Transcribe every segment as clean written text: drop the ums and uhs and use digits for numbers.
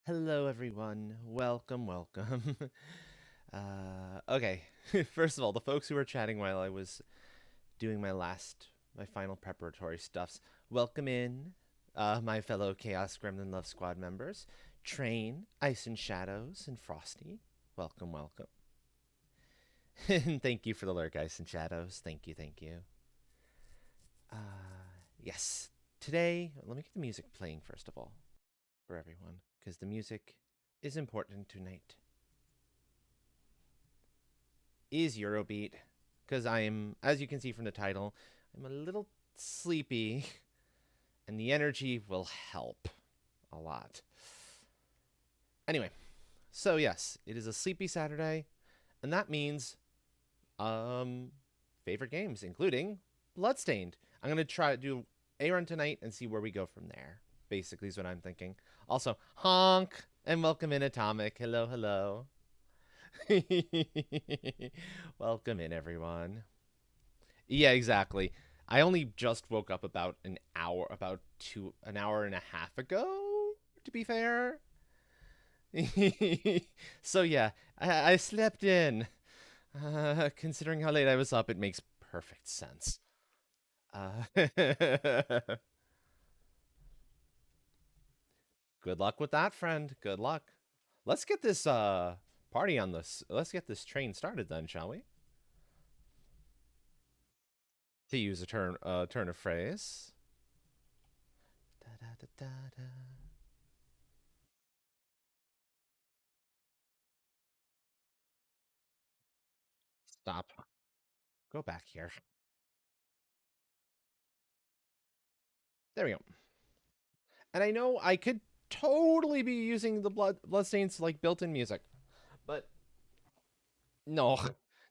Hello, everyone. Welcome, welcome. Okay. First of all, the folks who were chatting while I was doing my final preparatory stuffs, welcome in, my fellow Chaos Gremlin Love Squad members, Train, Ice and Shadows, and Frosty. Welcome, welcome. And thank you for the lurk, Ice and Shadows. Thank you, thank you. Yes. Today, let me get the music playing first of all for everyone, because the music is important tonight. Is Eurobeat because I am, as you can see from the title, I'm a little sleepy, and the energy will help a lot. Anyway, so yes, it is a sleepy Saturday, and that means um favorite games, including Bloodstained. I'm gonna try to do a run tonight and see where we go from there. Basically, is what I'm thinking. Also, honk and welcome in Atomic. Hello, hello. Welcome in, everyone. Yeah, exactly. I only just woke up an hour and a half ago, to be fair. So yeah, I slept in. Considering how late I was up, it makes perfect sense. Good luck with that, friend. Good luck. Let's get this party on this. Let's get this train started then, shall we? To use a turn of phrase. Da, da, da, da, da. Stop. Go back here. There we go. And I know I could totally be using the Bloodstains like built-in music, but no,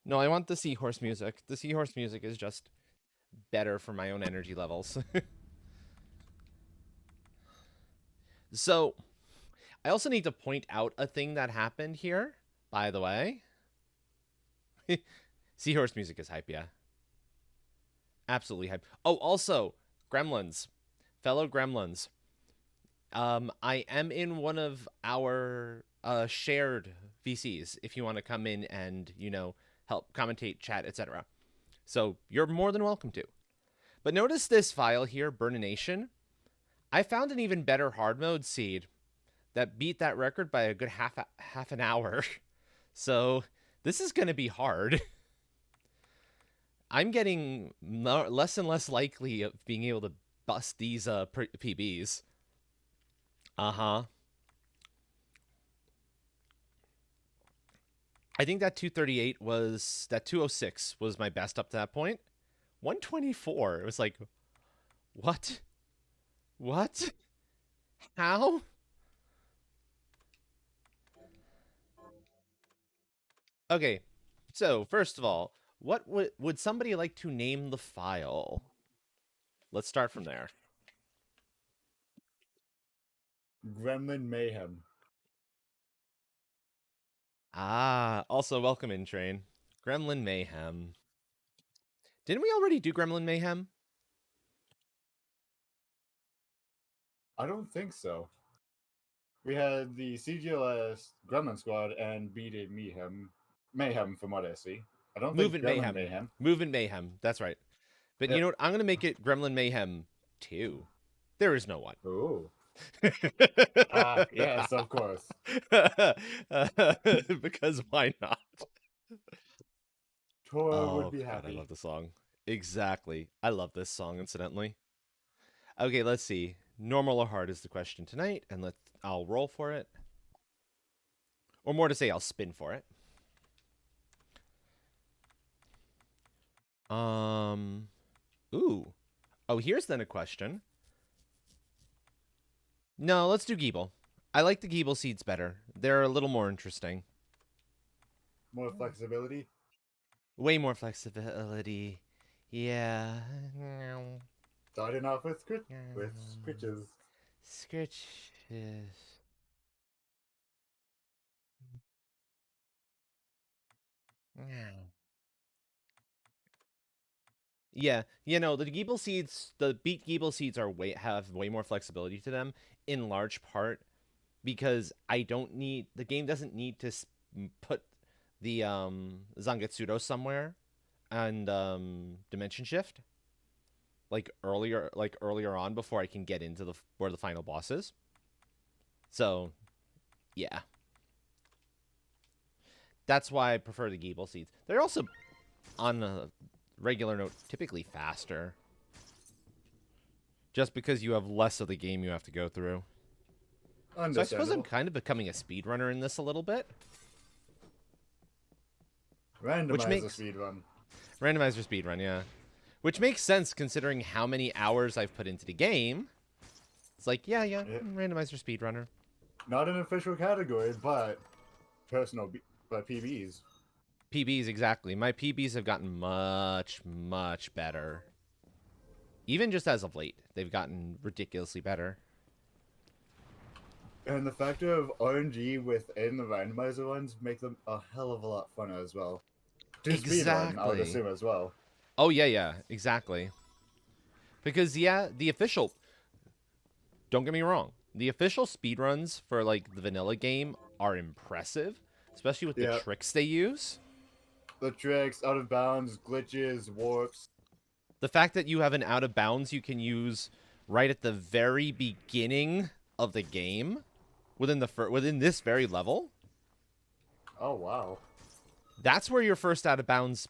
no, I want the seahorse music. The seahorse music is just better for my own energy levels. So I also need to point out a thing that happened here. By the way, seahorse music is hype. Yeah, absolutely hype. Oh, also, Gremlins, fellow Gremlins. I am in one of our shared VCs. If you want to come in and help commentate, chat, etc. So you're more than welcome to. But notice this file here, Burnination. I found an even better hard mode seed that beat that record by a good half an hour. So this is going to be hard. I'm getting less and less likely of being able to bust these PBs. Uh huh. I think that 206 was my best up to that point. 124. It was like, what? What? How? Okay. So, first of all, what would somebody like to name the file? Let's start from there. Gremlin Mayhem. Ah, also welcome in train. Gremlin Mayhem. Didn't we already do Gremlin Mayhem? I don't think so. We had the CGLS Gremlin Squad and Beat It Mayhem from what I see. I don't think Movement Gremlin Mayhem. Mayhem. Movement Mayhem. That's right. But you Yep. know what? I'm gonna make it Gremlin Mayhem 2. There is no one. Ooh. Yes, of course. Because why not? Tor would Oh be god, I happy. love the song. Exactly. I love this song, incidentally. Okay, let's see. Normal or hard is the question tonight, and I'll roll for it. Or more to say, I'll spin for it. Um ooh. Oh, here's then a question. No, let's do Geeble. I like the Geeble seeds better. They're a little more interesting. More flexibility. Way more flexibility. Yeah. Starting off with scritches. Scritches. Yeah, the Geeble seeds, the beat Geeble seeds have way more flexibility to them, in large part because I don't need the game doesn't need to put the Zangetsudo somewhere and Dimension Shift earlier on before I can get into where the final boss is. So, yeah. That's why I prefer the Geeble Seeds. They're also, on a regular note, typically faster. Just because you have less of the game you have to go through. So I suppose I'm kind of becoming a speedrunner in this a little bit. Randomizer speedrun. Randomizer speedrun, yeah. Which makes sense considering how many hours I've put into the game. It's like, yeah, randomizer speedrunner. Not an official category, but but PBs. PBs, exactly. My PBs have gotten much, much better. Even just as of late, they've gotten ridiculously better. And the factor of RNG within the randomizer ones make them a hell of a lot funner as well. Speedrun, I would assume as well. Oh, yeah, exactly. Because, yeah, the official... Don't get me wrong. The official speedruns for, like, the vanilla game are impressive. Especially with the tricks they use. The tricks, out of bounds, glitches, warps. The fact that you have an out of bounds you can use right at the very beginning of the game. Within this very level. Oh, wow. That's where your first out of bounds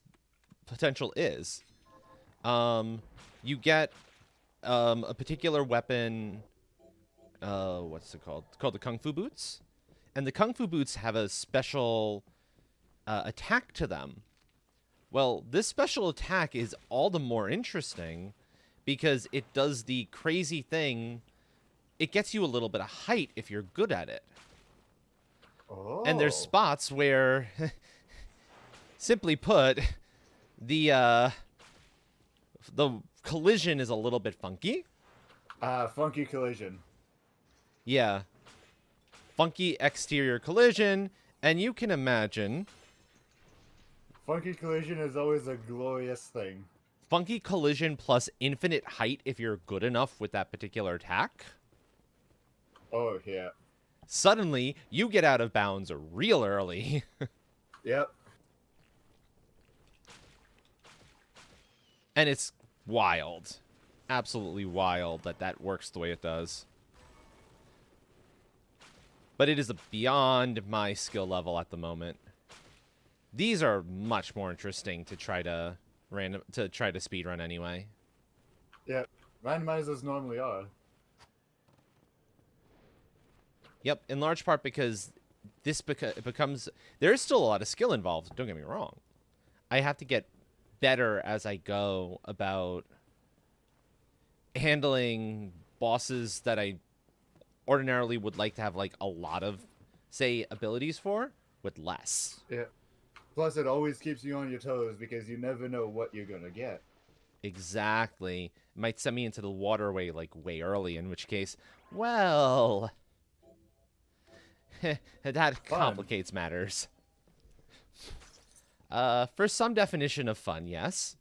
potential is. You get a particular weapon. What's it called? It's called the Kung Fu Boots. And the Kung Fu Boots have a special attack to them. Well, this special attack is all the more interesting because it does the crazy thing. It gets you a little bit of height if you're good at it. Oh. And there's spots where, simply put, the collision is a little bit funky. Funky collision. Yeah. Funky exterior collision, and you can imagine... Funky collision is always a glorious thing. Funky collision plus infinite height if you're good enough with that particular attack. Oh, yeah. Suddenly, you get out of bounds real early. Yep. And it's wild. Absolutely wild that works the way it does. But it is beyond my skill level at the moment. These are much more interesting to try to speedrun anyway. Yep. Randomizers normally are. Yep, in large part because it becomes... There is still a lot of skill involved, don't get me wrong. I have to get better as I go about handling bosses that I ordinarily would like to have, like, a lot of, say, abilities for, with less. Yeah. Plus, it always keeps you on your toes because you never know what you're gonna get. Exactly. It might send me into the waterway, like, way early, in which case, well... that complicates matters. For some definition of fun, yes.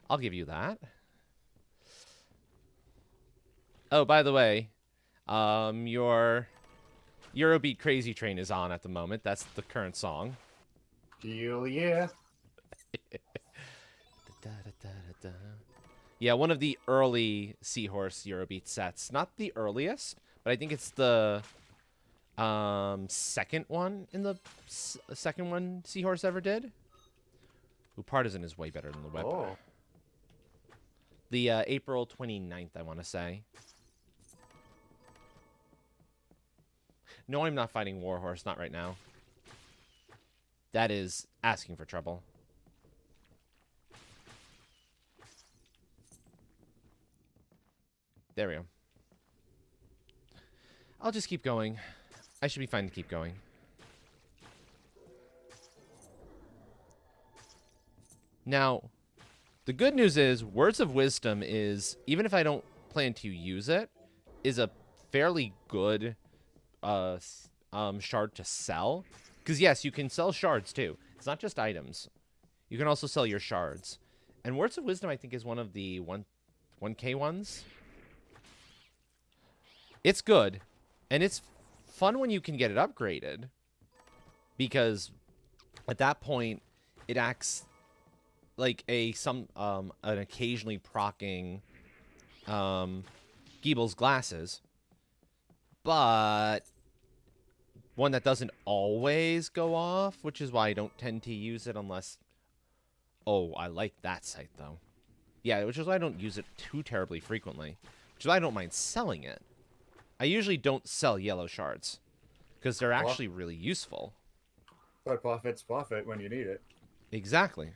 I'll give you that. Oh, by the way, your Eurobeat Crazy Train is on at the moment. That's the current song. Hell yeah. Yeah, one of the early Seahorse Eurobeat sets. Not the earliest, but I think it's the second one in the second one Seahorse ever did. Ooh, Partisan is way better than the Whip. Oh. The April 29th, I want to say. No, I'm not fighting Warhorse, not right now. That is asking for trouble. There we go. I'll just keep going. I should be fine to keep going. Now, the good news is, Words of Wisdom is, even if I don't plan to use it, is a fairly good shard to sell. Because, yes, you can sell shards, too. It's not just items. You can also sell your shards. And Words of Wisdom, I think, is one of the 1K ones. It's good. And it's fun when you can get it upgraded, because at that point it acts like an occasionally procking Geeble's glasses, but one that doesn't always go off, which is why I don't tend to use it unless... Oh, I like that sight, though. Yeah, which is why I don't use it too terribly frequently, which is why I don't mind selling it. I usually don't sell yellow shards, because they're actually really useful. But profit's profit when you need it. Exactly.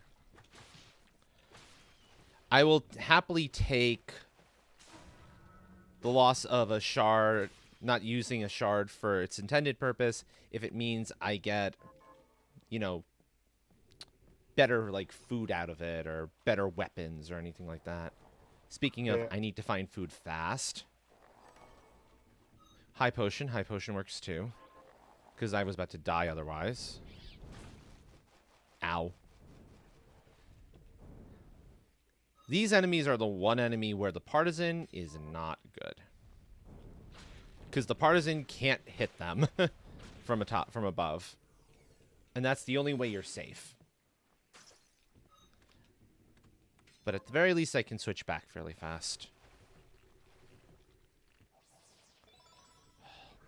I will happily take the loss of a shard, not using a shard for its intended purpose, if it means I get, you know, better, like, food out of it, or better weapons, or anything like that. Speaking of, I need to find food fast. High potion works too, because I was about to die otherwise. Ow. These enemies are the one enemy where the partisan is not good, because the partisan can't hit them from above, and that's the only way you're safe. But at the very least, I can switch back fairly fast.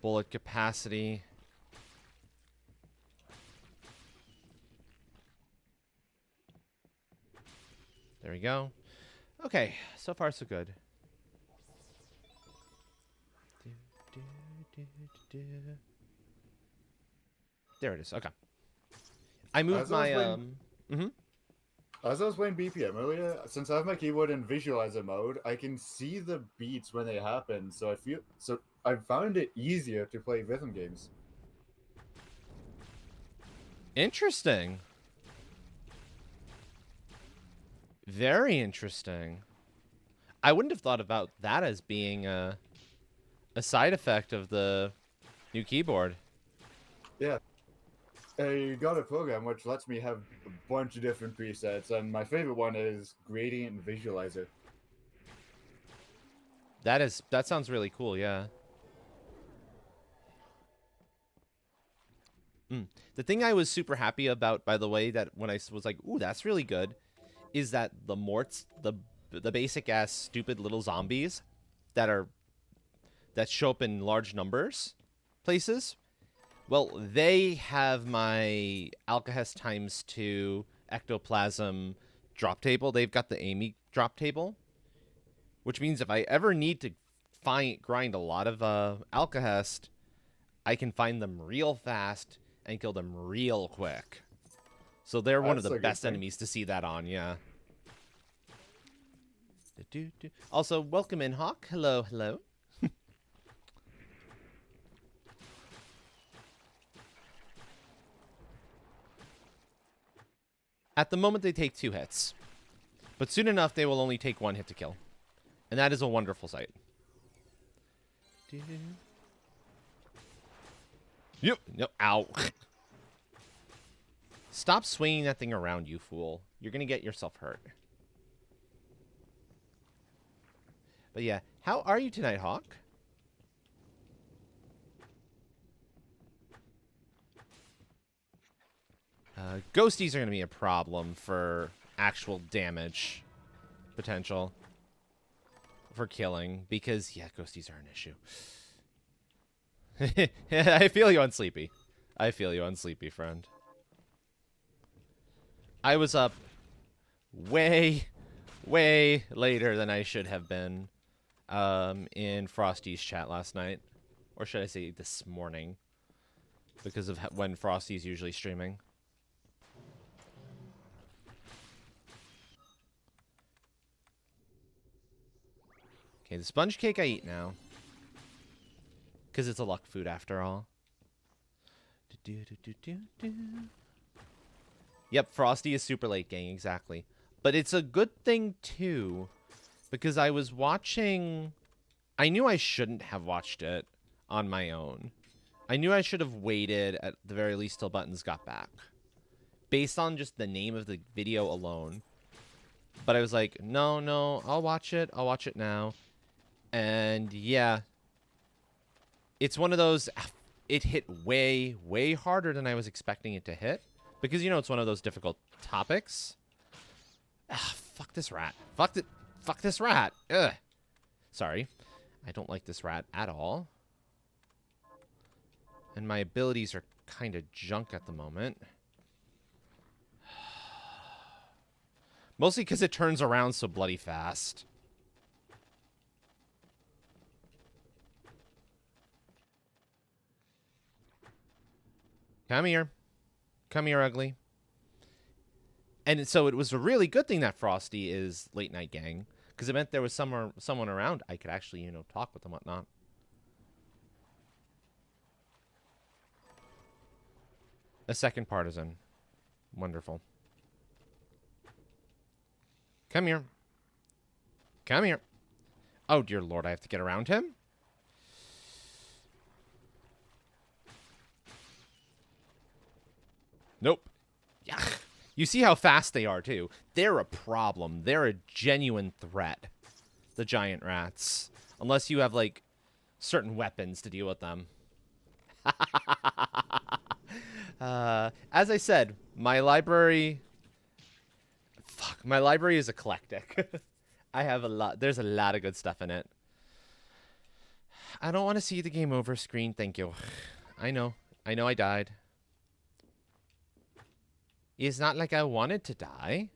Bullet capacity. There we go. Okay, so far so good. There it is. Okay. I moved my As I was playing BPM earlier, since I have my keyboard in visualizer mode, I can see the beats when they happen, so I found it easier to play rhythm games. Interesting. Very interesting. I wouldn't have thought about that as being a side effect of the new keyboard. Yeah. I got a program which lets me have a bunch of different presets, and my favorite one is Gradient Visualizer. That sounds really cool, yeah. The thing I was super happy about, by the way, that when I was like, ooh, that's really good, is that the morts, the basic ass stupid little zombies that show up in large numbers places, well, they have my Alcahest ×2 ectoplasm drop table. They've got the Amy drop table, which means if I ever need to grind a lot of Alcahest, I can find them real fast and kill them real quick. So they're one of the best enemies to see that on, yeah. Also, welcome in, Hawk. Hello, hello. At the moment, they take 2 hits. But soon enough, they will only take 1 hit to kill. And that is a wonderful sight. Yep. No. Ow. Stop swinging that thing around, you fool. You're going to get yourself hurt. But yeah, how are you tonight, Hawk? Ghosties are going to be a problem for actual damage potential for killing, because, yeah, ghosties are an issue. I feel you on Sleepy. I feel you on Sleepy, friend. I was up way, way later than I should have been in Frosty's chat last night. Or should I say this morning, because of when Frosty's usually streaming. Okay, the sponge cake I eat now, because it's a luck food after all. Yep, Frosty is super late gang, exactly. But it's a good thing, too, because I was watching... I knew I shouldn't have watched it on my own. I knew I should have waited, at the very least, till Buttons got back. Based on just the name of the video alone. But I was like, no, I'll watch it. I'll watch it now. And, yeah. It's one of those... it hit way, way harder than I was expecting it to hit. Because, you know, it's one of those difficult topics. Ah, fuck this rat. Fuck this rat. Ugh. Sorry. I don't like this rat at all. And my abilities are kind of junk at the moment. Mostly because it turns around so bloody fast. Come here. Come here, ugly. And so it was a really good thing that Frosty is Late Night Gang. Because it meant there was someone around I could actually, you know, talk with and whatnot. A second partisan. Wonderful. Come here. Come here. Oh, dear Lord, I have to get around him? Nope. Yeah. You see how fast they are, too. They're a problem. They're a genuine threat. The giant rats. Unless you have, like, certain weapons to deal with them. As I said, my library... Fuck, my library is eclectic. I have a lot... There's a lot of good stuff in it. I don't want to see the game over screen, thank you. I know. I know I died. It's not like I wanted to die.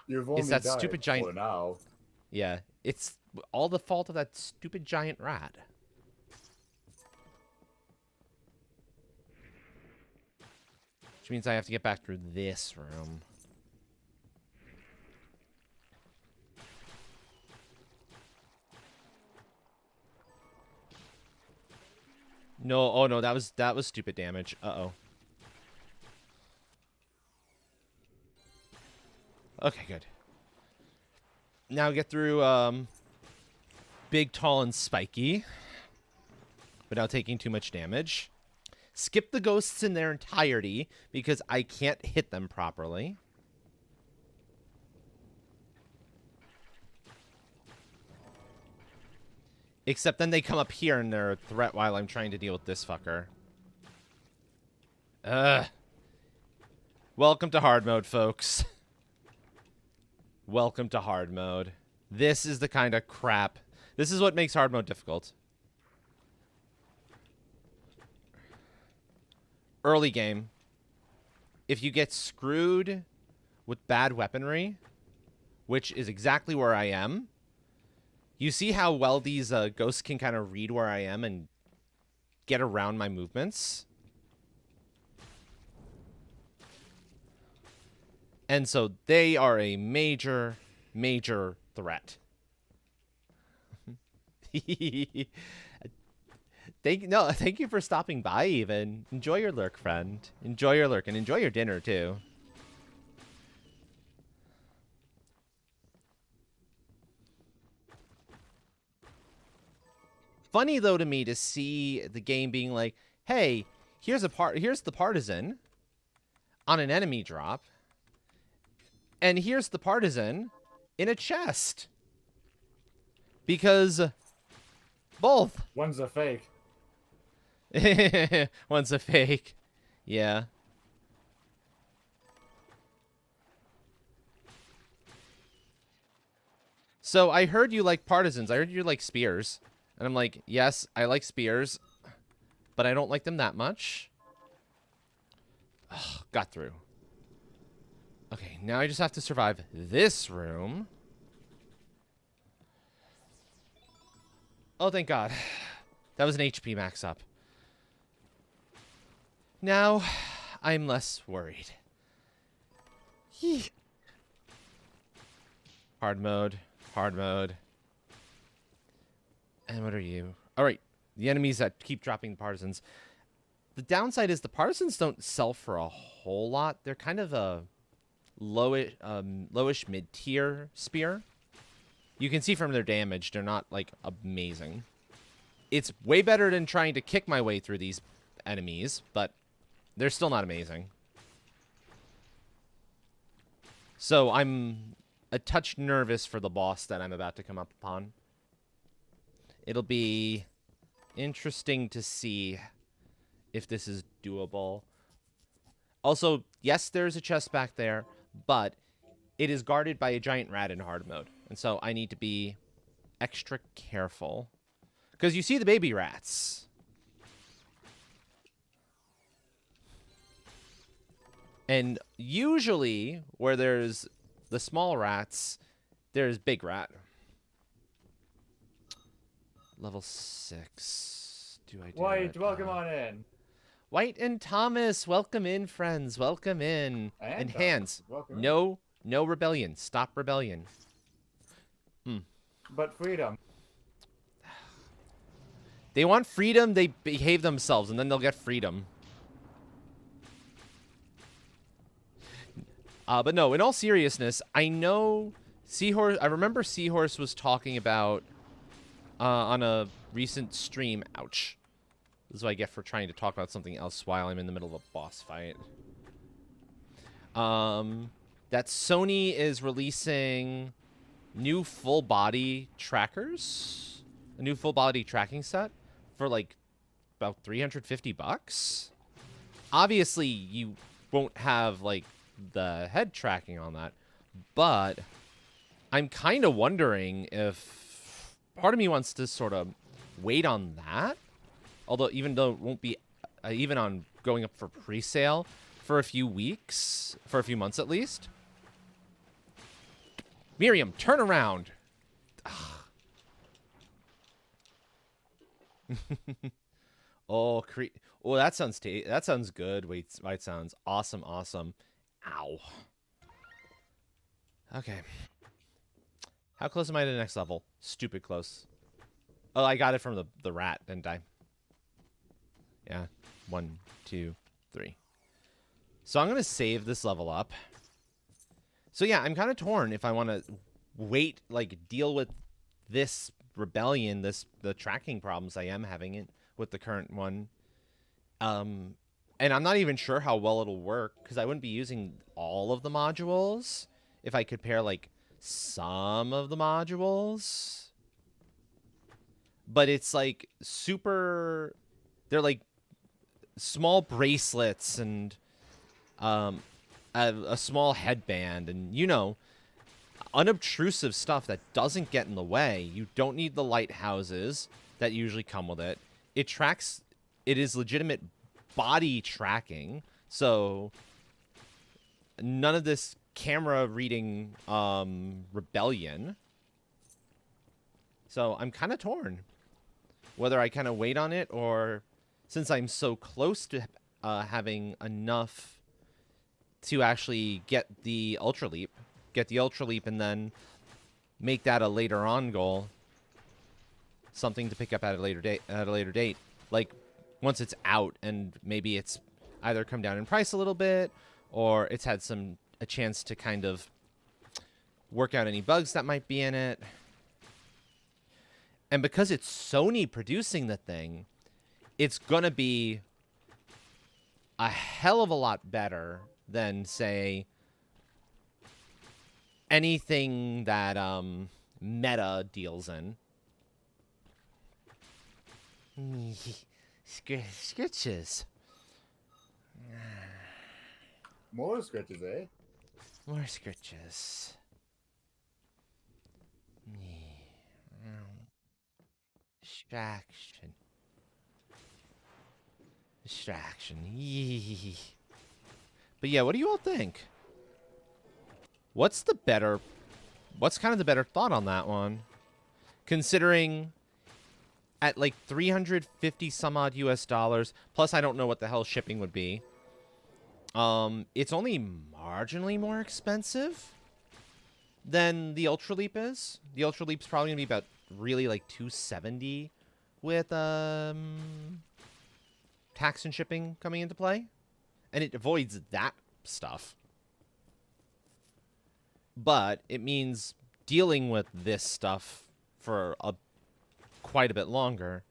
You've only It's that died stupid giant... for now. Yeah, it's all the fault of that stupid giant rat. Which means I have to get back through this room. No, oh no, that was stupid damage. Uh-oh. Okay, good. Now get through big, tall, and spiky without taking too much damage. Skip the ghosts in their entirety because I can't hit them properly. Except then they come up here and they're a threat while I'm trying to deal with this fucker. Ugh. Welcome to hard mode, folks. Welcome to hard mode. This is the kind of crap. This is what makes hard mode difficult. Early game. If you get screwed with bad weaponry, which is exactly where I am, you see how well these ghosts can kind of read where I am and get around my movements? And so they are a major, major threat. Thank you for stopping by, even. Enjoy your lurk, friend. Enjoy your lurk, and enjoy your dinner, too. Funny, though, to me to see the game being like, hey, here's the partisan on an enemy drop. And here's the partisan in a chest. Because both. One's a fake. One's a fake. Yeah. So I heard you like partisans. I heard you like spears. And I'm like, yes, I like spears. But I don't like them that much. Ugh, got through. Okay, now I just have to survive this room. Oh, thank God. That was an HP max up. Now, I'm less worried. Hard mode. Hard mode. And what are you? All right, the enemies that keep dropping the partisans. The downside is the partisans don't sell for a whole lot. They're kind of a lowish mid-tier spear. You can see from their damage, they're not, like, amazing. It's way better than trying to kick my way through these enemies, but they're still not amazing. So I'm a touch nervous for the boss that I'm about to come up upon. It'll be interesting to see if this is doable. Also, yes, there's a chest back there, but it is guarded by a giant rat in hard mode. And so I need to be extra careful. Because you see the baby rats. And usually, where there's the small rats, there's big rat. Level 6. Do I do White, that? welcome on in. White and Thomas, welcome in, friends. Welcome in. And Thomas, Hands, welcome in. no rebellion. Stop rebellion. But freedom. They want freedom, they behave themselves, and then they'll get freedom. But no, in all seriousness, I know Seahorse. I remember Seahorse was talking about on a recent stream. Ouch. This is what I get for trying to talk about something else while I'm in the middle of a boss fight. That Sony is releasing new full body trackers, a new full body tracking set for like about $350. Obviously, you won't have like the head tracking on that, but I'm kind of wondering if part of me wants to sort of wait on that, although even though it won't be even on going up for pre-sale for a few weeks, for a few months at least. Miriam, turn around. Oh, that sounds good. White sounds awesome. Ow. Okay. How close am I to the next level? Stupid close. Oh, I got it from the rat, didn't I? Yeah. 1, 2, 3. So I'm going to save this level up. So yeah, I'm kind of torn if I want to wait, like, deal with this rebellion, the tracking problems I am having it with the current one. And I'm not even sure how well it'll work, because I wouldn't be using all of the modules if I could pair, like, some of the modules. But it's, like, super... They're, like, small bracelets and a small headband and, you know, unobtrusive stuff that doesn't get in the way. You don't need the lighthouses that usually come with it. It tracks... It is legitimate body tracking, so none of this camera reading rebellion. So I'm kind of torn whether I kind of wait on it, or since I'm so close to having enough to actually get the Ultra Leap and then make that a later on goal, something to pick up at a later date, like once it's out, and maybe it's either come down in price a little bit, or it's had a chance to kind of work out any bugs that might be in it. And because it's Sony producing the thing, it's gonna be a hell of a lot better than, say, anything that Meta deals in. Scritches. More scratches, eh? More scritches. Distraction. Yee. But yeah, what do you all think? What's kind of the better thought on that one? Considering at like 350 some odd US dollars, plus I don't know what the hell shipping would be. It's only marginally more expensive than the Ultra Leap is. The Ultra Leap's probably gonna be about really like $270 with tax and shipping coming into play, and it avoids that stuff. But it means dealing with this stuff for quite a bit longer.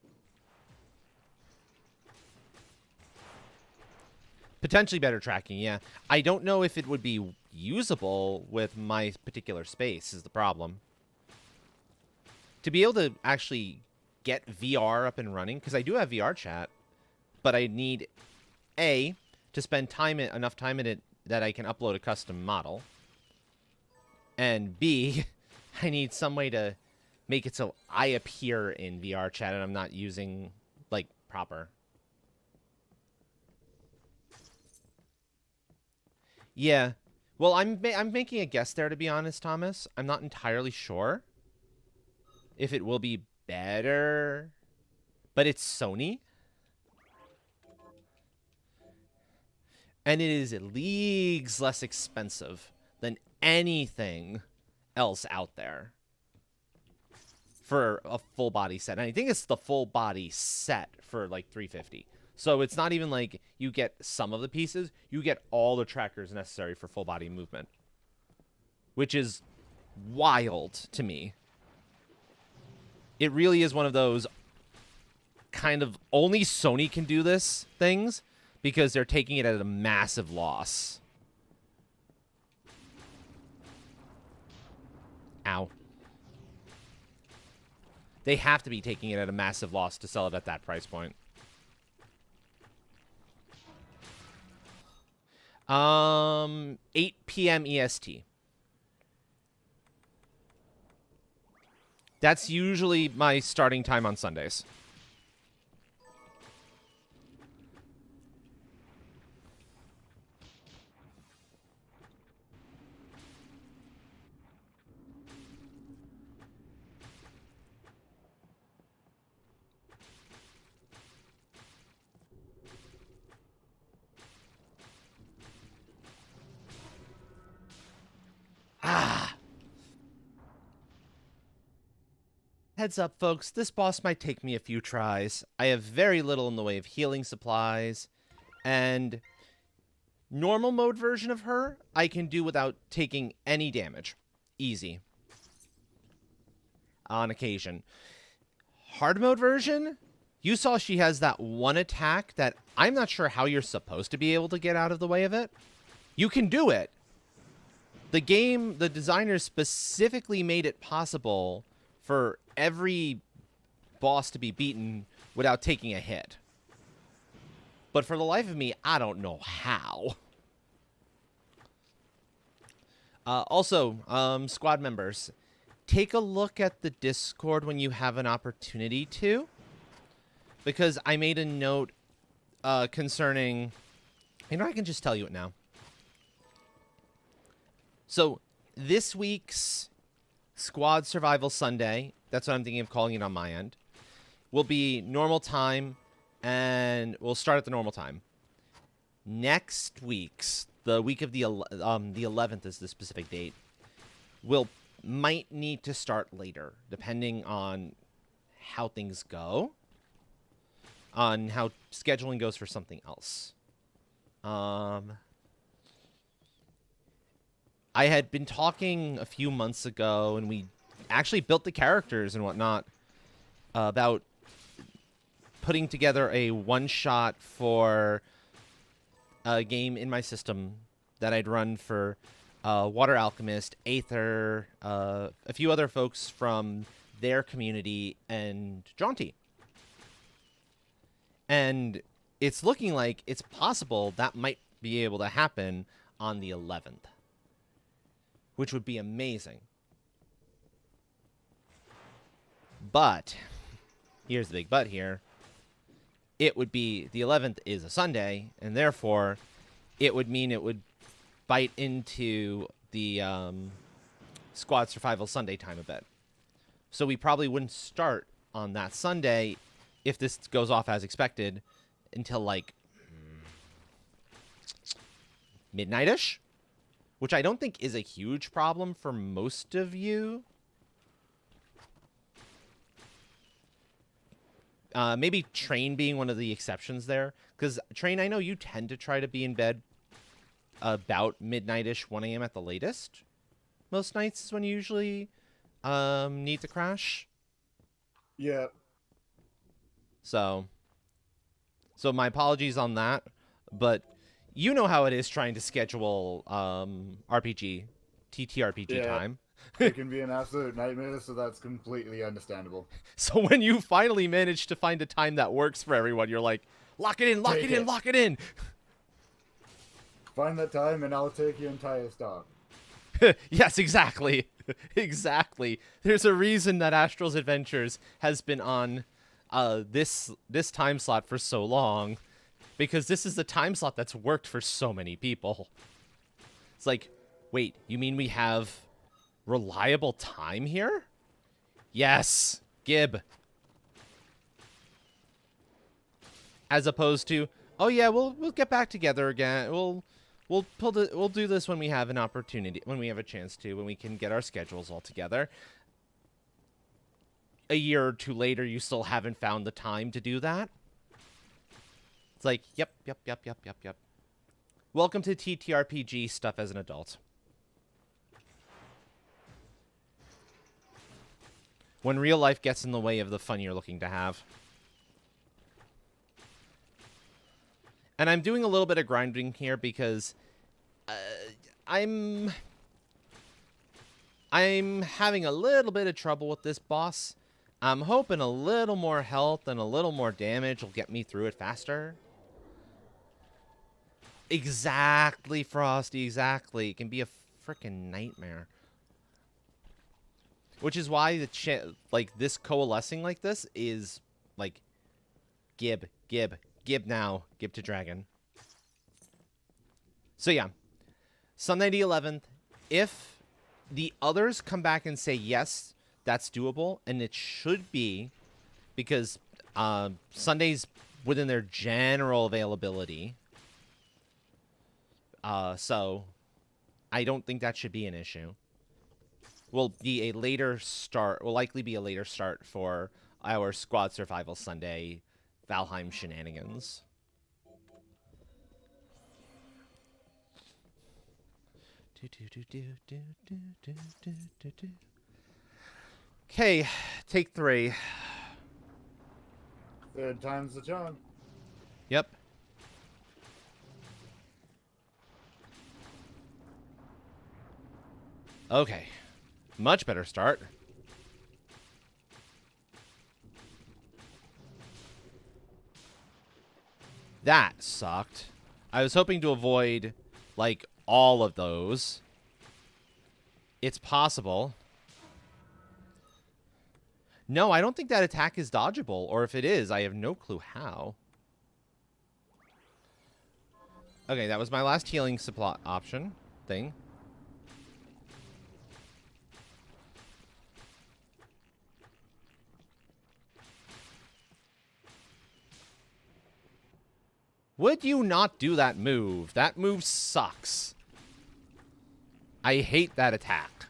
Potentially better tracking, yeah. I don't know if it would be usable with my particular space is the problem. To be able to actually get VR up and running, because I do have VR chat, but I need A, to spend enough time in it that I can upload a custom model, and B, I need some way to make it so I appear in VR chat and I'm not using, like, proper. Yeah. Well, I'm making a guess there, to be honest, Thomas. I'm not entirely sure if it will be better, but it's Sony. And it is leagues less expensive than anything else out there for a full body set. And I think it's the full body set for like $350. So it's not even like you get some of the pieces, you get all the trackers necessary for full body movement, which is wild to me. It really is one of those kind of only Sony can do this things because they're taking it at a massive loss. Ow. They have to be taking it at a massive loss to sell it at that price point. 8 p.m. EST. That's usually my starting time on Sundays. Heads up, folks, this boss might take me a few tries. I have very little in the way of healing supplies, and normal mode version of her, I can do without taking any damage. Easy. On occasion. Hard mode version, you saw she has that one attack that I'm not sure how you're supposed to be able to get out of the way of it. You can do it. The designers specifically made it possible for every boss to be beaten without taking a hit. But for the life of me, I don't know how. Also, squad members, take a look at the Discord when you have an opportunity to, because I made a note concerning... You know, I can just tell you it now. So, this week's Squad Survival Sunday, that's what I'm thinking of calling it on my end, will be normal time, and we'll start at the normal time. Next week's, the week of the 11th is the specific date, might need to start later, depending on how things go, on how scheduling goes for something else. I had been talking a few months ago, and we actually built the characters and whatnot, about putting together a one-shot for a game in my system that I'd run for Water Alchemist, Aether, a few other folks from their community, and Jaunty. And it's looking like it's possible that might be able to happen on the 11th. Which would be amazing. But, here's the big but here. It would be, the 11th is a Sunday, and therefore, it would mean it would bite into the Squad Survival Sunday time a bit. So we probably wouldn't start on that Sunday, if this goes off as expected, until like midnight-ish? Which I don't think is a huge problem for most of you. Maybe Train being one of the exceptions there. Because, Train, I know you tend to try to be in bed about midnight-ish, 1 a.m. at the latest. Most nights is when you usually need to crash. Yeah. So my apologies on that. But... you know how it is trying to schedule TTRPG time. It can be an absolute nightmare, so that's completely understandable. So when you finally manage to find a time that works for everyone, you're like, lock it in, lock Take it in, it. lock it in. Find that time and I'll take your entire stock. Yes, exactly. Exactly. There's a reason that Astral's Adventures has been on this time slot for so long, because this is the time slot that's worked for so many people. It's like, wait, you mean we have reliable time here? Yes, Gib. As opposed to, oh yeah, we'll get back together again. We'll do this when we have an opportunity, when we have a chance to, when we can get our schedules all together. A year or two later, you still haven't found the time to do that. It's like, yep. Welcome to TTRPG stuff as an adult. When real life gets in the way of the fun you're looking to have. And I'm doing a little bit of grinding here because I'm having a little bit of trouble with this boss. I'm hoping a little more health and a little more damage will get me through it faster. Exactly, Frosty, exactly. It can be a freaking nightmare. Which is why this coalescing like this is like Gib now, Gib to Dragon. So yeah, Sunday the 11th. If the others come back and say yes, that's doable, and it should be, because Sunday's within their general availability. So I don't think that should be an issue. Will be a later start. Will likely be a later start for our Squad Survival Sunday Valheim shenanigans. Okay, take 3. Third time's the charm. Yep. Okay. Much better start. That sucked. I was hoping to avoid, like, all of those. It's possible. No, I don't think that attack is dodgeable, or if it is, I have no clue how. Okay, that was my last healing supply option thing. Would you not do that move? That move sucks. I hate that attack.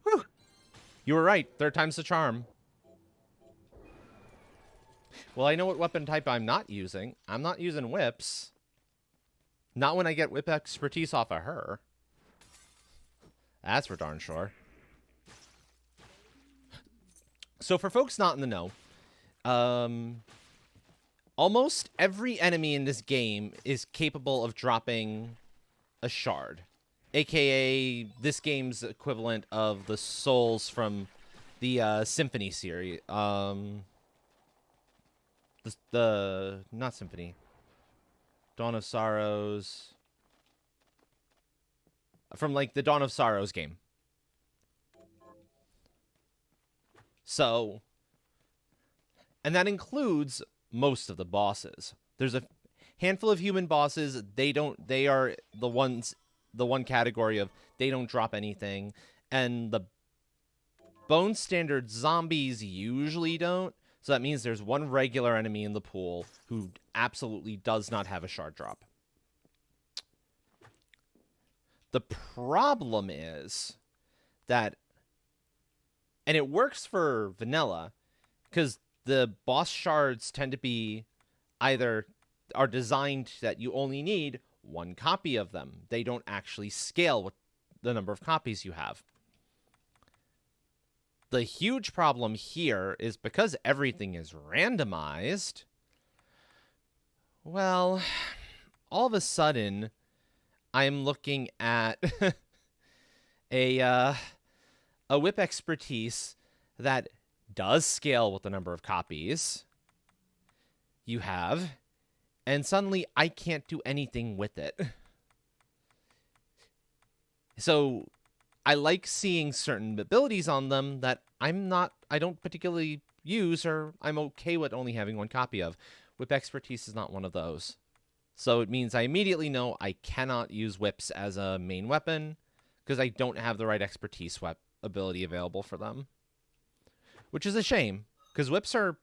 Whew. You were right. Third time's the charm. Well, I know what weapon type I'm not using. I'm not using whips. Not when I get whip expertise off of her. That's for darn sure. So for folks not in the know, almost every enemy in this game is capable of dropping a shard, aka this game's equivalent of the souls from the Symphony series. The not Symphony, Dawn of Sorrows. From like the Dawn of Sorrows game. So, and that includes most of the bosses. There's a handful of human bosses. They are the one category of they don't drop anything, and the bone standard zombies usually don't. So that means there's one regular enemy in the pool who absolutely does not have a shard drop. The problem is that, and it works for vanilla, because the boss shards tend to be either are designed that you only need one copy of them. They don't actually scale with the number of copies you have. The huge problem here is because everything is randomized, well, all of a sudden, I'm looking at a whip expertise that does scale with the number of copies you have, and suddenly I can't do anything with it. So I like seeing certain abilities on them that I don't particularly use, or I'm okay with only having one copy of. Whip expertise is not one of those. So it means I immediately know I cannot use whips as a main weapon because I don't have the right expertise ability available for them. Which is a shame, because whips are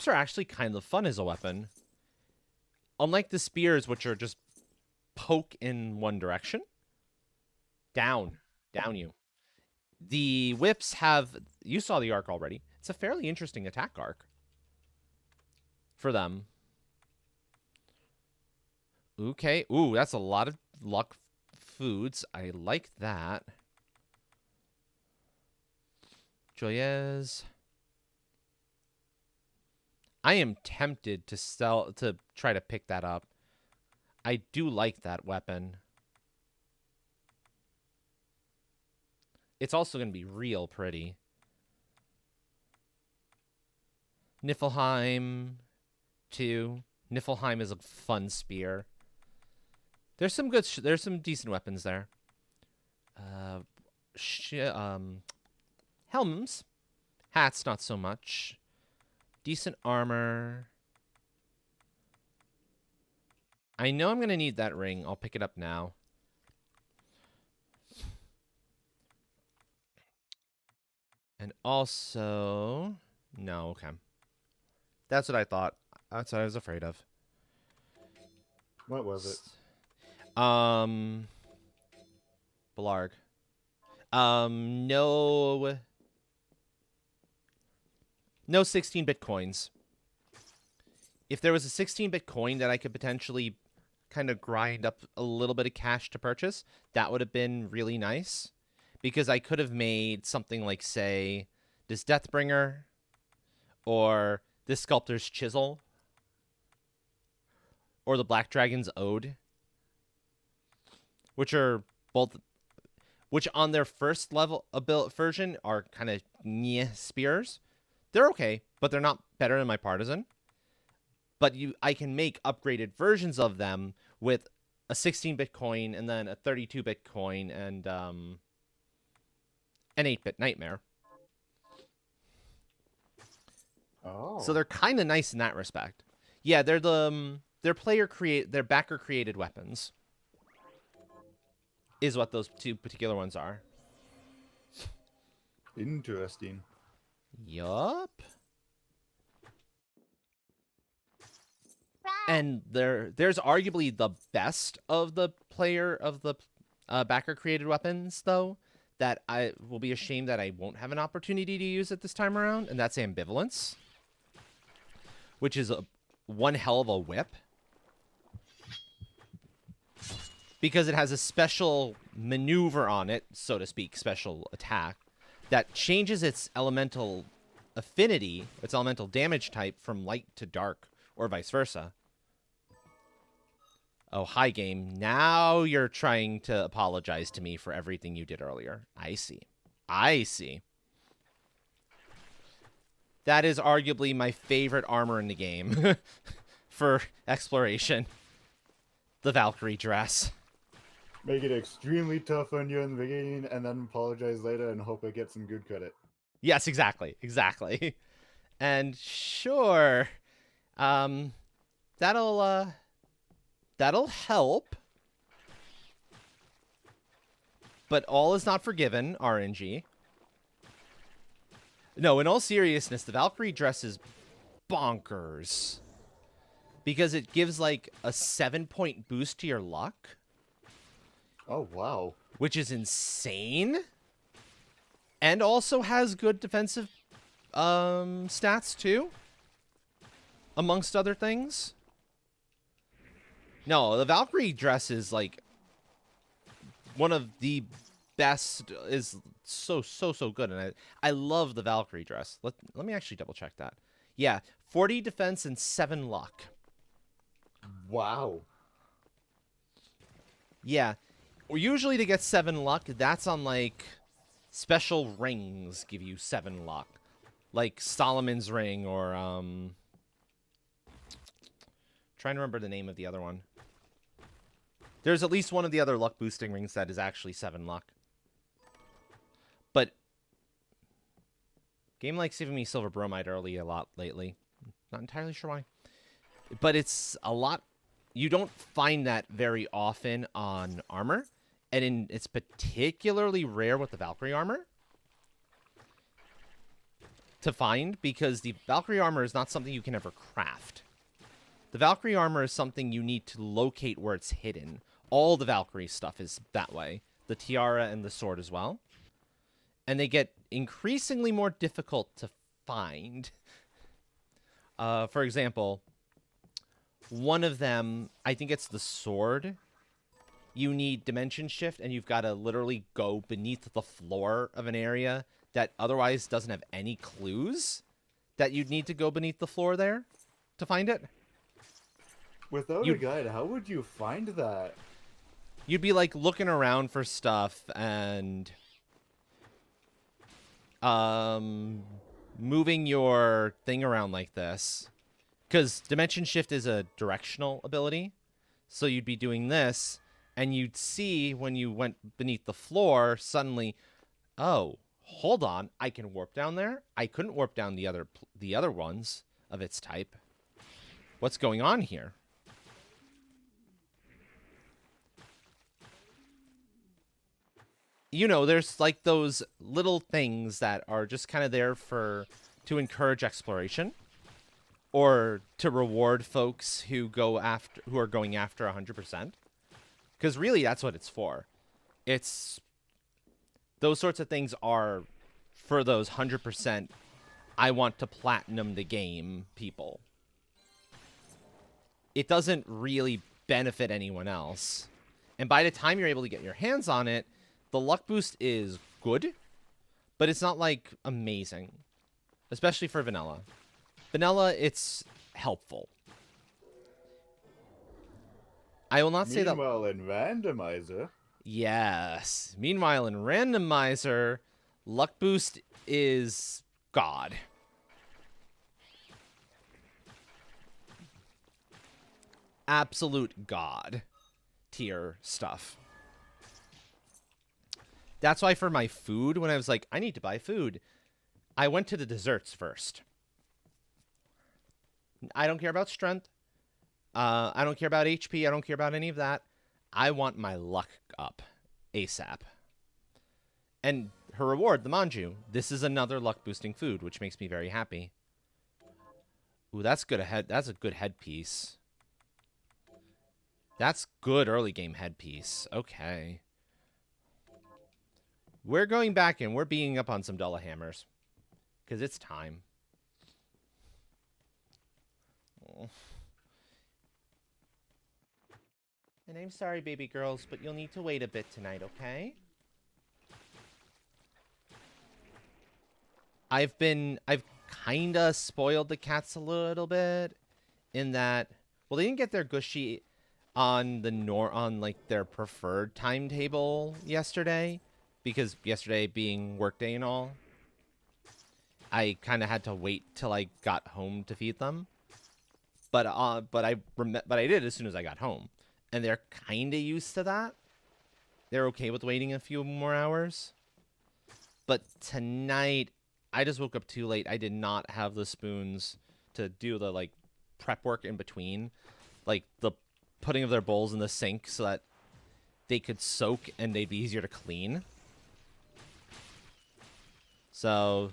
actually kind of fun as a weapon. Unlike the spears, which are just poke in one direction. Down you. The whips have, you saw the arc already. It's a fairly interesting attack arc for them. Okay. Ooh, that's a lot of luck foods. I like that. Joyez. I am tempted to try to pick that up. I do like that weapon. It's also going to be real pretty. Niflheim, too. Niflheim is a fun spear. There's some there's some decent weapons there. Helms. Hats, not so much. Decent armor. I know I'm going to need that ring. I'll pick it up now. And also... No, okay. That's what I thought. That's what I was afraid of. What was it? Blarg. No 16-bit coins. If there was a 16-bit coin that I could potentially kind of grind up a little bit of cash to purchase, that would have been really nice. Because I could have made something like, say, this Deathbringer or this Sculptor's Chisel or the Black Dragon's Ode, which are both, which on their first level version are kind of spears. They're okay, but they're not better than my Partisan. But I can make upgraded versions of them with a 16-bit coin and then a 32-bit coin and an 8-bit Nightmare. Oh. So they're kind of nice in that respect. Yeah, they're they're backer created weapons. Is what those two particular ones are. Interesting. Yup. And there's arguably the best of the backer created weapons, though, that I will be ashamed that I won't have an opportunity to use it this time around, and that's Ambivalence, which is one hell of a whip. Because it has a special maneuver on it, so to speak, special attack, that changes its elemental affinity, its elemental damage type from light to dark, or vice versa. Oh, hi, game. Now you're trying to apologize to me for everything you did earlier. I see. I see. That is arguably my favorite armor in the game for exploration. The Valkyrie dress. Make it extremely tough on you in the beginning and then apologize later and hope I get some good credit. Yes, exactly. Exactly. And sure, that'll help. But all is not forgiven, RNG. No, in all seriousness, the Valkyrie dress is bonkers. Because it gives like a 7-point boost to your luck. Oh, wow. Which is insane. And also has good defensive stats too. Amongst other things. No, the Valkyrie dress is like one of the best, is so good, and I love the Valkyrie dress. Let me actually double check that. Yeah, 40 defense and 7 luck. Wow. Yeah, usually to get 7 luck, that's on like special rings give you 7 luck, like Solomon's ring or trying to remember the name of the other one. There's at least one of the other luck boosting rings that is actually 7 luck. But game likes giving me silver bromide early a lot lately. Not entirely sure why. But it's a lot. You don't find that very often on armor. And it's particularly rare with the Valkyrie armor to find, because the Valkyrie armor is not something you can ever craft. The Valkyrie armor is something you need to locate where it's hidden. All the Valkyrie stuff is that way. The tiara and the sword as well. And they get increasingly more difficult to find. For example, one of them, I think it's the sword. You need dimension shift, and you've got to literally go beneath the floor of an area that otherwise doesn't have any clues that you'd need to go beneath the floor there to find it. Without a guide, how would you find that? You'd be like looking around for stuff and moving your thing around like this, because dimension shift is a directional ability. So you'd be doing this, and you'd see when you went beneath the floor suddenly, oh, hold on, I can warp down there. I couldn't warp down the other ones of its type. What's going on here? You know, there's like those little things that are just kind of there to encourage exploration, or to reward folks who are going after 100%. Because really, that's what it's for. It's those sorts of things are for those 100%. I want to platinum the game people. It doesn't really benefit anyone else. And by the time you're able to get your hands on it, the luck boost is good, but it's not like amazing, especially for vanilla. Vanilla, it's helpful. I will not say that. Meanwhile, in randomizer. Yes. Meanwhile, in randomizer, luck boost is God. Absolute God tier stuff. That's why for my food, when I was like, I need to buy food, I went to the desserts first. I don't care about strength. I don't care about HP. I don't care about any of that. I want my luck up ASAP. And her reward, the manju, this is another luck boosting food, which makes me very happy. Ooh, that's good ahead. That's a good headpiece. That's good early game headpiece. Okay. We're going back and we're beating up on some Dullahammers. Because it's time. Oh. And I'm sorry, baby girls, but you'll need to wait a bit tonight, okay? I've kinda spoiled the cats a little bit in that, well, they didn't get their gushy on like their preferred timetable yesterday, because yesterday being workday and all, I kind of had to wait till I got home to feed them. But I did as soon as I got home. And they're kind of used to that. They're okay with waiting a few more hours. But tonight, I just woke up too late. I did not have the spoons to do the, like, prep work in between. Like, the putting of their bowls in the sink so that they could soak and they'd be easier to clean. So,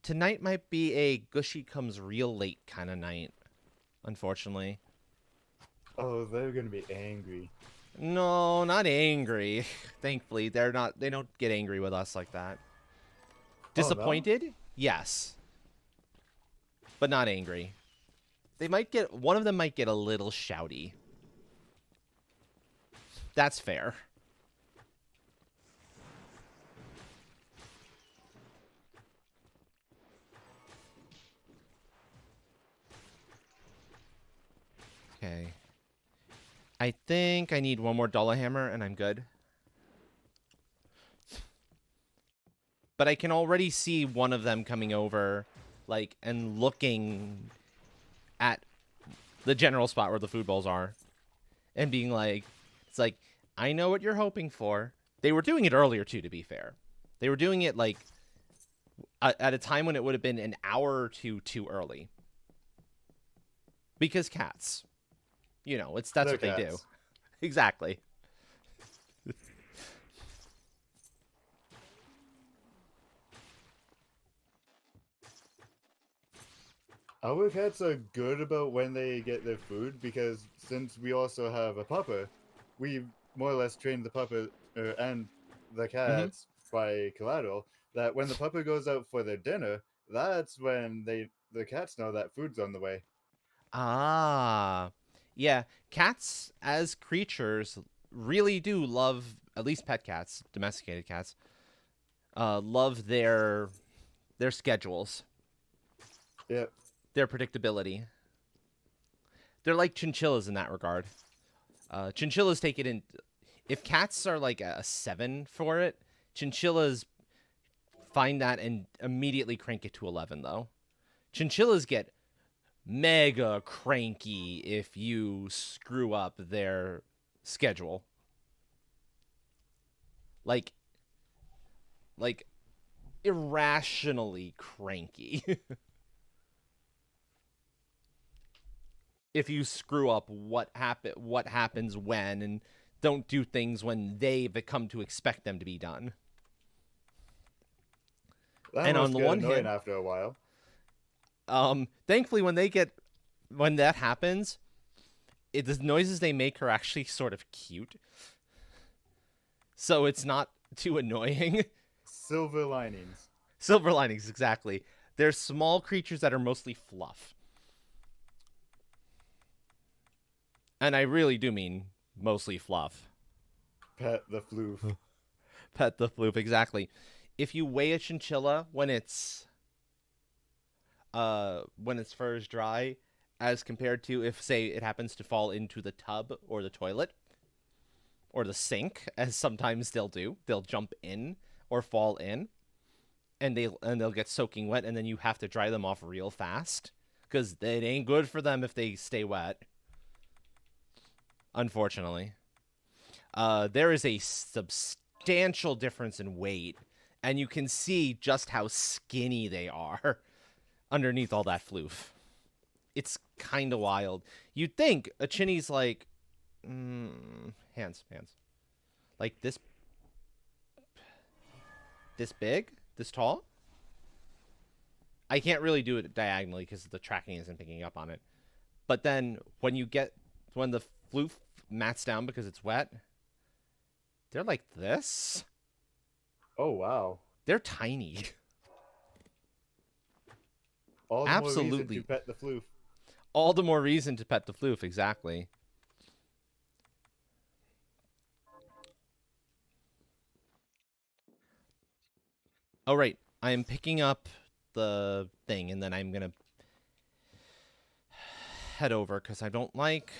tonight might be a gushy comes real late kind of night, unfortunately. Oh, they're gonna be angry. No, not angry. Thankfully, they don't get angry with us like that. Disappointed? Oh, no? Yes. But not angry. One of them might get a little shouty. That's fair. Okay. I think I need one more Dullahammer and I'm good. But I can already see one of them coming over, like, and looking at the general spot where the food bowls are and being like, it's like, I know what you're hoping for. They were doing it earlier, too, to be fair. They were doing it, like, at a time when it would have been an hour or two too early. Because cats. You know, that's They're what they do. cats. Exactly. Our cats are good about when they get their food because since we also have a pupper, we more or less trained the pupper and the Mm-hmm. cats by collateral that when the pupper goes out for their dinner, that's when the cats know that food's on the way. Ah. Yeah, cats as creatures really do love, at least pet cats, domesticated cats, love their schedules, Yep. their predictability. They're like chinchillas in that regard. Chinchillas take it in. If cats are like a 7 for it, chinchillas find that and immediately crank it to 11, though. Chinchillas get mega cranky if you screw up their schedule. Like, like irrationally cranky. If you screw up what happens when and don't do things when they've come to expect them to be done. That And on must the get one annoying hand, after a while. thankfully when that happens, the noises they make are actually sort of cute. So it's not too annoying. Silver linings. Silver linings, exactly. They're small creatures that are mostly fluff. And I really do mean mostly fluff. Pet the floof. Pet the floof, exactly. If you weigh a chinchilla when its fur is dry, as compared to if, say, it happens to fall into the tub or the toilet or the sink, as sometimes they'll do, they'll jump in or fall in, and they'll get soaking wet, and then you have to dry them off real fast because it ain't good for them if they stay wet. Unfortunately, there is a substantial difference in weight, and you can see just how skinny they are underneath all that floof. It's kind of wild. You'd think a chinny's like, hands, like this big, this tall. I can't really do it diagonally because the tracking isn't picking up on it. But then when the floof mats down because it's wet, they're like this. Oh wow. They're tiny. All the more reason Absolutely. to pet the floof. All the more reason to pet the floof, exactly. Oh, right. I am picking up the thing, and then I'm going to head over because I don't like...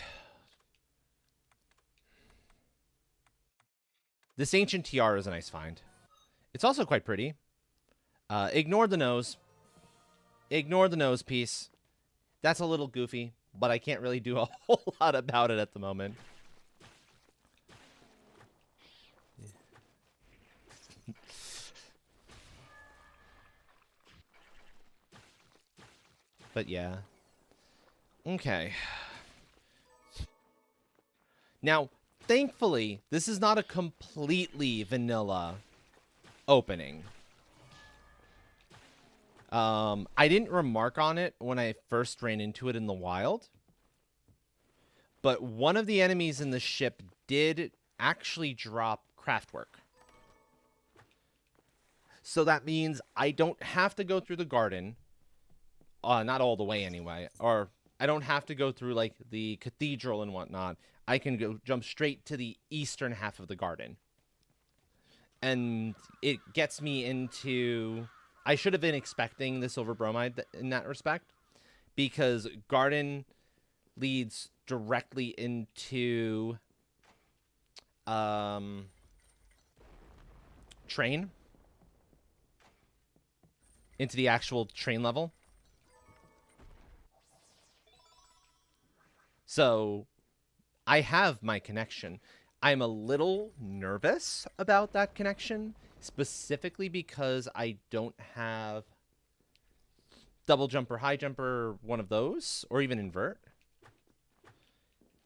This ancient tiara is a nice find. It's also quite pretty. Ignore the nose. Ignore the nose piece. That's a little goofy, but I can't really do a whole lot about it at the moment. But yeah. Okay. Now, thankfully, this is not a completely vanilla opening. I didn't remark on it when I first ran into it in the wild, but one of the enemies in the ship did actually drop craftwork. So that means I don't have to go through the garden, not all the way anyway, or I don't have to go through like the cathedral and whatnot. I can jump straight to the eastern half of the garden. And it gets me into... I should have been expecting the silver bromide in that respect, because garden leads directly into train, into the actual train level. So I have my connection. I'm a little nervous about that connection, specifically because I don't have double jump or high jump or one of those, or even invert.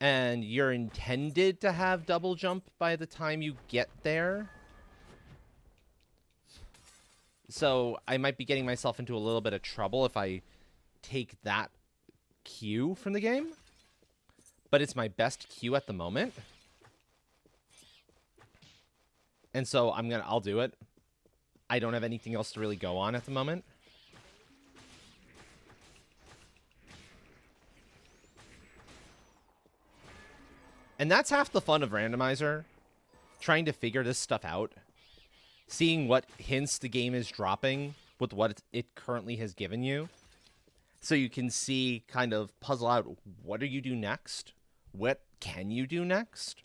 And you're intended to have double jump by the time you get there. So I might be getting myself into a little bit of trouble if I take that cue from the game. But it's my best cue at the moment. And so I'll do it. I don't have anything else to really go on at the moment. And that's half the fun of Randomizer. Trying to figure this stuff out. Seeing what hints the game is dropping with what it currently has given you. So you can see, kind of puzzle out, what do you do next? What can you do next?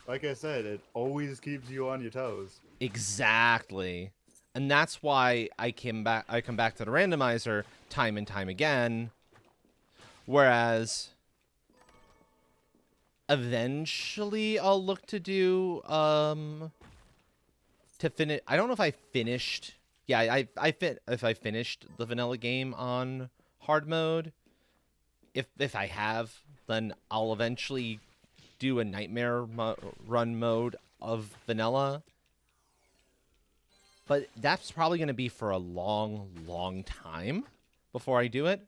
Like I said, it always keeps you on your toes. Exactly. And that's why I come back to the Randomizer time and time again. Whereas eventually I'll look to do to finish. I don't know if I finished. Yeah, if I finished the vanilla game on hard mode. If I have, then I'll eventually do a nightmare run mode of vanilla. But that's probably going to be for a long, long time before I do it.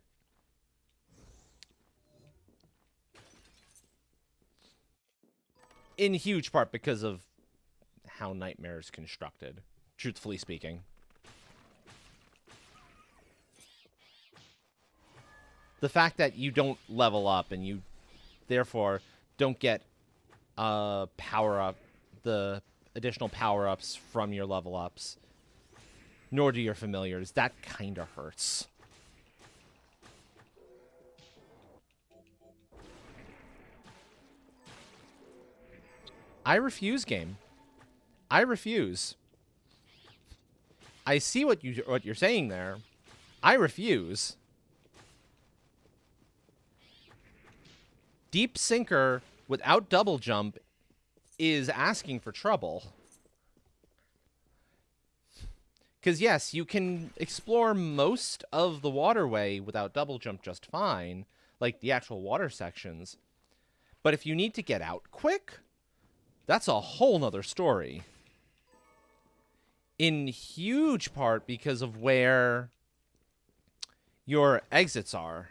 In huge part because of how Nightmare is constructed, truthfully speaking. The fact that you don't level up and you therefore don't get the additional power-ups from your level ups, nor do your familiars, that kind of hurts. I refuse, game. I refuse. I see what you're saying there. I refuse. Deep Sinker without double jump is asking for trouble. Because yes, you can explore most of the waterway without double jump just fine, like the actual water sections. But if you need to get out quick, that's a whole nother story. In huge part because of where your exits are.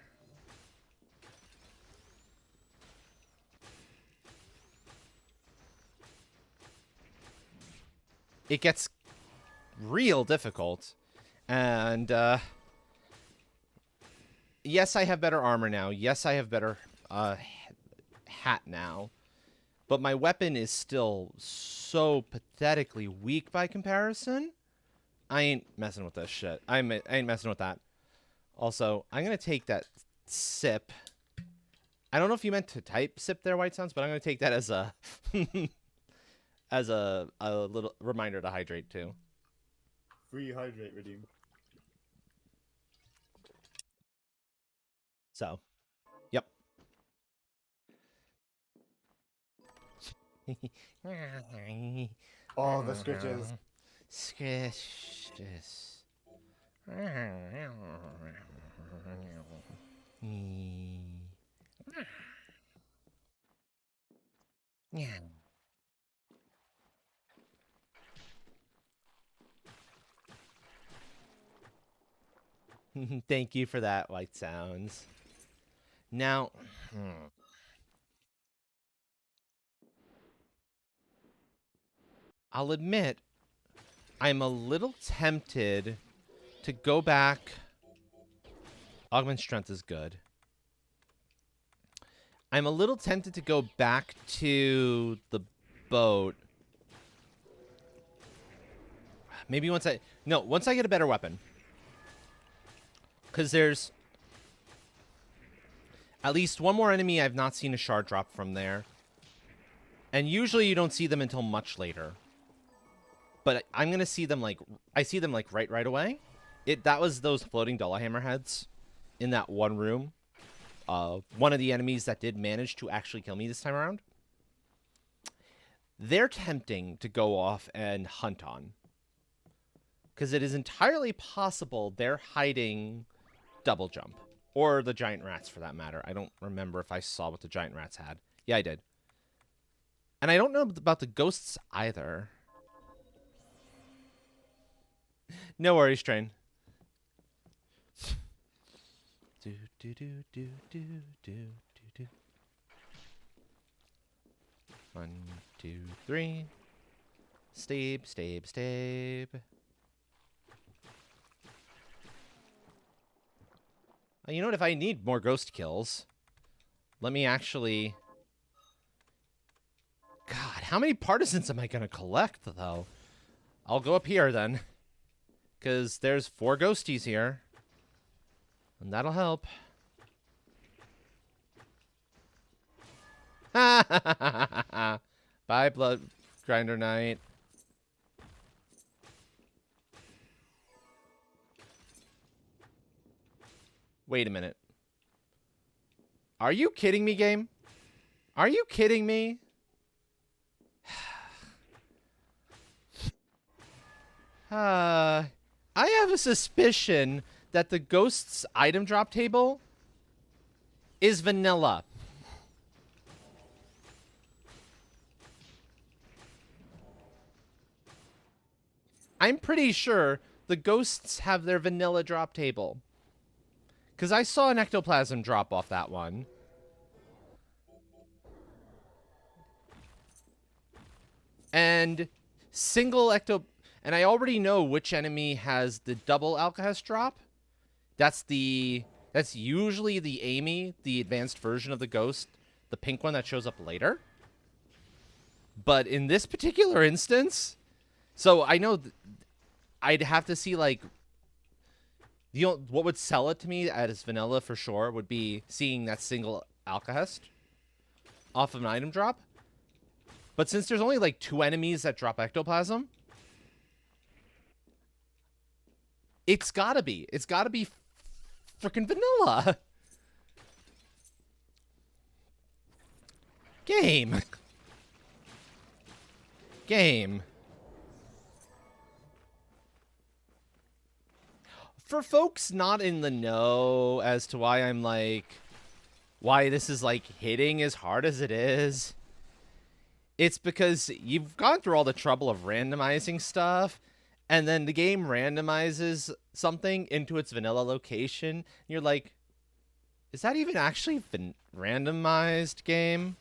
It gets real difficult. And, yes, I have better armor now. Yes, I have better hat now. But my weapon is still so pathetically weak by comparison. I ain't messing with this shit. I ain't messing with that. Also, I'm going to take that sip. I don't know if you meant to type sip there, White Sounds, but I'm going to take that as a as a little reminder to hydrate too. Free hydrate redeem. So, yep. Oh, the scritches. Scritches. Yeah. Thank you for that, White Sounds. Now, I'll admit, I'm a little tempted to go back. Augment Strength is good. I'm a little tempted to go back to the boat. Maybe once I get a better weapon. Because At least one more enemy I've not seen a shard drop from there. And usually you don't see them until much later. But I'm going to see them like... I see them like right away. That was those floating Dullahammer heads in that one room. One of the enemies that did manage to actually kill me this time around. They're tempting to go off and hunt on. Because it is entirely possible they're hiding double jump. Or the giant rats, for that matter. I don't remember if I saw what the giant rats had. Yeah, I did. And I don't know about the ghosts either. No worries, Train. Do, do, do, do, do, do, do. 1, 2, 3. Stabe, stabe, stabe. You know what? If I need more ghost kills, let me actually... God, how many partisans am I going to collect, though? I'll go up here, then. Because there's 4 ghosties here. And that'll help. Bye, Blood Grinder Knight. Wait a minute. Are you kidding me, game? Are you kidding me? I have a suspicion that the Ghost's item drop table is vanilla. I'm pretty sure the Ghosts have their vanilla drop table. Because I saw an ectoplasm drop off that one. And single ecto... And I already know which enemy has the double Alcahest drop. That's usually the Amy, the advanced version of the Ghost. The pink one that shows up later. But in this particular instance... So I know... I'd have to see, like... what would sell it to me as vanilla for sure would be seeing that single Alcahest off of an item drop. But since there's only like 2 enemies that drop ectoplasm, it's gotta be freaking vanilla. Game. For folks not in the know as to why I'm like, why this is like hitting as hard as it is, it's because you've gone through all the trouble of randomizing stuff, and then the game randomizes something into its vanilla location. And you're like, is that even actually randomized, game?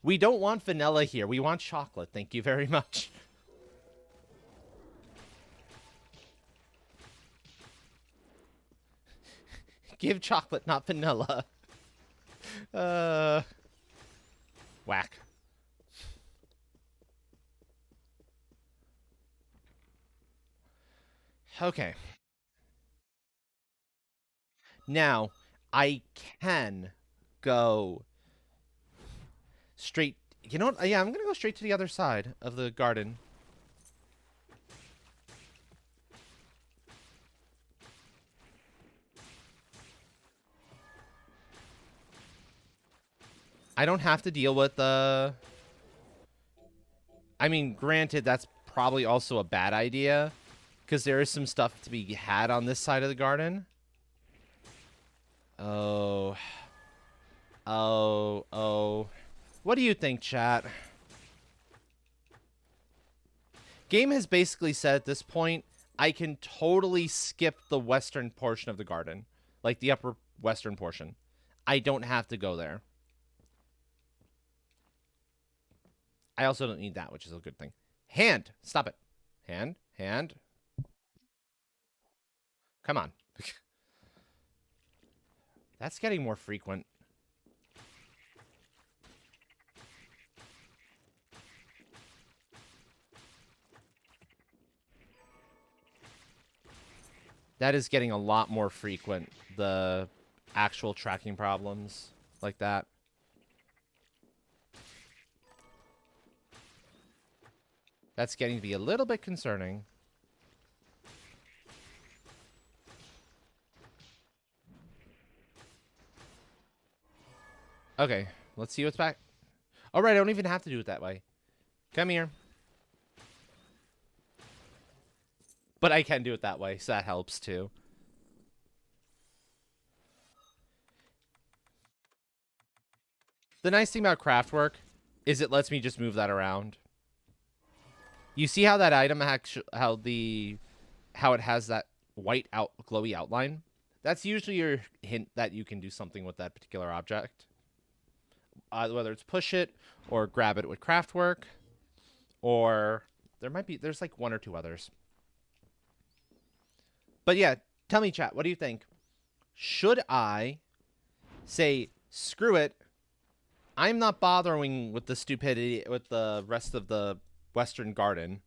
We don't want vanilla here. We want chocolate. Thank you very much. Give chocolate, not vanilla. Whack. Okay. Now, I can go straight... You know what? Yeah, I'm going to go straight to the other side of the garden. I don't have to deal with the... I mean, granted, that's probably also a bad idea, because there is some stuff to be had on this side of the garden. Oh. What do you think, chat? Game has basically said at this point, I can totally skip the western portion of the garden. Like the upper western portion. I don't have to go there. I also don't need that, which is a good thing. Hand! Stop it. Hand. Come on. That's getting more frequent. That is getting a lot more frequent. actual tracking problems like that. That's getting to be a little bit concerning. Okay, let's see what's back. All right, I don't even have to do it that way. Come here. But I can do it that way, so that helps too. The nice thing about Craftwork is it lets me just move that around. You see how that item how it has that white glowy outline? That's usually your hint that you can do something with that particular object. Whether it's push it or grab it with Craftwork, or there's like one or two others. But yeah, tell me, chat, what do you think? Should I say, screw it, I'm not bothering with the stupidity with the rest of the Western Garden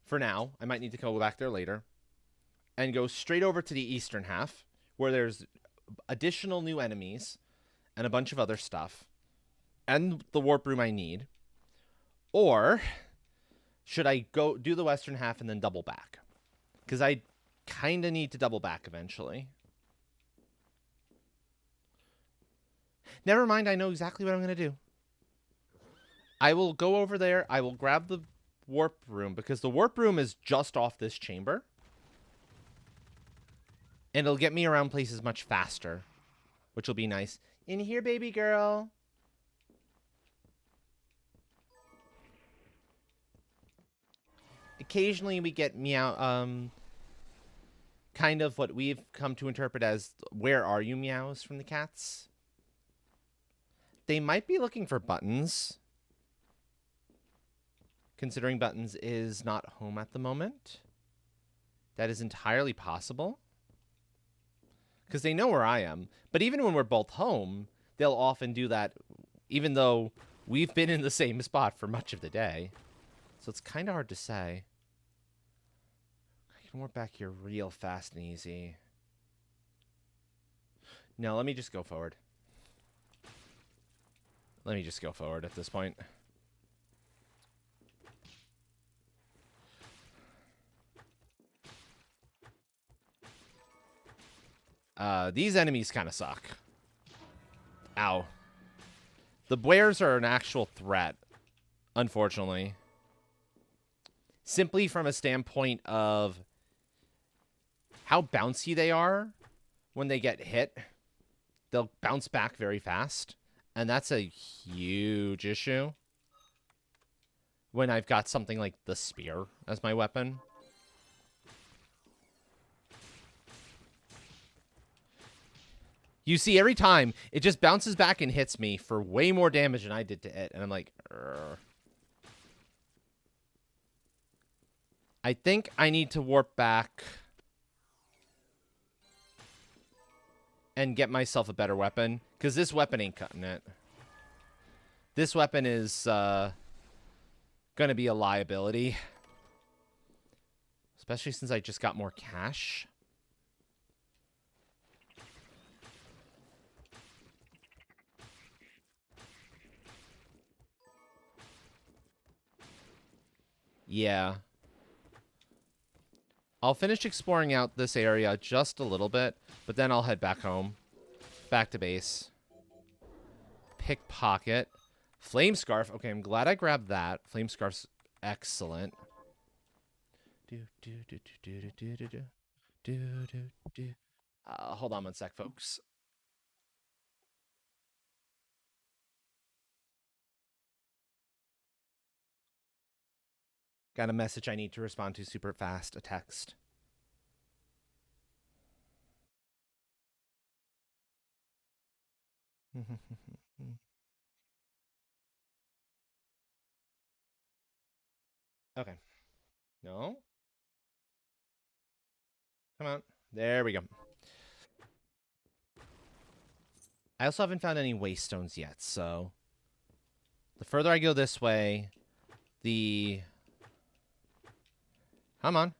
for now? I might need to go back there later and go straight over to the eastern half where there's additional new enemies and a bunch of other stuff and the warp room I need. Or should I go do the western half and then double back? Because I kind of need to double back eventually. Never mind, I know exactly what I'm going to do. I will go over there. I will grab the warp room because the warp room is just off this chamber. And it'll get me around places much faster, which will be nice. In here, baby girl. Occasionally we get meow, kind of what we've come to interpret as where are you meows from the cats. They might be looking for Buttons, considering Buttons is not home at the moment. That is entirely possible. Because they know where I am. But even when we're both home, they'll often do that, even though we've been in the same spot for much of the day. So it's kind of hard to say. I can warp back here real fast and easy. No, let me just go forward. Let me just go forward at this point. These enemies kind of suck. Ow. The Boers are an actual threat, unfortunately. Simply from a standpoint of how bouncy they are when they get hit. They'll bounce back very fast. And that's a huge issue when I've got something like the spear as my weapon. You see, every time, it just bounces back and hits me for way more damage than I did to it. And I'm like, Urgh. I think I need to warp back and get myself a better weapon, because this weapon ain't cutting it. This weapon is going to be a liability. Especially since I just got more cash. Yeah. I'll finish exploring out this area just a little bit, but then I'll head back home. Back to base. Pickpocket. Flame Scarf. Okay, I'm glad I grabbed that. Flame Scarf's excellent. Hold on one sec, folks. Got a message I need to respond to super fast. A text. Okay. No? Come on. There we go. I also haven't found any waste stones yet, so the further I go this way, the... Come on.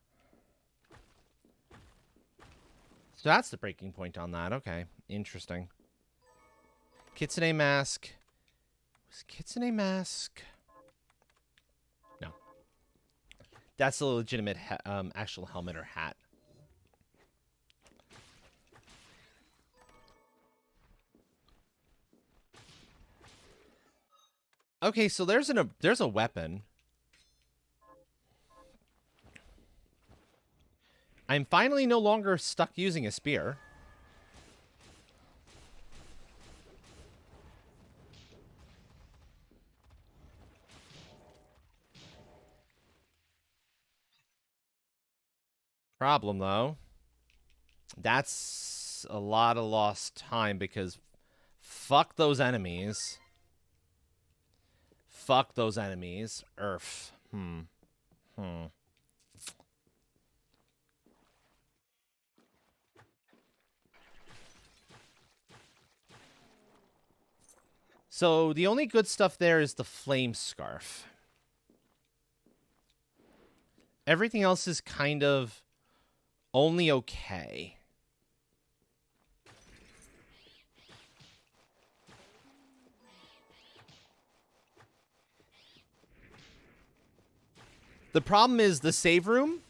So that's the breaking point on that. Okay, interesting. Kitsune mask. Was Kitsune mask? No. That's a legitimate actual helmet or hat. Okay, so there's a weapon. I'm finally no longer stuck using a spear. Problem, though, that's a lot of lost time because fuck those enemies. Fuck those enemies. Earth. So the only good stuff there is the flame scarf. Everything else is kind of only okay. The problem is the save room.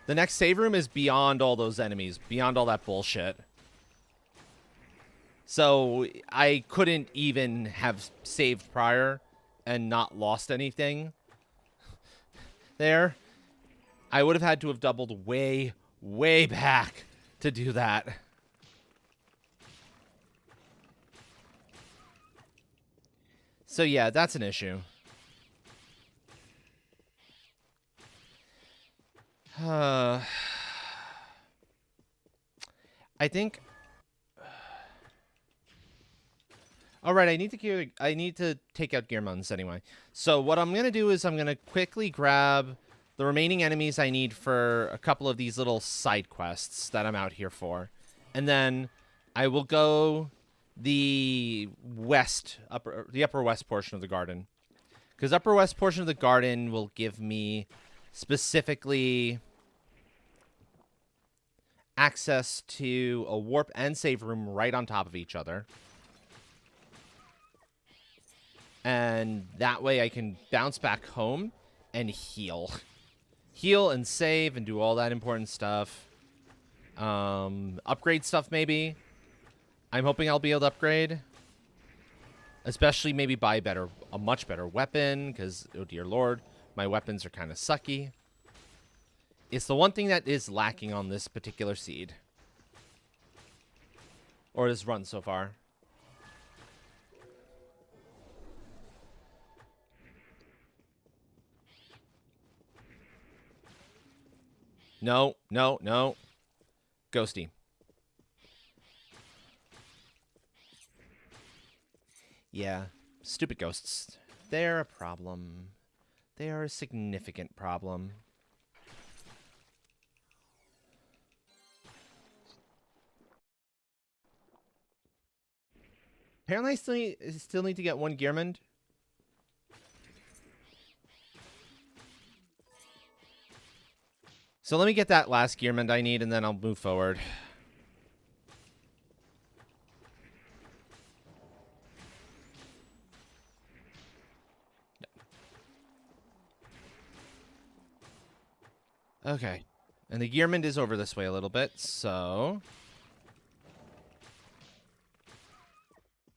The next save room is beyond all those enemies, beyond all that bullshit. So I couldn't even have saved prior and not lost anything there. I would have had to have doubled way, way back to do that. So yeah, that's an issue. I think. All right, I need to take out Gearmans anyway. So what I'm gonna do is I'm gonna quickly grab the remaining enemies I need for a couple of these little side quests that I'm out here for, and then I will go the upper west portion of the garden, because upper west portion of the garden will give me specifically access to a warp and save room right on top of each other. And that way I can bounce back home and heal. Heal and save and do all that important stuff. Upgrade stuff, maybe. I'm hoping I'll be able to upgrade. Especially maybe buy a much better weapon, because, oh dear lord, my weapons are kind of sucky. It's the one thing that is lacking on this particular seed. Or this run so far. No, no, no. Ghosty. Yeah, stupid ghosts. They're a problem. They are a significant problem. Apparently I still need to get one Gearmand. So let me get that last Gearmand I need, and then I'll move forward. Okay. And the Gearmand is over this way a little bit, so...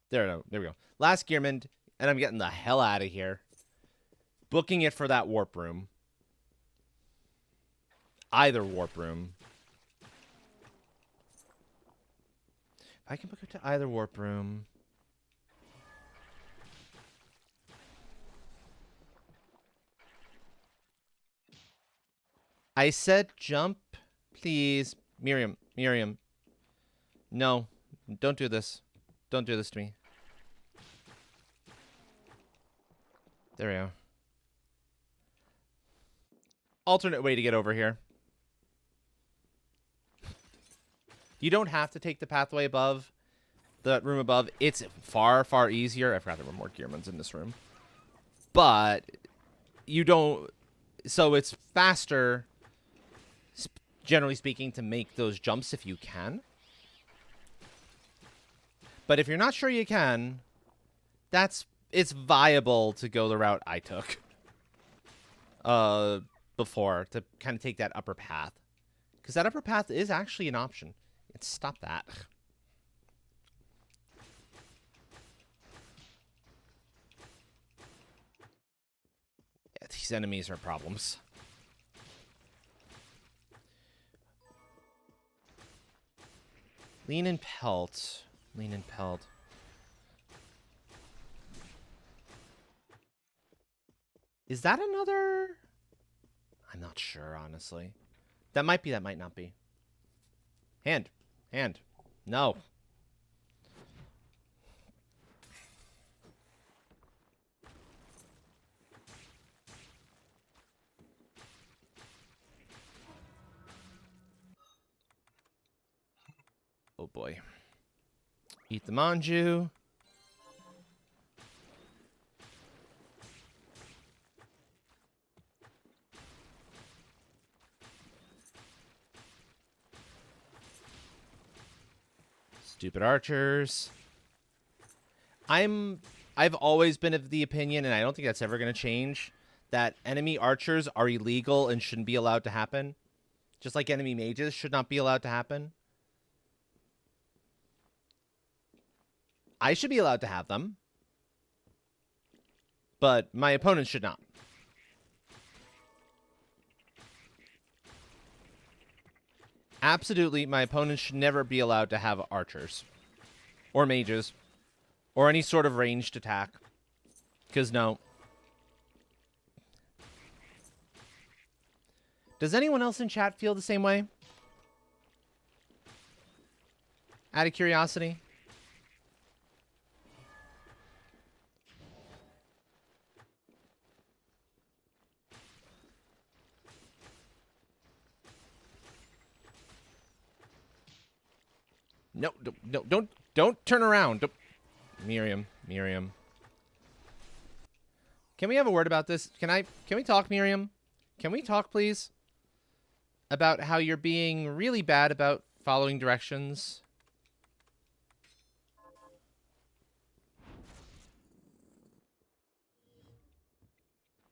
There we go. Last Gearmand, and I'm getting the hell out of here. Booking it for that warp room. Either warp room. If I can book it to either warp room. I said jump, please. Miriam. No, don't do this. Don't do this to me. There we go. Alternate way to get over here. You don't have to take the pathway above, the room above. It's far, far easier. I forgot there were more Gearmans in this room. But you don't... So it's faster, generally speaking, to make those jumps if you can. But if you're not sure you can, it's viable to go the route I took before, to kind of take that upper path. Because that upper path is actually an option. Stop that. Yeah, these enemies are problems. Lean and pelt. Lean and pelt. Is that another? I'm not sure, honestly. That might be, that might not be. Hand. Hand. No. Oh boy. Eat the manju. Stupid archers. I've always been of the opinion, and I don't think that's ever going to change, that enemy archers are illegal and shouldn't be allowed to happen. Just like enemy mages should not be allowed to happen. I should be allowed to have them, but my opponents should not. Absolutely, my opponents should never be allowed to have archers. Or mages. Or any sort of ranged attack. Because no. Does anyone else in chat feel the same way? Out of curiosity? No, don't turn around. Don't. Miriam. Can we have a word about this? Can we talk, Miriam? Can we talk, please? About how you're being really bad about following directions.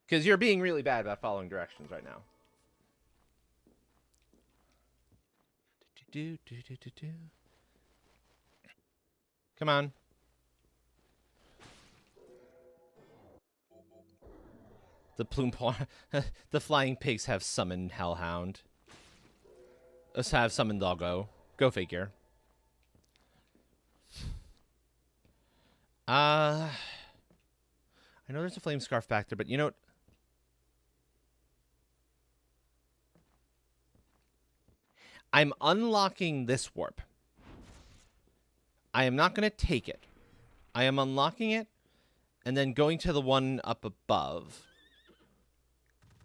Because you're being really bad about following directions right now. Come on. The the flying pigs have summoned Hellhound. Us have summoned Doggo. Go figure. I know there's a flame scarf back there, but you know what? I'm unlocking this warp. I am not going to take it. I am unlocking it and then going to the one up above.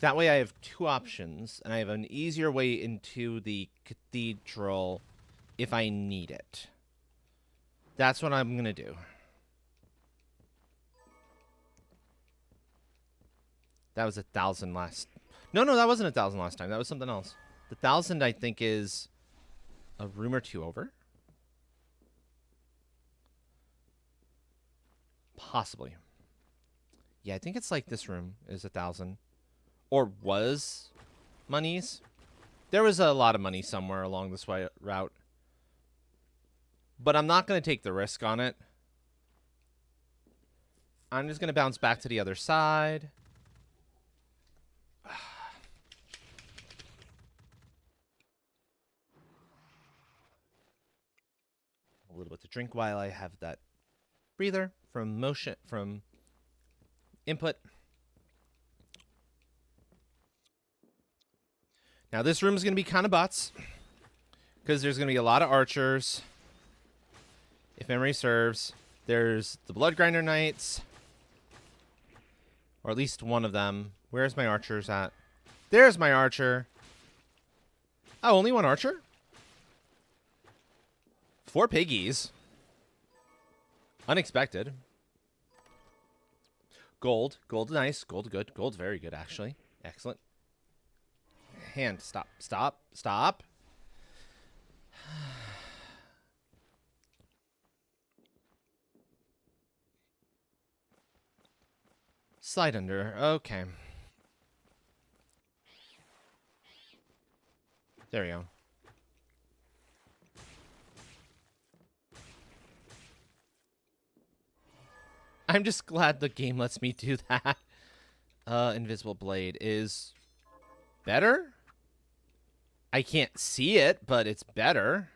That way I have two options, and I have an easier way into the cathedral if I need it. That's what I'm going to do. That was 1,000 last... No, that wasn't 1,000 last time. That was something else. The 1,000, I think, is a room or two over. Possibly. Yeah, I think it's like this room is 1,000. Or was monies. There was a lot of money somewhere along this route. But I'm not going to take the risk on it. I'm just going to bounce back to the other side. A little bit to drink while I have that breather from motion, from input. Now this room is going to be kind of butts, because there's going to be a lot of archers. If memory serves, there's the Blood Grinder Knights, or at least one of them. Where's my archers at? There's my archer. Oh, only one archer? 4 piggies. Unexpected. Gold. Gold nice. Gold good. Gold's very good, actually. Excellent. Hand. Stop. Stop. Stop. Slide under. Okay. There we go. I'm just glad the game lets me do that. Invisible Blade is better? I can't see it, but it's better.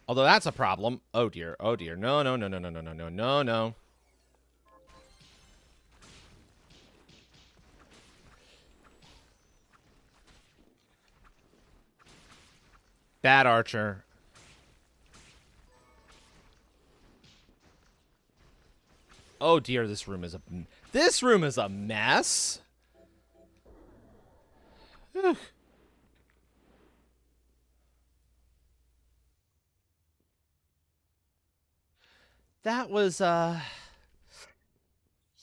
Although that's a problem. Oh dear. Oh dear. No, no, no, no, no, no, no, no, no, no. Bad archer. Oh dear, this room is a mess. Ugh. That was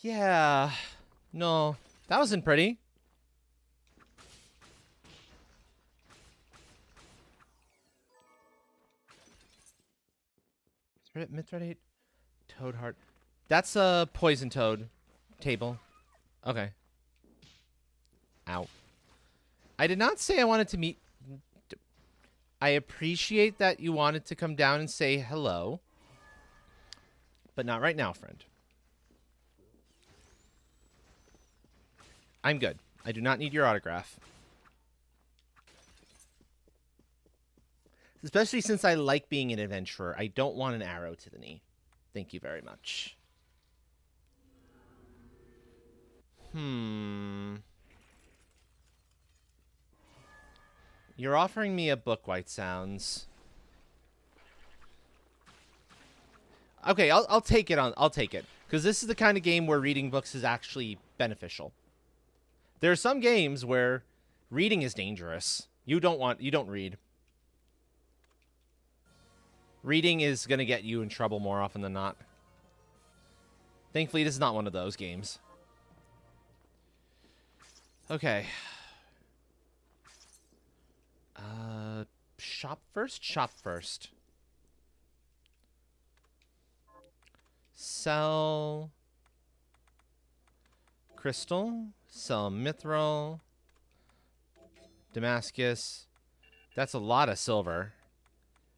yeah. No, that wasn't pretty. Mithridate, Toadheart. That's a poison toad table. Okay. Ow. I did not say I wanted to meet. I appreciate that you wanted to come down and say hello. But not right now, friend. I'm good. I do not need your autograph. Especially since I like being an adventurer. I don't want an arrow to the knee. Thank you very much. You're offering me a book, White Sounds. Okay, I'll take it on. I'll take it. Because this is the kind of game where reading books is actually beneficial. There are some games where reading is dangerous. You don't read. Reading is going to get you in trouble more often than not. Thankfully, this is not one of those games. Okay. Shop first? Shop first. Sell crystal. Sell mithril. Damascus. That's a lot of silver.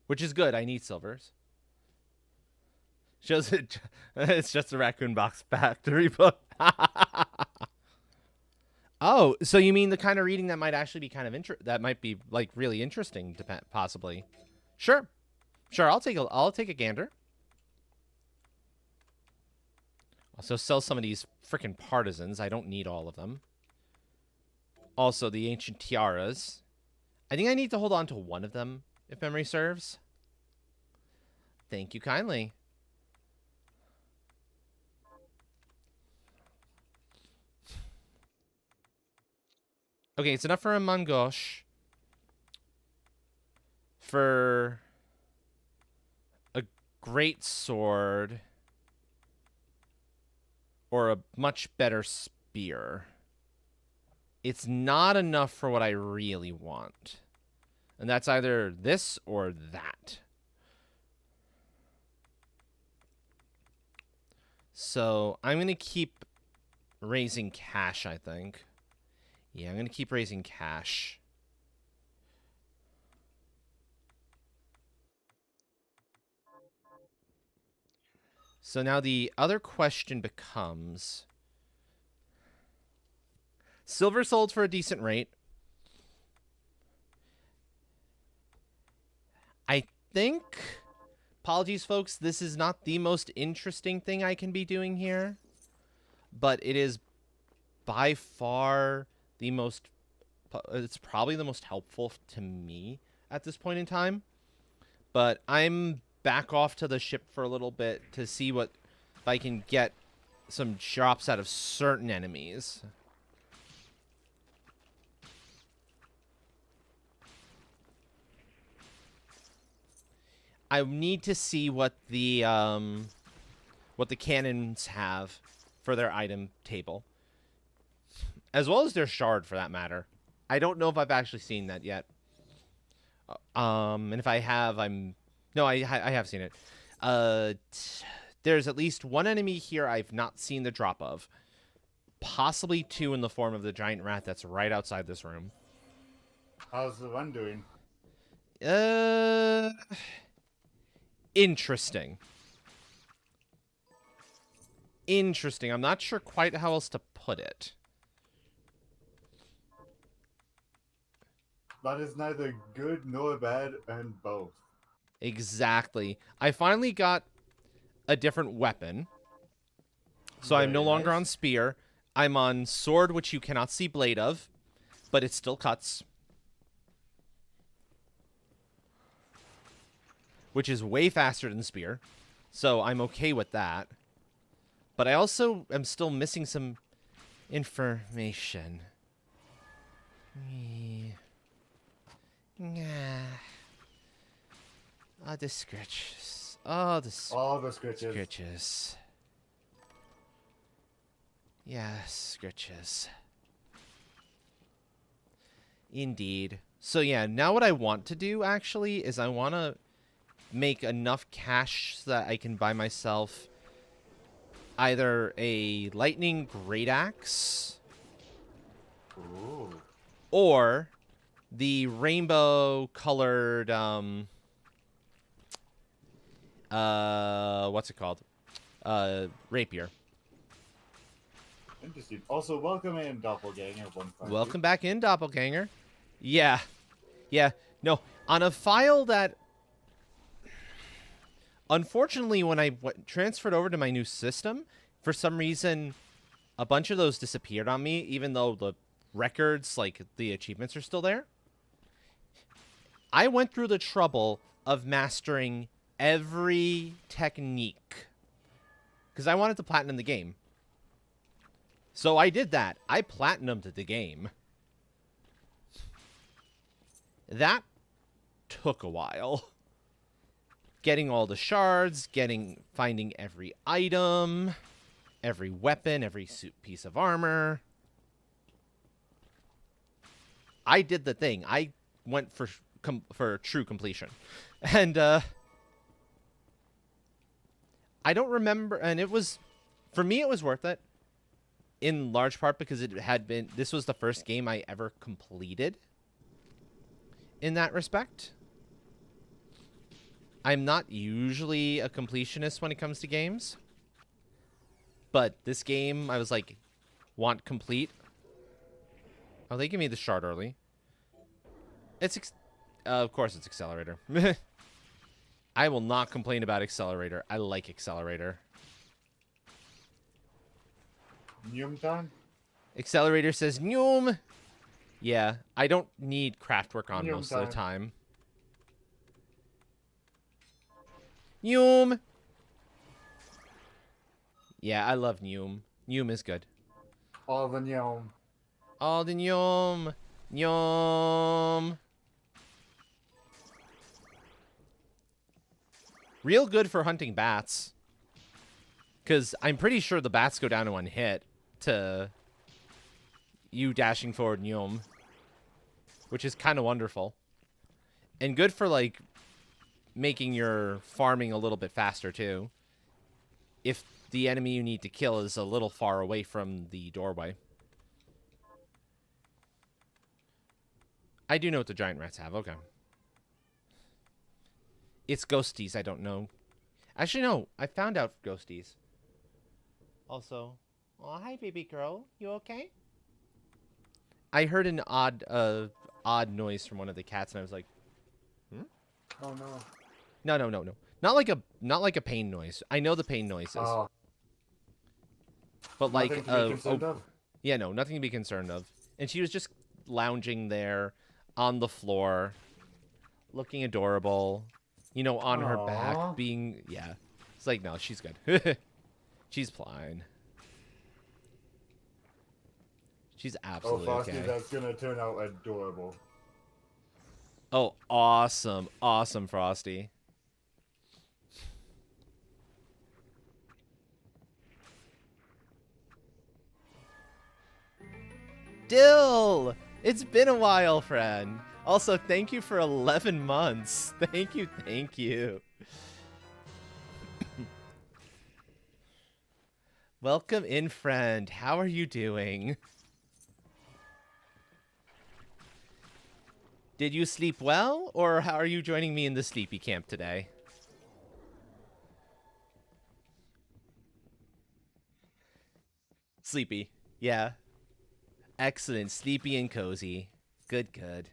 Which is good. I need silvers. Shows it. It's just a Raccoon Box Factory book. Oh, so you mean the kind of reading that might actually be kind of that might be like really interesting to possibly. Sure. Sure, I'll take a gander. Also sell some of these freaking partisans. I don't need all of them. Also the ancient tiaras. I think I need to hold on to one of them, if memory serves. Thank you kindly. Okay, it's enough for a Mangosh. For a great sword. Or a much better spear. It's not enough for what I really want. And that's either this or that. So I'm going to keep raising cash, I think. Yeah, I'm going to keep raising cash. So now the other question becomes... Silver sold for a decent rate. I think... Apologies, folks. This is not the most interesting thing I can be doing here. But it is by far the most... It's probably the most helpful to me at this point in time. But I'm back off to the ship for a little bit to see what... If I can get some drops out of certain enemies. I need to see what the cannons have for their item table. As well as their shard, for that matter. I don't know if I've actually seen that yet. And if I have, no, I have seen it. There's at least one enemy here I've not seen the drop of. Possibly two in the form of the giant rat that's right outside this room. How's the run doing? Interesting. Interesting. I'm not sure quite how else to put it. That is neither good nor bad, and both. Exactly. I finally got a different weapon. So I'm no Very longer nice. on spear. I'm on sword, which you cannot see blade of, but it still cuts. Which is way faster than spear. So I'm okay with that. But I also am still missing some information. Oh, the scratches. Oh, the All the scratches. scratches. Yes, scratches. Indeed. So yeah, now what I want to do actually is I want to make enough cash so that I can buy myself either a lightning great axe Ooh. or the rainbow colored what's it called? Rapier. Interesting. Also, welcome in, Doppelganger 152. Welcome back in, Doppelganger. Yeah. Yeah. No, on a file that unfortunately when I transferred over to my new system, for some reason a bunch of those disappeared on me even though the records, like the achievements, are still there. I went through the trouble of mastering every technique because I wanted to platinum the game. So I did that. I platinumed the game. That took a while. Getting all the shards, finding every item, every weapon, every piece of armor. I did the thing. I went for true completion. And I don't remember, and it was, for me it was worth it. In large part because this was the first game I ever completed in that respect. I'm not usually a completionist when it comes to games. But this game, I was like, want complete. Oh, they give me the shard early. Of course it's Accelerator. I will not complain about Accelerator. I like Accelerator. Yum time? Accelerator says, Noom. Yeah, I don't need craftwork on Noom most of the time. time. Noom. Yeah, I love Noom. Noom is good. All the yum. All the Noom. Noom. Real good for hunting bats. Because I'm pretty sure the bats go down to one hit to you dashing forward Nyom, which is kind of wonderful. And good for, like, making your farming a little bit faster, too. If the enemy you need to kill is a little far away from the doorway. I do know what the giant rats have. Okay. It's ghosties. I don't know. Actually, no. I found out ghosties. Also, oh, hi, baby girl. You okay? I heard an odd noise from one of the cats, and I was like, "Hmm? Oh no. No. Not like a pain noise. I know the pain noises, Oh, but like, nothing to be concerned of? yeah, no, nothing to be concerned of." And she was just lounging there on the floor, looking adorable, you know, on her Aw. back, being, yeah. It's like, no, she's good. She's fine. She's Oh, absolutely Frosty, okay. that's gonna turn out adorable. Oh, awesome. Awesome, Frosty. Dill! It's been a while, friend. Also, thank you for 11 months. Thank you, thank you. Welcome in, friend. How are you doing? Did you sleep well, or how are you joining me in the sleepy camp today? Sleepy. Yeah. Excellent. Sleepy and cozy. Good, good.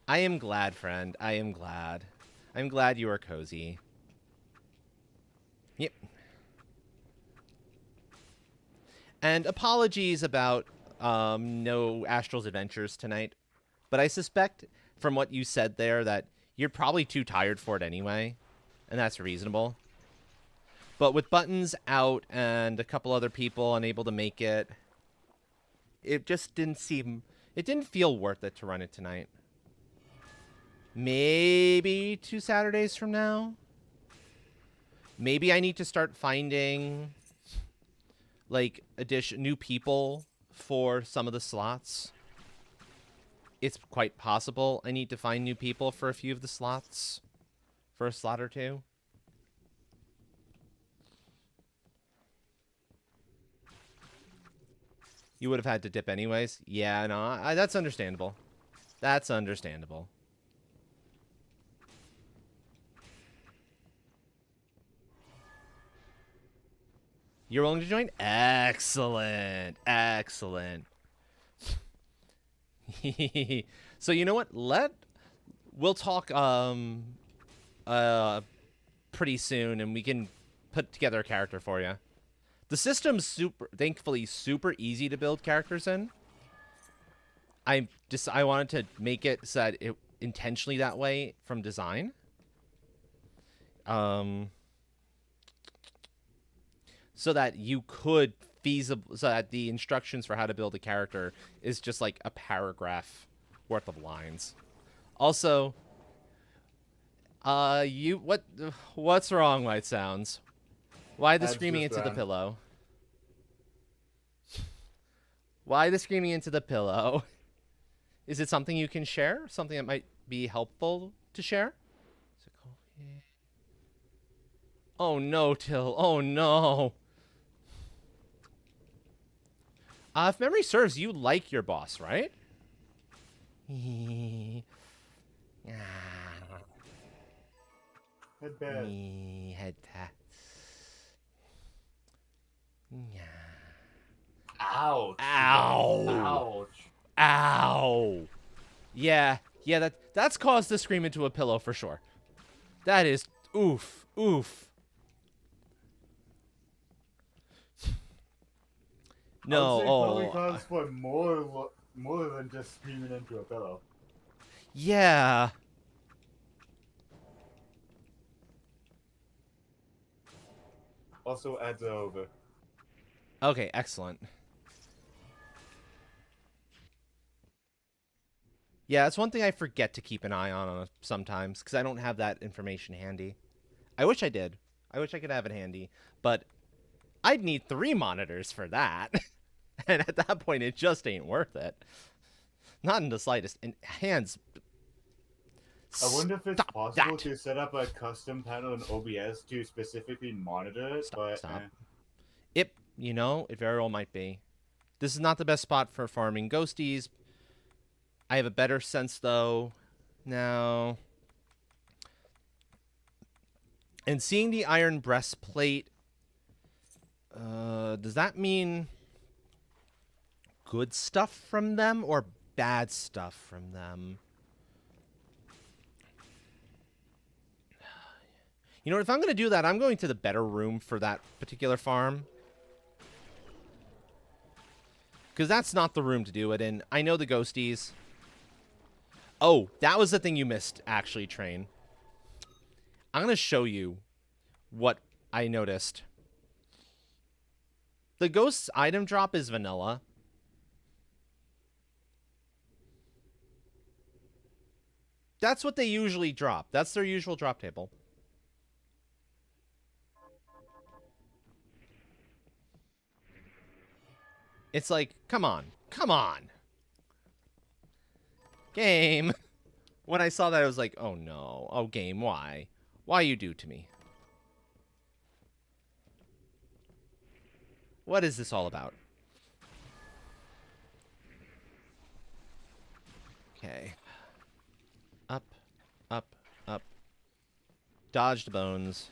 I am glad, friend. I am glad. I'm glad you are cozy. Yep. And apologies about no Astral's Adventures tonight. But I suspect from what you said there that you're probably too tired for it anyway. And that's reasonable. But with Buttons out and a couple other people unable to make it, it just didn't seem... It didn't feel worth it to run it tonight. Maybe 2 Saturdays from now? Maybe I need to start finding, like, new people for some of the slots. It's quite possible I need to find new people for a few of the slots. For a slot or two. You would have had to dip anyways? Yeah, no, that's understandable. That's understandable. You're willing to join? Excellent. Excellent. So you know what? We'll talk pretty soon and we can put together a character for you. The system's thankfully super easy to build characters in. I wanted to make it so that it intentionally that way from design. So that you could so that the instructions for how to build a character is just like a paragraph worth of lines. Also, what's wrong, White Sounds? Why the screaming into the pillow? Why the screaming into the pillow? Is it something you can share? Something that might be helpful to share? Oh no, Till. Oh no. If memory serves, you like your boss, right? Head bad. Head pat. Ouch. Ow. Ouch. Ow. Yeah, that's caused the scream into a pillow for sure. That is oof. Oof. No, probably calls for more than just screaming into a pillow. Yeah. Also adds over. Okay, excellent. Yeah, that's one thing I forget to keep an eye on sometimes, because I don't have that information handy. I wish I did. I wish I could have it handy, but I'd need 3 monitors for that. And at that point, it just ain't worth it. Not in the slightest. And hands... I wonder if it's possible to set up a custom panel in OBS to specifically monitor it, Stop. It very well might be. This is not the best spot for farming ghosties. I have a better sense, though, now. And seeing the iron breastplate, does that mean good stuff from them or bad stuff from them? You know what, if I'm going to do that, I'm going to the better room for that particular farm. Because that's not the room to do it in. I know the ghosties. Oh, that was the thing you missed, actually, Train. I'm going to show you what I noticed. The ghost's item drop is vanilla. That's what they usually drop. That's their usual drop table. It's like, come on. Come on. Game. When I saw that, I was like, oh no. Oh, game, why? Why you do to me? What is this all about? Okay. Up, up, up. Dodged bones.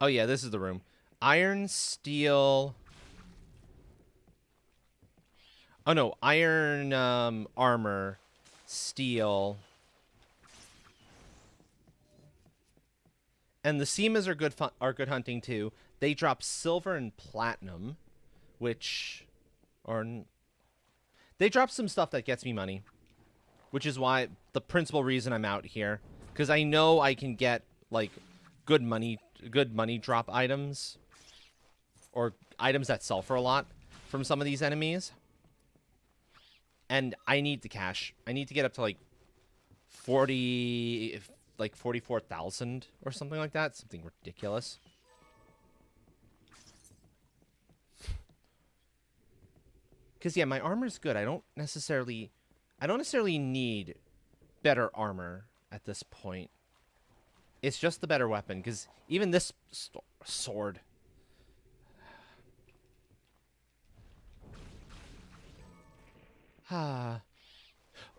Oh yeah, this is the room. Iron, steel. Oh no, iron armor, steel. And the Seamas are good hunting too. They drop silver and platinum, which are they drop some stuff that gets me money, which is why the principal reason I'm out here, because I know I can get like good money drop items or items that sell for a lot from some of these enemies. And I need the cash. I need to get up to like 44,000 or something like that. Something ridiculous. Because yeah, my armor's good. I don't necessarily need better armor at this point. It's just the better weapon. Because even this sword.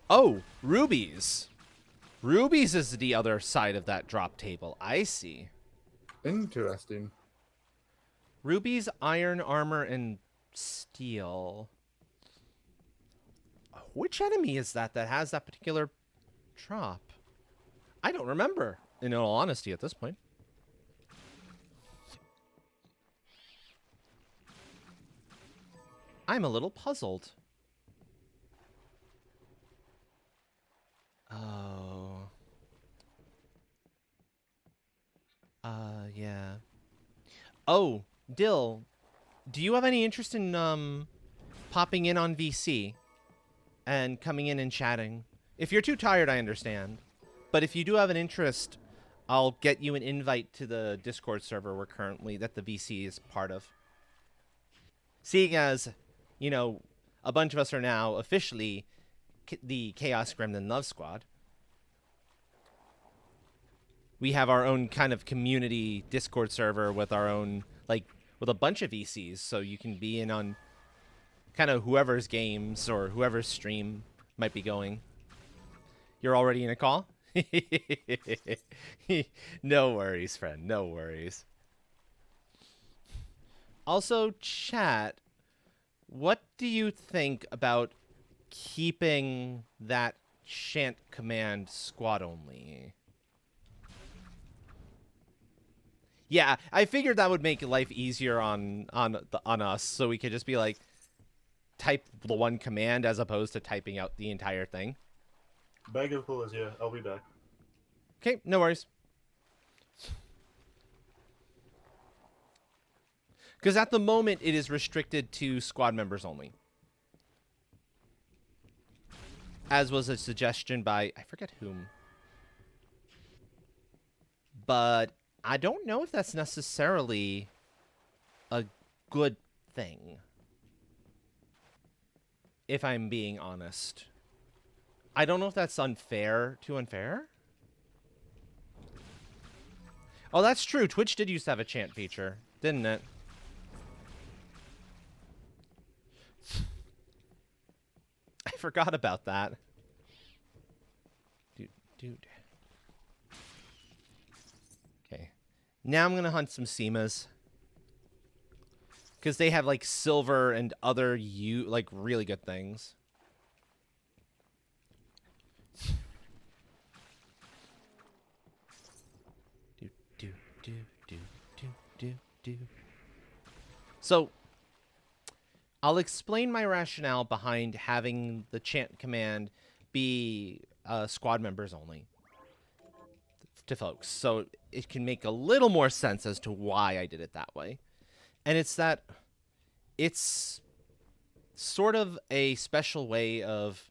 Oh, rubies. Rubies is the other side of that drop table. I see. Interesting. Rubies, iron, armor, and steel. Which enemy is that has that particular drop? I don't remember, in all honesty, at this point. I'm a little puzzled. Oh. Yeah. Oh, Dill, do you have any interest in, popping in on VC and coming in and chatting? If you're too tired, I understand. But if you do have an interest, I'll get you an invite to the Discord server that the VC is part of. Seeing as, you know, a bunch of us are now officially the Chaos Gremlin Love Squad. We have our own kind of community Discord server with our own, like, with a bunch of VCs, so you can be in on kind of whoever's games or whoever's stream might be going. You're already in a call? No worries, friend. No worries. Also, chat, what do you think about keeping that chant command squad only? Yeah, I figured that would make life easier on us, so we could just be like, type the one command as opposed to typing out the entire thing. Bag of coolers, yeah. I'll be back. Okay, no worries. Because at the moment, it is restricted to squad members only. As was a suggestion by, I forget whom. But I don't know if that's necessarily a good thing. If I'm being honest. I don't know if that's unfair. Oh, that's true. Twitch did used to have a chant feature, didn't it? I forgot about that. Dude. Okay. Now I'm going to hunt some Seamas. Because they have, like, silver and other, like, really good things. Do. So, I'll explain my rationale behind having the chant command be squad members only to folks. So it can make a little more sense as to why I did it that way. And it's that it's sort of a special way of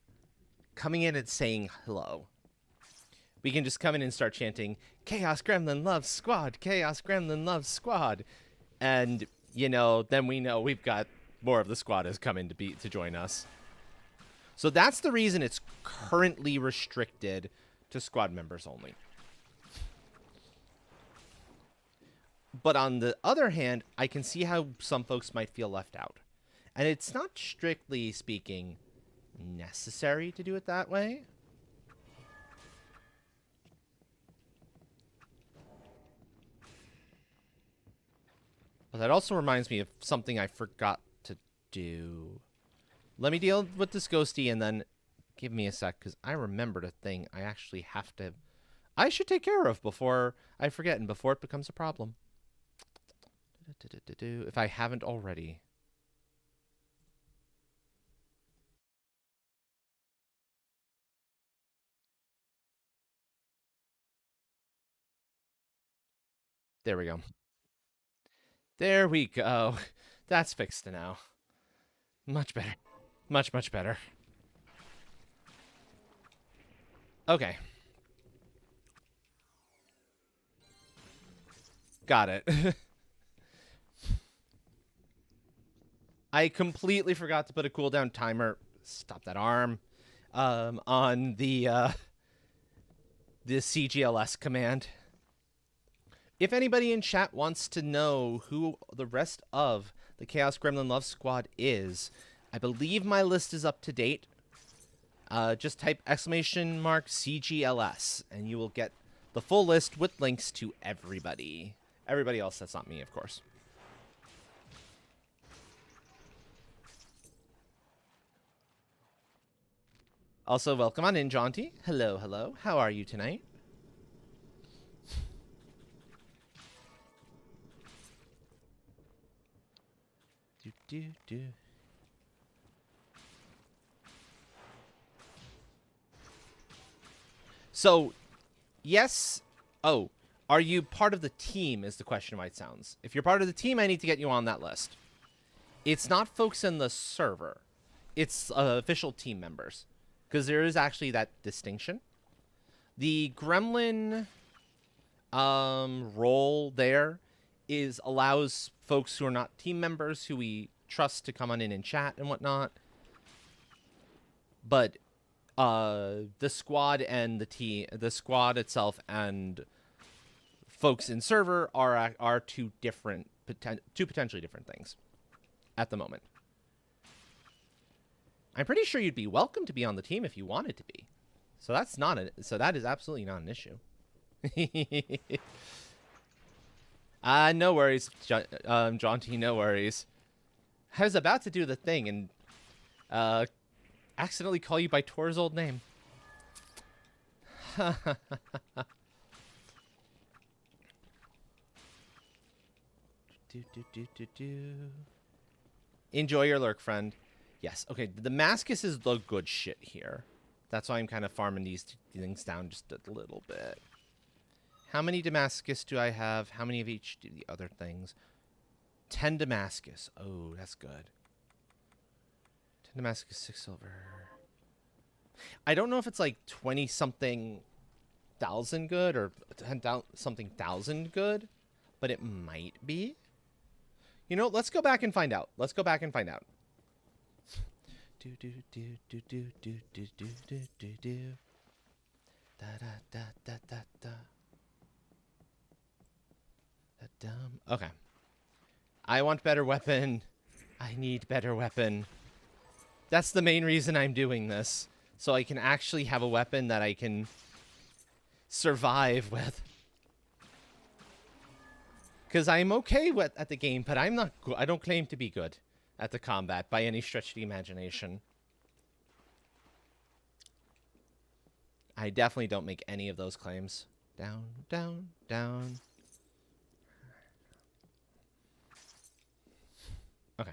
coming in and saying hello. We can just come in and start chanting, Chaos Gremlin loves squad, Chaos Gremlin loves squad. And, you know, then we know we've got more of the squad has come in to join us. So that's the reason it's currently restricted to squad members only. But on the other hand, I can see how some folks might feel left out. And it's not strictly speaking necessary to do it that way. But that also reminds me of something I forgot to do. Let me deal with this ghosty and then give me a sec, because I remembered a thing I actually have to... I should take care of before I forget and before it becomes a problem. If I haven't already. There we go. There we go. That's fixed now. Much better. Much, much better. Okay. Got it. I completely forgot to put a cooldown timer. Stop that arm. On the CGLS command. If anybody in chat wants to know who the rest of the Chaos Gremlin Love Squad is, I believe my list is up to date. Just type !CGLS and you will get the full list with links to everybody. Everybody else that's not me, of course. Also, welcome on in, Jaunty. Hello, hello. How are you tonight? Do. So, yes. Oh, are you part of the team is the question why it sounds. If you're part of the team, I need to get you on that list. It's not folks in the server. It's official team members. Because there is actually that distinction. The Gremlin role there allows folks who are not team members who we trust to come on in and chat and whatnot. But the squad and the squad itself and folks in server are two potentially different things at the moment. I'm pretty sure you'd be welcome to be on the team if you wanted to be. So that is absolutely not an issue. No worries, Jaunty, no worries. I was about to do the thing and accidentally call you by Tor's old name. Enjoy your lurk, friend. Yes, okay, the Damascus is the good shit here. That's why I'm kind of farming these things down just a little bit. How many Damascus do I have? How many of each do the other things? 10 Damascus. Oh, that's good. 10 Damascus, 6 silver. I don't know if it's like 20-something thousand good or 10-something thousand good, but it might be. You know, let's go back and find out. Let's go back and find out. Okay. I want better weapon. I need better weapon. That's the main reason I'm doing this. So I can actually have a weapon that I can survive with. Because I'm okay at the game, but I don't claim to be good at the combat by any stretch of the imagination. I definitely don't make any of those claims. Down, down, down. Okay.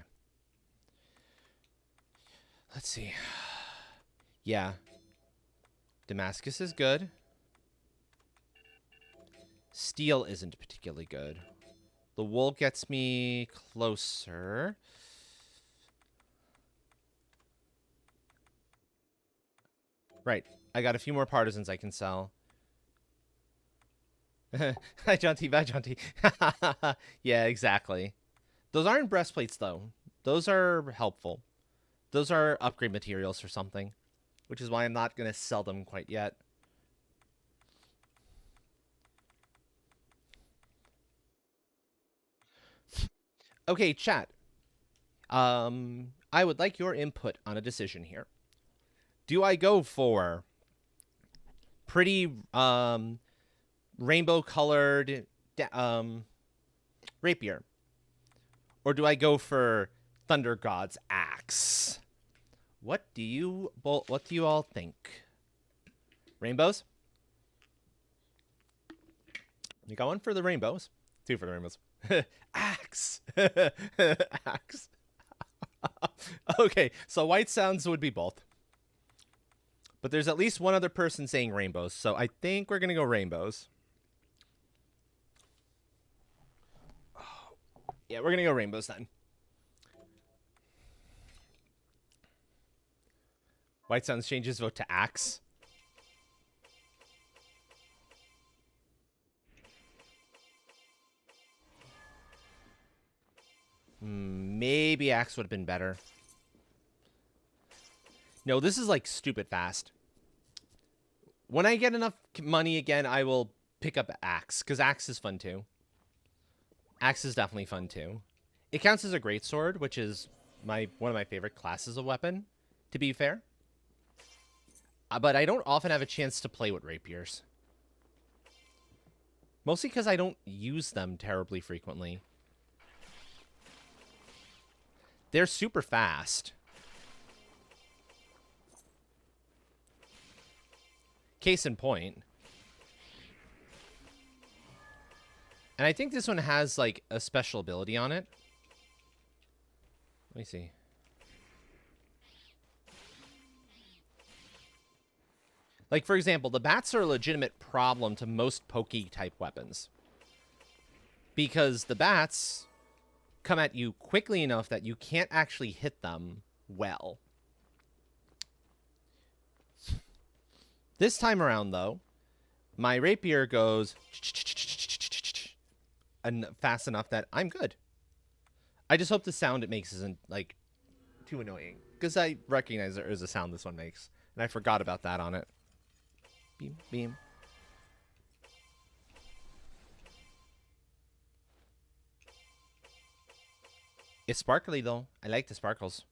Let's see. Yeah. Damascus is good. Steel isn't particularly good. The wool gets me closer. Right. I got a few more partisans I can sell. Hi, Jaunty. Bye, Jaunty. Yeah, exactly. Those aren't breastplates, though. Those are helpful. Those are upgrade materials for something, which is why I'm not going to sell them quite yet. Okay, chat. I would like your input on a decision here. Do I go for pretty rainbow colored rapier, or do I go for Thunder God's axe? What do you all think? Rainbows? You got one for the rainbows, two for the rainbows. Axe, axe. Okay, so white sounds would be both. But there's at least one other person saying rainbows, so I think we're gonna go rainbows. Yeah, we're gonna go rainbows then. White Sounds changes vote to axe. Maybe axe would have been better. No, this is like stupid fast. When I get enough money again, I will pick up axe, because axe is fun too. Axe is definitely fun too. It counts as a greatsword, which is one of my favorite classes of weapon, to be fair. But I don't often have a chance to play with rapiers. Mostly because I don't use them terribly frequently. They're super fast. Case in point. And I think this one has, like, a special ability on it. Let me see. Like, for example, the bats are a legitimate problem to most pokey-type weapons. Because the bats come at you quickly enough that you can't actually hit them well. This time around, though, my rapier goes fast enough that I'm good. I just hope the sound it makes isn't, like, too annoying. Because I recognize there is a sound this one makes. And I forgot about that on it. Beam, beam. It's sparkly, though. I like the sparkles.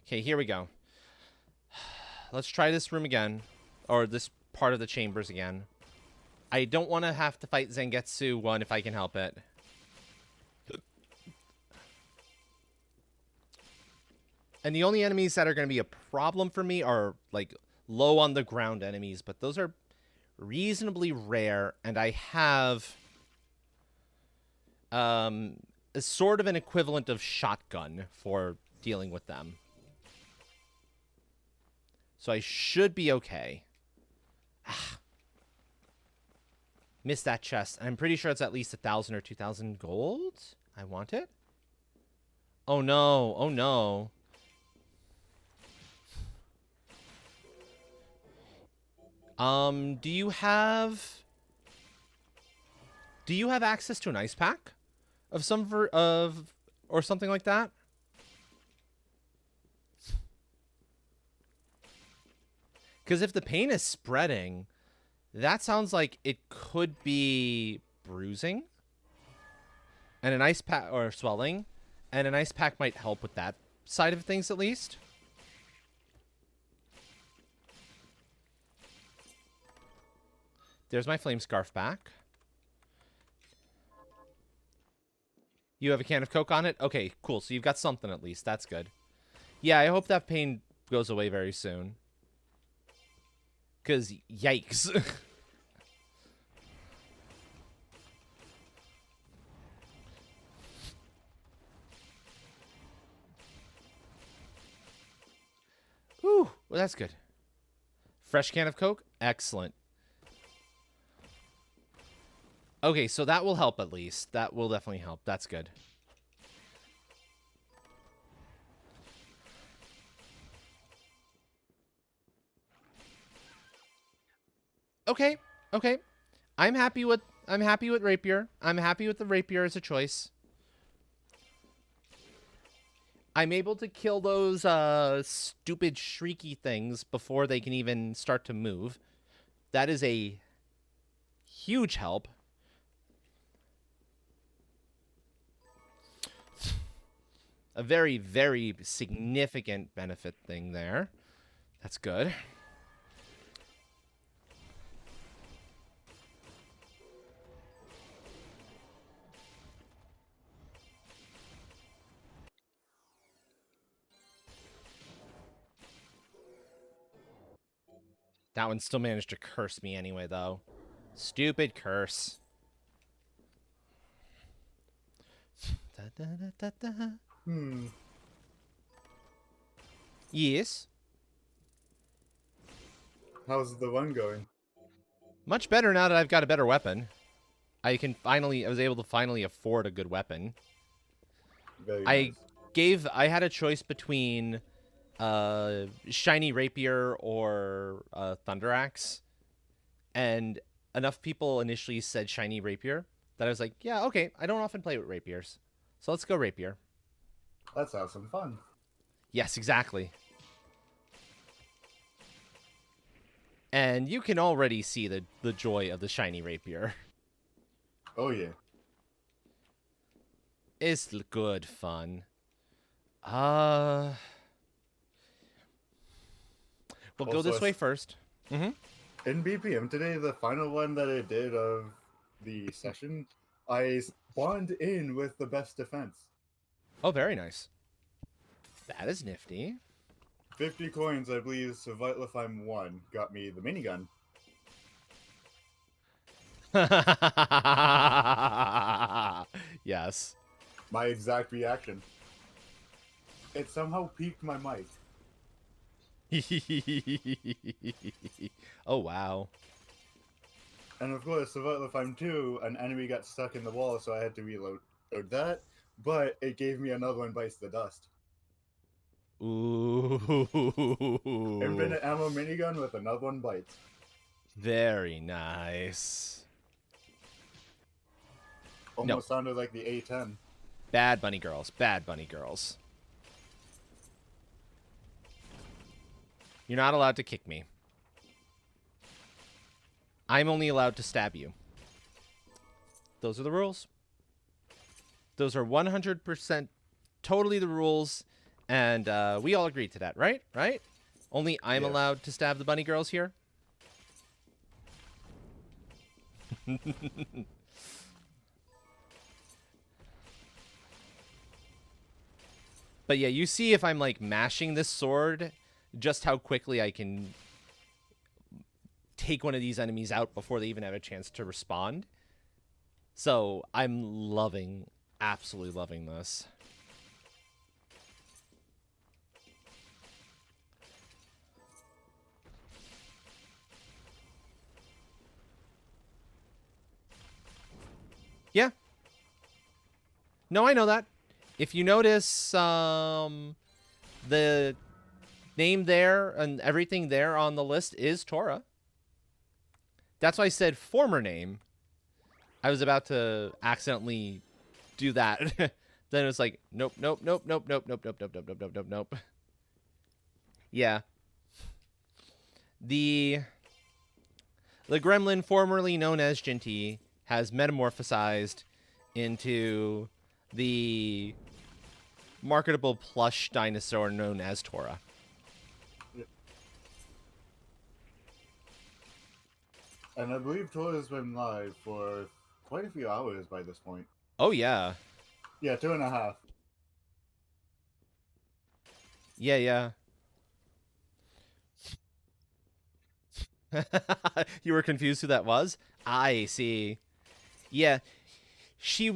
Okay, here we go. Let's try this room again. Or this part of the chambers again. I don't want to have to fight Zangetsu 1 if I can help it. And the only enemies that are going to be a problem for me are, like, low on the ground enemies. But those are reasonably rare. And I have a sort of an equivalent of shotgun for dealing with them. So I should be okay. Missed that chest. I'm pretty sure it's at least 1,000 or 2,000 gold. I want it. Oh no. Oh no. Do you have access to an ice pack of or something like that? Because if the pain is spreading, that sounds like it could be bruising. And an ice pack, or swelling. And an ice pack might help with that side of things, at least. There's my flame scarf back. You have a can of Coke on it? Okay, cool. So you've got something at least. That's good. Yeah, I hope that pain goes away very soon. Because, yikes. Ooh, well, that's good. Fresh can of Coke? Excellent. Okay, so that will help at least. That will definitely help. That's good. Okay, okay. I'm happy with rapier. I'm happy with the rapier as a choice. I'm able to kill those stupid shrieky things before they can even start to move. That is a huge help. A very, very significant benefit thing there. That's good. That one still managed to curse me anyway, though. Stupid curse. Da, da, da, da, da. Yes. How's the run going? Much better now that I've got a better weapon. I was able to finally afford a good weapon. Very I nice. I had a choice between shiny rapier or thunder axe, and enough people initially said shiny rapier that I was like, yeah, okay, I don't often play with rapiers, so let's go rapier. Let's have some fun. Yes, exactly. And you can already see the joy of the shiny rapier. Oh yeah. It's good fun. We'll go this way first. Mm-hmm. In BPM today, the final one that I did of the session, I spawned in with the best defense. Oh, very nice. That is nifty. 50 coins, I believe, so Vital if I'm 1 got me the minigun. Yes. My exact reaction. It somehow piqued my mic. Oh, wow. And of course, so Vital if I'm 2, an enemy got stuck in the wall, so I had to reload that. But it gave me another one bites the dust. Ooh. Infinite ammo minigun with another one bites. Very nice. Almost sounded like the A10. Bad bunny girls. Bad bunny girls. You're not allowed to kick me. I'm only allowed to stab you. Those are the rules. Those are 100% totally the rules. And we all agreed to that, right? Right? Only I'm allowed to stab the bunny girls here? But yeah, you see if I'm like mashing this sword, just how quickly I can take one of these enemies out before they even have a chance to respond. So I'm absolutely loving this. Yeah. No, I know that. If you notice, the name there and everything there on the list is Tora. That's why I said former name. I was about to accidentally do that. Then it was like, nope, nope, nope, nope, nope, nope, nope, nope, nope, nope, nope, nope, nope. Yeah. The gremlin formerly known as Jinty has metamorphosized into the marketable plush dinosaur known as Tora. And I believe Tora's been live for quite a few hours by this point. Oh, yeah. Yeah, 2.5. Yeah, yeah. You were confused who that was? I see. Yeah. She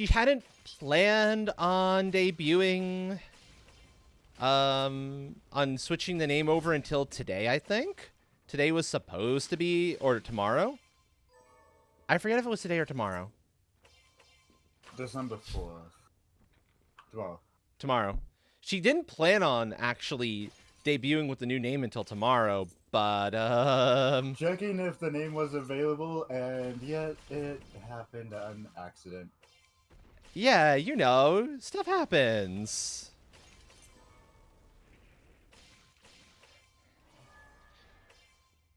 hadn't planned on debuting on switching the name over until today, I think. Today was supposed to be, or tomorrow. I forget if it was today or tomorrow. December 4th. Tomorrow. Tomorrow. She didn't plan on actually debuting with the new name until tomorrow, but Checking if the name was available, and yet it happened on accident. yeah, you know, stuff happens.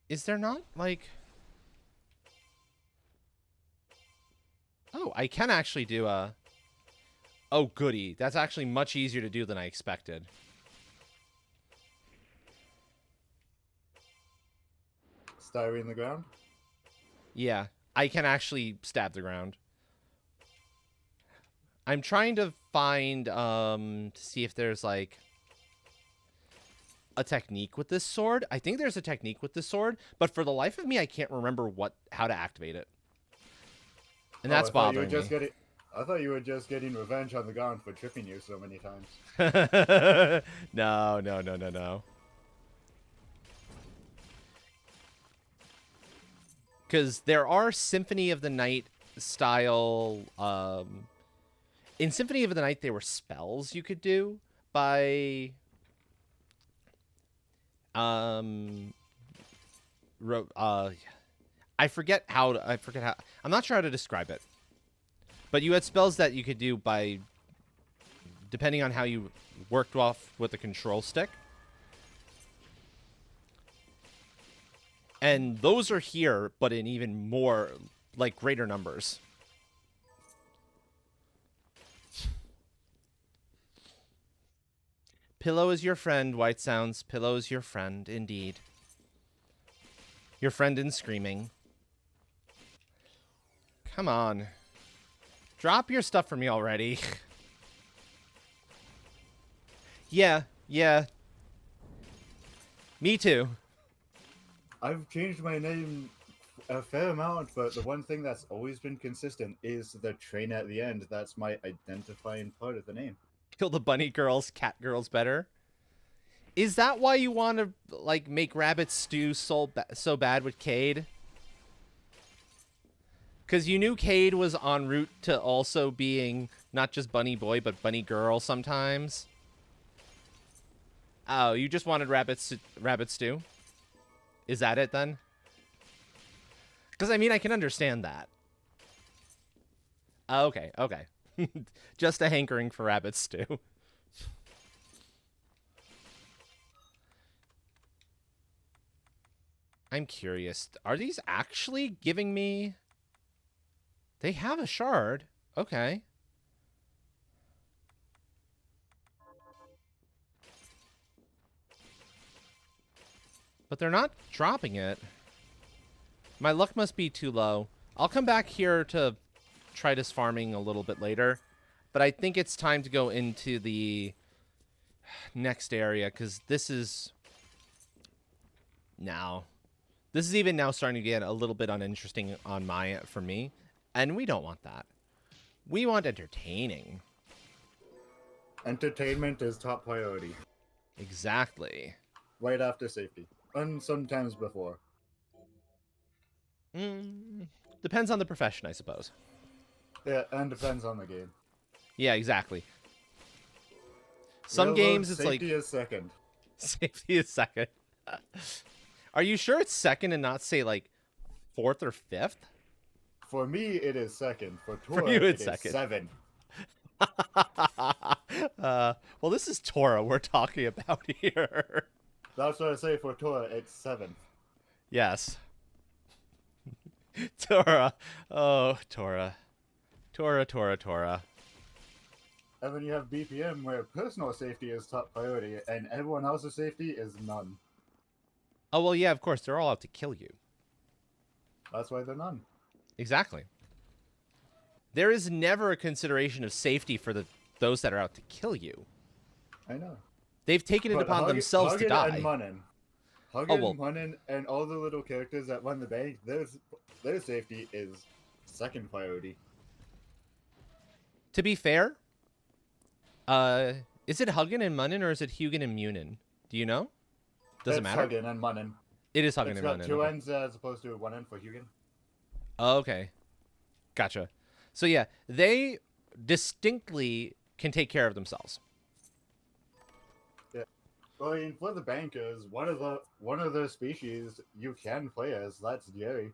Is there not, like... Oh, I can actually do a... Oh, goody. That's actually much easier to do than I expected. Styrene the ground? Yeah, I can actually stab the ground. I'm trying to find, to see if there's, like... a technique with this sword. I think there's a technique with this sword, but for the life of me, I can't remember how to activate it. And that's bothering me. I thought you were just getting revenge on the Gaunt for tripping you so many times. No, no, no, no, no. Because there are Symphony of the Night style... in Symphony of the Night, there were spells you could do by... I forget how. I'm not sure how to describe it. But you had spells that you could do by, depending on how you worked off with the control stick. And those are here, but in even more, like, greater numbers. Pillow is your friend, White Sounds. Pillow is your friend, indeed. Your friend in screaming. Come on. Drop your stuff for me already. Yeah. Me too. I've changed my name a fair amount, but the one thing that's always been consistent is the train at the end. That's my identifying part of the name. Kill the bunny girls, cat girls better. Is that why you want to, like, make Rabbit Stew so bad with Cade? Because you knew Cade was en route to also being not just bunny boy, but bunny girl sometimes. Oh, you just wanted Rabbit Stew? Is that it, then? Because, I mean, I can understand that. Okay. Just a hankering for Rabbit Stew. I'm curious. Are these actually giving me... They have a shard. Okay. But they're not dropping it. My luck must be too low. I'll come back here to try this farming a little bit later. But I think it's time to go into the next area, because this is... Now. This is even now starting to get a little bit uninteresting for me. And we don't want that. We want entertaining. Entertainment is top priority. Exactly. Right after safety. And sometimes before. Depends on the profession, I suppose. Yeah, and depends on the game. Yeah, exactly. Some games it's like... Safety is second. Safety is second. Are you sure it's second and not, say, like, fourth or fifth? For me, it is second. For Tora, For you, it's it is second. 7. Well, this is Tora we're talking about here. That's what I say. For Tora, it's 7. Yes. Tora. Oh, Tora. Tora. And then you have BPM, where personal safety is top priority, and everyone else's safety is none. Oh, well, yeah, of course. They're all out to kill you. That's why they're none. Exactly. There is never a consideration of safety for those that are out to kill you. I know. They've taken it upon themselves to die. And Munin. Munin, and all the little characters that run the bank, their safety is second priority. To be fair, is it Hugin and Munin, or is it Hugin and Munin? Do you know? Does it matter? It's Hugin and Munin. It is Hugin and Munin. It's got 2 ends as opposed to 1 end for Hugin. Oh, okay. Gotcha. So yeah, they distinctly can take care of themselves. Yeah. Well, I mean, for the bankers, one of the species you can play as, that's Jerry.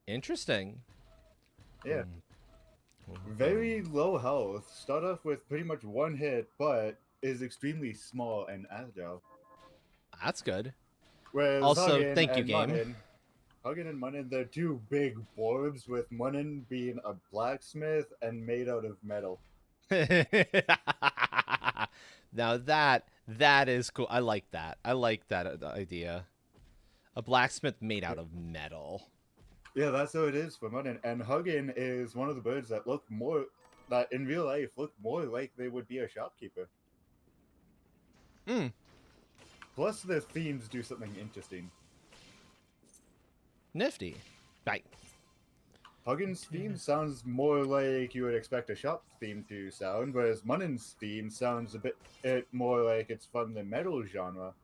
Interesting. Yeah. Hmm. Very low health. Start off with pretty much one hit, but is extremely small and agile. That's good. Whereas Also, thank you, game. Hugin and Munin, they're two big Borbs, with Munin being a blacksmith and made out of metal. Now that is cool. I like that. I like that idea. A blacksmith made out of metal. Yeah, that's how it is for Munin. And Hugin is one of the birds that that in real life look more like they would be a shopkeeper. Hmm. Plus, their themes do something interesting. Nifty. Right. Huggin's theme sounds more like you would expect a shop theme to sound, whereas Munin's theme sounds a bit more like it's from the metal genre.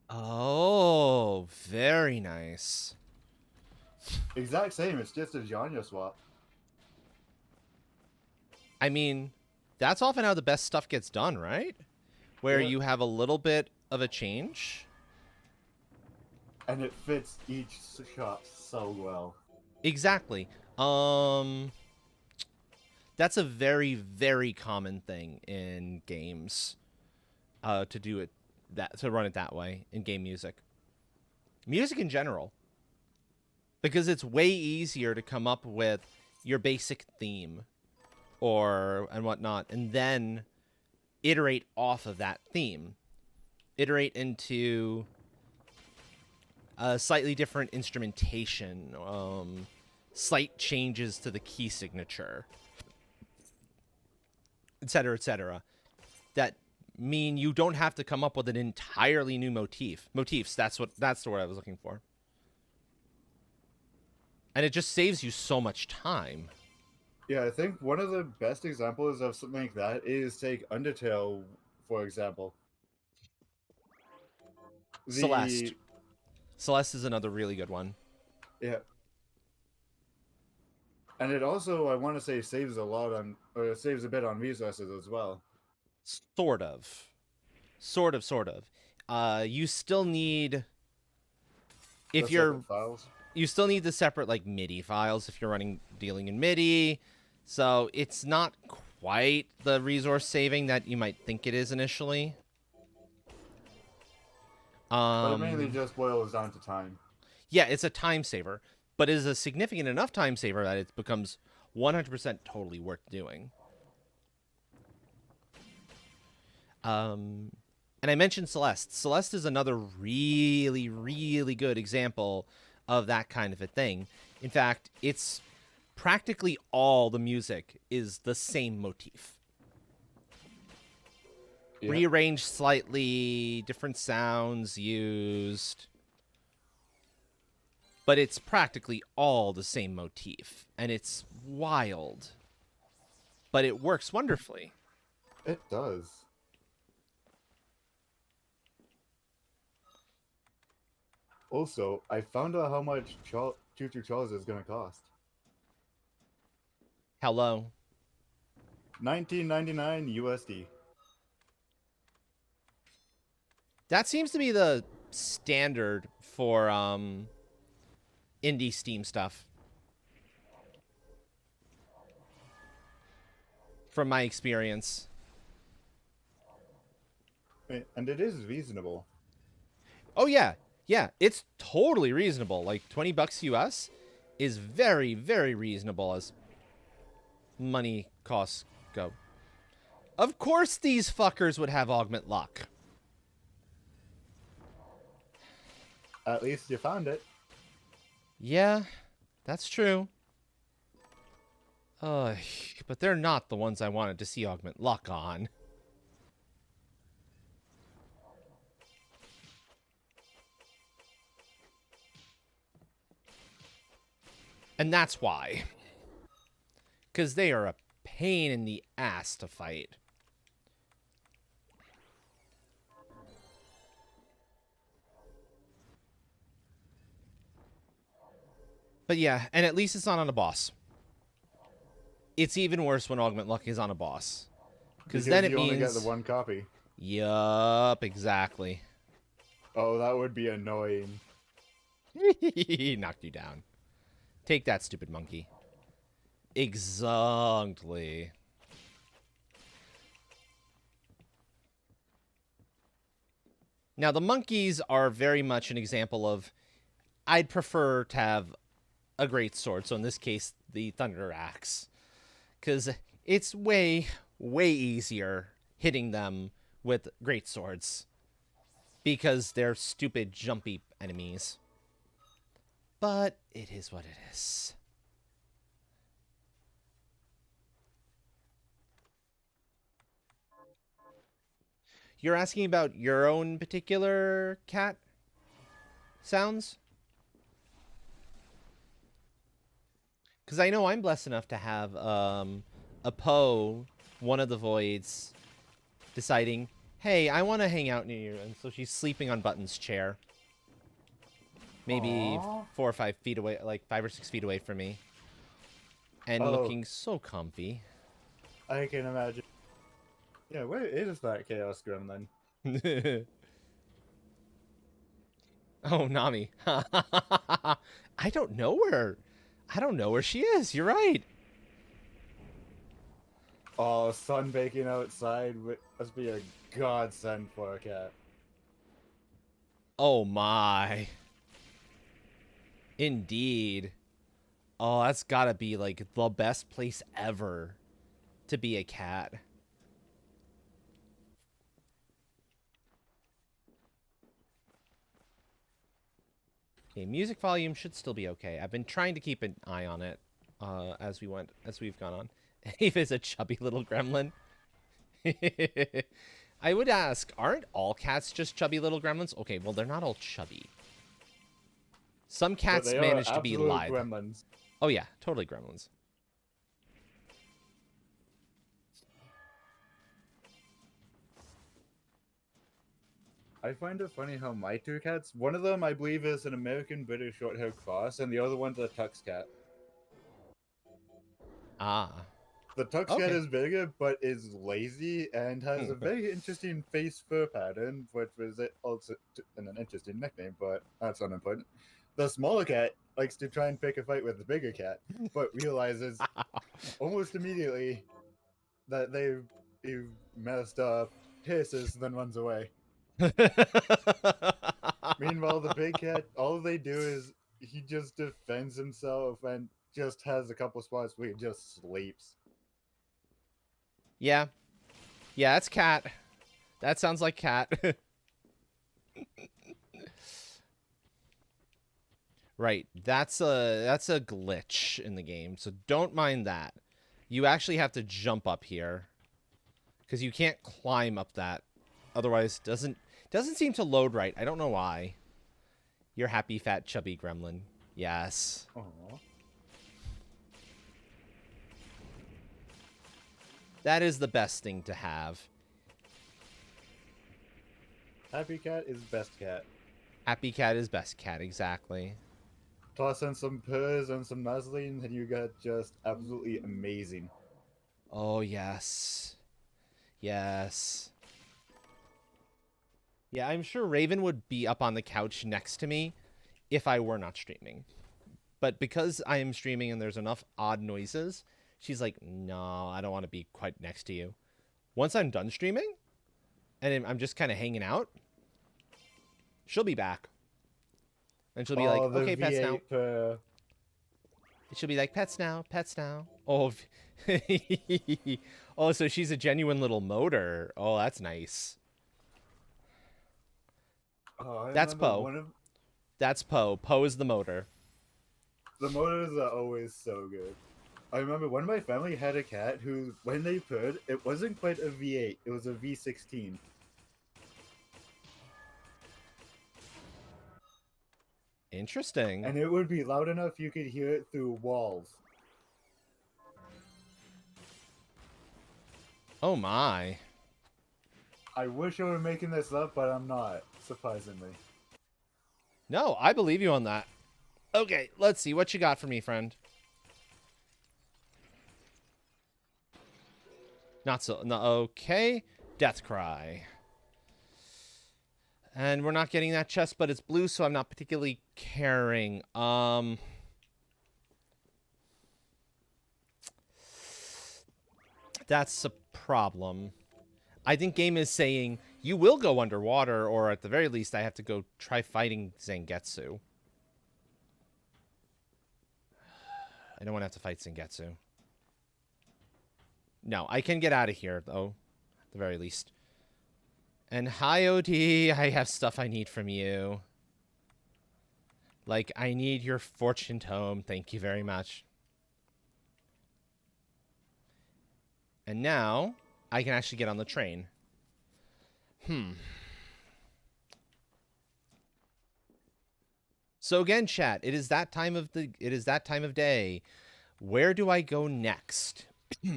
Oh, very nice. Exact same, it's just a genre swap. I mean, that's often how the best stuff gets done, right? Where Yeah. you have a little bit of a change. And it fits each shop so well. Exactly. That's a very, very common thing in games. To do it to run it that way in game music. Music in general. Because it's way easier to come up with your basic theme and whatnot, and then iterate off of that theme. Iterate into a slightly different instrumentation, slight changes to the key signature, etc., that mean you don't have to come up with an entirely new motifs. That's the word I was looking for. And it just saves you so much time. Yeah, I think one of the best examples of something like that is take Undertale, for example. Celeste is another really good one. Yeah. And it also, I want to say, saves a bit on resources as well. Sort of. You still need, if you're files. You still need the separate like MIDI files if you're dealing in MIDI. So it's not quite the resource saving that you might think it is initially. But it mainly just boils down to time. Yeah, it's a time saver, but it is a significant enough time saver that it becomes 100% totally worth doing. And I mentioned Celeste. Celeste is another really, really good example of that kind of a thing. In fact, it's practically all the music is the same motif. Yep. Rearranged slightly, different sounds used. But it's practically all the same motif. And it's wild. But it works wonderfully. It does. Also, I found out how much Choo Choo Charles is going to cost. How low? $19.99 USD. That seems to be the standard for indie Steam stuff. From my experience. And it is reasonable. Oh, yeah. Yeah, it's totally reasonable. Like, $20 US is very, very reasonable as money costs go. Of course these fuckers would have augment luck. At least you found it. Yeah, that's true. But they're not the ones I wanted to see augment luck on. And that's why. Because they are a pain in the ass to fight. But yeah, and at least it's not on a boss. It's even worse when augment luck is on a boss. Because then it means you only get the one copy. Yup, exactly. Oh, that would be annoying. He knocked you down. Take that, stupid monkey. Exactly. Now, the monkeys are very much an example of I'd prefer to have a great sword. So in this case, the Thunder Axe. Because it's way, way easier hitting them with great swords. Because they're stupid, jumpy enemies. But it is what it is. You're asking about your own particular cat sounds? Because I know I'm blessed enough to have a Poe, one of the Voids, deciding, hey, I want to hang out near you. And so she's sleeping on Button's chair. Maybe Aww. 4 or 5 feet away, like 5 or 6 feet away from me. And looking so comfy. I can imagine. Yeah, where is that Chaos Gremlin? Oh, Nami. I don't know where. I don't know where she is. You're right. Oh, sun baking outside must be a godsend for a cat. Oh, my. Indeed. Oh, that's gotta be, like, the best place ever to be a cat. Okay, music volume should still be okay. I've been trying to keep an eye on it as we've gone on. Ava is a chubby little gremlin. I would ask, aren't all cats just chubby little gremlins? Okay, well, they're not all chubby. Some cats manage to be lithe. Gremlins. Oh yeah, totally gremlins. I find it funny how my two cats, one of them I believe is an American British short-haired cross, and the other one's a Tux cat. Ah. The Tux cat is bigger, but is lazy and has a very interesting face fur pattern, which was also an interesting nickname, but that's unimportant. The smaller cat likes to try and pick a fight with the bigger cat, but realizes almost immediately that they've messed up, hisses, then runs away. Meanwhile, the big cat, all they do is he just defends himself and just has a couple spots where he just sleeps. Yeah. Yeah, that's cat. That sounds like cat. Right. That's a glitch in the game. So don't mind that. You actually have to jump up here. Cuz you can't climb up that. Otherwise doesn't seem to load right. I don't know why. You're happy fat chubby gremlin. Yes. Aww. That is the best thing to have. Happy cat is best cat. Happy cat is best cat, exactly. Toss in some purrs and some nuzzling, and you got just absolutely amazing. Oh, yes. Yes. Yeah, I'm sure Raven would be up on the couch next to me if I were not streaming. But because I am streaming and there's enough odd noises, she's like, no, I don't want to be quite next to you. Once I'm done streaming and I'm just kind of hanging out, she'll be back. And she'll be like, okay, pets now. She'll be like, pets now, pets now. Oh, oh, so she's a genuine little motor. Oh, that's nice. Oh, that's Poe. That's Poe. Poe is the motor. The motors are always so good. I remember one of my family had a cat who, when they purred, it wasn't quite a V8. It was a V16. Interesting. And it would be loud enough you could hear it through walls. Oh my. I wish I were making this up, but I'm not, surprisingly. No, I believe you on that. Okay, let's see what you got for me, friend. Not so. No, okay. Death Cry. And we're not getting that chest, but it's blue, so I'm not particularly caring. That's a problem. I think game is saying, you will go underwater, or at the very least, I have to go try fighting Zangetsu. I don't want to have to fight Zangetsu. No, I can get out of here, though, at the very least. And hi, OD, I have stuff I need from you. Like, I need your fortune tome. Thank you very much. And now, I can actually get on the train. So again, chat, it is that time of day. Where do I go next?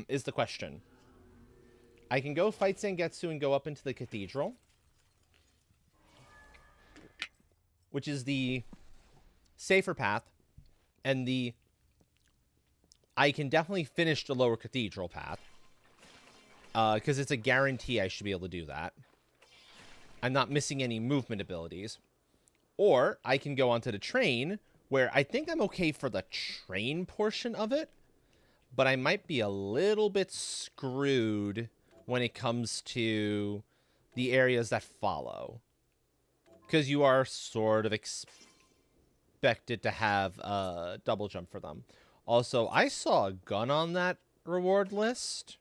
Is the question. I can go fight Zangetsu and go up into the cathedral, which is the safer path, and I can definitely finish the lower cathedral path, because it's a guarantee I should be able to do that. I'm not missing any movement abilities. Or I can go onto the train, where I think I'm okay for the train portion of it, but I might be a little bit screwed when it comes to the areas that follow. Because you are sort of expected to have a double jump for them. Also, I saw a gun on that reward list.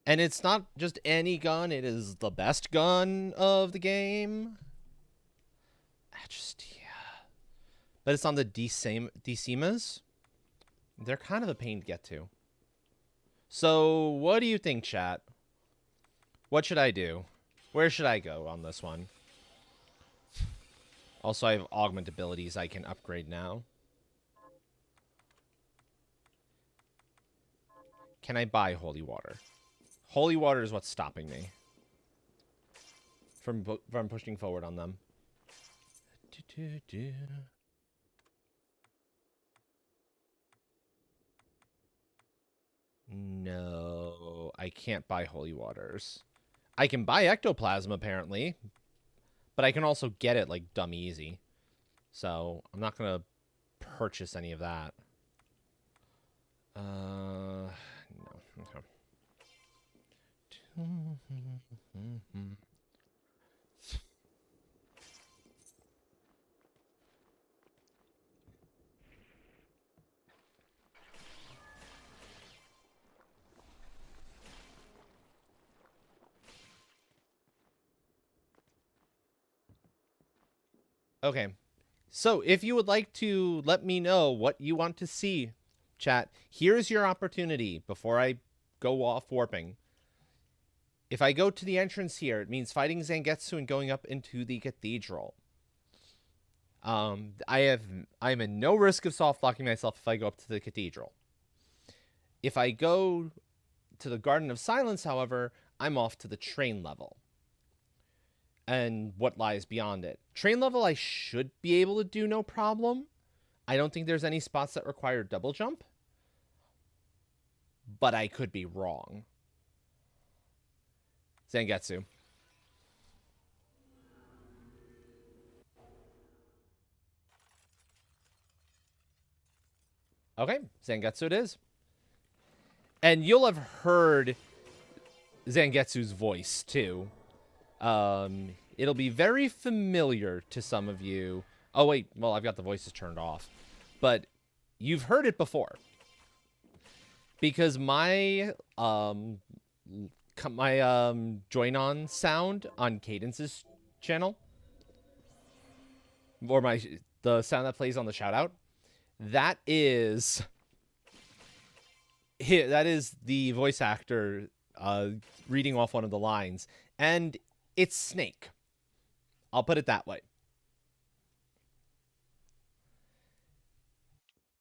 And it's not just any gun, it is the best gun of the game. Yeah. But it's on the Decimas. They're kind of a pain to get to. So, what do you think, chat? What should I do? Where should I go on this one? Also, I have augment abilities I can upgrade now. Can I buy holy water? Holy water is what's stopping me from pushing forward on them. No, I can't buy holy waters. I can buy ectoplasm, apparently. But I can also get it, like, dumb easy. So, I'm not going to purchase any of that. No. Okay. Okay, so if you would like to let me know what you want to see, chat, here's your opportunity before I go off warping. If I go to the entrance here, it means fighting Zangetsu and going up into the cathedral. I'm in no risk of soft locking myself if I go up to the cathedral. If I go to the Garden of Silence, however, I'm off to the train level. And what lies beyond it. Train level I should be able to do no problem. I don't think there's any spots that require double jump. But I could be wrong. Zangetsu. Okay, Zangetsu it is. And you'll have heard Zangetsu's voice, too. It'll be very familiar to some of you. Oh, wait. Well, I've got the voices turned off. But you've heard it before. Because my join-on sound on Cadence's channel, or the sound that plays on the shout-out, that is the voice actor reading off one of the lines. And it's Snake. I'll put it that way.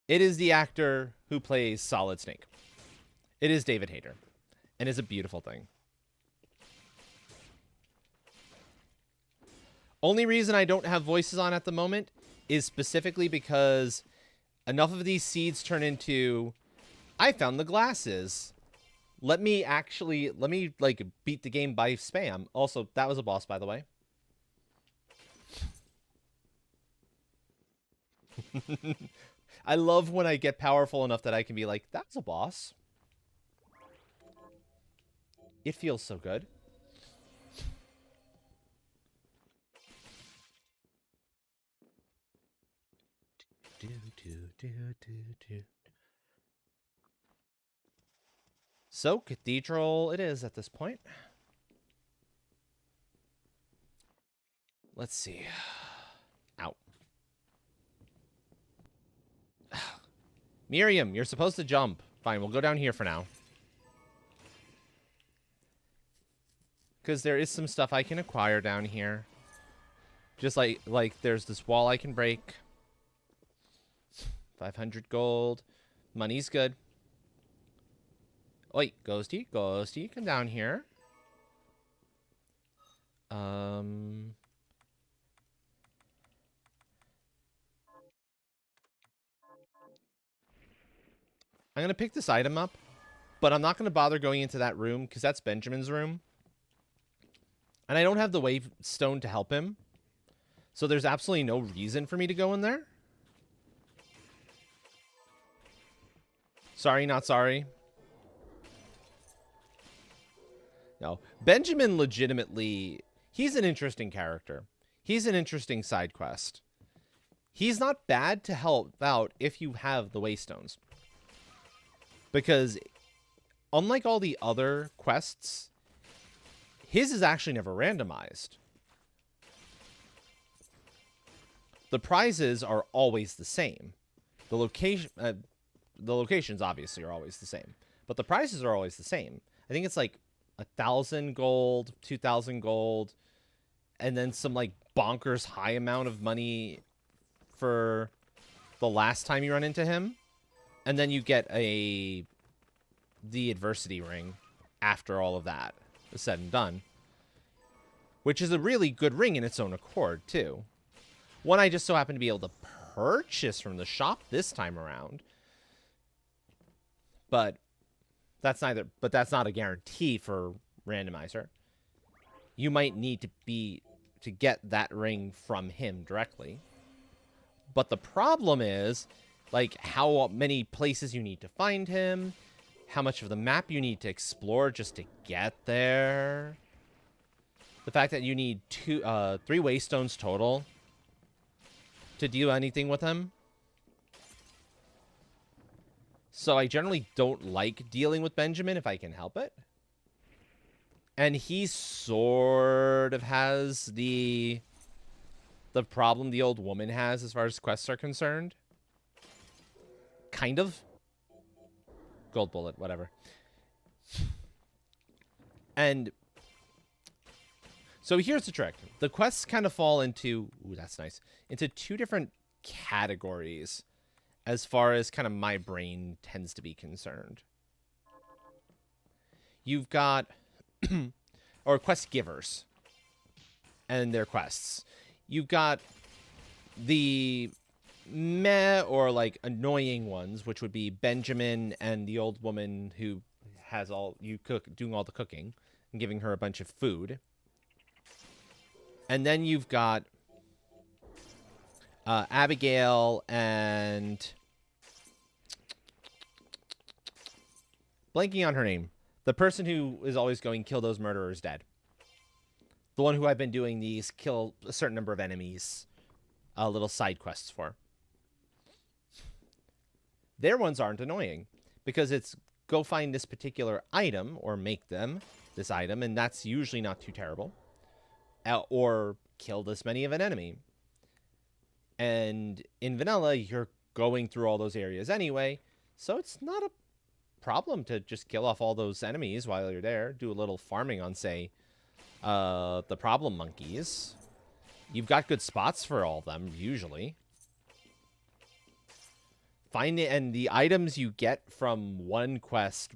It is the actor who plays Solid Snake. It is David Hayter. And it's a beautiful thing. Only reason I don't have voices on at the moment is specifically because enough of these seeds turn into, I found the glasses. Let me like beat the game by spam. Also, that was a boss, by the way. I love when I get powerful enough that I can be like, that's a boss. It feels so good. So, Cathedral it is at this point. Let's see. Out. Miriam, you're supposed to jump. Fine, we'll go down here for now. Because there is some stuff I can acquire down here. Just like there's this wall I can break. 500 gold. Money's good. Oi, Ghosty, come down here. I'm gonna pick this item up, but I'm not gonna bother going into that room because that's Benjamin's room. And I don't have the wave stone to help him. So there's absolutely no reason for me to go in there. Sorry, not sorry. No. Benjamin legitimately, he's an interesting character. He's an interesting side quest. He's not bad to help out if you have the waystones. Because unlike all the other quests, his is actually never randomized. The prizes are always the same. The locations obviously are always the same, but the prices are always the same. I think it's like 1,000 gold, 2,000 gold, and then some like bonkers high amount of money for the last time you run into him, and then you get the adversity ring after all of that is said and done, which is a really good ring in its own accord too. One I just so happen to be able to purchase from the shop this time around. But that's not a guarantee for randomizer. You might need to get that ring from him directly. But the problem is like how many places you need to find him, how much of the map you need to explore just to get there. The fact that you need 3 waystones total to do anything with him. So I generally don't like dealing with Benjamin if I can help it. And he sort of has the problem the old woman has as far as quests are concerned. Kind of. Gold bullet, whatever. And so here's the trick. The quests kind of fall into, ooh, that's nice, into 2 different categories as far as kind of my brain tends to be concerned. You've got, or quest givers and their quests. You've got the meh or like annoying ones, which would be Benjamin and the old woman who has doing all the cooking and giving her a bunch of food. And then you've got Abigail and blanking on her name. The person who is always going, kill those murderers dead. The one who I've been doing these kill a certain number of enemies little side quests for. Their ones aren't annoying because it's go find this particular item or make them this item, and that's usually not too terrible. Or kill this many of an enemy. And in vanilla, you're going through all those areas anyway, so it's not a problem to just kill off all those enemies while you're there. Do a little farming on, say, the problem monkeys. You've got good spots for all of them, usually. Find it, and the items you get from one quest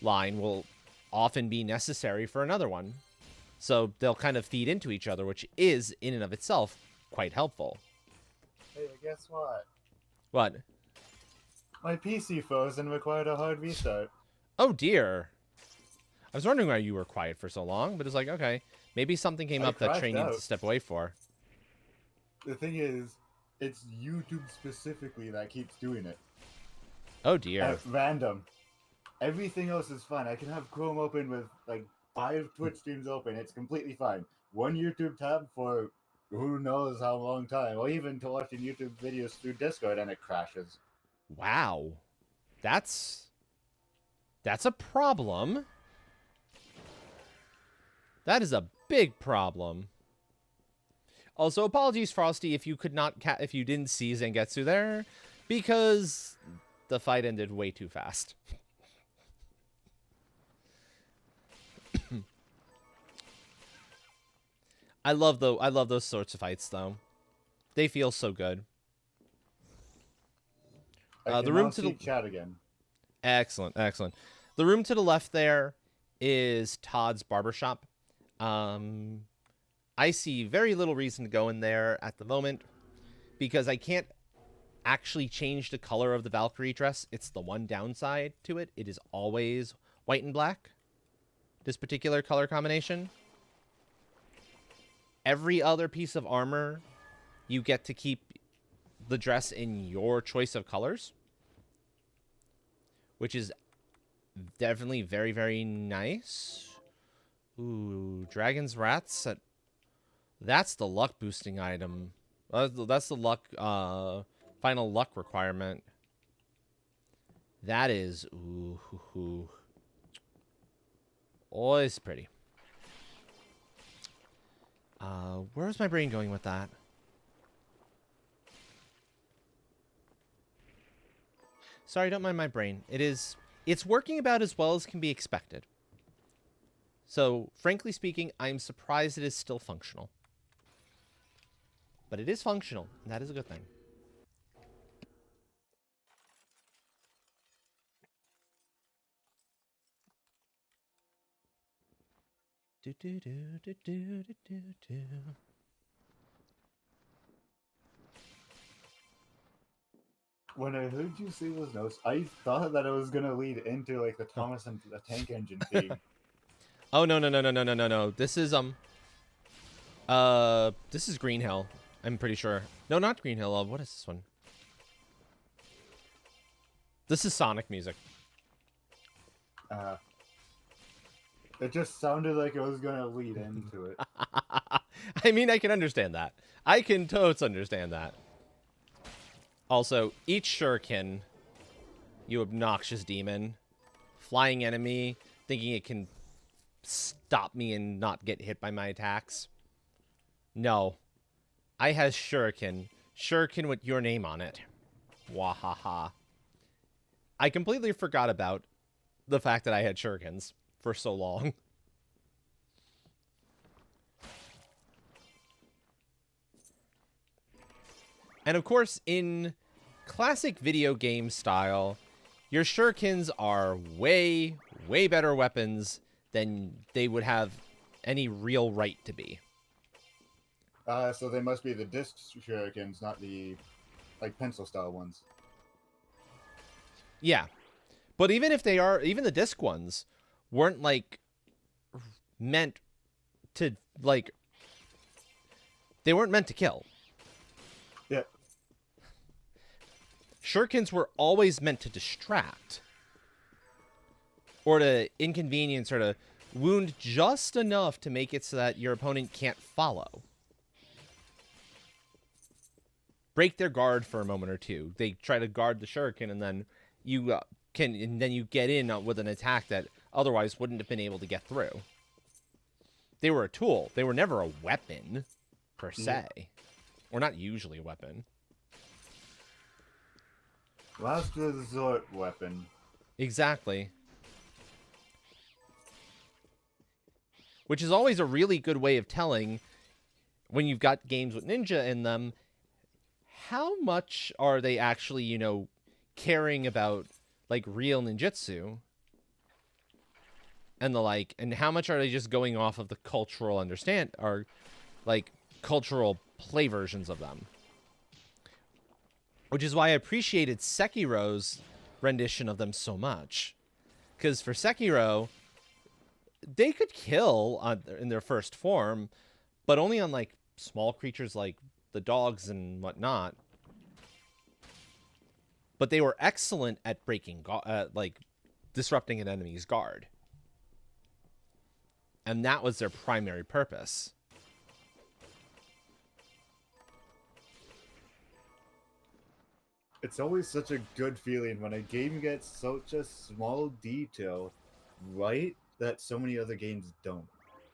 line will often be necessary for another one. So they'll kind of feed into each other, which is, in and of itself, quite helpful. Hey, guess what? What? My PC froze and required a hard restart. Oh, dear. I was wondering why you were quiet for so long, but it's like, okay. Maybe something came up that Trey needs to step away for. The thing is, it's YouTube specifically that keeps doing it. Oh, dear. At random. Everything else is fine. I can have Chrome open with, like, 5 Twitch streams open. It's completely fine. One YouTube tab for who knows how long time, or even to watching YouTube videos through Discord, and it crashes. Wow. That's a problem. That is a big problem. Also, apologies, Frosty, if you if you didn't see Zangetsu there, because the fight ended way too fast. I love those sorts of fights, though. They feel so good. The room to the chat again. Excellent, excellent. The room to the left there is Todd's barbershop. I see very little reason to go in there at the moment because I can't actually change the color of the Valkyrie dress. It's the one downside to it. It is always white and black, this particular color combination. Every other piece of armor, you get to keep the dress in your choice of colors, which is definitely very, very nice. Ooh, Dragon's Rats. That's the luck boosting item. That's the luck, final luck requirement. That is, ooh. Oh, it's pretty. Where's my brain going with that? Sorry, don't mind my brain. It's working about as well as can be expected. So, frankly speaking, I'm surprised it is still functional. But it is functional, and that is a good thing. When I heard you say those notes, I thought that it was gonna lead into like the Thomas and the Tank Engine theme. Oh no. This is Green Hill. I'm pretty sure. No, not Green Hill. What is this one? This is Sonic music. It just sounded like it was gonna lead into it. I mean, I can understand that. I can totes understand that. Also, eat Shuriken, you obnoxious demon. Flying enemy, thinking it can stop me and not get hit by my attacks. No. I has Shuriken. Shuriken with your name on it. Wahaha. I completely forgot about the fact that I had Shurikens for so long. And of course, in classic video game style, your Shurikens are way, way better weapons than they would have any real right to be. So they must be the disc Shurikens, not the, like, pencil-style ones. Yeah. But even if they are, even the disc ones weren't, like, meant to, like, they weren't meant to kill. Yeah. Shurikens were always meant to distract. Or to inconvenience or to wound just enough to make it so that your opponent can't follow. Break their guard for a moment or two. They try to guard the Shuriken, and then you you get in with an attack that otherwise wouldn't have been able to get through. They were a tool. They were never a weapon, per se. Yeah. Or not usually a weapon. Last resort weapon. Exactly. Which is always a really good way of telling, when you've got games with ninja in them, how much are they actually, you know, caring about, like, real ninjutsu and the like, and how much are they just going off of the cultural or, like, cultural play versions of them. Which is why I appreciated Sekiro's rendition of them so much. Because for Sekiro, they could kill in their first form, but only on like small creatures like the dogs and whatnot. But they were excellent at breaking, like disrupting an enemy's guard. And that was their primary purpose. It's always such a good feeling when a game gets such a small detail right that so many other games don't.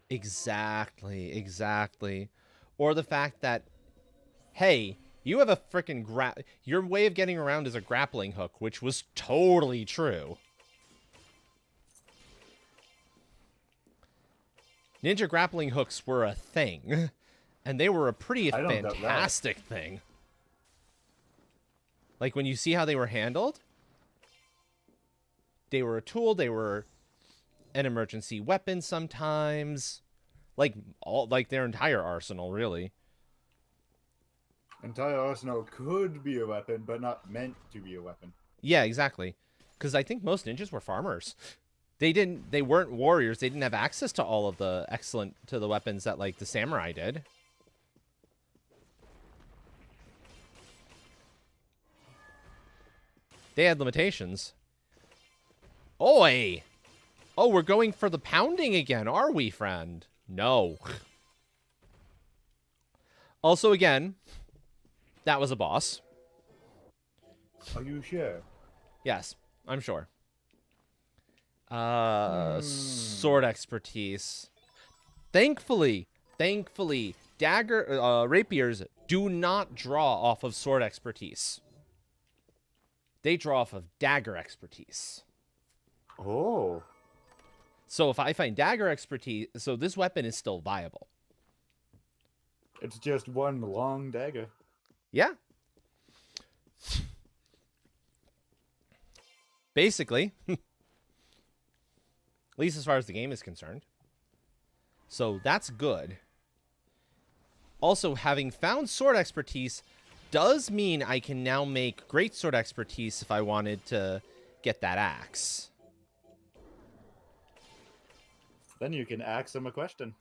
Exactly, exactly. Or the fact that, hey, you have a freaking your way of getting around is a grappling hook, which was totally true. Ninja grappling hooks were a thing, and they were a pretty fantastic thing. Like, when you see how they were handled, they were a tool, they were an emergency weapon sometimes. Like their entire arsenal, really. Entire arsenal could be a weapon, but not meant to be a weapon. Yeah, exactly. Because I think most ninjas were farmers. They weren't warriors. They didn't have access to all of the the weapons that like the samurai did. They had limitations. Oi! Oh, we're going for the pounding again, are we, friend? No. Also, again, that was a boss. Are you sure? Yes, I'm sure. Sword expertise. Thankfully, rapiers do not draw off of sword expertise. They draw off of dagger expertise. Oh. So if I find dagger expertise, so this weapon is still viable. It's just one long dagger. Yeah. Basically. At least as far as the game is concerned. So that's good. Also, having found sword expertise does mean I can now make great sword expertise if I wanted to get that axe. Then you can ask them a question.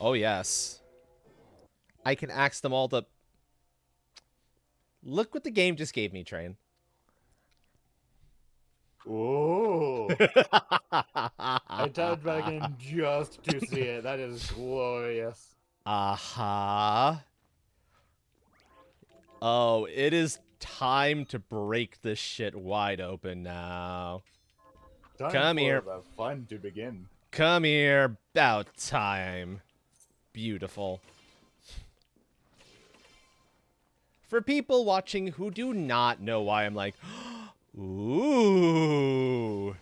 Oh, yes. I can ask them all the... Look what the game just gave me, Train. Oh. I tapped back in just to see it. That is glorious. Aha. Oh, it is time to break this shit wide open now. Come here. The fun to begin. Come here. About time. Beautiful. For people watching who do not know why I'm like, ooh,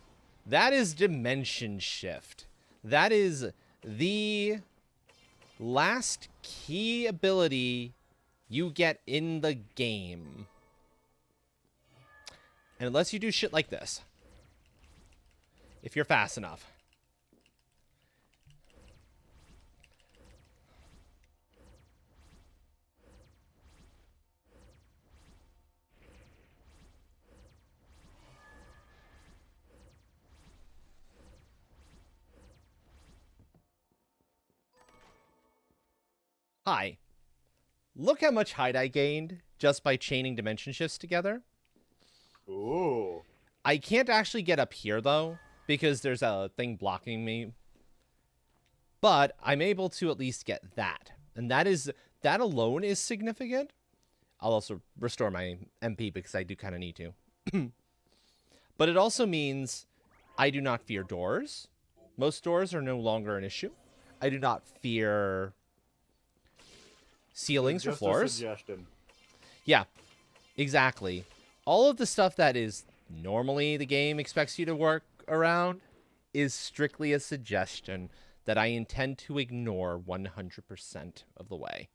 that is Dimension Shift. That is the last key ability you get in the game. And unless you do shit like this, if you're fast enough. Hi. Look how much height I gained just by chaining dimension shifts together. Ooh. I can't actually get up here, though, because there's a thing blocking me. But I'm able to at least get that. And that alone is significant. I'll also restore my MP because I do kind of need to. But it also means I do not fear doors. Most doors are no longer an issue. I do not fear ceilings or floors. A suggestion. Yeah, exactly. All of the stuff that is normally the game expects you to work around is strictly a suggestion that I intend to ignore 100% of the way.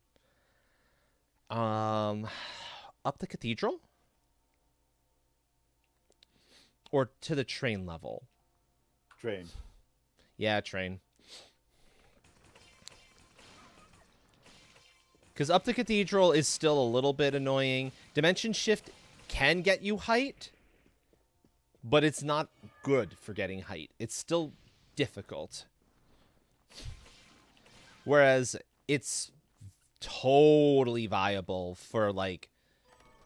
Up the cathedral? Or to the train level? Train. Yeah, train. Because up the cathedral is still a little bit annoying. Dimension shift can get you height, but it's not good for getting height. It's still difficult. Whereas it's totally viable for like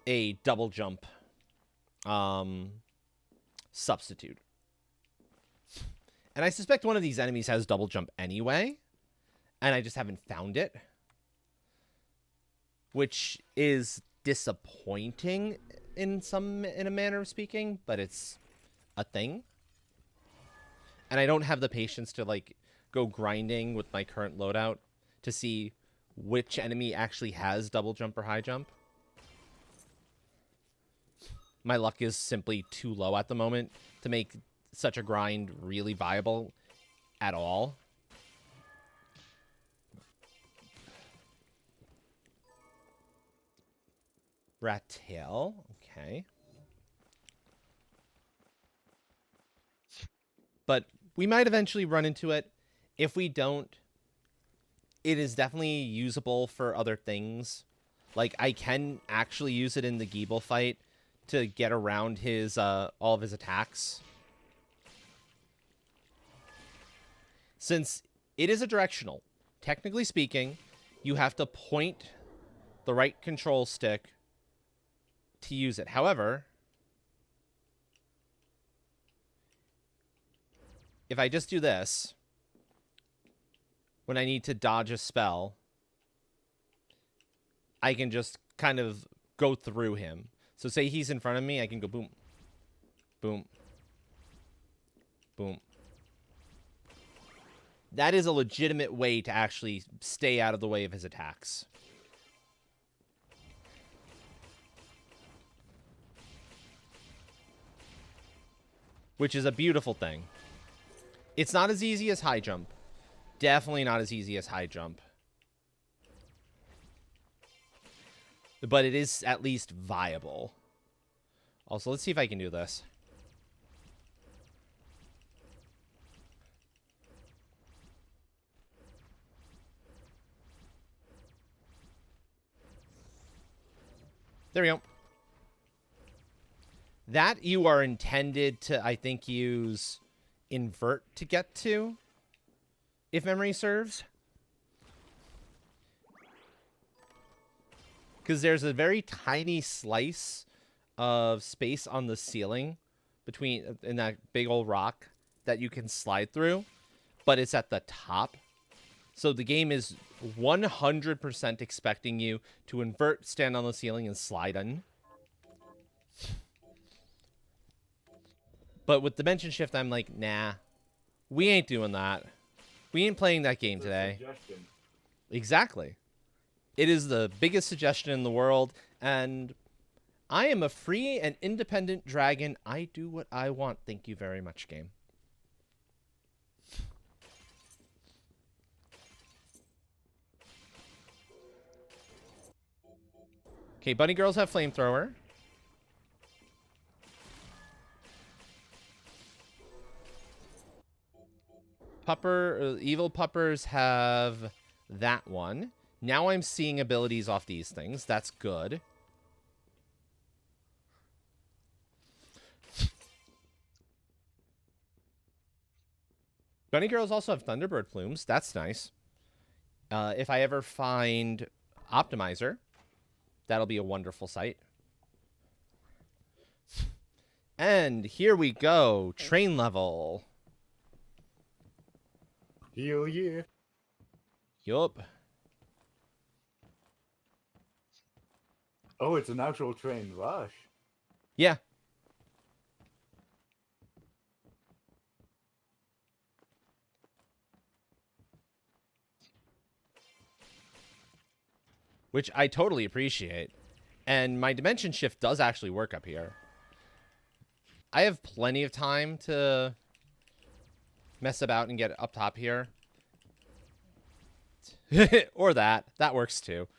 a double jump substitute. And I suspect one of these enemies has double jump anyway, and I just haven't found it, which is disappointing in a manner of speaking, but it's a thing. And I don't have the patience to like go grinding with my current loadout to see which enemy actually has double jump or high jump. My luck is simply too low at the moment to make such a grind really viable at all. Rat tail, okay. But we might eventually run into it. If we don't, it is definitely usable for other things. Like, I can actually use it in the Giebel fight to get around his all of his attacks. Since it is a directional, technically speaking, you have to point the right control stick to use it. However, if I just do this, when I need to dodge a spell, I can just kind of go through him. So say he's in front of me, I can go boom, boom, boom. That is a legitimate way to actually stay out of the way of his attacks. Which is a beautiful thing. It's not as easy as high jump. Definitely not as easy as high jump. But it is at least viable. Also, let's see if I can do this. There we go. That you are intended to, I think, use invert to get to, if memory serves. Because there's a very tiny slice of space on the ceiling between in that big old rock that you can slide through, but it's at the top. So the game is 100% expecting you to invert, stand on the ceiling, and slide in. But with Dimension Shift, I'm like, nah, we ain't doing that. We ain't playing that game today. Exactly. It is the biggest suggestion in the world, and I am a free and independent dragon. I do what I want. Thank you very much, game. Okay, bunny girls have flamethrower. Evil puppers have that one. Now I'm seeing abilities off these things. That's good. Bunny girls also have Thunderbird plumes. That's nice. If I ever find Optimizer, that'll be a wonderful sight. And here we go. Train level. Hell yeah. Yup. Oh, it's an actual train rush. Yeah. Which I totally appreciate. And my dimension shift does actually work up here. I have plenty of time to mess about and get up top here. Or that. That works too.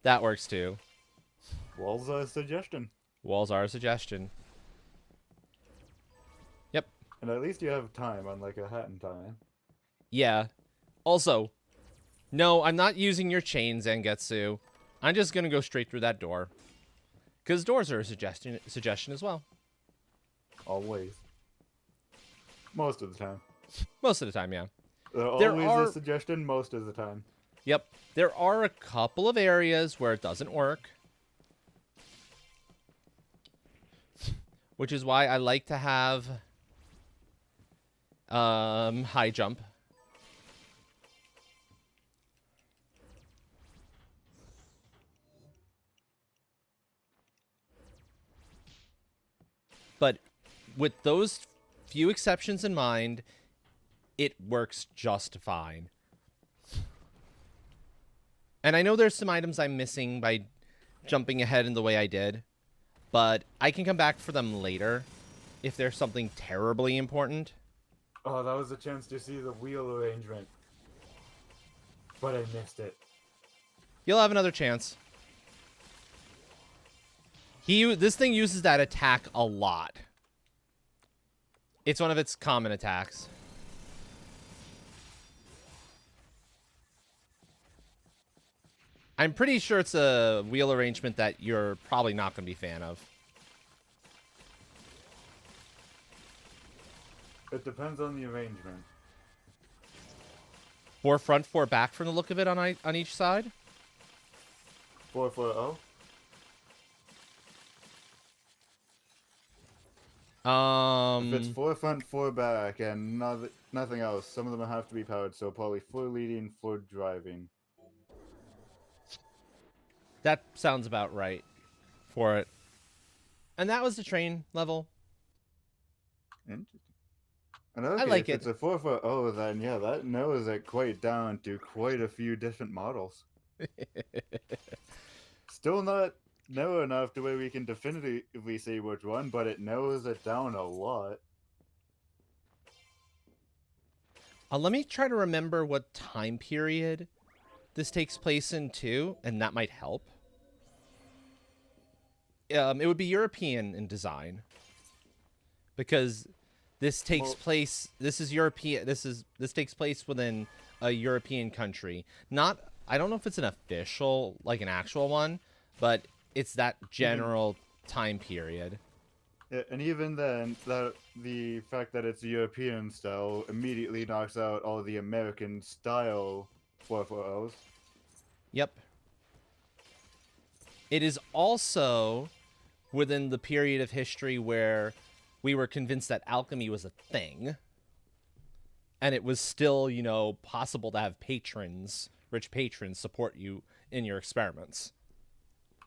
That works too. Walls are a suggestion. Walls are a suggestion. Yep. And at least you have time, unlike a hat in time. Yeah. Also, no, I'm not using your chain, Zangetsu. I'm just gonna go straight through that door. Because doors are a suggestion as well. Always. Most of the time. Most of the time, yeah. They're always a suggestion most of the time. Yep. There are a couple of areas where it doesn't work. Which is why I like to have high jump. But with those few exceptions in mind, it works just fine. And I know there's some items I'm missing by jumping ahead in the way I did, but I can come back for them later if there's something terribly important. Oh, that was a chance to see the wheel arrangement. But I missed it. You'll have another chance. This thing uses that attack a lot. It's one of its common attacks. I'm pretty sure it's a wheel arrangement that you're probably not going to be a fan of. It depends on the arrangement. 4 front, 4 back from the look of it on each side? 4-4-0? If it's 4 front, 4 back, and nothing else, some of them have to be powered, so probably 4 leading, 4 driving. That sounds about right for it. And that was the train level. Interesting. And okay, I like if it's a 4-4-0, then yeah, that narrows it quite down to quite a few different models. Still not narrow enough to where we can definitively say which one, but it narrows it down a lot. Let me try to remember what time period this takes place in too, and that might help. It would be European in design, because this takes place. This is European. This takes place within a European country. I don't know if it's an official, like an actual one, but it's that general time period. Yeah, and even then, the fact that it's European style immediately knocks out all the American style 4-4-0s. Yep. It is also within the period of history where we were convinced that alchemy was a thing. And it was still, possible to have patrons, rich patrons, support you in your experiments.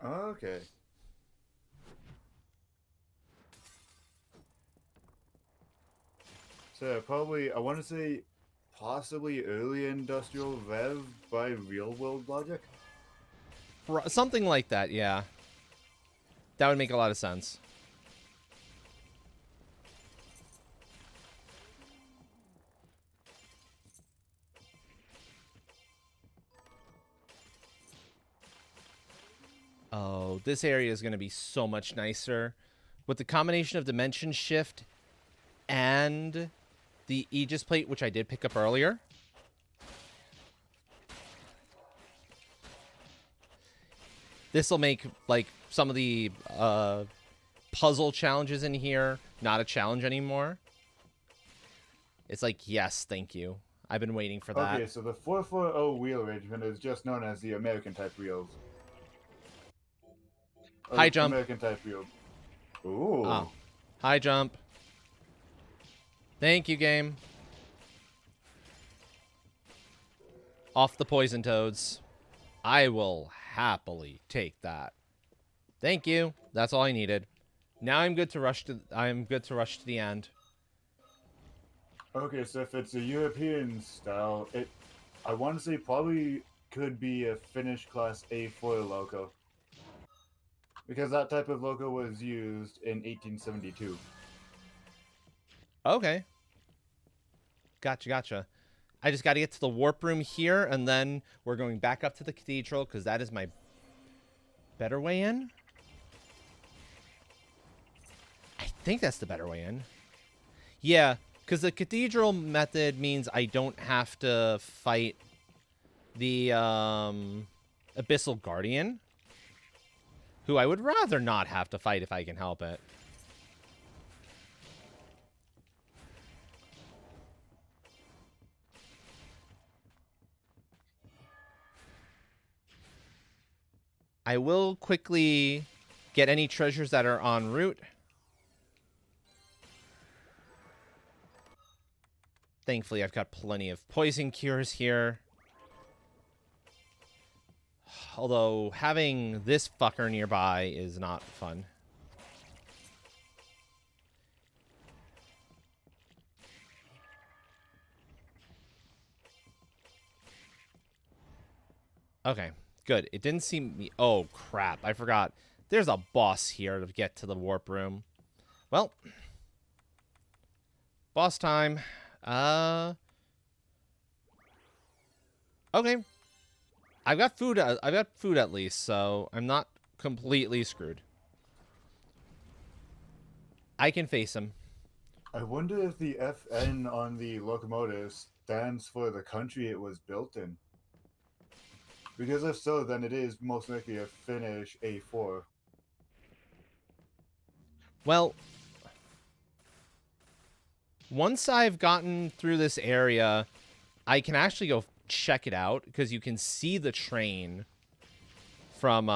Okay. So probably, I want to say, possibly early industrial rev by real world logic? Something like that, yeah. That would make a lot of sense. Oh, this area is going to be so much nicer. With the combination of dimension shift and the Aegis plate, which I did pick up earlier. This will make, like, some of the puzzle challenges in here not a challenge anymore. It's like, yes, thank you. I've been waiting for that. Okay, so the 4-4-0 wheel arrangement is just known as the American type wheels. High jump. American type wheel. Ooh. Oh. High jump. Thank you, game. Off the poison toads. I will happily take that. Thank you. That's all I needed. Now I'm good to rush to the end. Okay, so if it's a European style, I want to say probably could be a Finnish class A4 loco. Because that type of loco was used in 1872. Okay. Gotcha. I just got to get to the warp room here, and then we're going back up to the cathedral, because that is my better way in. I think that's the better way in. Yeah, because the cathedral method means I don't have to fight the Abyssal Guardian. who I would rather not have to fight if I can help it. I will quickly get any treasures that are en route. Thankfully, I've got plenty of poison cures here. Although, having this fucker nearby is not fun. Okay, good. It didn't seem me. Oh, crap. I forgot. There's a boss here to get to the warp room. Well, boss time. Okay. I've got food at least, so I'm not completely screwed. I can face him. I wonder if the FN on the locomotive stands for the country it was built in. Because if so, then it is most likely a Finnish A4. Well, once I've gotten through this area, I can actually go check it out because you can see the train from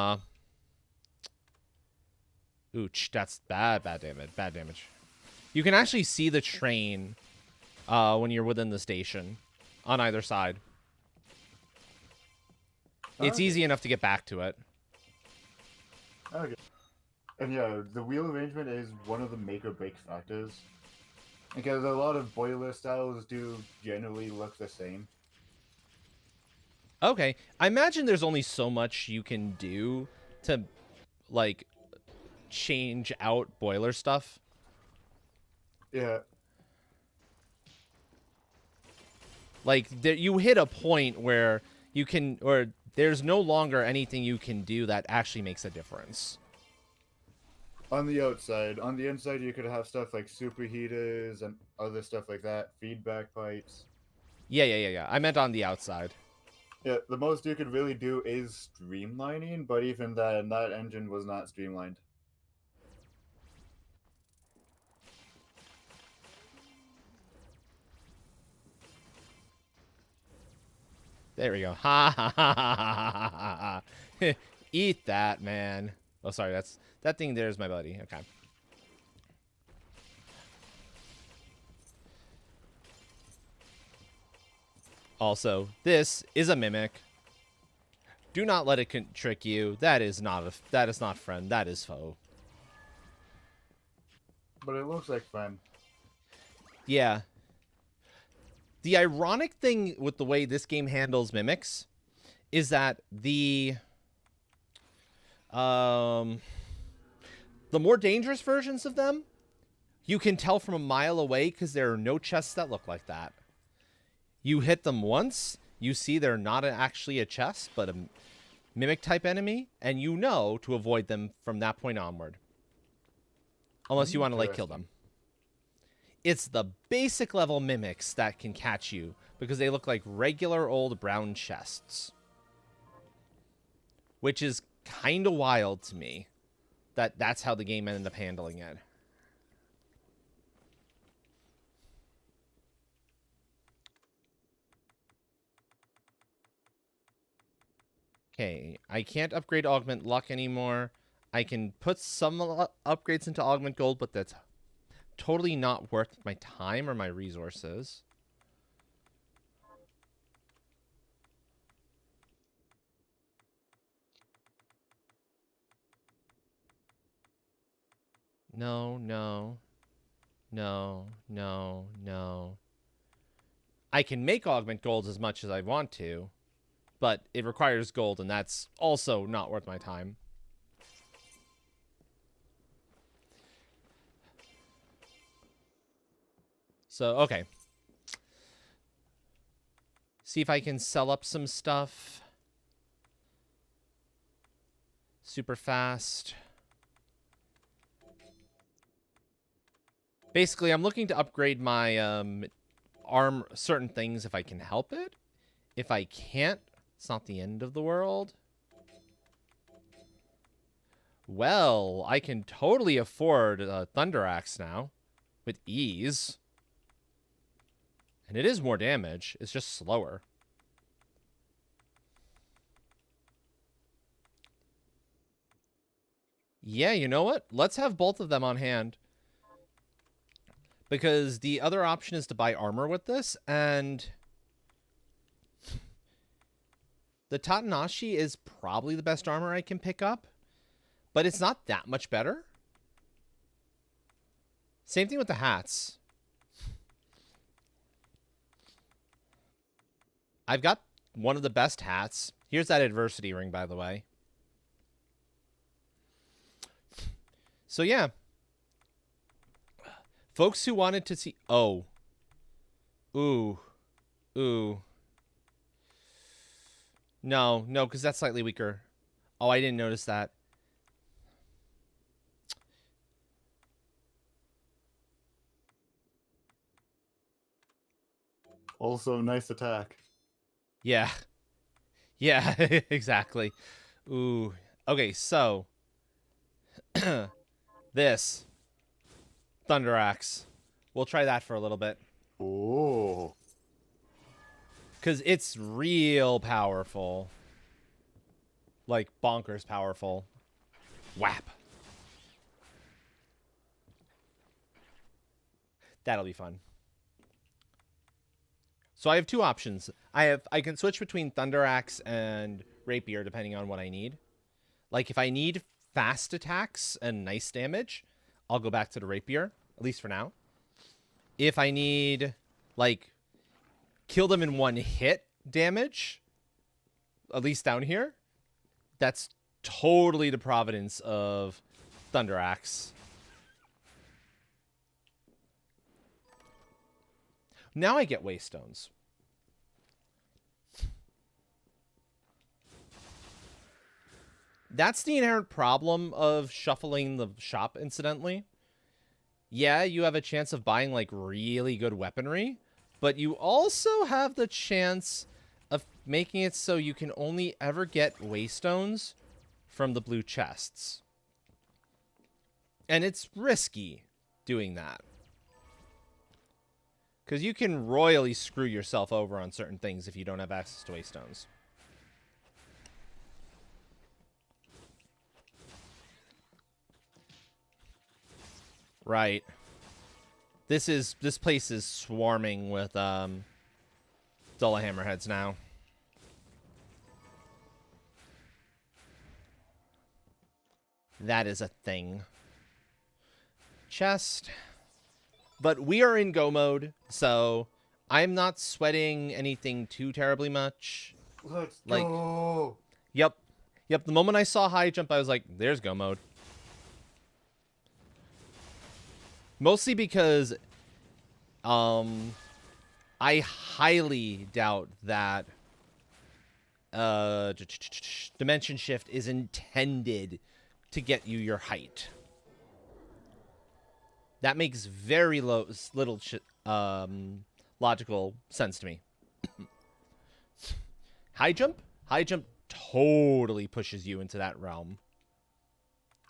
Ooch, that's bad damage. You can actually see the train when you're within the station on either side. It's easy enough to get back to it. Okay. And yeah, the wheel arrangement is one of the make or break factors. Because a lot of boiler styles do generally look the same. Okay. I imagine there's only so much you can do to, like, change out boiler stuff. Yeah. Like, you hit a point where you can, or there's no longer anything you can do that actually makes a difference. On the outside. On the inside, you could have stuff like superheaters and other stuff like that. Feedback pipes. Yeah. I meant on the outside. Yeah, the most you could really do is streamlining, but even then, that engine was not streamlined. There we go. Ha ha ha ha ha ha. Eat that, man. Oh, sorry. That thing there is my buddy. Okay. Also, this is a mimic. Do not let it trick you. That is not friend. That is foe. But it looks like fun. Yeah. The ironic thing with the way this game handles mimics is that the more dangerous versions of them, you can tell from a mile away because there are no chests that look like that. You hit them once, you see they're not actually a chest, but a mimic type enemy, and you know to avoid them from that point onward. Unless you want to, like, kill them. It's the basic level mimics that can catch you because they look like regular old brown chests. Which is kind of wild to me that that's how the game ended up handling it. Okay, I can't upgrade Augment Luck anymore. I can put some upgrades into Augment Gold, but that's totally not worth my time or my resources. No. I can make Augment Gold as much as I want to, but it requires gold, and that's also not worth my time. So, okay. See if I can sell up some stuff. Super fast. Basically, I'm looking to upgrade my arm certain things if I can help it. If I can't, it's not the end of the world. Well, I can totally afford a Thunder Axe now. With ease. And it is more damage. It's just slower. Yeah, you know what? Let's have both of them on hand. Because the other option is to buy armor with this, and the Tatanashi is probably the best armor I can pick up, but it's not that much better. Same thing with the hats. I've got one of the best hats. Here's that adversity ring, by the way. So yeah. Folks who wanted to see... Oh. Ooh. Ooh. No, because that's slightly weaker. Oh, I didn't notice that. Also, nice attack. Yeah. Yeah, exactly. Ooh. Okay, so... this. Thunder Axe. We'll try that for a little bit. Ooh. Because it's real powerful. Like, bonkers powerful. Whap. That'll be fun. So I have two options. I can switch between Thunder Axe and Rapier depending on what I need. Like, if I need fast attacks and nice damage, I'll go back to the Rapier, at least for now. If I need, like, kill them in one hit damage, at least down here, that's totally the providence of Thunder Axe. Now I get Waystones. That's the inherent problem of shuffling the shop, incidentally. Yeah, you have a chance of buying, like, really good weaponry, but you also have the chance of making it so you can only ever get Waystones from the blue chests. And it's risky doing that. Because you can royally screw yourself over on certain things if you don't have access to Waystones. Right. This place is swarming with Dulla Hammerheads now. That is a thing. Chest. But we are in go mode, so I'm not sweating anything too terribly much. Let's like, go. Yep. The moment I saw high jump, I was like, there's go mode. Mostly because I highly doubt that Dimension Shift is intended to get you your height. That makes very little logical sense to me. High jump totally pushes you into that realm.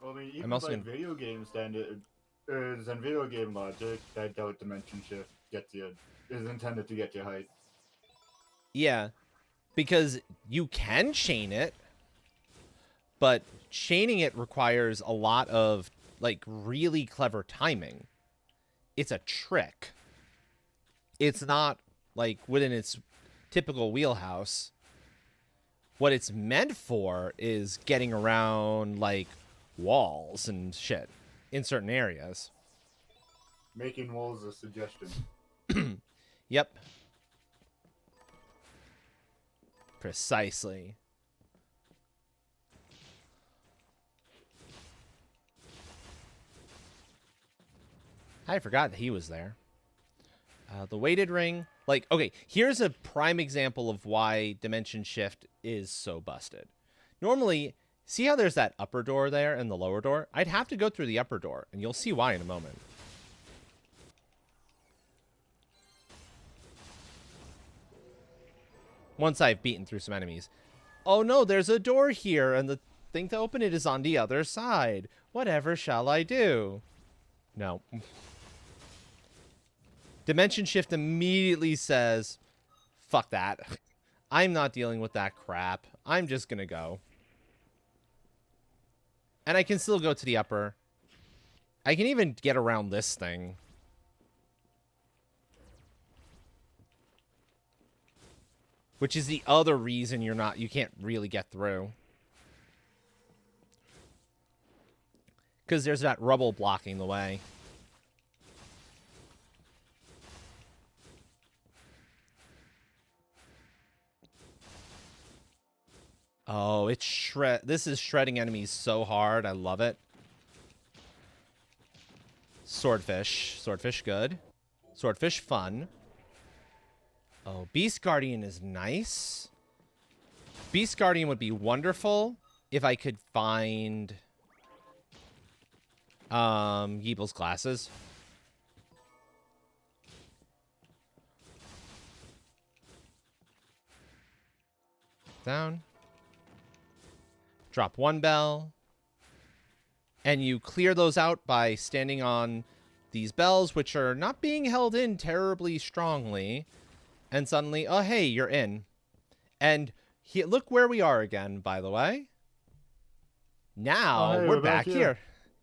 I mean, even by video game standards and video game logic, I doubt Dimension Shift is intended to get your height. Yeah, because you can chain it, but chaining it requires a lot of, like, really clever timing. It's a trick. It's not, like, within its typical wheelhouse. What it's meant for is getting around, like, walls and shit in certain areas. Making walls a suggestion. Yep. Precisely. I forgot that he was there. The weighted ring. Like, okay, here's a prime example of why Dimension Shift is so busted. Normally, see how there's that upper door there and the lower door? I'd have to go through the upper door, and you'll see why in a moment. Once I've beaten through some enemies. Oh no, there's a door here, and thing to open it is on the other side. Whatever shall I do? No. Dimension Shift immediately says, fuck that. I'm not dealing with that crap. I'm just gonna go. And I can still go to the upper. I can even get around this thing. Which is the other reason you can't really get through. Because there's that rubble blocking the way. Oh, this is shredding enemies so hard. I love it. Swordfish. Swordfish, good. Swordfish, fun. Oh, Beast Guardian is nice. Beast Guardian would be wonderful if I could find Yeeble's glasses. Down. Drop one bell. And you clear those out by standing on these bells, which are not being held in terribly strongly. And suddenly, oh, hey, you're in. And look where we are again, by the way. Now, hey, we're back here.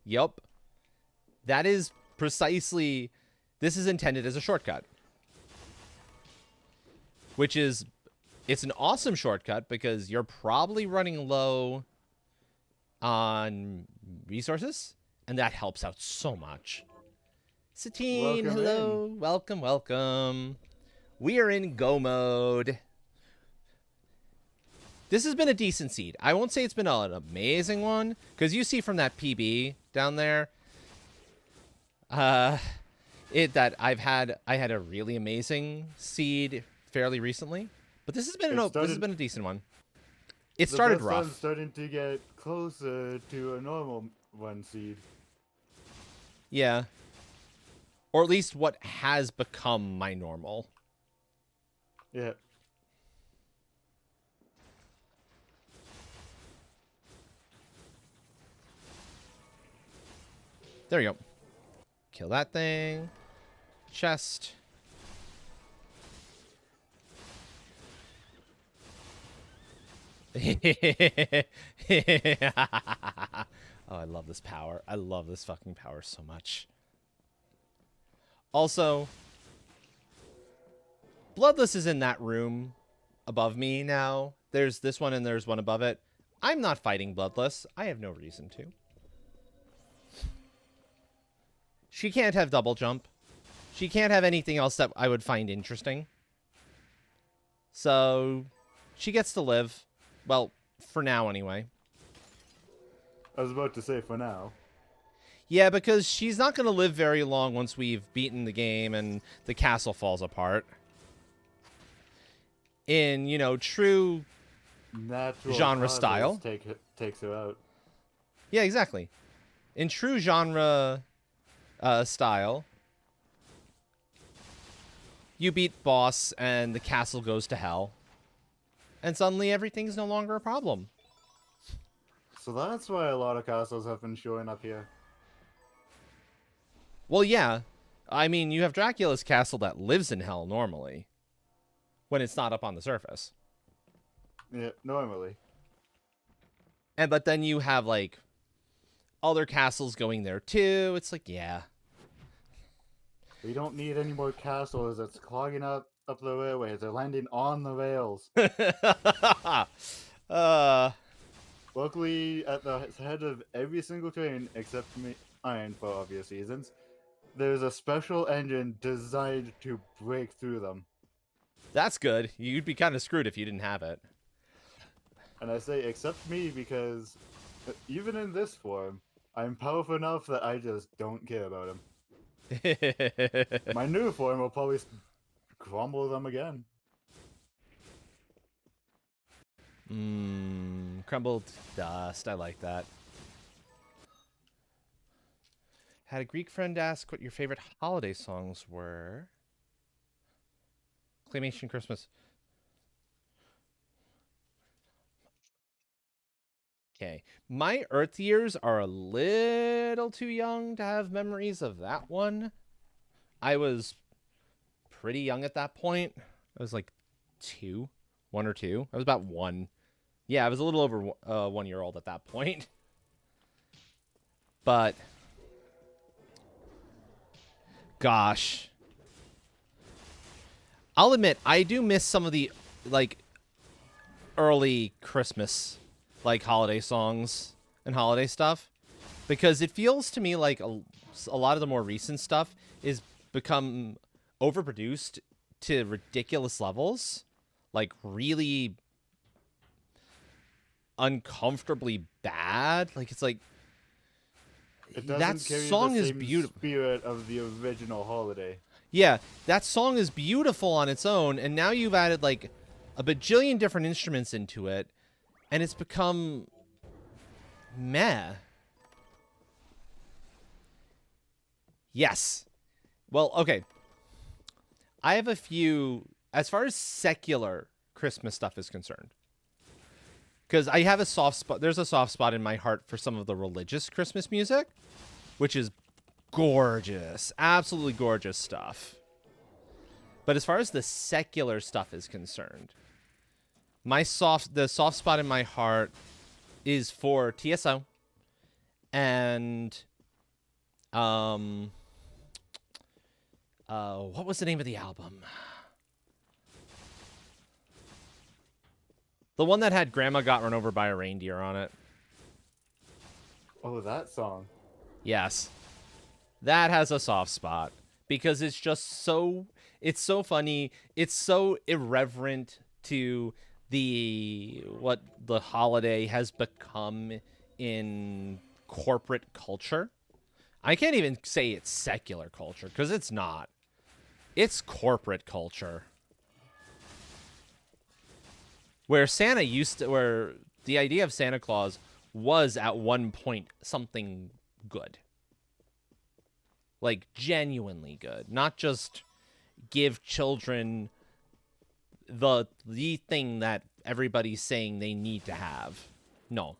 Yep. That is precisely... This is intended as a shortcut. Which is... It's an awesome shortcut because you're probably running low on resources. And that helps out so much. Satine, hello. Welcome, welcome. We are in go mode. This has been a decent seed. I won't say it's been an amazing one, because you see from that PB down there, I had a really amazing seed fairly recently, but this has been a decent one. It started rough. It's starting to get closer to a normal one seed. Yeah, or at least what has become my normal. Yeah. There you go. Kill that thing. Chest. Oh, I love this power. I love this fucking power so much. Also, Bloodless is in that room above me now. There's this one and there's one above it. I'm not fighting Bloodless. I have no reason to. She can't have double jump. She can't have anything else that I would find interesting. So, she gets to live. Well, for now anyway. I was about to say for now. Yeah, because she's not going to live very long once we've beaten the game and the castle falls apart. In, you know, true natural genre style. Takes her out. Yeah, exactly. In true genre style, you beat boss and the castle goes to hell. And suddenly everything's no longer a problem. So that's why a lot of castles have been showing up here. Well, yeah. I mean, you have Dracula's castle that lives in hell normally. When it's not up on the surface. Yeah, normally. But then you have, like, other castles going there, too. It's like, yeah. We don't need any more castles that's clogging up the railways. They're landing on the rails. Luckily, at the head of every single train, except Iron for obvious reasons, there's a special engine designed to break through them. That's good. You'd be kind of screwed if you didn't have it. And I say except me because even in this form, I'm powerful enough that I just don't care about him. My new form will probably crumble them again. Crumbled dust. I like that. Had a Greek friend ask what your favorite holiday songs were. Claymation Christmas. Okay. My Earth years are a little too young to have memories of that one. I was pretty young at that point. I was like 1 or 2. I was about 1. Yeah, I was a little over 1 year old at that point. But gosh, I'll admit I do miss some of the like early Christmas like holiday songs and holiday stuff, because it feels to me like a lot of the more recent stuff is become overproduced to ridiculous levels, like really uncomfortably bad. Like it's like It that doesn't carry song the is same beautiful. spirit of the original holiday. Yeah, that song is beautiful on its own, and now you've added like a bajillion different instruments into it, and it's become meh. Yes. Well, okay. I have a few, as far as secular Christmas stuff is concerned, because I have a soft spot. There's a soft spot in my heart for some of the religious Christmas music, which is gorgeous, absolutely gorgeous stuff. But as far as the secular stuff is concerned, the soft spot in my heart is for TSO and what was the name of the album? The one that had Grandma Got Run Over by a Reindeer on it. Oh, that song. Yes. That has a soft spot because it's just so funny. It's so irreverent to what the holiday has become in corporate culture. I can't even say it's secular culture because it's not. It's corporate culture. Where where the idea of Santa Claus was at one point something good. Like genuinely good, not just give children the thing that everybody's saying they need to have. No.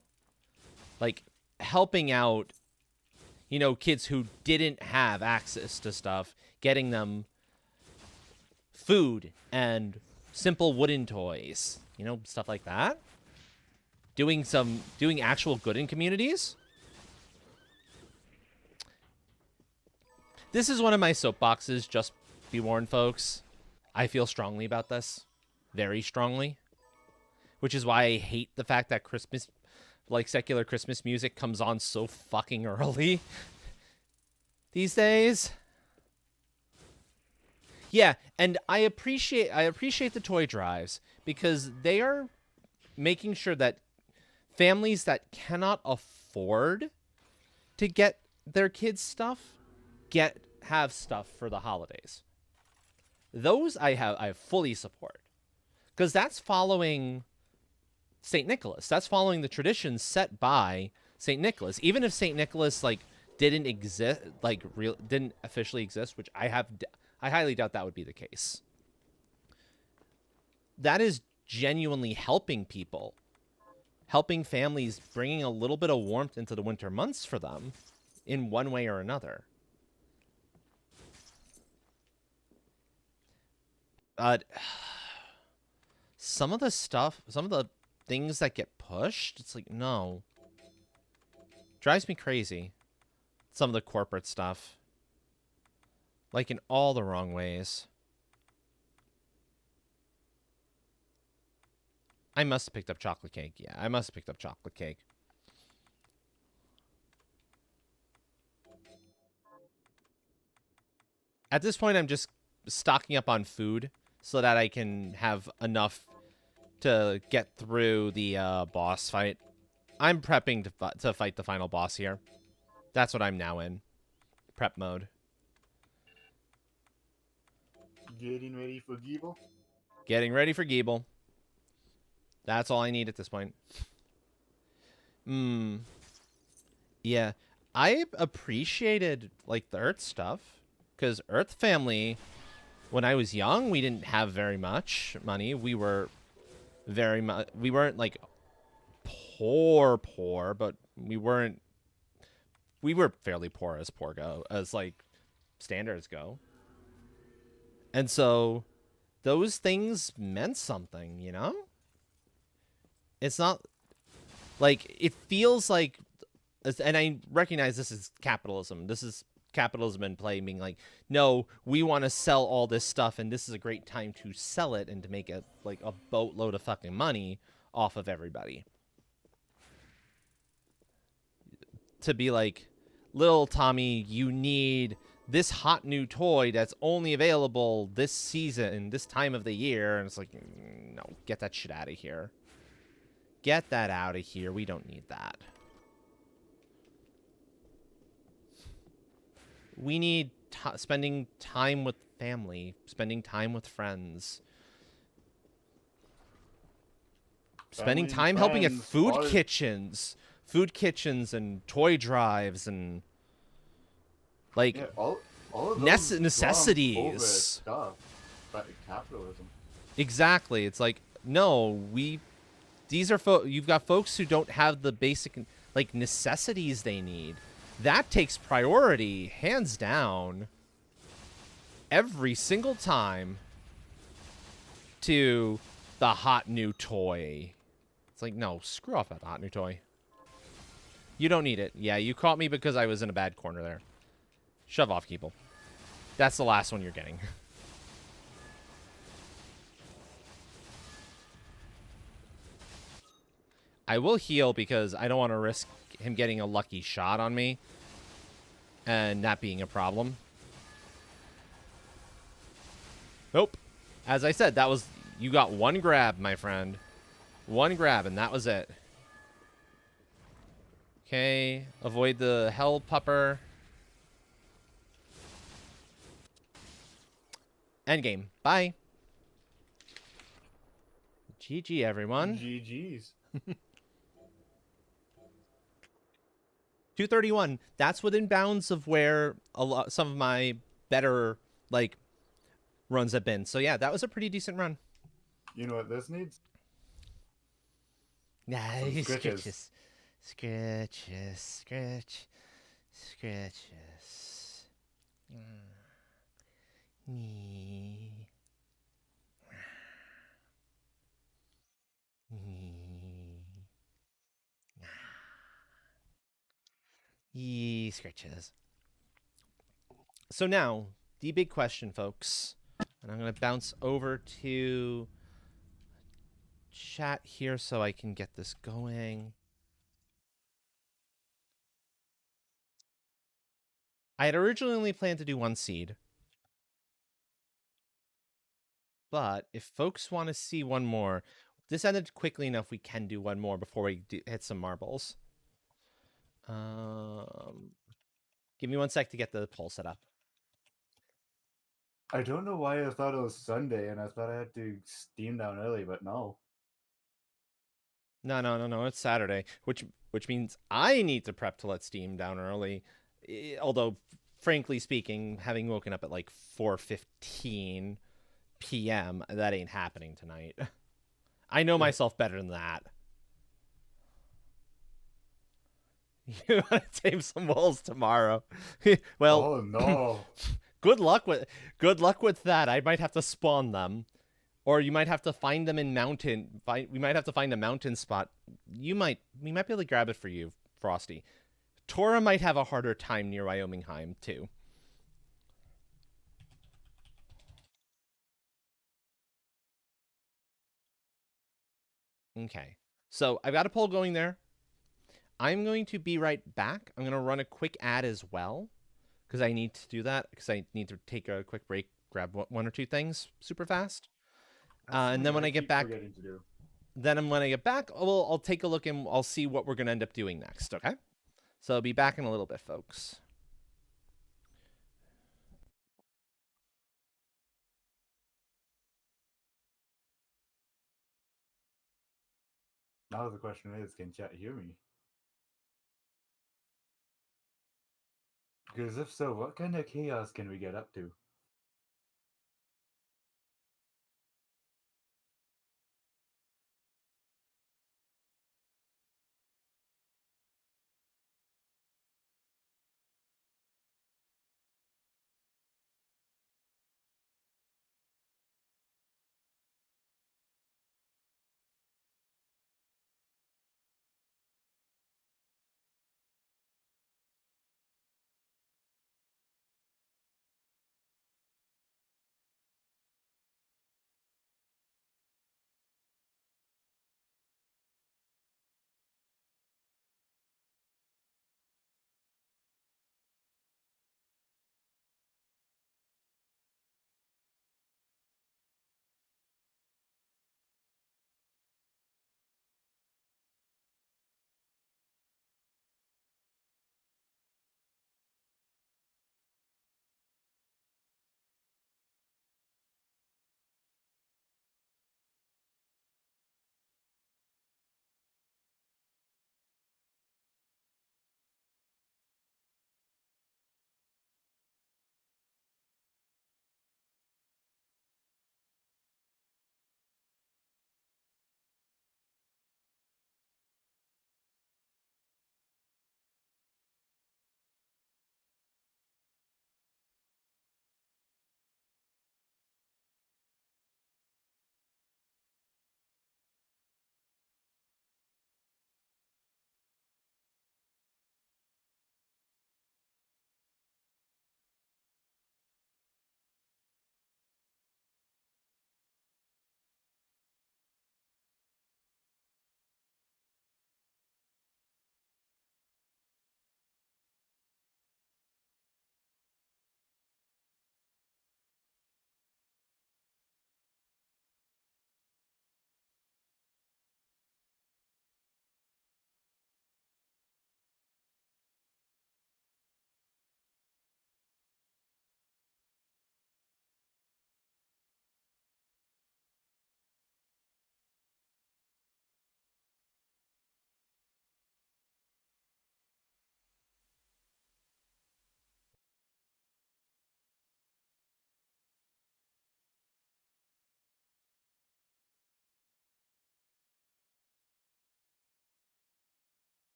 Like helping out, kids who didn't have access to stuff, getting them food and simple wooden toys, stuff like that. Doing actual good in communities. This is one of my soapboxes, just be warned, folks. I feel strongly about this. Very strongly. Which is why I hate the fact that Christmas, like secular Christmas music, comes on so fucking early these days. Yeah, and I appreciate the toy drives because they are making sure that families that cannot afford to get their kids stuff have stuff for the holidays. Those I fully support because that's following St. Nicholas. That's following the traditions set by St. Nicholas. Even if St. Nicholas didn't exist, didn't officially exist, which I highly doubt that would be the case. That is genuinely helping people, helping families, bringing a little bit of warmth into the winter months for them in one way or another. Some of the things that get pushed, it's like, no. Drives me crazy. Some of the corporate stuff. Like in all the wrong ways. I must have picked up chocolate cake. Yeah, I must have picked up chocolate cake. At this point, I'm just stocking up on food so that I can have enough to get through the boss fight. I'm prepping to fight the final boss here. That's what I'm now in. Prep mode. Getting ready for Geeble? Getting ready for Geeble. That's all I need at this point. Yeah. I appreciated, the Earth stuff. Because Earth family, when I was young, we didn't have very much money. We weren't, poor, but we weren't. We were fairly poor as like standards go, and so those things meant something, you know. It's not like it feels like, and I recognize this is capitalism. This is capitalism in play, being like, no, we want to sell all this stuff, and this is a great time to sell it and to make a boatload of fucking money off of everybody. To be like, little Tommy, you need this hot new toy that's only available this season, this time of the year, and it's like, no, get that shit out of here. Get that out of here. We don't need that. We need spending time with family, spending time with friends, spending time helping at food kitchens and toy drives and like all of those necessities. Stuff, but capitalism. Exactly. It's like, no, these are you've got folks who don't have the basic like necessities they need. That takes priority, hands down, every single time, to the hot new toy. It's like, no, screw off that hot new toy. You don't need it. Yeah, you caught me because I was in a bad corner there. Shove off, Keeple. That's the last one you're getting. I will heal because I don't want to risk him getting a lucky shot on me and that being a problem. Nope. As I said, that was, you got one grab, my friend. One grab, and that was it. Okay, avoid the hell pupper. Endgame. Bye. GG, everyone. GG's. 231. That's within bounds of where some of my better like runs have been. So yeah, that was a pretty decent run. You know what this needs? Nice. Scratches. Scratches. Scratches. So now, the big question, folks, and I'm going to bounce over to chat here so I can get this going. I had originally planned to do one seed, but if folks want to see one more, this ended quickly enough we can do one more before we hit some marbles. Give me 1 sec to get the poll set up. I don't know why I thought it was Sunday and I thought I had to steam down early, but no. No. It's Saturday, which means I need to prep to let Steam down early. Although, frankly speaking, having woken up at like 4:15 p.m., that ain't happening tonight. I know myself better than that. You want to tame some wolves tomorrow? Well, oh no. Good luck with that. I might have to spawn them. Or you might have to find them in mountain. We might have to find a mountain spot. We might be able to grab it for you, Frosty. Tora might have a harder time near Wyomingheim, too. Okay. So I've got a poll going there. I'm going to be right back. I'm going to run a quick ad as well, because I need to do that, because I need to take a quick break, grab one or two things super fast. And then when I get back, I'll take a look and I'll see what we're going to end up doing next, okay? So I'll be back in a little bit, folks. Now the question is, can chat hear me? Because if so, what kind of chaos can we get up to?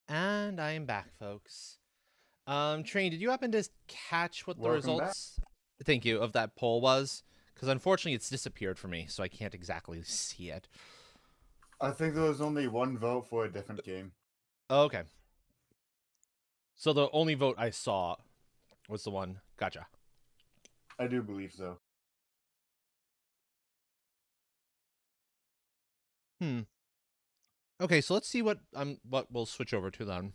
And I am back, folks. Train, did you happen to catch what the Welcome back. results, thank you, of that poll was? Because unfortunately it's disappeared for me, so I can't exactly see it. I think there was only one vote for a different game. Oh, okay. So the only vote I saw was the one. Gotcha. I do believe so. Okay, so let's see what we'll switch over to then.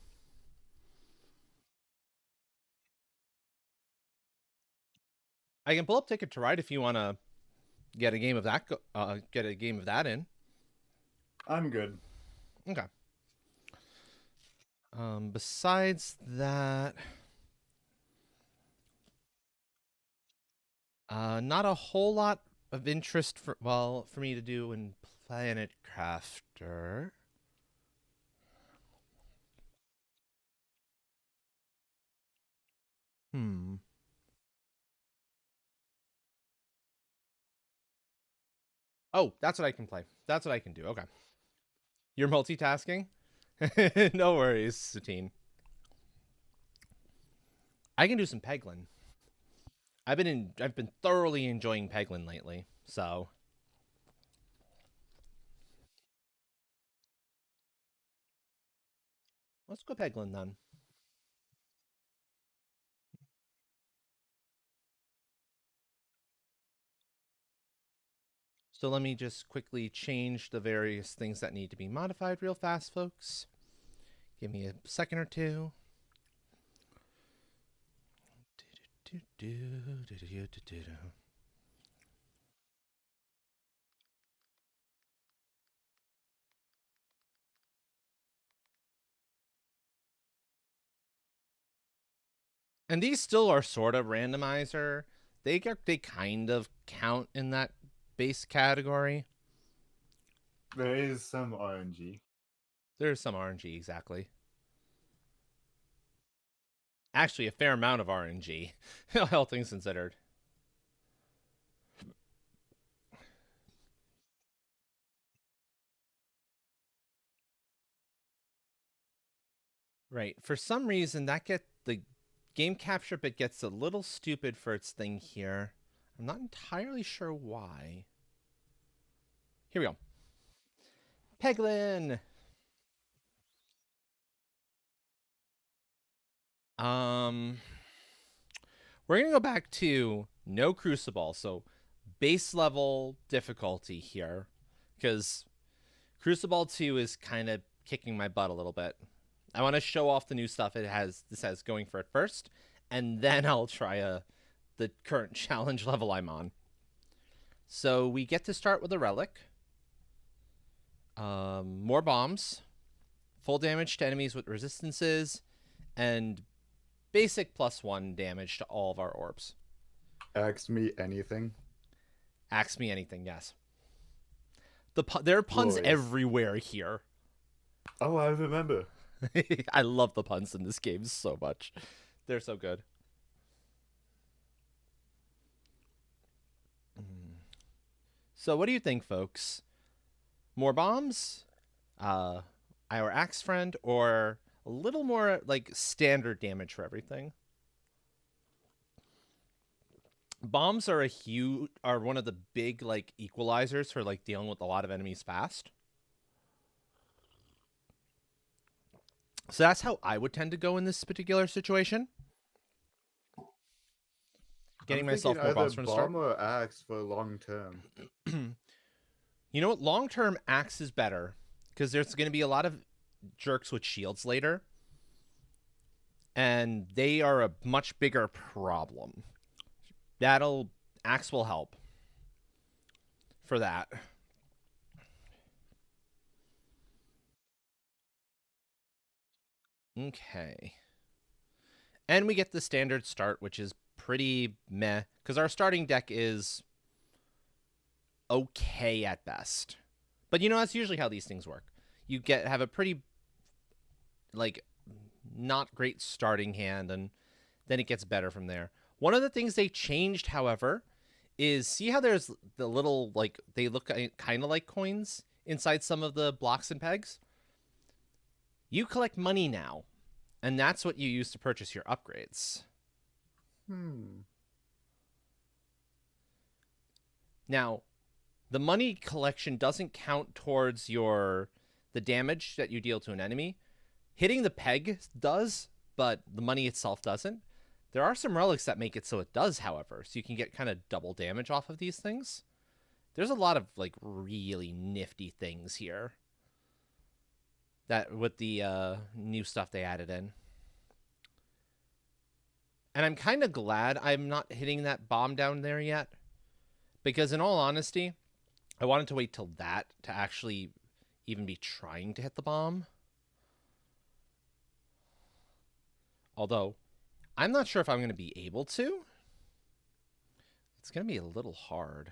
I can pull up Ticket to Ride if you want to get a game of that. Get a game of that in. I'm good. Okay. Besides that, not a whole lot of interest for me to do in Planet Crafter. Oh, that's what I can play. That's what I can do. Okay. You're multitasking? No worries, Satine. I can do some Peglin. I've been thoroughly enjoying Peglin lately, so let's go Peglin then. So let me just quickly change the various things that need to be modified real fast, folks. Give me a second or two. And these still are sort of randomizer. They kind of count in that base category. There is some RNG. There's some RNG, exactly. Actually, a fair amount of RNG, all things considered. Right. For some reason, the game capture bit gets a little stupid for its thing here. I'm not entirely sure why. Here we go. Peglin. We're gonna go back to no Crucible, so base level difficulty here, because Crucible 2 is kind of kicking my butt a little bit. I want to show off the new stuff this has going for it first, and then I'll try the current challenge level I'm on. So we get to start with a relic. More bombs, full damage to enemies with resistances, and basic +1 damage to all of our orbs. Ask me anything. Ask me anything, yes. There are puns everywhere here. Oh, I remember. I love the puns in this game so much. They're so good. So what do you think, folks? More bombs? Our axe friend, or a little more like standard damage for everything? Bombs are one of the big like equalizers for like dealing with a lot of enemies fast. So that's how I would tend to go in this particular situation. Getting myself more bombs from the start. Bomb or axe for long term. You know what? Long term, axe is better because there's going to be a lot of jerks with shields later, and they are a much bigger problem. Axe will help for that. Okay. And we get the standard start, which is pretty meh, because our starting deck is okay at best. But you know, that's usually how these things work. You have a pretty, like, not great starting hand, and then it gets better from there. One of the things they changed, however, is see how there's the little, like, they look kind of like coins inside some of the blocks and pegs? You collect money now, and that's what you use to purchase your upgrades. Now, the money collection doesn't count towards the damage that you deal to an enemy. Hitting the peg does, but the money itself doesn't. There are some relics that make it so it does, however, so you can get kind of double damage off of these things. There's a lot of like really nifty things here that with the new stuff they added in. And I'm kind of glad I'm not hitting that bomb down there yet, because in all honesty, I wanted to wait till that to actually even be trying to hit the bomb. Although, I'm not sure if I'm going to be able to. It's going to be a little hard.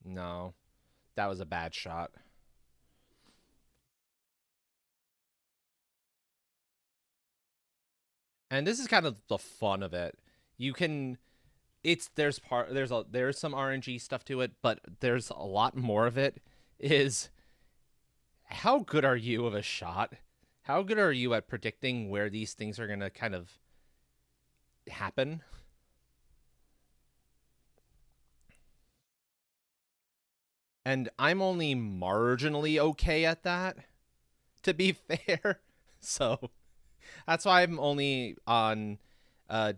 No, that was a bad shot. And this is kind of the fun of it. You can, there's some RNG stuff to it, but there's a lot more of it. Is how good are you of a shot? How good are you at predicting where these things are gonna kind of happen? And I'm only marginally okay at that, to be fair. So that's why I'm only on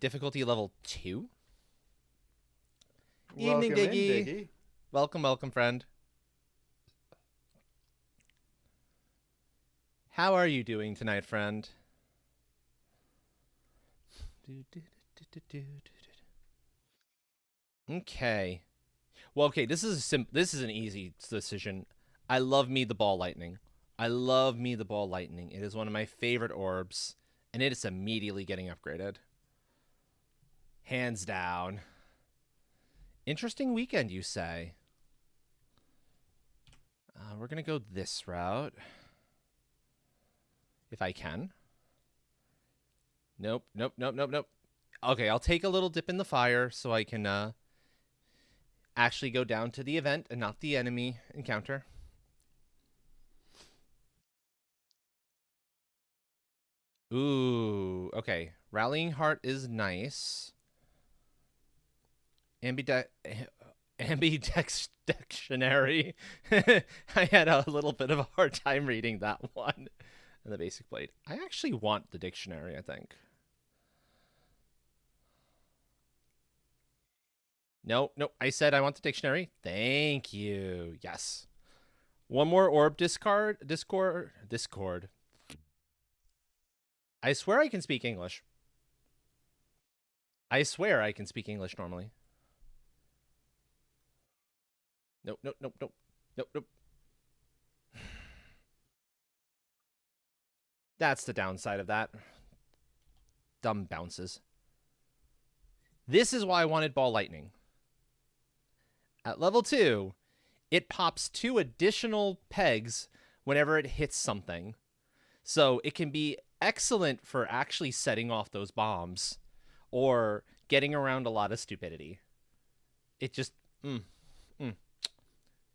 difficulty level 2. Evening, Diggy. Welcome, welcome, friend. How are you doing tonight, friend? Okay. Well, okay, this is an easy decision. I love me the ball lightning. I love me the ball lightning. It is one of my favorite orbs, and it is immediately getting upgraded. Hands down. Interesting weekend, you say? We're going to go this route. If I can. Nope, nope, nope, nope, nope. Okay, I'll take a little dip in the fire so I can actually go down to the event and not the enemy encounter. Ooh, okay. Rallying Heart is nice. Ambidextionary. I had a little bit of a hard time reading that one. And the basic blade. I actually want the dictionary, I think. No, no, I said I want the dictionary. Thank you. Yes. One more orb discard. Discord. I swear I can speak English. I swear I can speak English normally. Nope, nope, nope, nope. Nope, nope. That's the downside of that. Dumb bounces. This is why I wanted Ball Lightning. At level 2, it pops 2 additional pegs whenever it hits something. So it can be excellent for actually setting off those bombs or getting around a lot of stupidity. It just,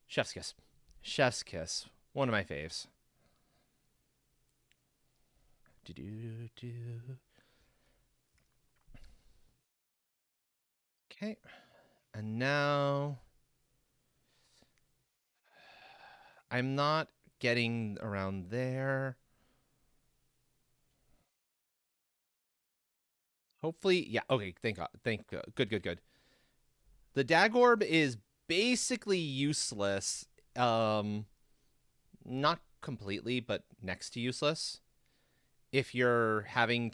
Chef's kiss. Chef's kiss. One of my faves. Okay. And now I'm not getting around there. Hopefully, yeah. Okay, thank God. Good. The Dagorb is basically useless. Not completely, but next to useless. If you're hitting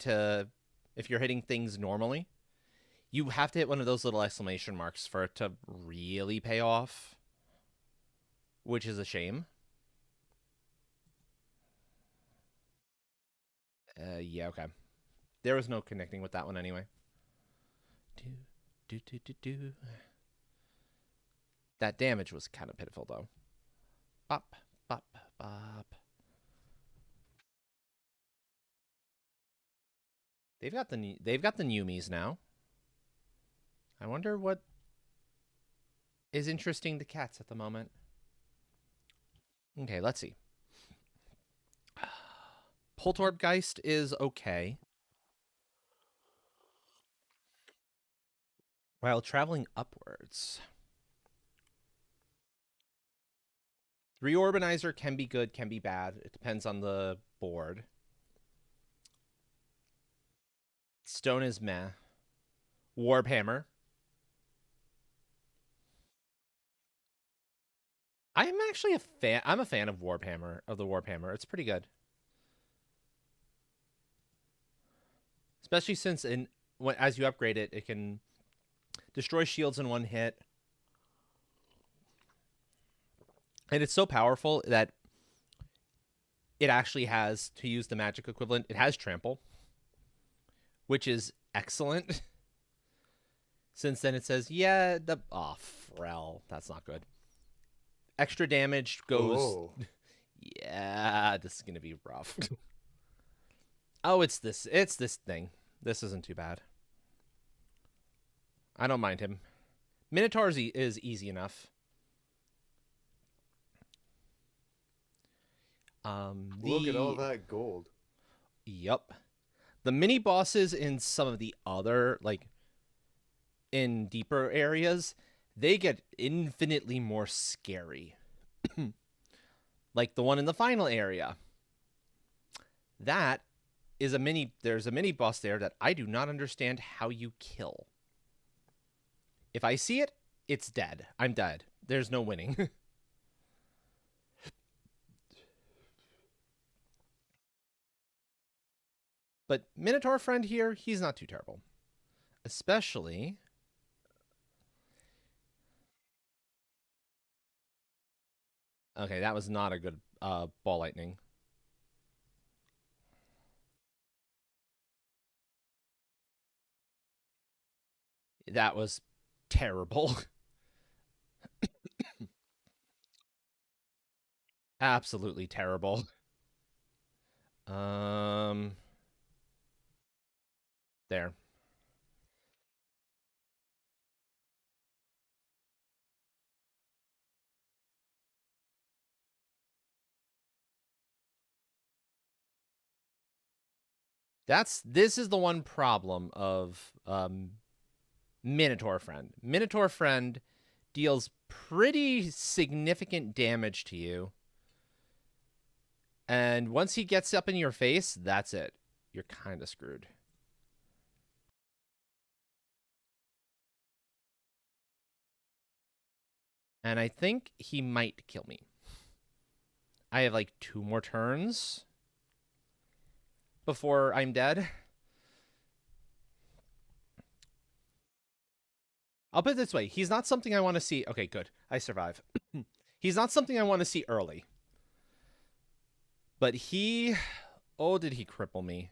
things normally, you have to hit one of those little exclamation marks for it to really pay off, which is a shame. Yeah, okay. There was no connecting with that one anyway. That damage was kind of pitiful, though. Bop, bop, bop. They've got the Yumis now. I wonder what is interesting to cats at the moment. Okay, let's see. Poltergeist is okay. While traveling upwards. Reorbanizer can be good, can be bad. It depends on the board. Stone is meh. Warhammer. I am actually a fan. I'm a fan of Warhammer, of the Warhammer. It's pretty good. Especially since as you upgrade it, it can destroy shields in one hit. And it's so powerful that it actually has, to use the magic equivalent, it has trample, which is excellent. Since then it says, yeah, Frel, that's not good. Extra damage goes. Oh. Yeah, this is gonna be rough. Oh, it's this thing. This isn't too bad. I don't mind him. Minotaur is easy enough. Look at all that gold. Yep. The mini bosses in some of the other, like, in deeper areas, they get infinitely more scary. Like the one in the final area. That is there's a mini boss there that I do not understand how you kill. If I see it, it's dead. I'm dead. There's no winning. But Minotaur friend here, he's not too terrible. Especially... Okay, that was not a good ball lightning. That was terrible. Absolutely terrible. There. This is the one problem of Minotaur friend. Minotaur friend deals pretty significant damage to you. And once he gets up in your face, that's it. You're kind of screwed. And I think he might kill me. I have like 2 more turns before I'm dead. I'll put it this way. He's not something I want to see. Okay, good. I survive. He's not something I want to see early. But he... Oh, did he cripple me?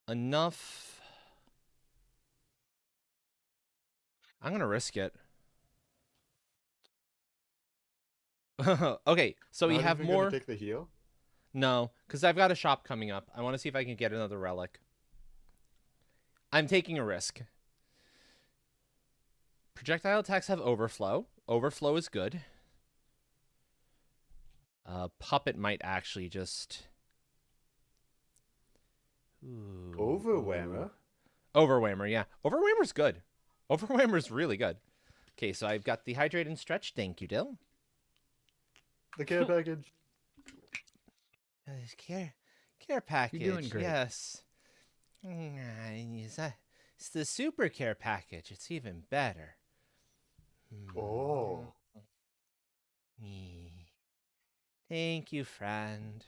Enough. I'm going to risk it. Okay, so we have more... Take the heal? No, because I've got a shop coming up. I want to see if I can get another relic. I'm taking a risk. Projectile attacks have overflow. Overflow is good. Puppet might actually just... Ooh. Overwhammer? Overwhammer, yeah. Overwhammer's good. Overwhammer's really good. Okay, so I've got the Hydrate and Stretch. Thank you, Dill. The care package. Care package. You're doing great. Yes. It's the super care package. It's even better. Oh. Thank you, friend.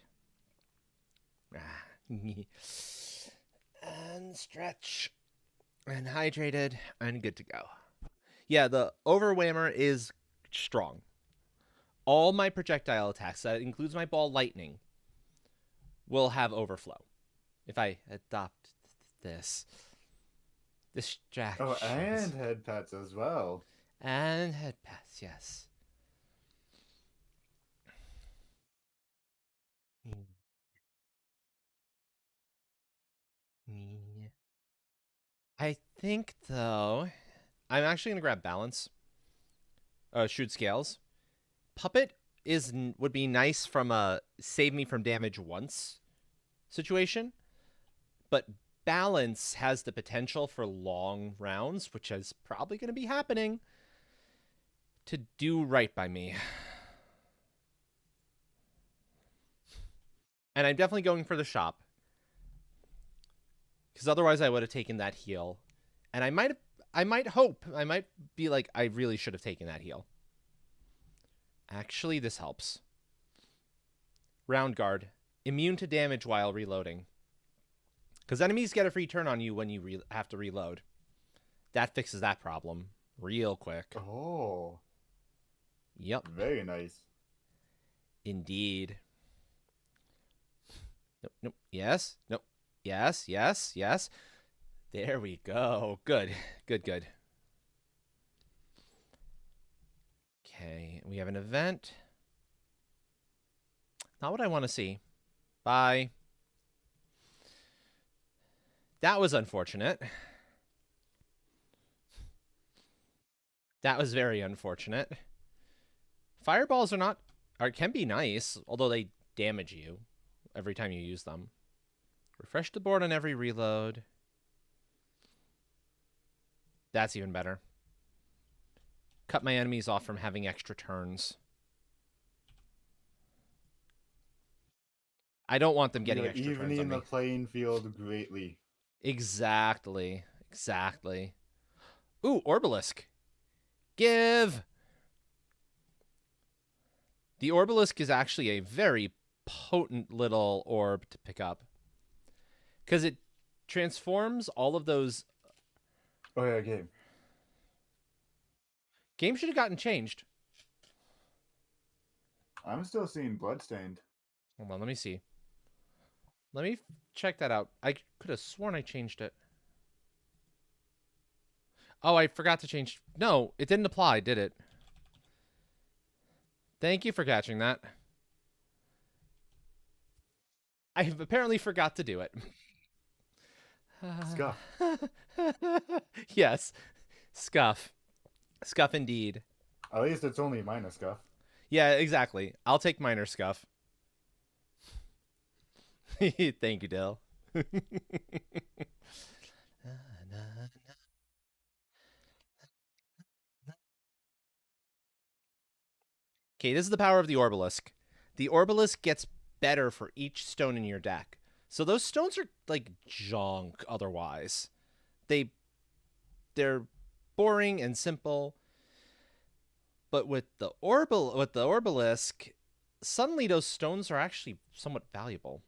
And stretch. And hydrated. And good to go. Yeah, the Overwhammer is strong. All my projectile attacks, that includes my ball lightning, will have overflow. If I adopt this. Distractions. Oh, and head pats as well. And head pats, yes. I think, though, I'm actually going to grab balance. Shoot scales. Puppet would be nice from a save me from damage once situation, but balance has the potential for long rounds, which is probably going to be happening, to do right by me. And I'm definitely going for the shop, because otherwise I would have taken that heal, and I might be like, I really should have taken that heal. Actually, this helps. Round guard, immune to damage while reloading. Because enemies get a free turn on you when you have to reload. That fixes that problem real quick. Oh. Yep. Very nice. Indeed. Nope, nope. Yes. Nope. Yes, yes, yes. There we go. Good. Good, good. Okay, we have an event. Not what I want to see. Bye. That was unfortunate. That was very unfortunate. Fireballs can be nice, although they damage you every time you use them. Refresh the board on every reload. That's even better. Cut my enemies off from having extra turns. I don't want them getting extra turns on me. Evening the playing field greatly. Exactly. Exactly. Ooh, Orbalisk. Give! The Orbalisk is actually a very potent little orb to pick up, because it transforms all of those... Oh yeah, game. Game should have gotten changed. I'm still seeing Bloodstained. Hold on, let me see. Let me check that out. I could have sworn I changed it. Oh, I forgot to change... No, it didn't apply, did it? Thank you for catching that. I apparently forgot to do it. Scuff. Yes. Scuff. Scuff indeed. At least it's only minor Scuff. Yeah, exactly. I'll take minor Scuff. Thank you, Dill. Okay, this is the power of the Orbalisk. The Orbalisk gets better for each stone in your deck. So those stones are like junk otherwise. They're boring and simple. But with the Orbalisk, suddenly those stones are actually somewhat valuable.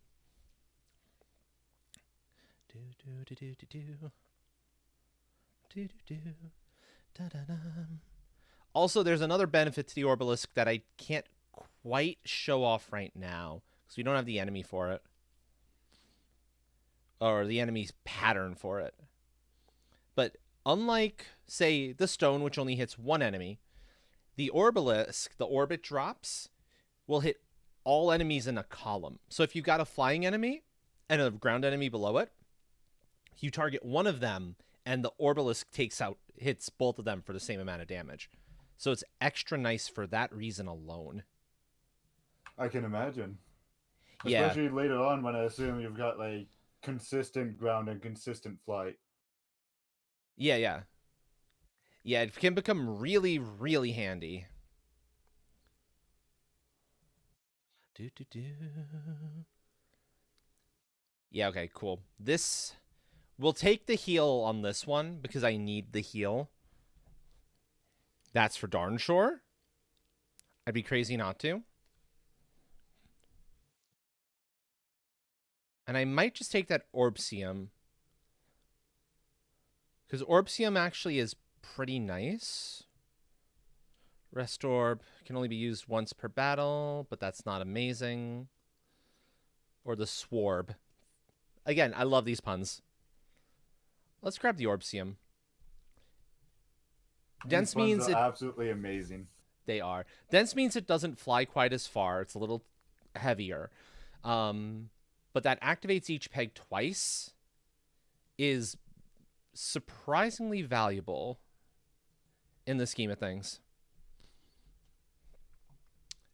Also, there's another benefit to the Orbalisk that I can't quite show off right now, because we don't have the enemy for it. Or the enemy's pattern for it. But unlike, say, the stone, which only hits one enemy, the Orbalisk, the orbit drops, will hit all enemies in a column. So if you've got a flying enemy and a ground enemy below it, you target one of them, and the Orbalisk hits both of them for the same amount of damage. So it's extra nice for that reason alone. I can imagine. Yeah. Especially later on when I assume you've got like consistent ground and consistent flight. Yeah, yeah. Yeah, it can become really, really handy. Yeah, okay, cool. We'll take the heal on this one because I need the heal. That's for darn sure. I'd be crazy not to. And I might just take that Orbsium, because Orbsium actually is pretty nice. Rest Orb can only be used once per battle, but that's not amazing. Or the Swarb. Again, I love these puns. Let's grab the Orbsium. Dense means it absolutely amazing. They are. Dense means it doesn't fly quite as far. It's a little heavier. But that activates each peg twice is surprisingly valuable in the scheme of things.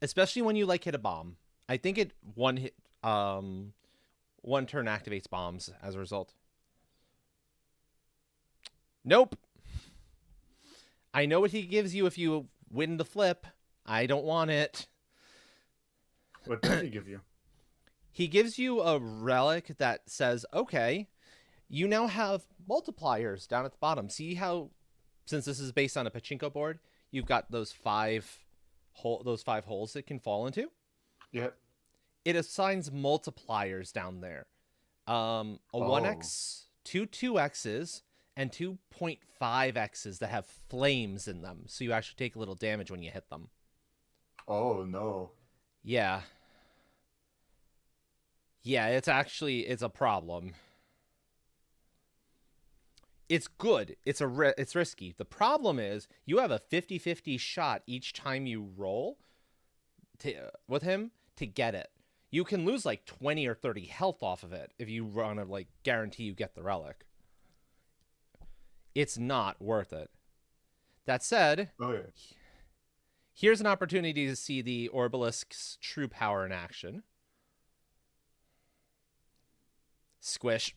especially when you like hit a bomb. I think it one turn activates bombs as a result. Nope. I know what he gives you if you win the flip. I don't want it. What does he give you? He gives you a relic that says, okay, you now have multipliers down at the bottom. See how, since this is based on a pachinko board, you've got those five holes it can fall into? Yep. It assigns multipliers down there. A 1x, two 2x's, and 2.5x's that have flames in them. So you actually take a little damage when you hit them. Oh, no. Yeah. Yeah, it's a problem. It's good. It's risky. The problem is you have a 50-50 shot each time you roll with him to get it. You can lose like 20 or 30 health off of it if you want to like guarantee you get the relic. It's not worth it. That said, here's an opportunity to see the Orbalisk's true power in action. Squish.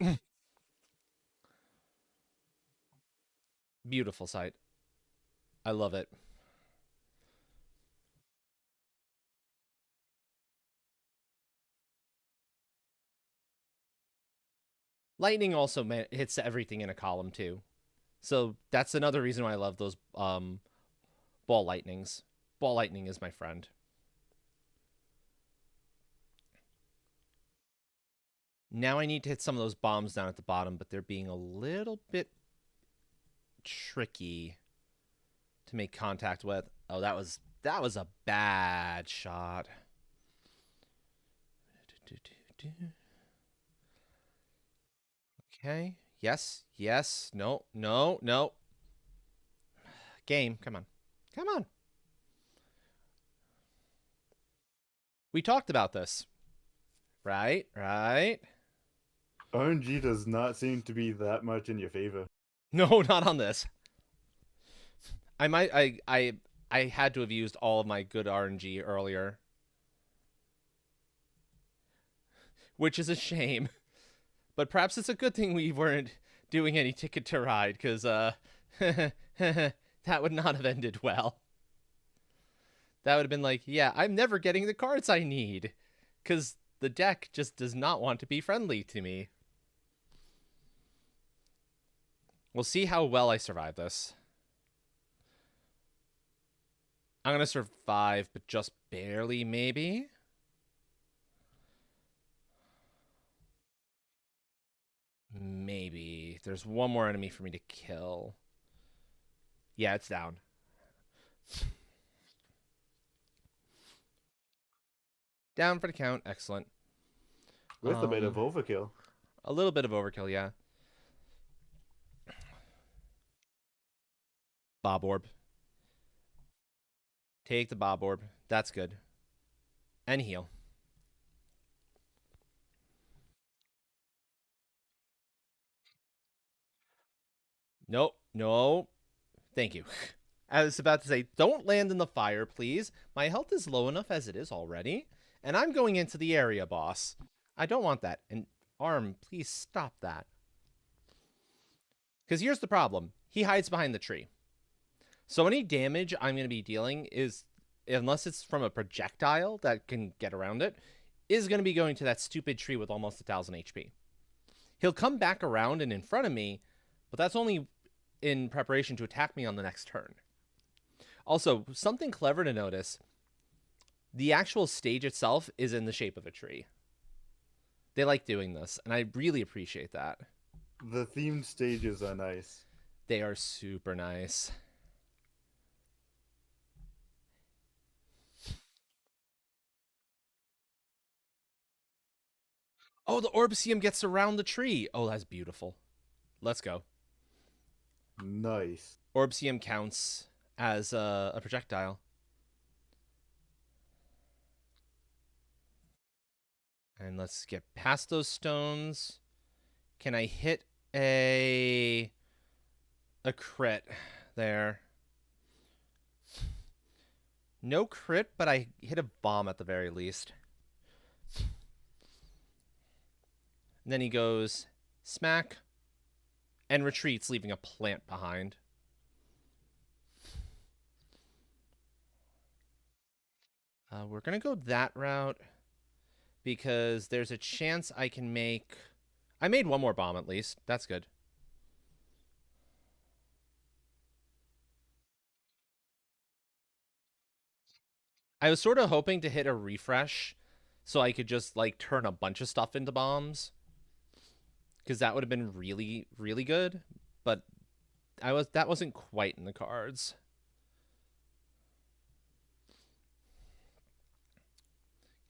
Beautiful sight. I love it. Lightning also hits everything in a column too. So that's another reason why I love those ball lightnings. Ball lightning is my friend. Now I need to hit some of those bombs down at the bottom, but they're being a little bit tricky to make contact with. Oh, that was a bad shot. Okay. Yes. Yes. No. No. No. Game. Come on. Come on. We talked about this. Right? Right? RNG does not seem to be that much in your favor. No, not on this. I had to have used all of my good RNG earlier. Which is a shame. But perhaps it's a good thing we weren't doing any Ticket to Ride, because that would not have ended well. That would have been like, yeah, I'm never getting the cards I need, because the deck just does not want to be friendly to me. We'll see how well I survive this. I'm going to survive, but just barely, maybe? Maybe. There's one more enemy for me to kill. Yeah, it's down. Down for the count. Excellent. With a bit of overkill. A little bit of overkill, yeah. Bob Orb. Take the Bob Orb. That's good. And heal. Nope. No. Thank you. I was about to say, don't land in the fire, please. My health is low enough as it is already. And I'm going into the area, boss. I don't want that. And Arm, please stop that. Because here's the problem. He hides behind the tree. So any damage I'm going to be dealing is, unless it's from a projectile that can get around it, is going to be going to that stupid tree with almost 1,000 HP. He'll come back around and in front of me, but that's only in preparation to attack me on the next turn. Also, something clever to notice, the actual stage itself is in the shape of a tree. They like doing this, and I really appreciate that. The themed stages are nice. They are super nice. Oh, the Orbsium gets around the tree. Oh, that's beautiful. Let's go. Nice. Orbsium counts as a projectile. And let's get past those stones. Can I hit a crit there? No crit, but I hit a bomb at the very least. And then he goes smack and retreats, leaving a plant behind. We're going to go that route because there's a chance I can make... I made one more bomb at least. That's good. I was sort of hoping to hit a refresh so I could just like turn a bunch of stuff into bombs, because that would have been really, really good. But that wasn't quite in the cards.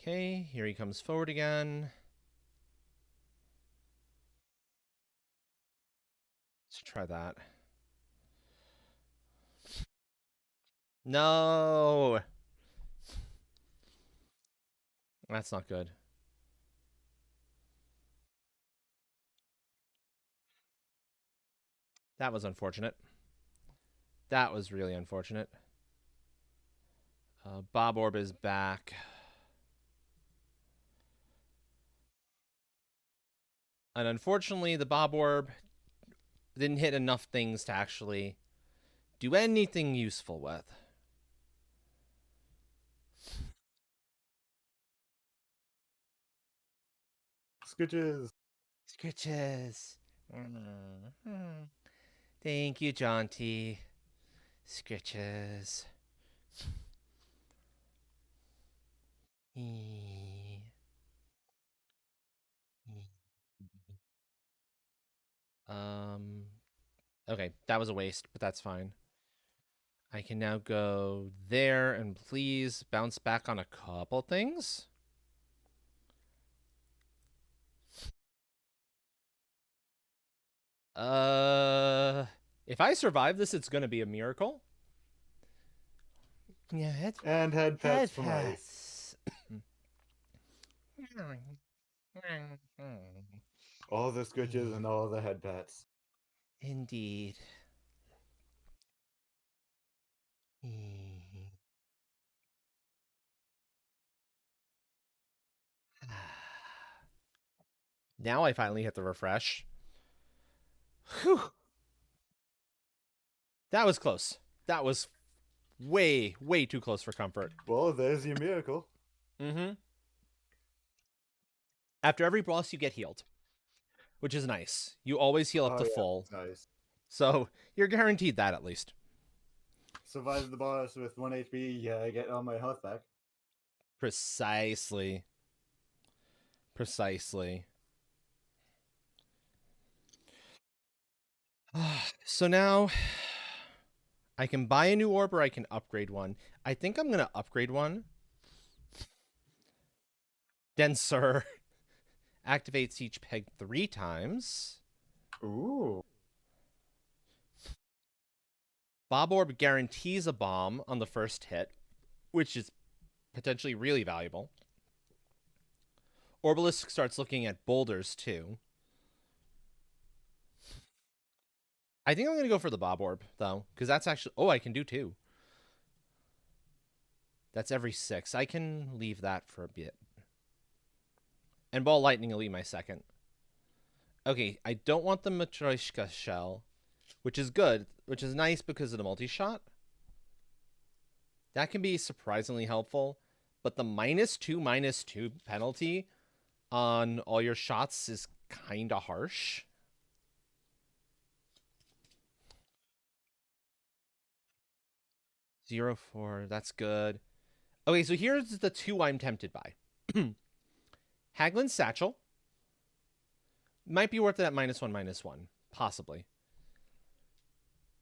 Okay, here he comes forward again. Let's try that. No! That's not good. That was unfortunate. That was really unfortunate. Bob Orb is back. And unfortunately, the Bob Orb didn't hit enough things to actually do anything useful with. Scritches. Scritches. Thank you, Jaunty. Scritches. Okay, that was a waste, but that's fine. I can now go there and please bounce back on a couple things. If I survive this, it's gonna be a miracle. Yeah, and head pets for mice. All the scritches and all the head pets. Indeed. Now I finally hit the refresh. Whew. That was close. That was way, way too close for comfort. Well, there's your miracle. Mm-hmm. After every boss, you get healed, which is nice. You always heal up to full. Nice. So you're guaranteed that at least. Survive the boss with 1 HP, yeah, I get all my health back. Precisely. Precisely. So now I can buy a new orb or I can upgrade one. I think I'm going to upgrade one. Denser activates each peg 3 times. Ooh. Bob Orb guarantees a bomb on the first hit, which is potentially really valuable. Orbalisk starts looking at boulders too. I think I'm going to go for the Bob Orb, though, because that's actually... Oh, I can do 2. That's every 6. I can leave that for a bit. And Ball Lightning will be my second. Okay, I don't want the Matryoshka shell, which is good, which is nice because of the multi-shot. That can be surprisingly helpful, but the -2/-2 penalty on all your shots is kind of harsh. Zero 4, that's good. Okay, so here's the 2 I'm tempted by. Haglin's Satchel. Might be worth it at -1/-1, possibly.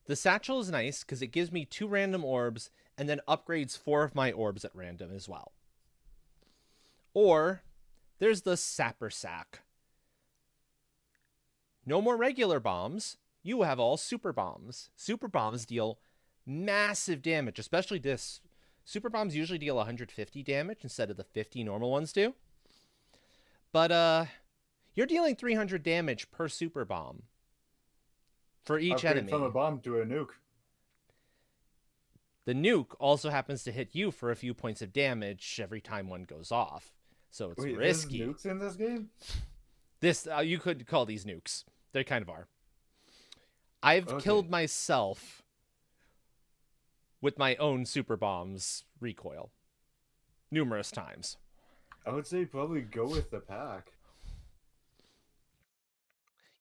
The Satchel is nice because it gives me 2 random orbs and then upgrades 4 of my orbs at random as well. Or there's the Sapper Sack. No more regular bombs. You have all super bombs. Super bombs deal massive damage, especially this. Super bombs usually deal 150 damage instead of the 50 normal ones do. But you're dealing 300 damage per super bomb for each enemy. From a bomb to a nuke. The nuke also happens to hit you for a few points of damage every time one goes off. So it's Wait, risky. there's nukes in this game? This you could call these nukes. They kind of are. I've killed myself with my own super bombs recoil numerous times. I would say probably go with the pack.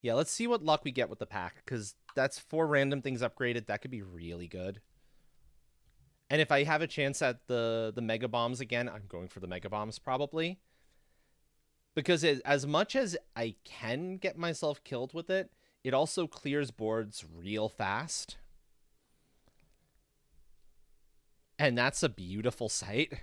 Yeah, let's see what luck we get with the pack, because that's 4 random things upgraded. That could be really good. And if I have a chance at the mega bombs again, I'm going for the mega bombs probably. Because as much as I can get myself killed with it, it also clears boards real fast. And that's a beautiful sight.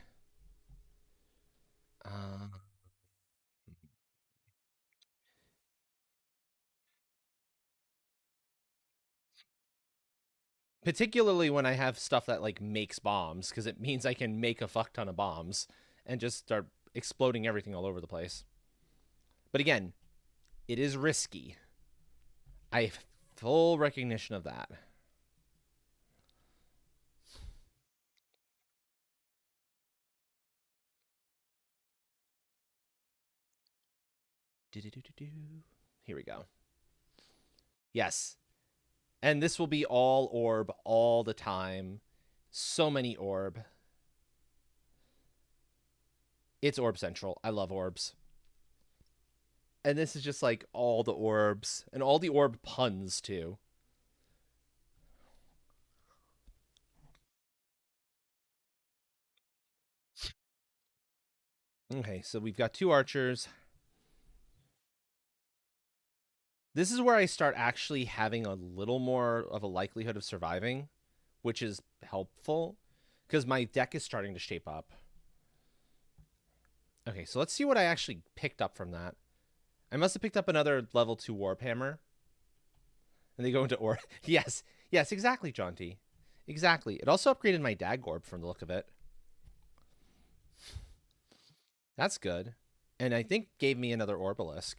Particularly when I have stuff that like makes bombs, because it means I can make a fuck ton of bombs and just start exploding everything all over the place. But again, it is risky. I have full recognition of that. Here we go. Yes. And this will be all orb all the time. So many orb. It's orb central. I love orbs. And this is just like all the orbs and all the orb puns too. Okay, so we've got 2 archers. This is where I start actually having a little more of a likelihood of surviving, which is helpful because my deck is starting to shape up. Okay, so let's see what I actually picked up from that. I must have picked up another level 2 Warp Hammer. And they go into Orb. Yes, exactly, Jaunty. Exactly. It also upgraded my Dagorb from the look of it. That's good. And I think gave me another Orbalisk.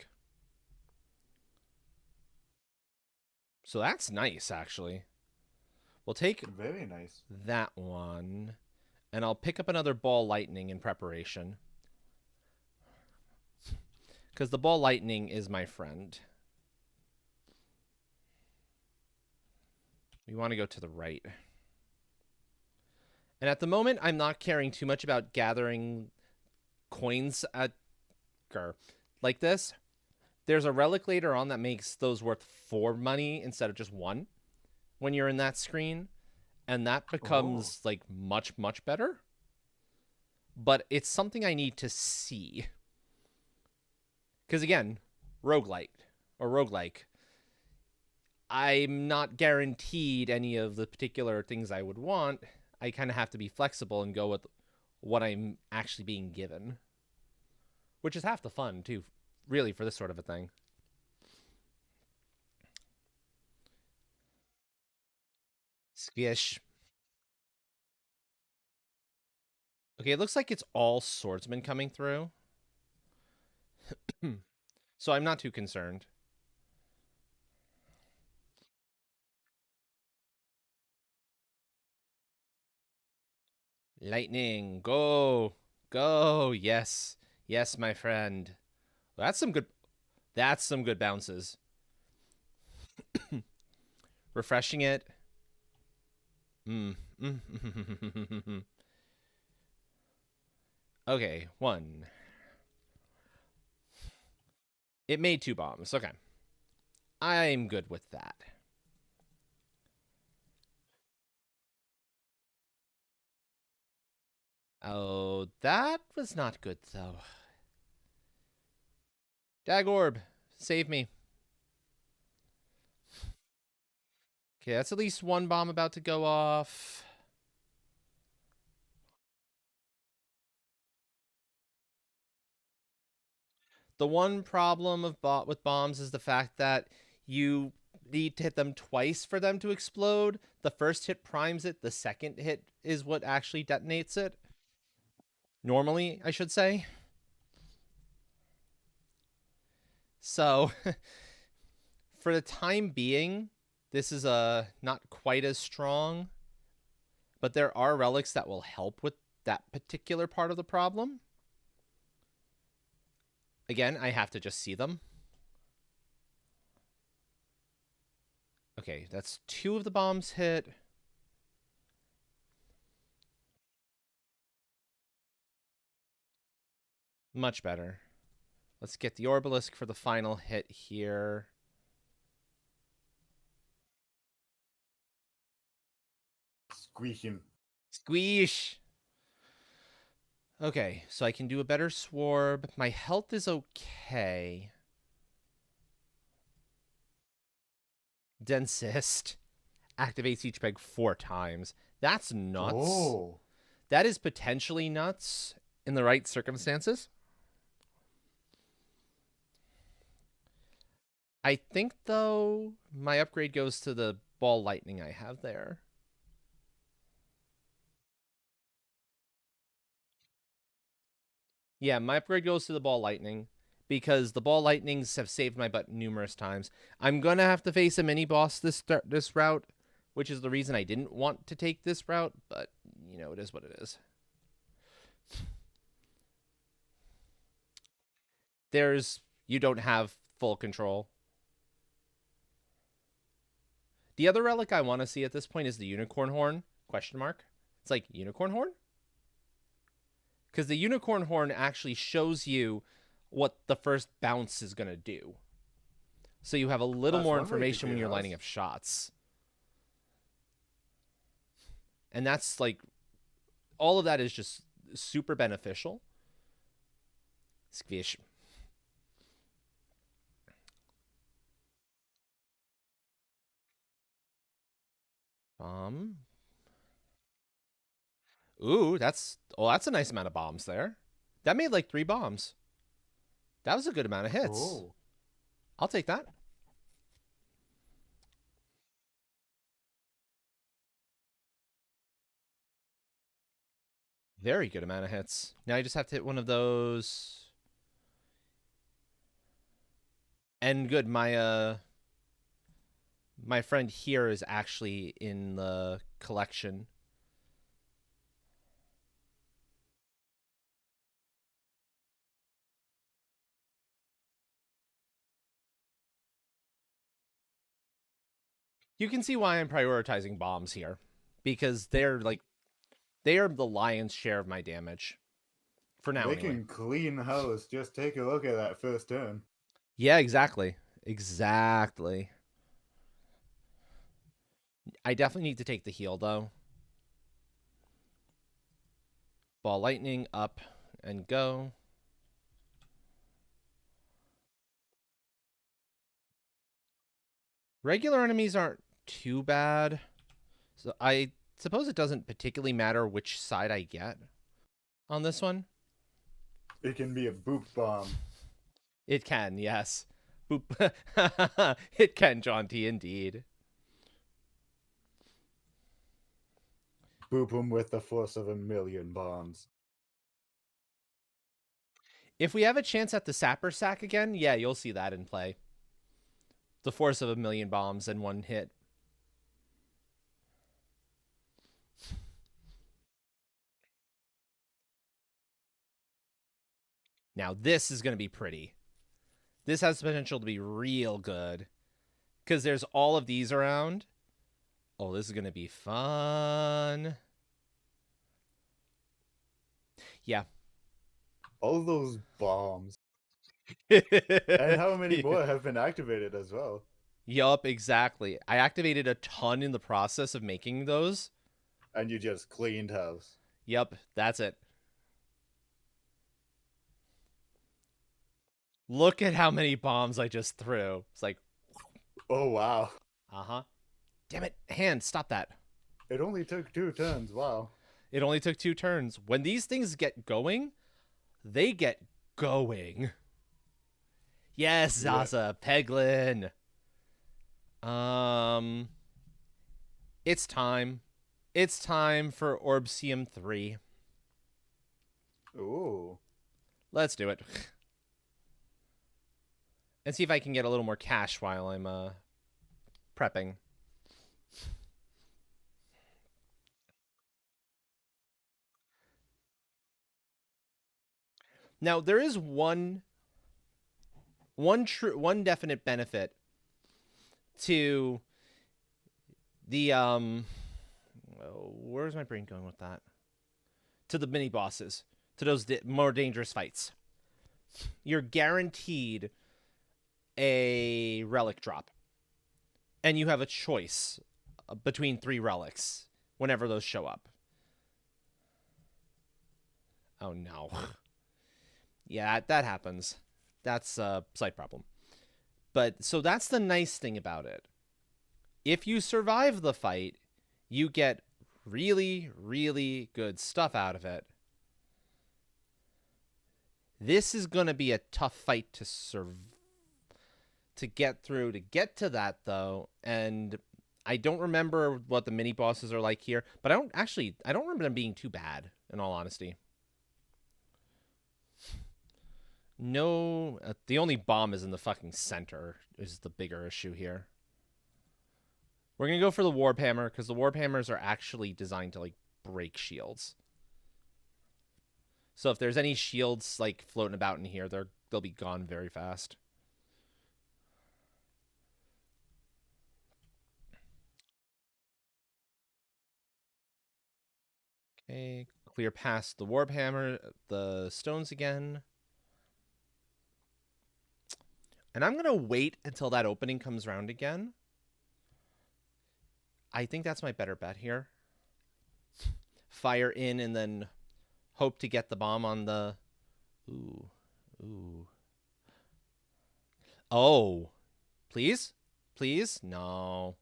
So that's nice, actually. We'll take very nice that one. And I'll pick up another Ball Lightning in preparation. Because the Ball Lightning is my friend. We want to go to the right. And at the moment, I'm not caring too much about gathering coins at like this. There's a relic later on that makes those worth 4 money instead of just 1 when you're in that screen. And that becomes like much, much better. But it's something I need to see. Because again, roguelite or roguelike, I'm not guaranteed any of the particular things I would want. I kind of have to be flexible and go with what I'm actually being given. Which is half the fun, too, really, for this sort of a thing. Squish. Okay, it looks like it's all swordsmen coming through. So I'm not too concerned. Lightning, go. Go. Yes. Yes, my friend. That's some good bounces. Refreshing it. Okay, 1. It made 2 bombs. Okay. I'm good with that. Oh, that was not good, though. Dagorb, save me. Okay, that's at least 1 bomb about to go off. The one problem with bombs is the fact that you need to hit them twice for them to explode. The first hit primes it. The second hit is what actually detonates it. Normally, I should say. So, for the time being, this is not quite as strong. but there are relics that will help with that particular part of the problem. Again, I have to just see them. Okay, that's 2 of the bombs hit. Much better. Let's get the Orbalisk for the final hit here. Squeeze him. Squeesh! Okay, so I can do a better Swarb. My health is okay. Densist activates each peg 4 times. That's nuts. Oh. That is potentially nuts in the right circumstances. I think, though, my upgrade goes to the ball lightning I have there. Yeah, my upgrade goes to the ball lightning because the ball lightnings have saved my butt numerous times. I'm going to have to face a mini boss this route, which is the reason I didn't want to take this route, but, you know, it is what it is. You don't have full control. The other relic I want to see at this point is the unicorn horn, question mark. It's like, unicorn horn? Because the unicorn horn actually shows you what the first bounce is going to do. So you have a little more information when you're lining up shots. And that's like, all of that is just super beneficial. Squish. Bomb. Ooh, that's a nice amount of bombs there. That made like 3 bombs. That was a good amount of hits. Oh. I'll take that. Very good amount of hits. Now I just have to hit one of those. And good, my friend here is actually in the collection. You can see why I'm prioritizing bombs here, because they are the lion's share of my damage. For now, they can clean house. Just take a look at that first turn. Yeah, exactly. Exactly. I definitely need to take the heal, though. Ball lightning, up, and go. Regular enemies aren't too bad. So I suppose it doesn't particularly matter which side I get on this one. It can be a boop bomb. It can, yes. Boop. It can, John T, indeed. Boop him with the force of 1,000,000 bombs. If we have a chance at the Sapper Sack again, yeah, you'll see that in play. The force of 1,000,000 bombs in one hit. Now, this is going to be pretty. This has the potential to be real good. Because there's all of these around. Oh, this is going to be fun. Yeah. All those bombs. And how many more have been activated as well? Yup, exactly. I activated a ton in the process of making those. And you just cleaned house. Yep, that's it. Look at how many bombs I just threw. It's like... Oh, wow. Uh-huh. Damn it. Hand, stop that. It only took 2 turns. Wow. It only took 2 turns. When these things get going, they get going. Yes, Zaza, yeah. Peglin. It's time. It's time for Orbsium 3. Ooh. Let's do it. And see if I can get a little more cash while I'm prepping. Now there is one definite benefit to the where's my brain going with that? To the mini bosses, to those more dangerous fights. You're guaranteed a relic drop, and you have a choice between 3 relics whenever those show up. Oh no. Yeah, that happens. That's a slight problem. But so that's the nice thing about it. If you survive the fight, you get really, really good stuff out of it. This is going to be a tough fight to get through, to get to that, though. And I don't remember what the mini bosses are like here, but I don't remember them being too bad, in all honesty. No, the only bomb is in the fucking center is the bigger issue here. We're going to go for the Warp Hammer, because the Warp Hammers are actually designed to, like, break shields. So if there's any shields, like, floating about in here, they'll be gone very fast. Okay, clear past the Warp Hammer, the stones again. And I'm going to wait until that opening comes around again. I think that's my better bet here. Fire in and then hope to get the bomb on the... Ooh. Oh. Please? Please? No.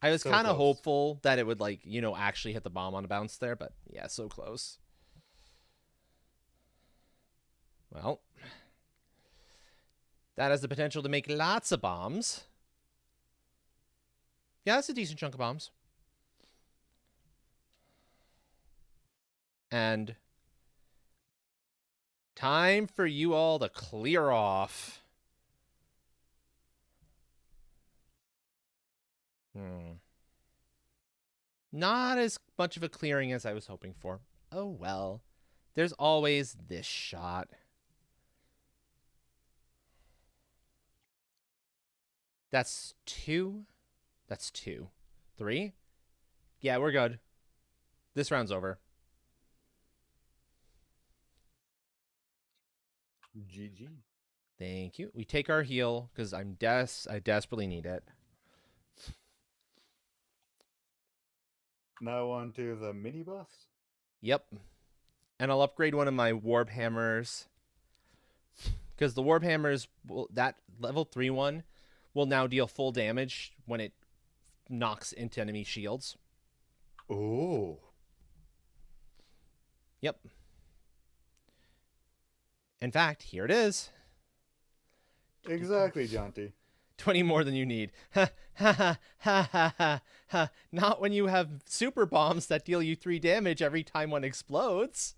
I was kind of hopeful that it would, like, you know, actually hit the bomb on a bounce there, but yeah, so close. Well, that has the potential to make lots of bombs. Yeah, that's a decent chunk of bombs. And time for you all to clear off. Not as much of a clearing as I was hoping for. Oh well. There's always this shot. That's 2. That's 2. 3? Yeah, we're good. This round's over. GG. Thank you. We take our heal because I desperately need it. Now on to the mini boss. Yep. And I'll upgrade one of my Warp Hammers. Because the Warp Hammers, that level 3 one, will now deal full damage when it knocks into enemy shields. Oh. Yep. In fact, here it is. Exactly, Jonty. 20 more than you need. Ha ha ha ha ha ha. Not when you have super bombs that deal you 3 damage every time one explodes.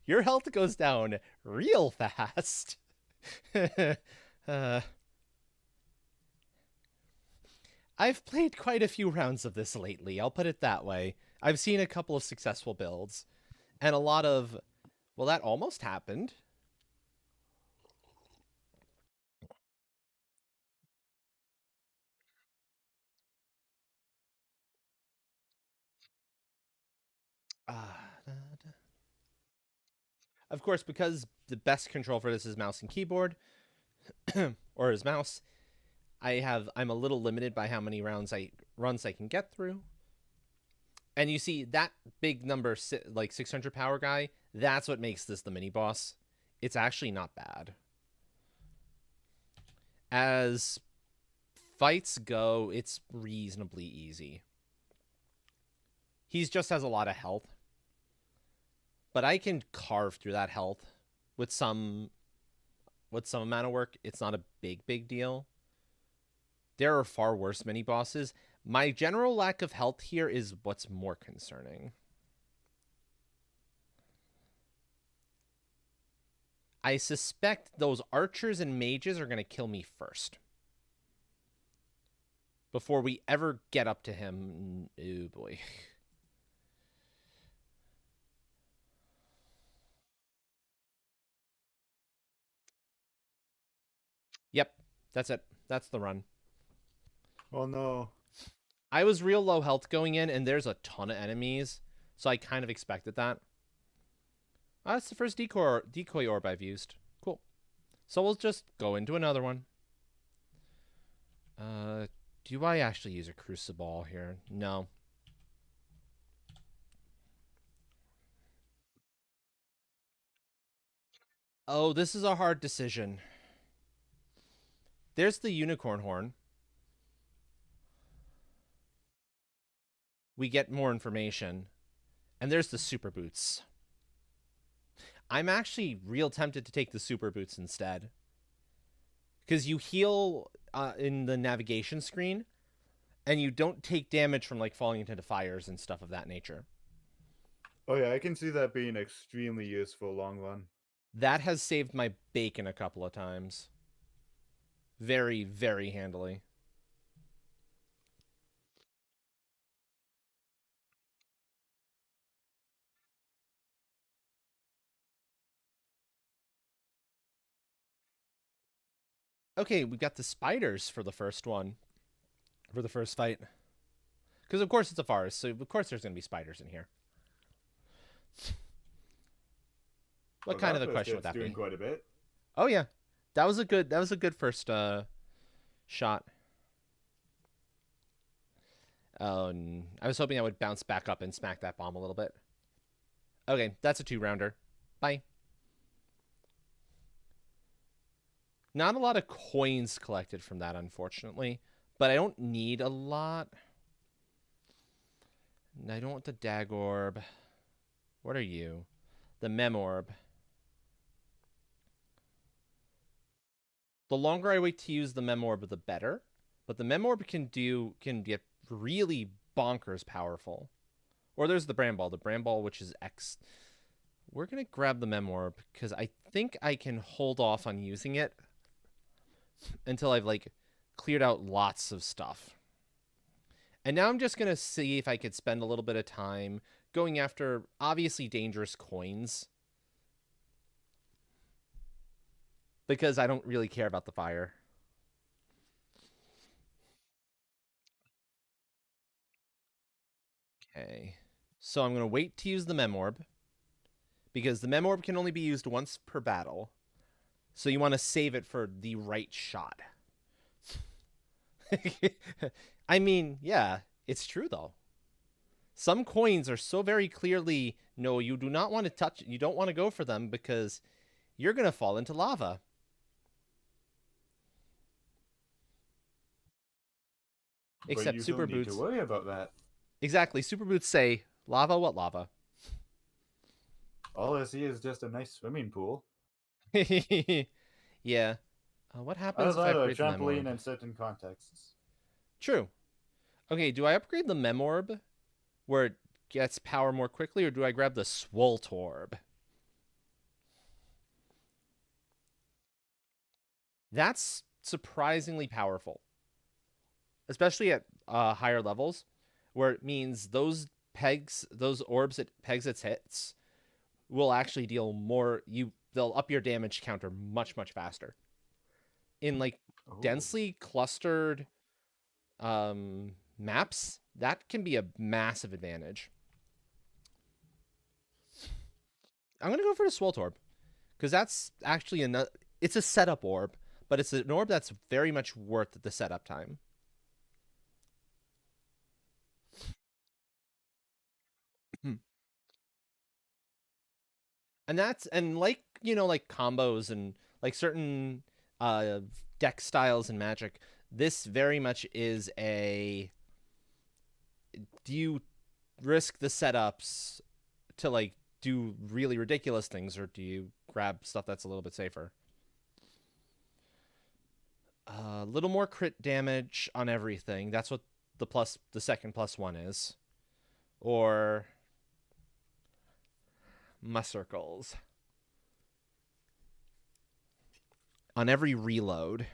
Your health goes down real fast. I've played quite a few rounds of this lately, I'll put it that way. I've seen a couple of successful builds. And a lot of... Well, that almost happened. Of course, because the best control for this is mouse and keyboard, or is mouse, I'm a little limited by how many runs I can get through. And you see that big number, like 600 power guy, that's what makes this the mini boss. It's actually not bad. As fights go, it's reasonably easy. He just has a lot of health. But I can carve through that health with some amount of work. It's not a big deal. There are far worse mini bosses. My general lack of health here is what's more concerning. I suspect those archers and mages are going to kill me first. Before we ever get up to him. Oh boy. That's it. That's the run. Oh no. I was real low health going in, and there's a ton of enemies, so I kind of expected that. That's the first decoy orb I've used. Cool. So we'll just go into another one. Do I actually use a crucible here? No. Oh, this is a hard decision. There's the unicorn horn. We get more information. And there's the super boots. I'm actually real tempted to take the super boots instead. Because you heal in the navigation screen, and you don't take damage from like falling into fires and stuff of that nature. Oh yeah, I can see that being extremely useful long run. That has saved my bacon a couple of times. Very, very handily. Okay, we got the spiders for the first one. For the first fight. Because of course it's a forest, so of course there's going to be spiders in here. What kind of a question would that be? Doing quite a bit. Oh yeah, that was a good first shot. Oh, I was hoping I would bounce back up and smack that bomb a little bit. Okay, that's a 2-rounder. Bye. Not a lot of coins collected from that, unfortunately, but I don't need a lot. I don't want the dag orb. What are you? The mem orb. The longer I wait to use the mem orb, the better. But the mem orb can get really bonkers powerful. Or there's the Bramball. The Bramball, which is X. We're going to grab the mem orb because I think I can hold off on using it until I've like cleared out lots of stuff. And now I'm just going to see if I could spend a little bit of time going after obviously dangerous coins. Because I don't really care about the fire. Okay. So I'm going to wait to use the mem orb. Because the mem orb can only be used once per battle. So you want to save it for the right shot. I mean, yeah, it's true though. Some coins are so very clearly, no, you do not want to touch, you don't want to go for them because you're going to fall into lava. Except you super don't need boots. to worry about that. Exactly. Super boots say, lava, what lava? All I see is just a nice swimming pool. Yeah. What happens if I upgrade a trampoline in certain contexts? True. Okay, do I upgrade the mem orb where it gets power more quickly, or do I grab the Swolt orb? That's surprisingly powerful, especially at higher levels, where it means those pegs, those orbs it pegs its hits, will actually deal more. They'll up your damage counter much faster. In like densely clustered maps, that can be a massive advantage. I'm gonna go for the Swolt orb because that's actually it's a setup orb, but it's an orb that's very much worth the setup time. And like, you know, like combos and like certain deck styles in Magic, this very much is a, do you risk the setups to like do really ridiculous things, or do you grab stuff that's a little bit safer? A little more crit damage on everything. That's what the second +1 is. Or my circles. On every reload.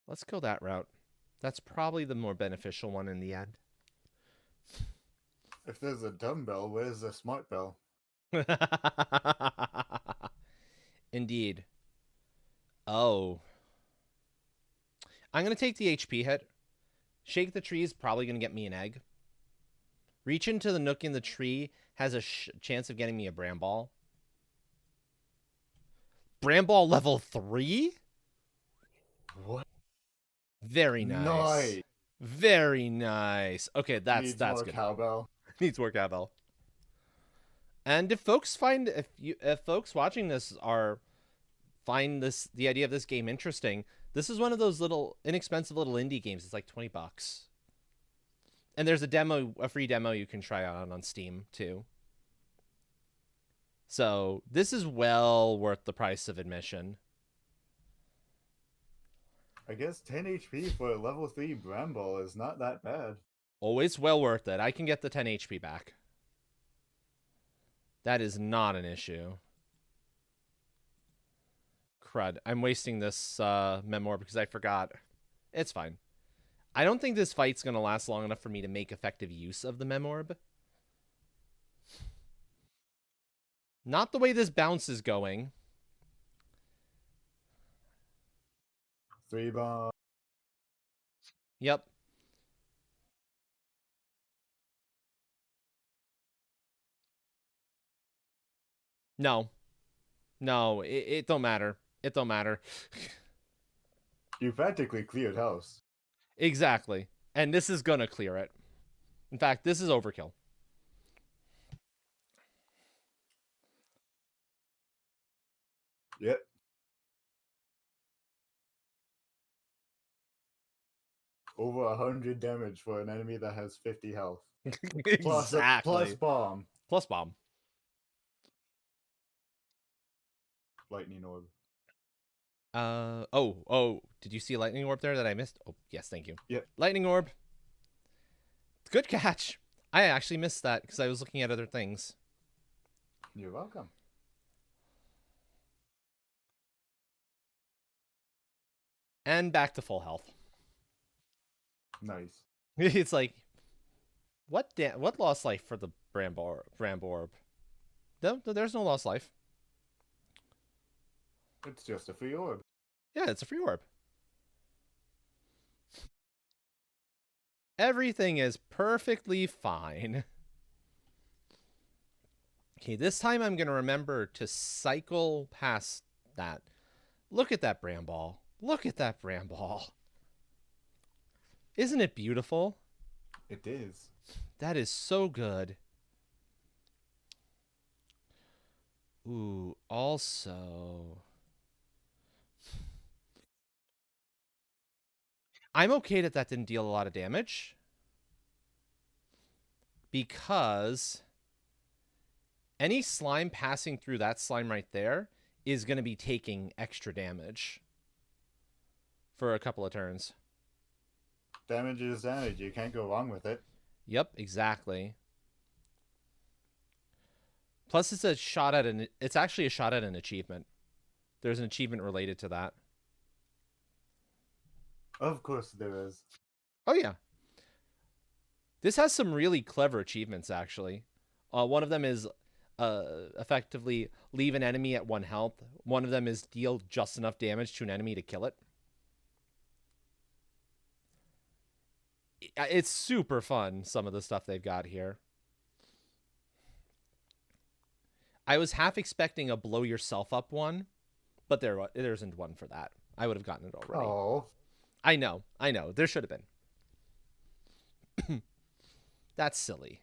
Let's go that route. That's probably the more beneficial one in the end. If there's a dumbbell, where's the smart bell? Indeed. Oh. I'm going to take the HP hit. Shake the Tree is probably going to get me an egg. Reach into the nook in the tree has a chance of getting me a Bramball. Bramball level 3? What? Very nice. Very nice. Okay, that's more good. Cowbell. Needs more cowbell. And if folks if folks watching this find the idea of this game interesting, this is one of those little inexpensive little indie games. It's like $20. And there's a free demo you can try on Steam too. So this is well worth the price of admission. I guess 10 HP for a level 3 Bramble is not that bad. Always well worth it. I can get the 10 HP back. That is not an issue. Crud. I'm wasting this Memorb because I forgot. It's fine. I don't think this fight's going to last long enough for me to make effective use of the Memorb. Not the way this bounce is going. 3 bomb. Yep. No. No, it don't matter. It don't matter. You practically cleared house. Exactly. And this is gonna clear it. In fact, this is overkill. Yep. Over 100 damage for an enemy that has 50 health. Exactly. Plus bomb. Plus bomb. Lightning orb. Oh, did you see a lightning orb there that I missed? Oh, yes, thank you. Yep. Lightning orb. Good catch. I actually missed that because I was looking at other things. You're welcome. And back to full health. Nice. It's like, what lost life for the Bramborb? No, there's no lost life. It's just a free orb. Yeah, it's a free orb. Everything is perfectly fine. Okay, this time I'm going to remember to cycle past that. Look at that Bramball. Look at that Bramball. Isn't it beautiful? It is. That is so good. Ooh, also... I'm okay that didn't deal a lot of damage. Because any slime passing through that slime right there is going to be taking extra damage for a couple of turns. Damage is damage. You can't go wrong with it. Yep, exactly. Plus, it's actually a shot at an achievement. There's an achievement related to that. Of course there is. Oh, yeah. This has some really clever achievements, actually. One of them is effectively leave an enemy at 1 health. One of them is deal just enough damage to an enemy to kill it. It's super fun, some of the stuff they've got here. I was half expecting a blow yourself up one, but there isn't one for that. I would have gotten it already. Oh. I know. There should have been. That's silly.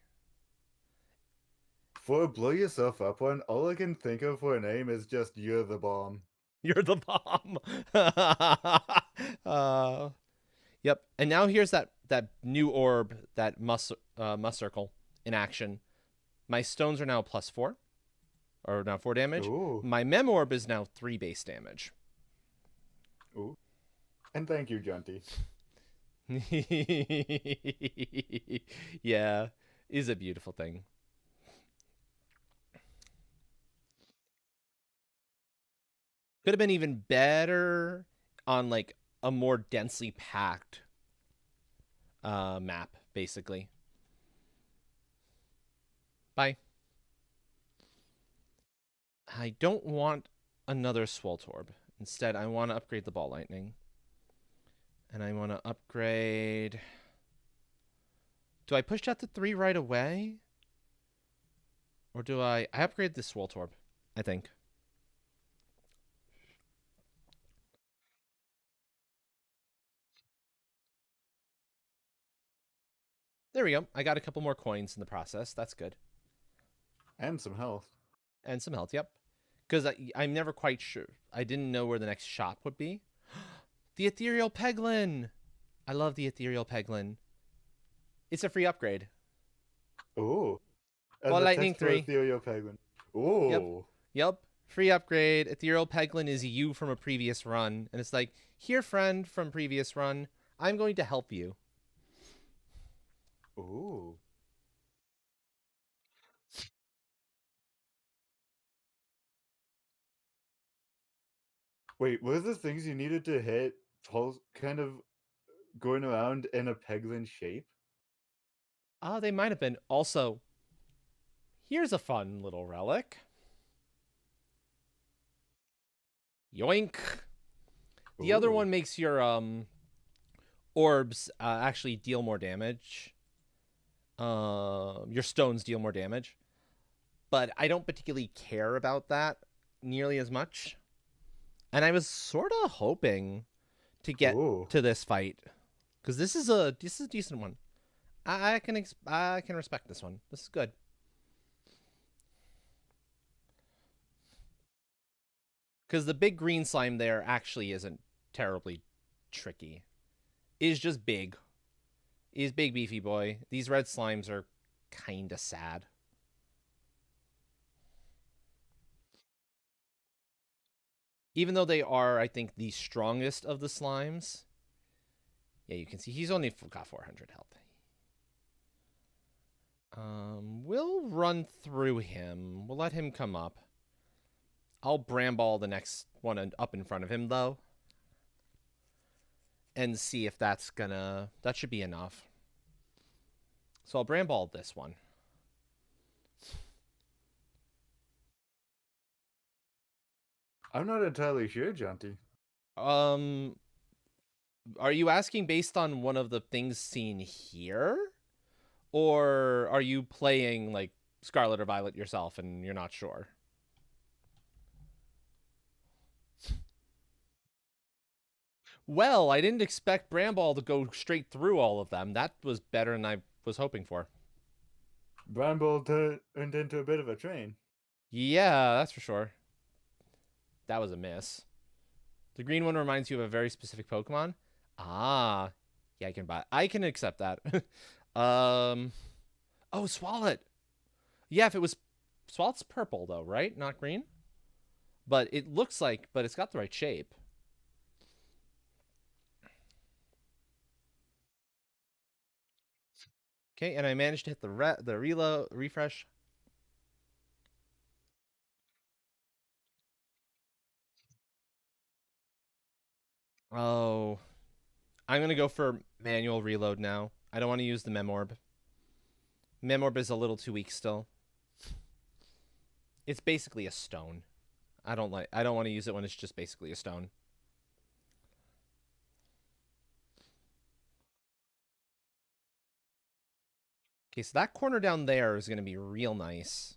For a blow yourself up one, all I can think of for a name is just You're the Bomb. You're the bomb. Yep. And now here's that new orb, that must circle in action. My stones are now +4. Or now 4 damage. Ooh. My Mem orb is now 3 base damage. Ooh. And thank you, Junty. Yeah, is a beautiful thing. Could have been even better on like a more densely packed map, basically. Bye. I don't want another Swoltorb. Instead, I want to upgrade the Ball Lightning. And I want to upgrade... Do I push that to 3 right away? Or do I upgrade the Swoltorb, I think. There we go. I got a couple more coins in the process. That's good. And some health. And some health, yep. Because I'm never quite sure. I didn't know where the next shop would be. The Ethereal Peglin! I love the Ethereal Peglin. It's a free upgrade. Ooh. Ball Lightning 3. Ethereal Peglin. Ooh. Yep. Free upgrade. Ethereal Peglin is you from a previous run. And it's like, here, friend from previous run. I'm going to help you. Ooh. Wait, what are the things you needed to hit Pulse kind of going around in a Peglin shape? They might have been. Also, here's a fun little relic. Yoink. The other one makes your orbs actually deal more damage. Your stones deal more damage. But I don't particularly care about that nearly as much. And I was sort of hoping to get to this fight, because this is a decent one. I can respect this one. This is good. Because the big green slime there actually isn't terribly tricky. Is just big. Is big beefy boy. These red slimes are kind of sad. Even though they are, I think, the strongest of the slimes. Yeah, you can see he's only got 400 health. We'll run through him. We'll let him come up. I'll Bramball the next one up in front of him, though. And see if that's gonna... That should be enough. So I'll Bramball this one. I'm not entirely sure, Jonty. Are you asking based on one of the things seen here? Or are you playing, like, Scarlet or Violet yourself and you're not sure? Well, I didn't expect Bramball to go straight through all of them. That was better than I was hoping for. Bramball turned into a bit of a train. Yeah, that's for sure. That was a miss. The green one reminds you of a very specific Pokemon. Ah, yeah, I can accept that. Oh, Swalot. Yeah, if it was Swalot's purple though, right? Not green. But it looks like, but it's got the right shape. Okay, and I managed to hit the reload refresh. Oh, I'm going to go for manual reload now. I don't want to use the Memorb. Memorb is a little too weak still. It's basically a stone. I don't want to use it when it's just basically a stone. Okay, so that corner down there is going to be real nice.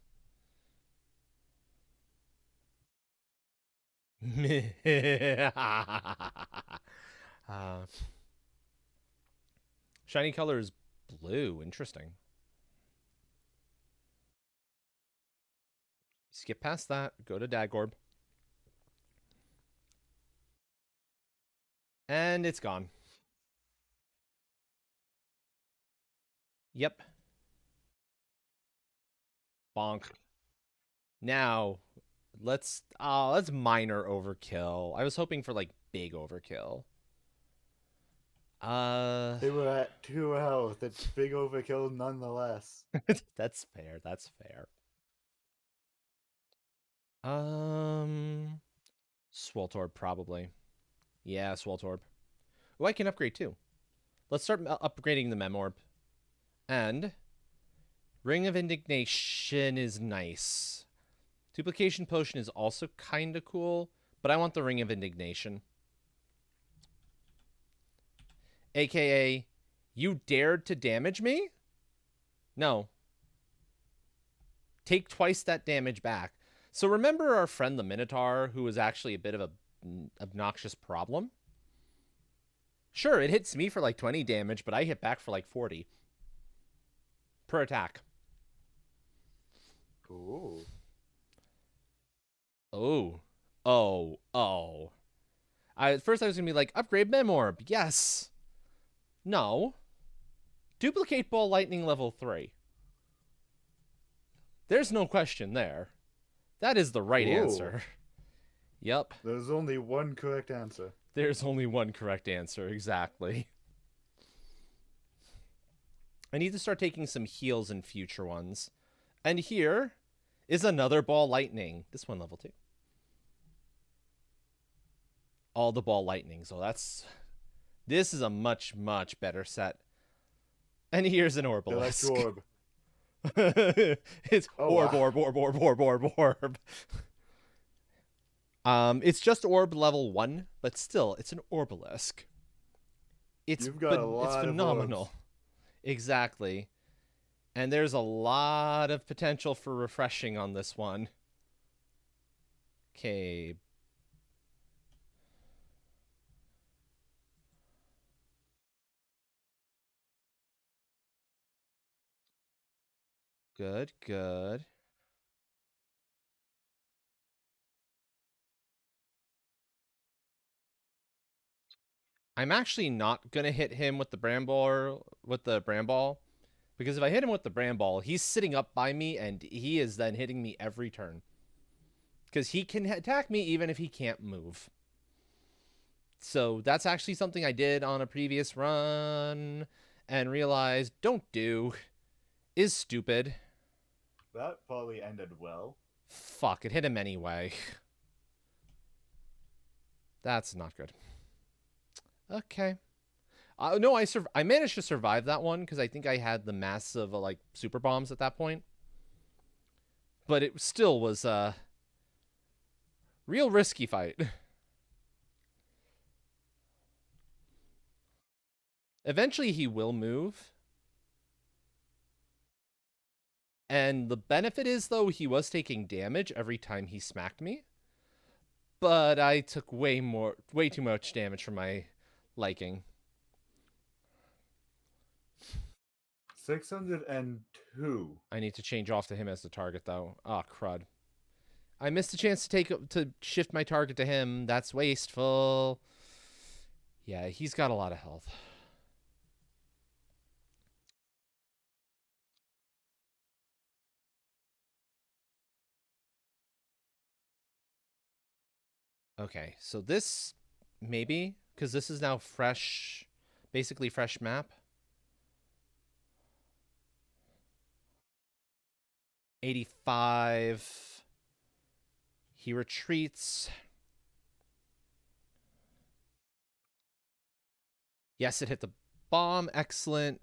Shiny color is blue. Interesting. Skip past that. Go to Dagorb. And it's gone. Yep. Bonk. Now, let's minor overkill. I was hoping for like big overkill. They were at 2 health. It's big overkill nonetheless. That's fair. That's fair. Swoltorb probably. Yeah, Swoltorb. Oh, I can upgrade too. Let's start upgrading the Memorb. And Ring of Indignation is nice. Duplication Potion is also kind of cool, but I want the Ring of Indignation. AKA, you dared to damage me? No. Take twice that damage back. So remember our friend the Minotaur, who was actually a bit of an obnoxious problem? Sure, it hits me for like 20 damage, but I hit back for like 40 per attack. Ooh. Oh. Oh. At first I was going to be like, upgrade Memorb. Yes. No. Duplicate Ball Lightning level 3. There's no question there. That is the right answer. Yep. There's only one correct answer. There's only one correct answer, exactly. I need to start taking some heals in future ones. And here is another Ball Lightning. This one level 2. All the Ball Lightning. So this is a much, much better set. And here's an Orbalisk. Orb. It's orb. It's just orb level 1, but still, it's an Orbalisk. It's phenomenal. Exactly. And there's a lot of potential for refreshing on this one. Okay. Good. I'm actually not going to hit him with the Bramball, because if I hit him with the Bramball, he's sitting up by me, and he is then hitting me every turn. Because he can attack me even if he can't move. So that's actually something I did on a previous run and realized don't do. Is stupid. That probably ended well. Fuck, it hit him anyway. That's not good. Okay. No, I managed to survive that one because I think I had the massive like super bombs at that point. But it still was a real risky fight. Eventually he will move. And the benefit is, though, he was taking damage every time he smacked me. But I took way too much damage for my liking. 602. I need to change off to him as the target, though. Oh, crud. I missed a chance to shift my target to him. That's wasteful. Yeah, he's got a lot of health. Okay, so this, maybe, because this is now fresh, basically fresh map. 85. He retreats. Yes, it hit the bomb. Excellent.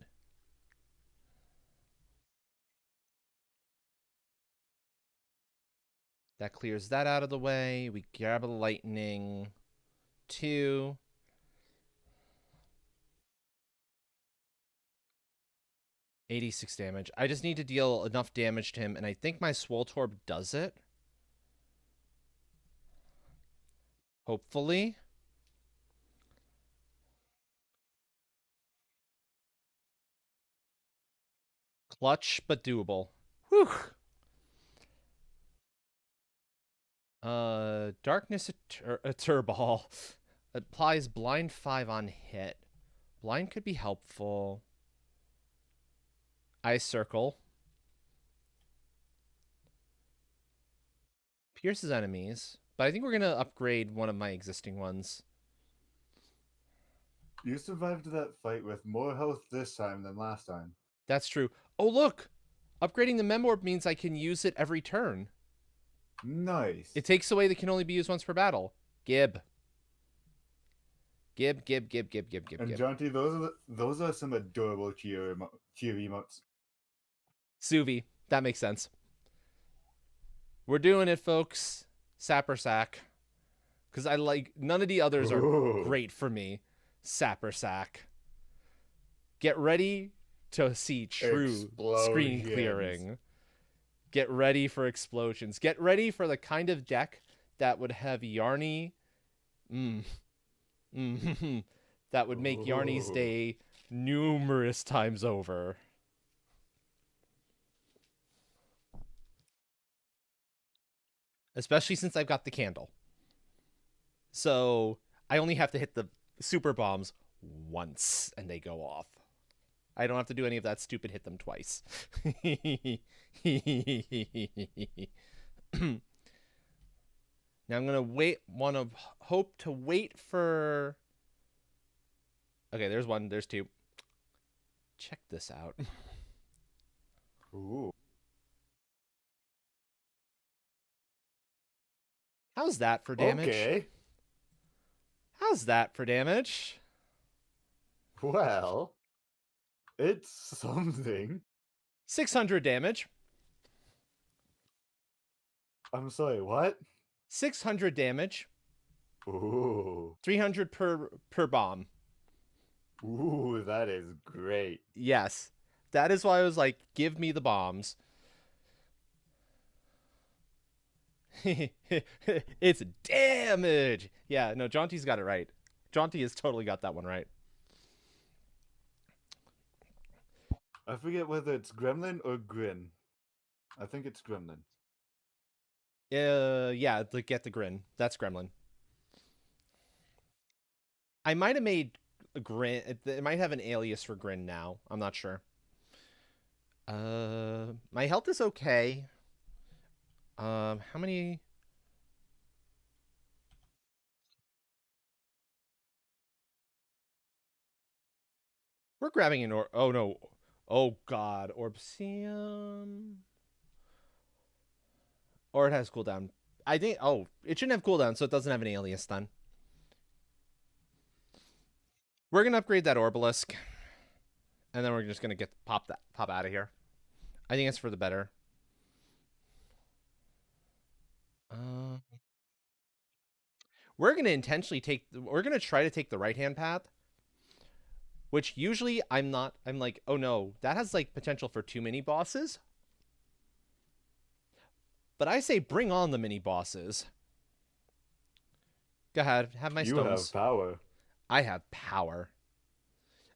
That clears that out of the way. We grab a lightning. 2. $86 damage. I just need to deal enough damage to him, and I think my Swoltorb does it. Hopefully. Clutch, but doable. Whew. Darkness Turball applies blind 5 on hit. Blind could be helpful. Ice Circle. Pierces enemies. But I think we're going to upgrade one of my existing ones. You survived that fight with more health this time than last time. That's true. Oh, look! Upgrading the Memorb means I can use it every turn. Nice. It takes away that can only be used once per battle. Gib. And Jonty, those are some adorable cheer emotes. Suvi. That makes sense. We're doing it, folks. Sapper Sack. Because I like... None of the others are great for me. Sapper Sack. Get ready to see true screen clearing. Get ready for explosions. Get ready for the kind of deck that would have Yarny... that would make Yarny's day numerous times over. Especially since I've got the candle. So I only have to hit the super bombs once and they go off. I don't have to do any of that stupid hit them twice. Now I'm going to hope to wait for... Okay, there's one, there's two. Check this out. Ooh. How's that for damage? Okay. How's that for damage? Well, it's something. 600 damage. I'm sorry, what? 600 damage. Ooh. 300 per bomb. Ooh, that is great. Yes. That is why I was like, give me the bombs. It's damage. Yeah, no, Jaunty's got it right. Jaunty has totally got that one right. I forget whether it's Gremlin or Grin. I think it's Gremlin. Yeah, get the grin. That's Gremlin. I might have made a Grin. It might have an alias for Grin now. I'm not sure. My health is okay. How many? We're grabbing an orb. Oh no. Oh god, Orbsium. Or it has cooldown. I think. Oh, it shouldn't have cooldown, so it doesn't have an alias then. We're gonna upgrade that Orbalisk, and then we're just gonna pop out of here. I think it's for the better. We're gonna intentionally we're gonna try to take the right-hand path, which usually I'm not. I'm like, oh no, that has like potential for too many bosses. But I say bring on the mini bosses. Go ahead, have my stones. You have power. I have power.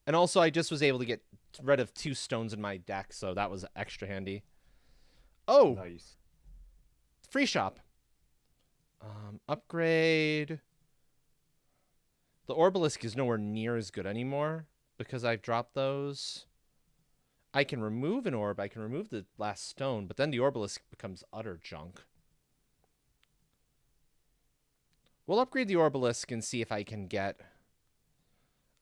And also I just was able to get rid of 2 stones in my deck, so that was extra handy. Oh! Nice. Free shop. Upgrade. The Orbalisk is nowhere near as good anymore because I've dropped those. I can remove an orb. I can remove the last stone, but then the Orbalisk becomes utter junk. We'll upgrade the Orbalisk and see if I can get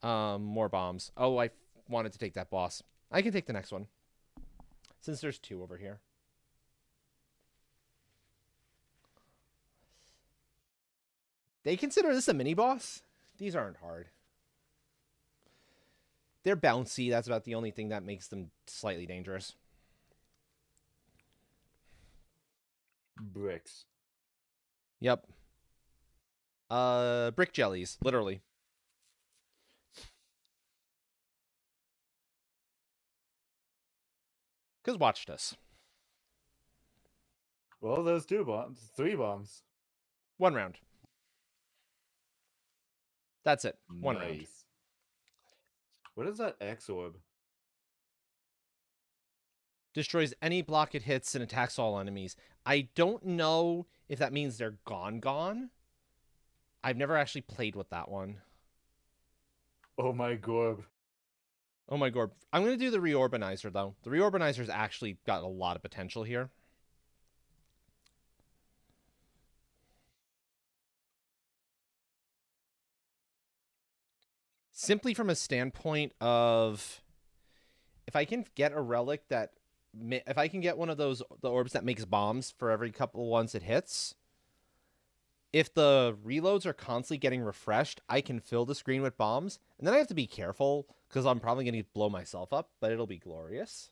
more bombs. Oh, I wanted to take that boss. I can take the next one since there's 2 over here. They consider this a mini boss? These aren't hard. They're bouncy. That's about the only thing that makes them slightly dangerous. Bricks. Yep. Brick jellies, literally. Because watched us. Well, there's 2 bombs. 3 bombs. 1 round. That's it. 1 nice. round. What is that X orb? Destroys any block it hits and attacks all enemies. I don't know if that means they're gone. I've never actually played with that one. Oh my gorb. Oh my god. I'm going to do the Reorbanizer, though. The Reorbanizer's actually got a lot of potential here. Simply from a standpoint of... if I can get a relic that... if I can get one of those... the orbs that makes bombs for every couple ones it hits... if the reloads are constantly getting refreshed, I can fill the screen with bombs. And then I have to be careful, because I'm probably going to blow myself up, but it'll be glorious.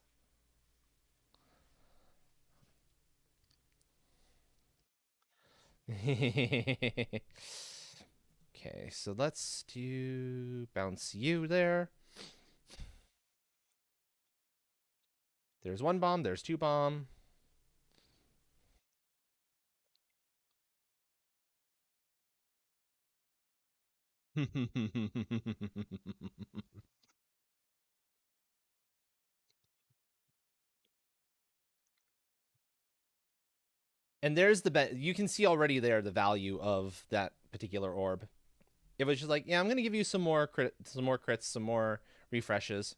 Okay, so let's do bounce you there. There's one bomb, there's two bomb. And there's the you can see already there the value of that particular orb. It was just like, yeah, I'm gonna give you some more crits, some more refreshes.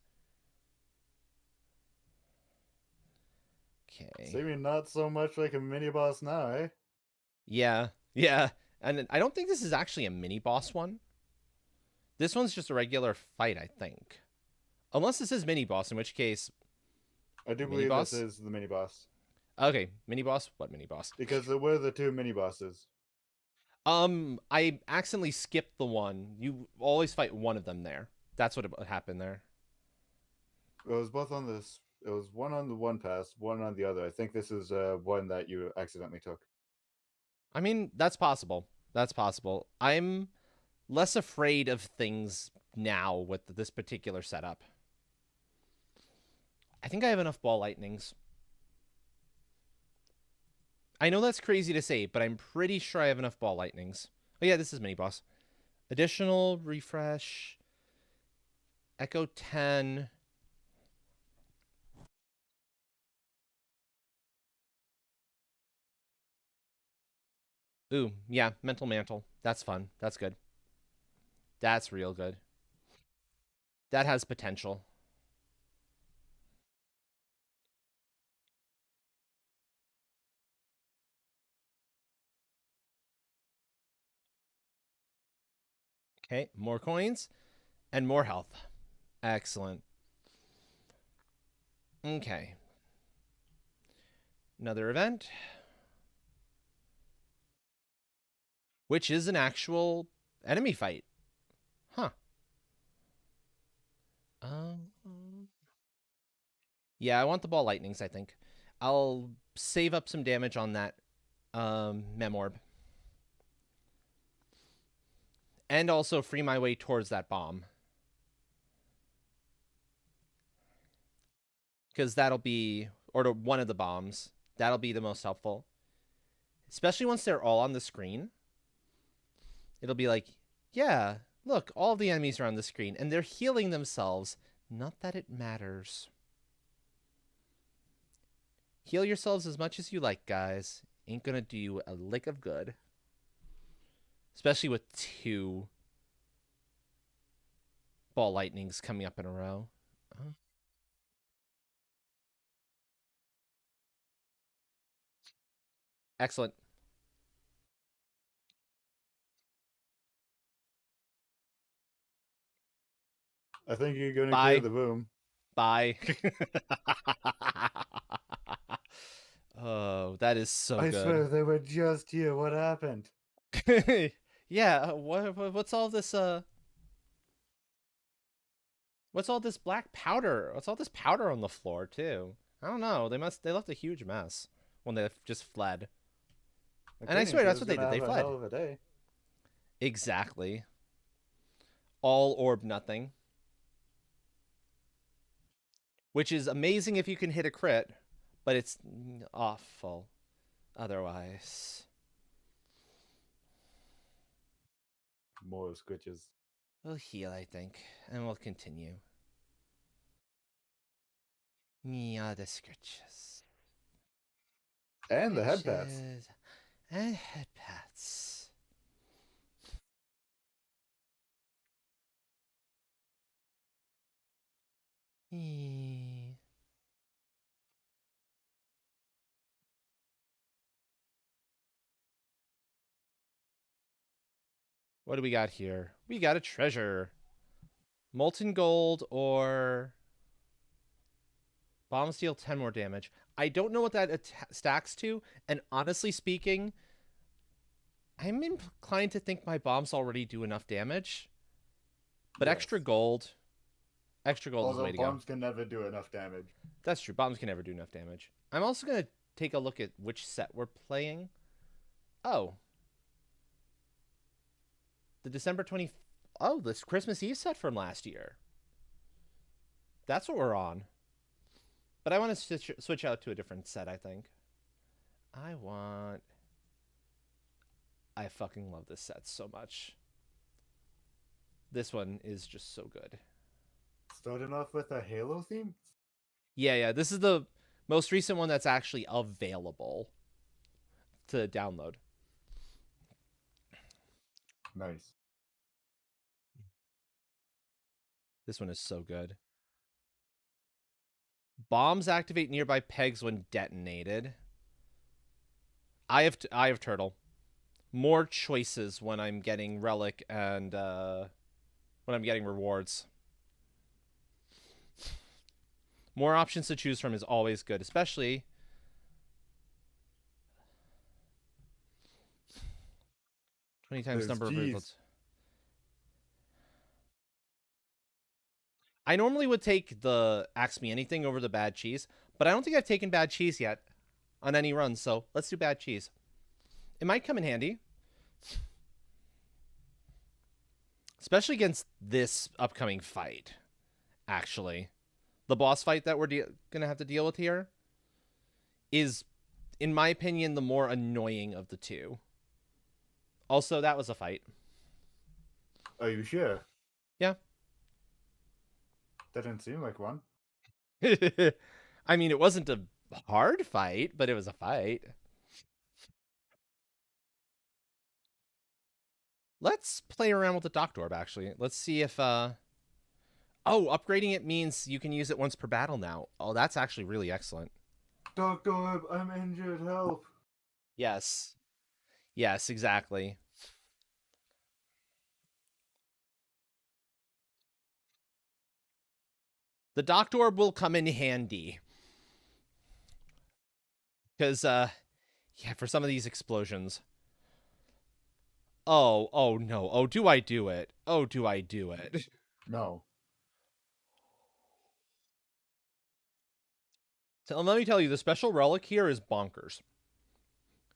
Okay. Seeming not so much like a mini boss now, eh? Yeah, yeah, and I don't think this is actually a mini boss one. This one's just a regular fight, I think, unless this is mini boss, in which case, I do believe this is the mini boss. Okay, mini boss. What mini boss? Because there were the two mini bosses. I accidentally skipped the one. You always fight one of them there. That's what happened there. It was both on this. It was one on the one pass, one on the other. I think this is one that you accidentally took. I mean, that's possible. That's possible. I'm less afraid of things now with this particular setup. I think I have enough ball lightnings. I know that's crazy to say, but I'm pretty sure I have enough ball lightnings. Oh yeah, this is mini boss. Additional refresh. Echo 10. Ooh, yeah, mental mantle. That's fun. That's good. That's real good. That has potential. Okay, more coins and more health. Excellent. Okay. Another event. Which is an actual enemy fight. Huh. Um, yeah, I want the ball lightnings, I think. I'll save up some damage on that Memorb. And also free my way towards that bomb. Because that'll be, or to one of the bombs, that'll be the most helpful. Especially once they're all on the screen. It'll be like, yeah, look, all the enemies are on the screen, and they're healing themselves. Not that it matters. Heal yourselves as much as you like, guys. Ain't gonna do you a lick of good. Especially with two ball lightnings coming up in a row. Oh. Excellent. I think you're going to clear the boom. Bye. Oh, that is so good. I swear they were just here. What happened? Yeah, what's all this what's all this black powder? What's all this powder on the floor too? I don't know. They left a huge mess when they just fled. And I swear that's what they did. They fled. Hell of a day. Exactly. All orb nothing. Which is amazing if you can hit a crit, but it's awful otherwise. More squitches. We'll heal, I think, and we'll continue. Yeah, the scritches. And the head pats. And head pats. What do we got here? We got a treasure. Molten gold or bombs deal 10 more damage. I don't know what that stacks to, and honestly speaking, I'm inclined to think my bombs already do enough damage. But yes. Extra gold is the way to go. Bombs can never do enough damage. That's true. Bombs can never do enough damage. I'm also going to take a look at which set we're playing. Oh, The December 20. Oh, this Christmas Eve set from last year. That's what we're on. But I want to switch out to a different set, I think. I fucking love this set so much. This one is just so good. Starting off with a Halo theme? Yeah. This is the most recent one that's actually available to download. Nice. This one is so good. Bombs activate nearby pegs when detonated. I have Turtle. More choices when I'm getting relic and when I'm getting rewards. More options to choose from is always good, especially 20 times number of rewards. I normally would take the Ask Me Anything over the Bad Cheese, but I don't think I've taken Bad Cheese yet on any run, so let's do Bad Cheese. It might come in handy. Especially against this upcoming fight, actually. The boss fight that we're going to have to deal with here is, in my opinion, the more annoying of the two. Also, that was a fight. Are you sure? Yeah. That didn't seem like one. I mean, it wasn't a hard fight, but it was a fight. Let's play around with the Doctor Orb, actually. Let's see if... Oh, upgrading it means you can use it once per battle now. Oh, that's actually really excellent. Doctor Orb, I'm injured, help. Yes. Yes, exactly. The Doctor Orb will come in handy. Because, yeah, for some of these explosions. Oh no. Oh, do I do it? Oh, do I do it? No. So let me tell you, the special relic here is bonkers.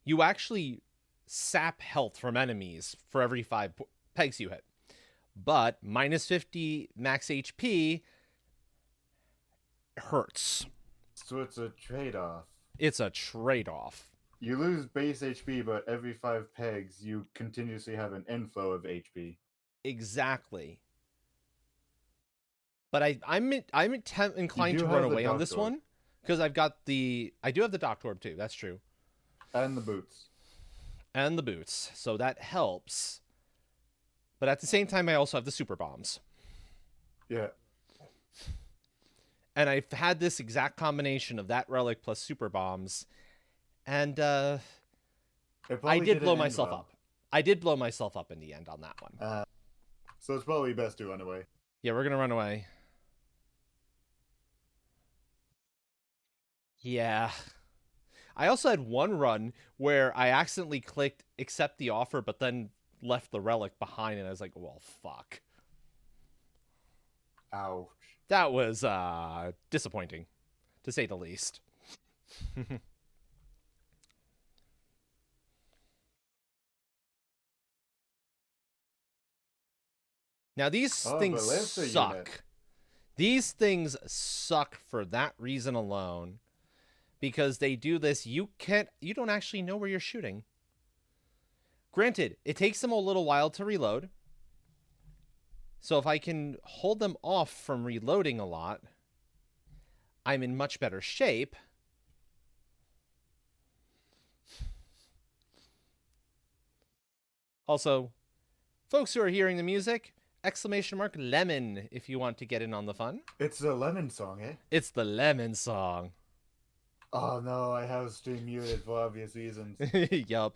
You actually sap health from enemies for every 5 pegs you hit. But minus 50 max HP hurts. So it's a trade-off. It's a trade-off. You lose base HP, but every 5 pegs, you continuously have an inflow of HP. Exactly. But I'm inclined to run away on this one because I do have the Doctor Orb too. That's true. And the boots. And the boots. So that helps. But at the same time, I also have the super bombs. Yeah. And I've had this exact combination of that relic plus super bombs. And I did blow myself up. I did blow myself up in the end on that one. So it's probably best to run away. Yeah, we're going to run away. Yeah. I also had one run where I accidentally clicked accept the offer, but then left the relic behind, and I was like, well, fuck. Ouch. That was disappointing, to say the least. Now, these things suck. Unit. These things suck for that reason alone. Because they do this, you don't actually know where you're shooting. Granted, it takes them a little while to reload. So if I can hold them off from reloading a lot, I'm in much better shape. Also, folks who are hearing the music, !lemon if you want to get in on the fun. It's the Lemon song, eh? It's the Lemon song. Oh no, I have stream muted for obvious reasons. Yup.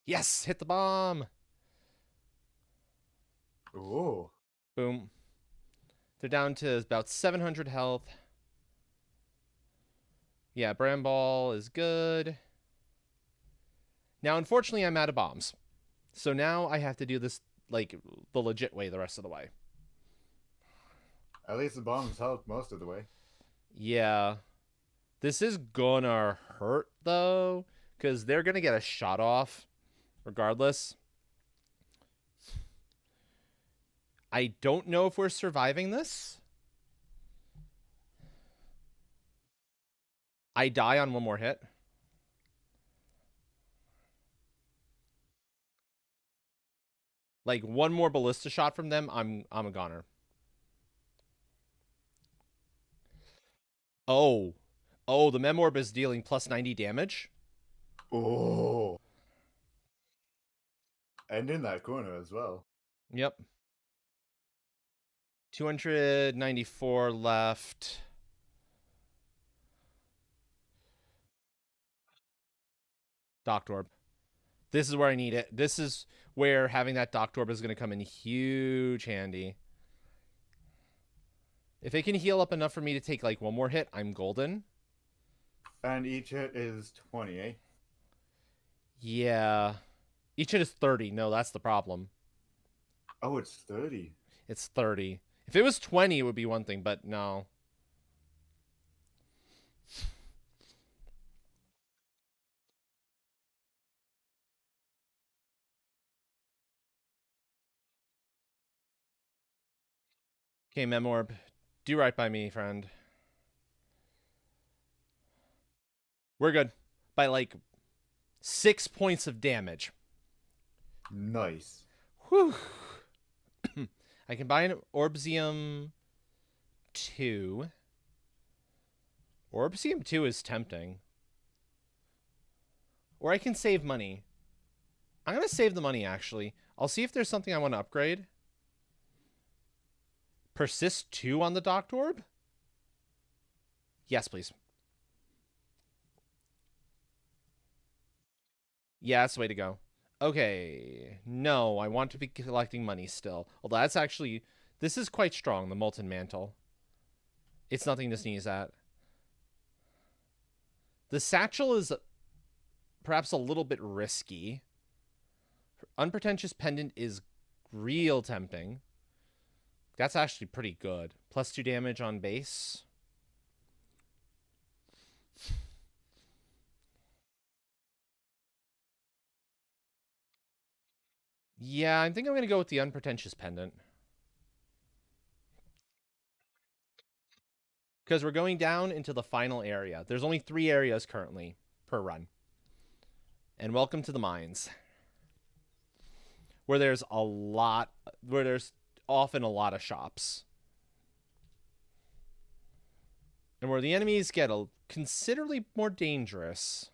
Yes, hit the bomb. Ooh. Boom. They're down to about 700 health. Yeah, Bramball is good. Now, unfortunately, I'm out of bombs. So now I have to do this, like, the legit way the rest of the way. At least the bombs helped most of the way. Yeah. This is gonna hurt, though, because they're gonna get a shot off Regardless, I don't know if we're surviving this. I die on one more hit. Like one more ballista shot from them, I'm a goner. Oh. Oh, the Memorb is dealing plus 90 damage. Oh. And in that corner as well. Yep. 294 left. Doctorb. This is where I need it. This is where having that Doctorb is going to come in huge handy. If it can heal up enough for me to take like one more hit, I'm golden. And each hit is 20, eh? Yeah. Each hit is 30. No, that's the problem. Oh, it's 30. It's 30. If it was 20, it would be one thing, but no. Okay, Memorb. Do right by me, friend. We're good. By like 6 points of damage. Nice. Whew. I can buy an Orbsium 2. Orbsium 2 is tempting. Or I can save money. I'm going to save the money, actually. I'll see if there's something I want to upgrade. Persist 2 on the Doctorb? Yes, please. Yeah, that's the way to go. Okay. No, I want to be collecting money still. Although that's actually... This is quite strong, the Molten Mantle. It's nothing to sneeze at. The Satchel is perhaps a little bit risky. Unpretentious Pendant is real tempting. That's actually pretty good. Plus 2 damage on base. Yeah, I think I'm going to go with the Unpretentious Pendant. Because we're going down into the final area. There's only 3 areas currently per run. And welcome to the mines. Where there's often a lot of shops. And where the enemies get considerably more dangerous.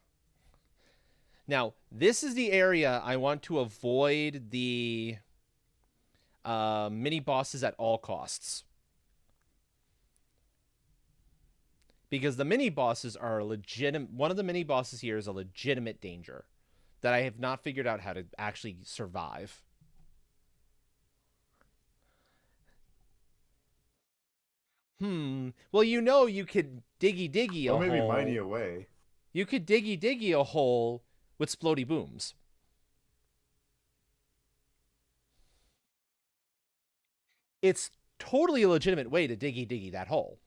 Now, this is the area I want to avoid the mini bosses at all costs. Because the mini bosses are legitimate. One of the mini bosses here is a legitimate danger that I have not figured out how to actually survive. Well, you could diggy a hole. Or maybe Mighty away. You could diggy a hole with Splody Booms. It's totally a legitimate way to diggy that hole.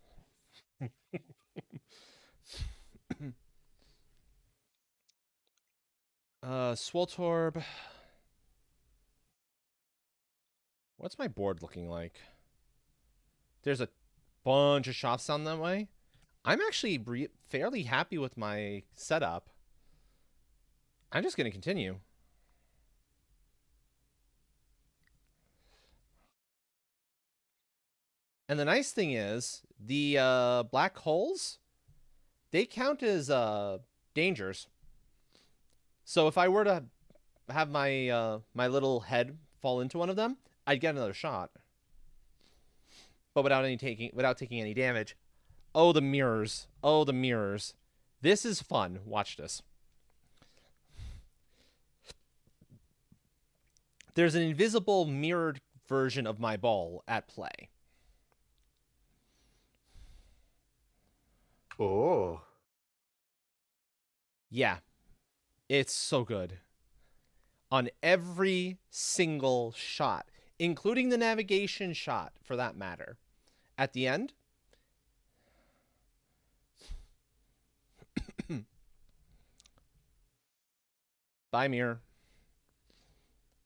Swoltorb. What's my board looking like? There's a bunch of shops down that way. I'm actually fairly happy with my setup. I'm just going to continue. And the nice thing is, the black holes, they count as dangers. So if I were to have my my little head fall into one of them, I'd get another shot. But without taking any damage. Oh, the mirrors. Oh, the mirrors. This is fun. Watch this. There's an invisible mirrored version of my ball at play. Oh. Yeah. It's so good. On every single shot, including the navigation shot, for that matter. At the end, bye, mirror.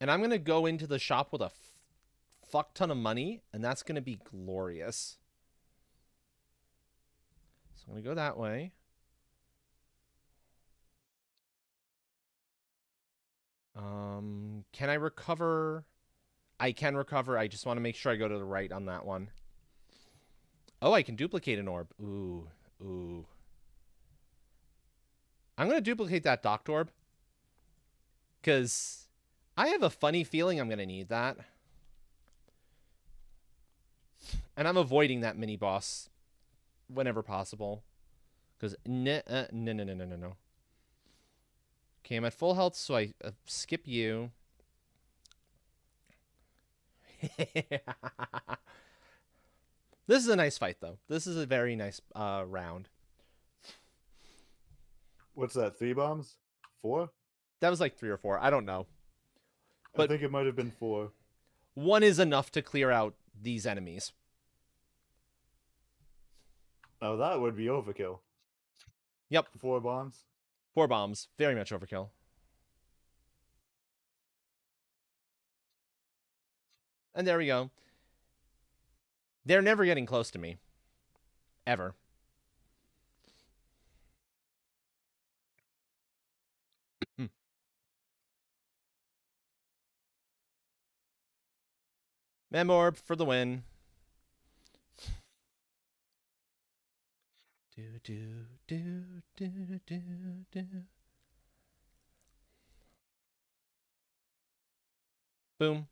And I'm going to go into the shop with a fuck ton of money, and that's going to be glorious. So I'm going to go that way. Can I recover? I can recover. I just want to make sure I go to the right on that one. Oh, I can duplicate an orb. Ooh, ooh. I'm going to duplicate that Docked Orb. Because I have a funny feeling I'm going to need that. And I'm avoiding that mini boss whenever possible. Because no. Okay, I'm at full health, so I skip you. This is a nice fight, though. This is a very nice round. What's that, 3 bombs? 4? That was like 3 or 4. I don't know. But I think it might have been 4. One is enough to clear out these enemies. Oh, that would be overkill. Yep. 4 bombs? 4 bombs. Very much overkill. And there we go. They're never getting close to me. Ever. Memorb for the win. Boom.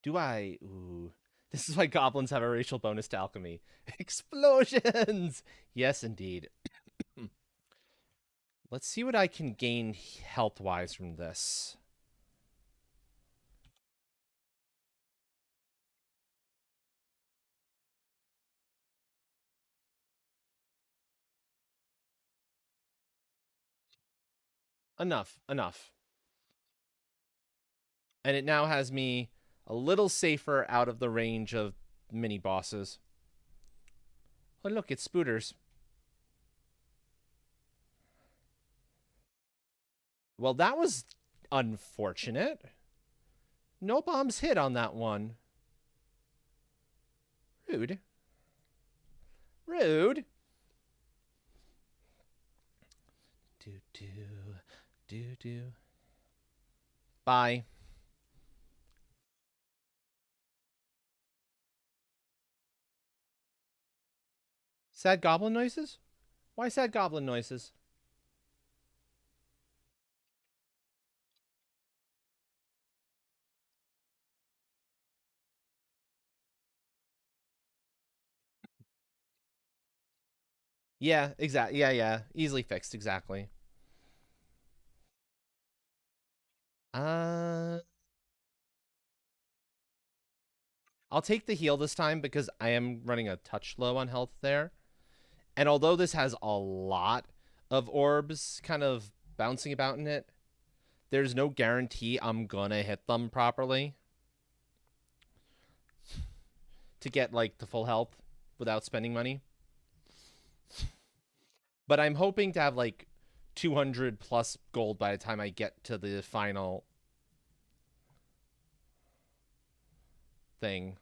Do I? Ooh. This is why goblins have a racial bonus to alchemy. Explosions! Yes, indeed. Let's see what I can gain health-wise from this. Enough. And it now has me a little safer out of the range of mini bosses. Oh, look, it's Spooters. Well, that was unfortunate. No bombs hit on that one. Rude. Rude. Do. Bye. Sad goblin noises? Why sad goblin noises? Yeah, exactly. Yeah. Easily fixed, exactly. I'll take the heal this time because I am running a touch low on health there. And although this has a lot of orbs kind of bouncing about in it, there's no guarantee I'm gonna hit them properly to get like the full health without spending money. But I'm hoping to have like 200 plus gold by the time I get to the final thing.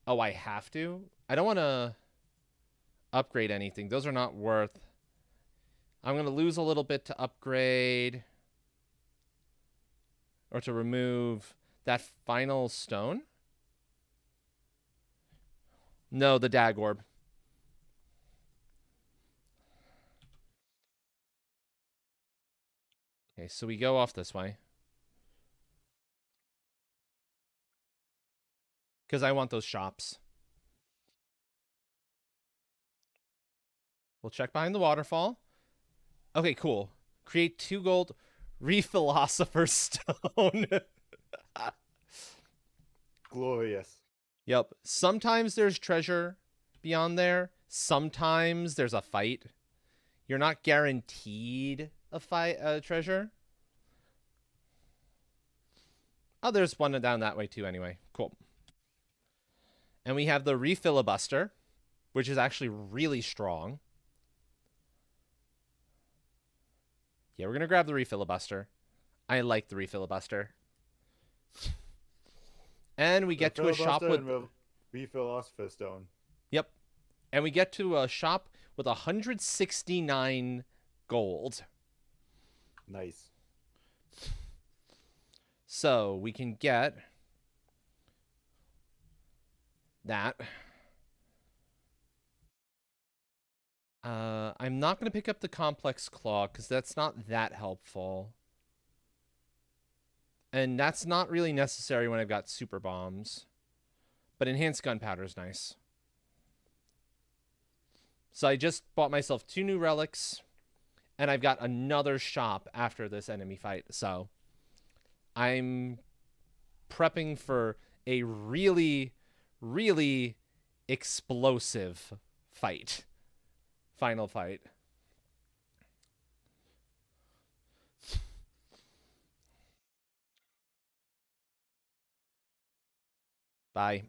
Oh, I have to? I don't want to upgrade anything. Those are not worth. I'm going to lose a little bit to upgrade or to remove that final stone. No, the Dag Orb. Okay, so we go off this way. Because I want those shops. We'll check behind the waterfall. Okay, cool. Create 2 gold. Re-Philosopher's Stone. Glorious. Yep. Sometimes there's treasure beyond there. Sometimes there's a fight. You're not guaranteed a treasure. Oh, there's one down that way too anyway. Cool. And we have the Refilibuster, which is actually really strong. Yeah, we're going to grab the refilibuster. I like the refilibuster. And we get to a shop with... Philosopher's Stone. Yep. And we get to a shop with 169 gold. Nice. So we can get that. I'm not going to pick up the complex claw because that's not that helpful. And that's not really necessary when I've got super bombs. But enhanced gunpowder is nice. So I just bought myself 2 new relics. And I've got another shop after this enemy fight. So I'm prepping for a really, really explosive fight. Final fight. Bye.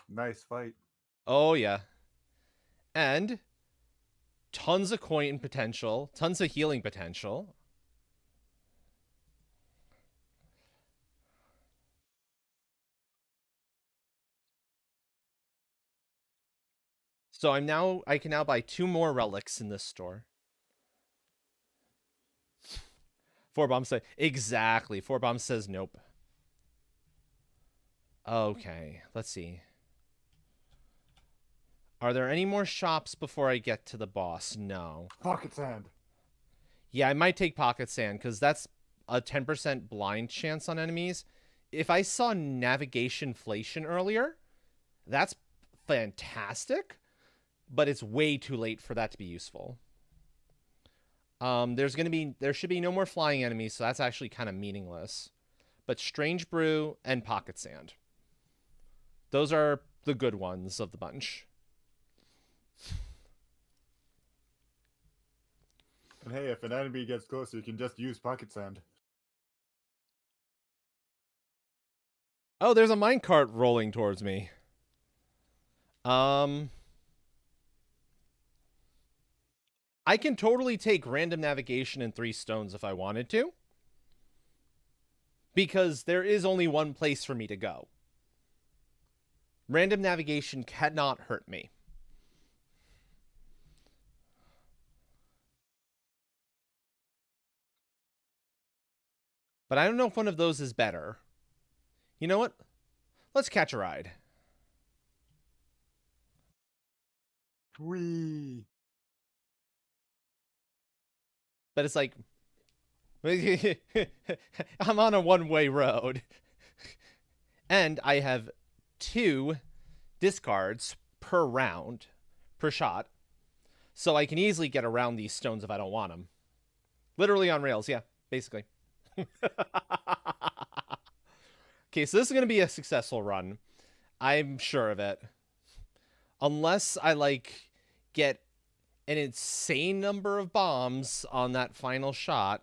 Nice fight. Oh, yeah. And tons of coin potential, tons of healing potential. So I can now buy 2 more relics in this store. 4 bombs say exactly. 4 bombs says nope. Okay, let's see. Are there any more shops before I get to the boss? No. Pocket sand. Yeah, I might take pocket sand because that's a 10% blind chance on enemies. If I saw navigation inflation earlier, that's fantastic, but it's way too late for that to be useful. There should be no more flying enemies, so that's actually kind of meaningless. But Strange Brew and Pocket Sand. Those are the good ones of the bunch. And hey, if an enemy gets closer, you can just use pocket sand. Oh, there's a minecart rolling towards me. I can totally take random navigation and 3 stones if I wanted to. Because there is only one place for me to go. Random navigation cannot hurt me. But I don't know if one of those is better. You know what? Let's catch a ride. Whee! But it's like... I'm on a one-way road. And I have 2 discards per round, per shot. So I can easily get around these stones if I don't want them. Literally on rails, yeah, basically. Okay, so this is going to be a successful run. I'm sure of it. Unless I, get an insane number of bombs on that final shot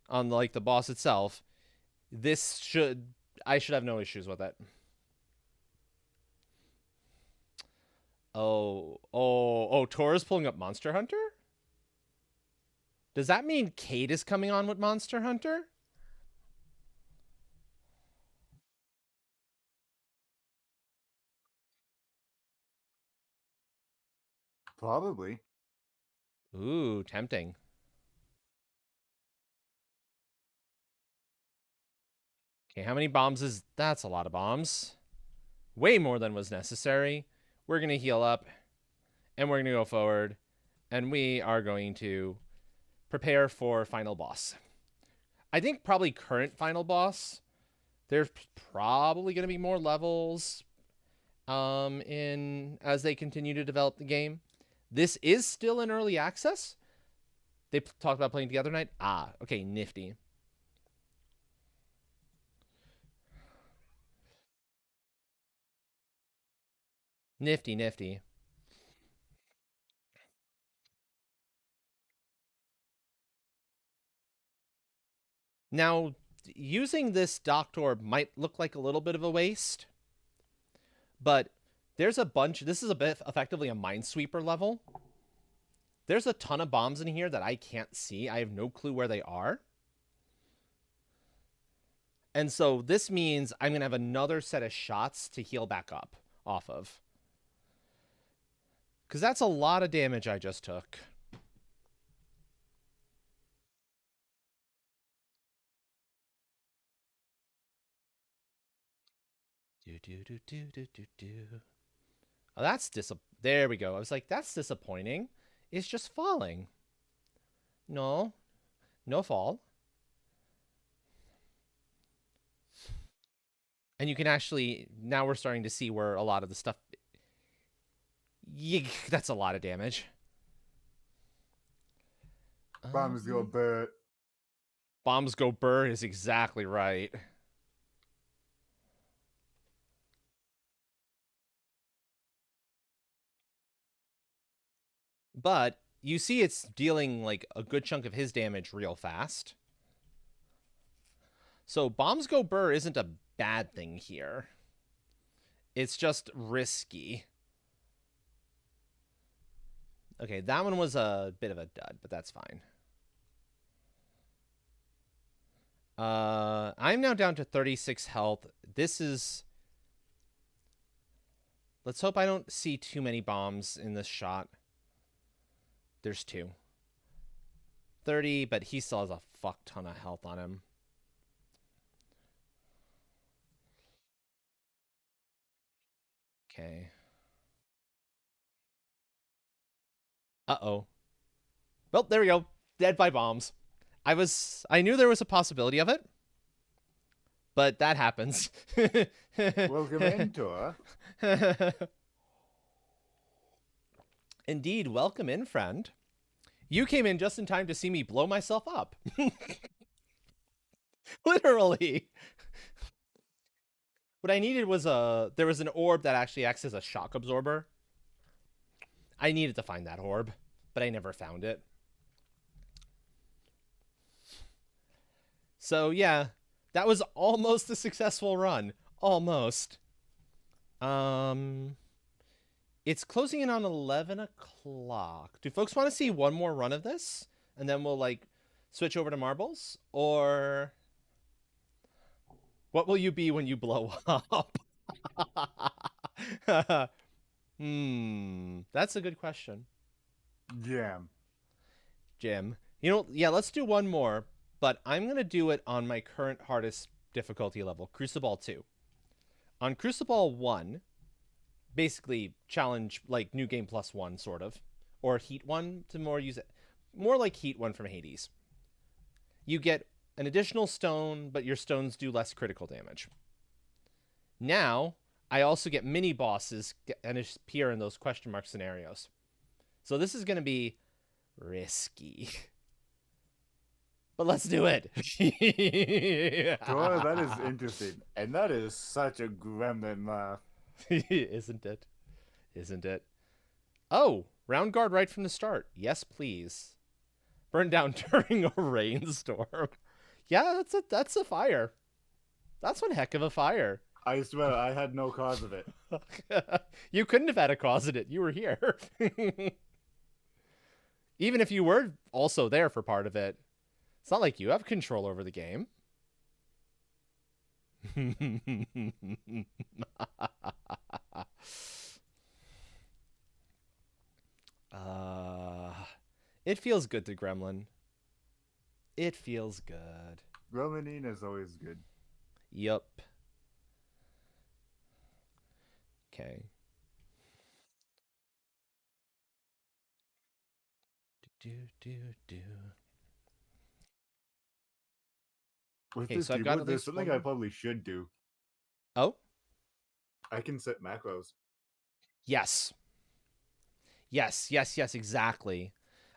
on, the boss itself, I should have no issues with it. Oh, Tor is pulling up Monster Hunter? Does that mean Kate is coming on with Monster Hunter? Probably. Ooh, tempting. Okay, how many bombs is... That's a lot of bombs. Way more than was necessary. We're going to heal up. And we're going to go forward. And we are going to prepare for final boss. I think probably current final boss. There's probably going to be more levels as they continue to develop the game. This is still in early access. They talked about playing together tonight. Ah, okay, nifty. Nifty, nifty. Now, using this Doctor might look like a little bit of a waste, but There's a bunch. This is a bit effectively a Minesweeper level. There's a ton of bombs in here that I can't see. I have no clue where they are. And so this means I'm going to have another set of shots to heal back up off of. Because that's a lot of damage I just took. Oh, that's there we go. I was like, that's disappointing. It's just falling. No. No fall. And you can actually, now we're starting to see where a lot of the stuff, that's a lot of damage. Bombs go burr. Bombs go burr is exactly right. But you see it's dealing like a good chunk of his damage real fast. So bombs go burr isn't a bad thing here. It's just risky. Okay, that one was a bit of a dud, but that's fine. I'm now down to 36 health. This is... Let's hope I don't see too many bombs in this shot. There's 2. 30, but he still has a fuck ton of health on him. Okay. Uh-oh. Well, there we go. Dead by bombs. I knew there was a possibility of it, but that happens. Welcome in, Tor. Indeed, welcome in, friend. You came in just in time to see me blow myself up. Literally. What I needed was there was an orb that actually acts as a shock absorber. I needed to find that orb, but I never found it. So yeah, that was almost a successful run. Almost. It's closing in on 11 o'clock. Do folks want to see one more run of this? And then we'll, like, switch over to marbles? Or what will you be when you blow up? That's a good question. Jam. Jim. You know, yeah, let's do one more. But I'm going to do it on my current hardest difficulty level, Crucible 2. On Crucible 1... basically challenge like New Game Plus 1 sort of, or Heat 1 to more use it, more like Heat 1 from Hades. You get an additional stone, but your stones do less critical damage. Now I also get mini bosses and appear in those question mark scenarios. So this is going to be risky. But let's do it. Tor, that is interesting, and that is such a gremlin laugh. Isn't it? Isn't it? Oh, round guard right from the start. Yes, please. Burn down during a rainstorm. Yeah, that's a fire. That's one heck of a fire. I swear, I had no cause of it. You couldn't have had a cause in it. You were here. Even if you were also there for part of it, it's not like you have control over the game. It feels good to Gremlin. It feels good. Gremlin is always good. Yup. Okay. With Okay, this so I've got keyboard, at there's least something one I probably should do. Oh? I can set macros. Yes. Yes, exactly.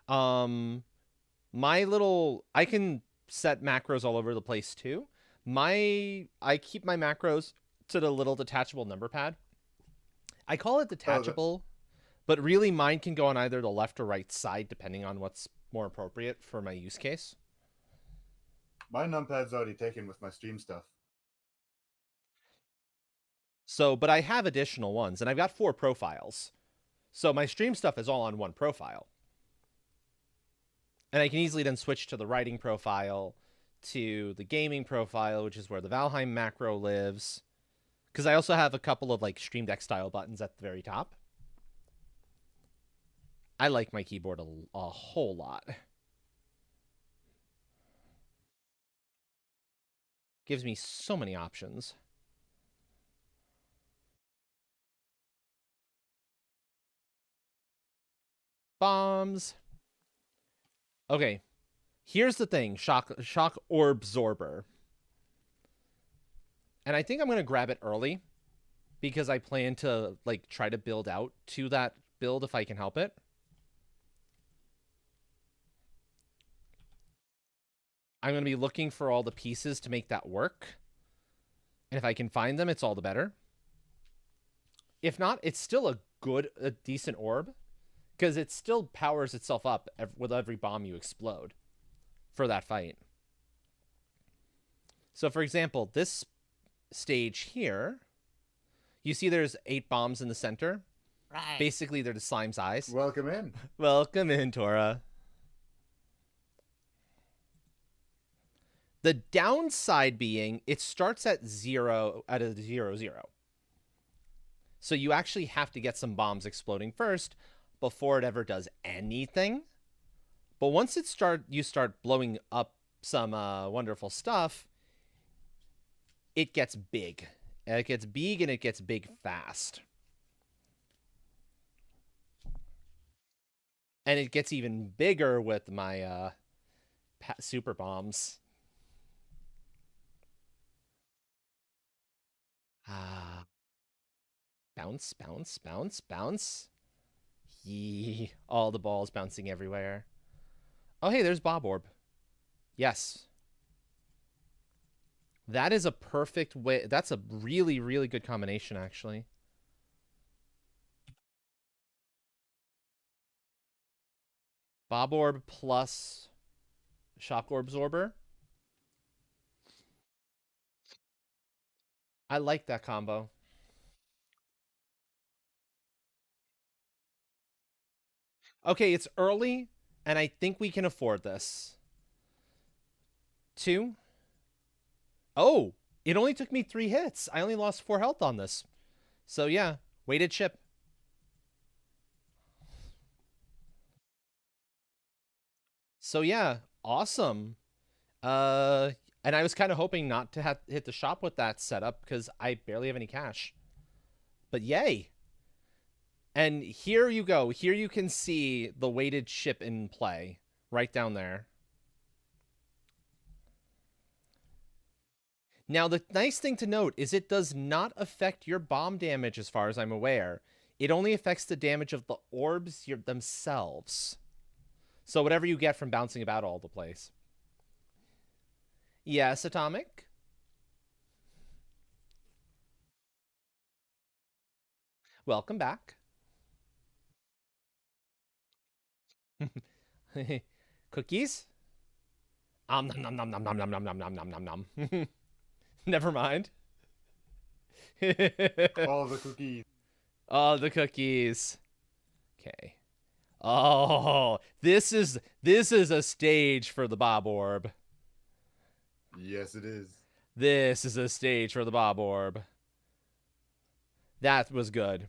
I can set macros all over the place too. I keep my macros to the little detachable number pad. I call it detachable, but really mine can go on either the left or right side depending on what's more appropriate for my use case. My numpad's already taken with my stream stuff. So, but I have additional ones, and I've got 4 profiles. So my stream stuff is all on one profile. And I can easily then switch to the writing profile, to the gaming profile, which is where the Valheim macro lives. Because I also have a couple of like Stream Deck style buttons at the very top. I like my keyboard a whole lot. Gives me so many options. Bombs. Okay, here's the thing: shock orb absorber. And I think I'm gonna grab it early because I plan to like try to build out to that build if I can help it. I'm gonna be looking for all the pieces to make that work. And if I can find them, it's all the better. If not, it's still a decent orb because it still powers itself up with every bomb you explode for that fight. So for example, this stage here, you see there's 8 bombs in the center. Right. Basically, they're the slime's eyes. Welcome in. Welcome in, Tora. The downside being it starts at 0 at a 0-0. So you actually have to get some bombs exploding first before it ever does anything. But once you start blowing up some wonderful stuff, it gets big. It gets big and it gets big fast. And it gets even bigger with my super bombs. Bounce, bounce, bounce, bounce. Yee. All the balls bouncing everywhere. Oh, hey, there's Bob Orb. Yes. That is a perfect way. That's a really, really good combination, actually. Bob Orb plus Shock Orb Absorber. I like that combo. Okay, it's early, and I think we can afford this. 2. Oh, it only took me 3 hits. I only lost 4 health on this. So yeah, weighted chip. So yeah, awesome. And I was kind of hoping not to have hit the shop with that setup because I barely have any cash. But yay. And here you go. Here you can see the weighted chip in play right down there. Now, the nice thing to note is it does not affect your bomb damage as far as I'm aware. It only affects the damage of the orbs themselves. So whatever you get from bouncing about all the place. Yes, Atomic? Welcome back. Cookies? Nom nom nom nom nom nom nom nom nom nom nom nom. Never mind. All the cookies. Oh, the cookies. Okay. Oh, this is a stage for the Bob Orb. Yes, it is. This is a stage for the Bob Orb. That was good.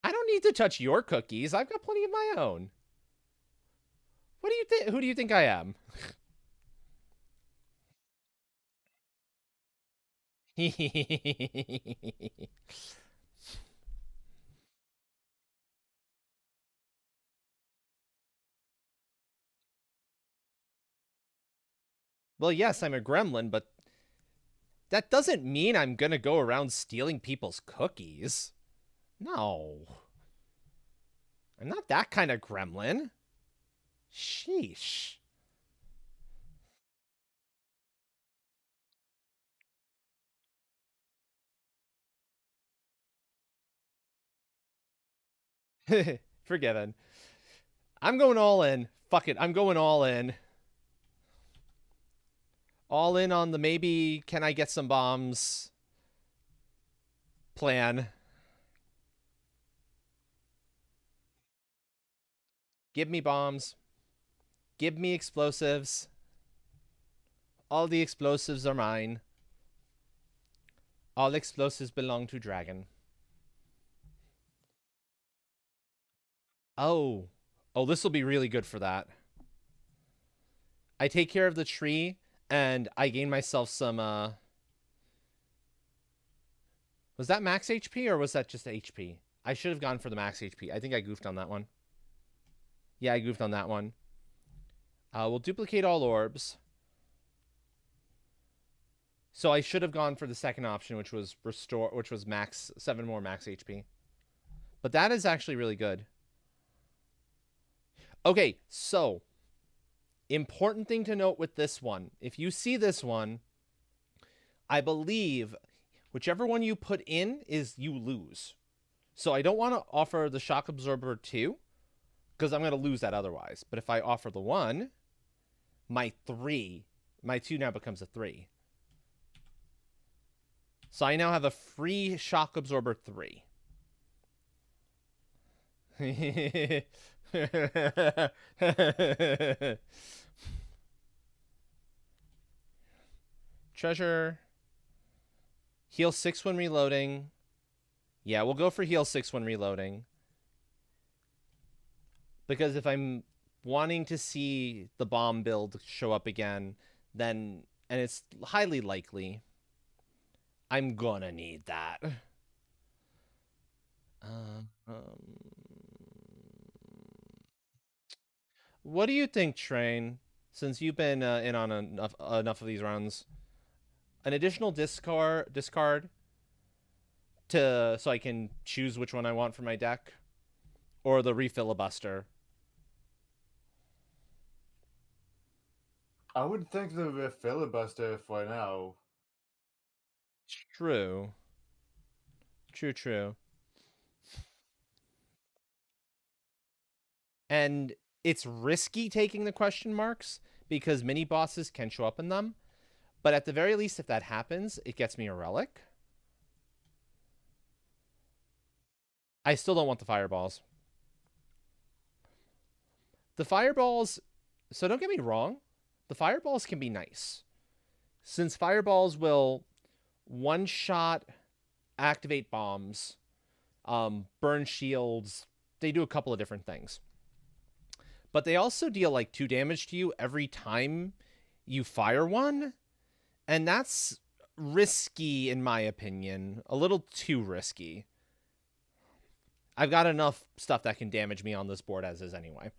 I don't need to touch your cookies. I've got plenty of my own. What do you think? Who do you think I am? Well, yes, I'm a gremlin, but that doesn't mean I'm gonna go around stealing people's cookies. No. I'm not that kind of gremlin. Sheesh. Forgiven. I'm going all in. Fuck it. I'm going all in. All in on the maybe can I get some bombs plan. Give me bombs. Give me explosives. All the explosives are mine. All explosives belong to Dragon. Oh. Oh, this will be really good for that. I take care of the tree and I gain myself some was that max HP or was that just HP? I should have gone for the max HP. I think I goofed on that one. Yeah, I goofed on that one. We'll duplicate all orbs. So I should have gone for the second option, which was restore, which was max 7 more max HP. But that is actually really good. Okay, so important thing to note with this one. If you see this one, I believe whichever one you put in is you lose. So I don't want to offer the shock absorber 2 because I'm going to lose that otherwise. But if I offer the 1, my 2 now becomes a 3. So I now have a free shock absorber 3. Treasure. Heal 6 when reloading. Yeah, we'll go for heal 6 when reloading. Because if I'm wanting to see the bomb build show up again, then, and it's highly likely, I'm gonna need that. What do you think, Train? Since you've been in on enough of these runs, an additional discard to so I can choose which one I want for my deck, or the refilibuster. I would think the filibuster for now. True. True. And it's risky taking the question marks because mini bosses can show up in them. But at the very least, if that happens, it gets me a relic. I still don't want the fireballs. The fireballs, so don't get me wrong, the fireballs can be nice. Since fireballs will one shot activate bombs, burn shields, they do a couple of different things. But they also deal like 2 damage to you every time you fire one. And that's risky, in my opinion. A little too risky. I've got enough stuff that can damage me on this board as is anyway.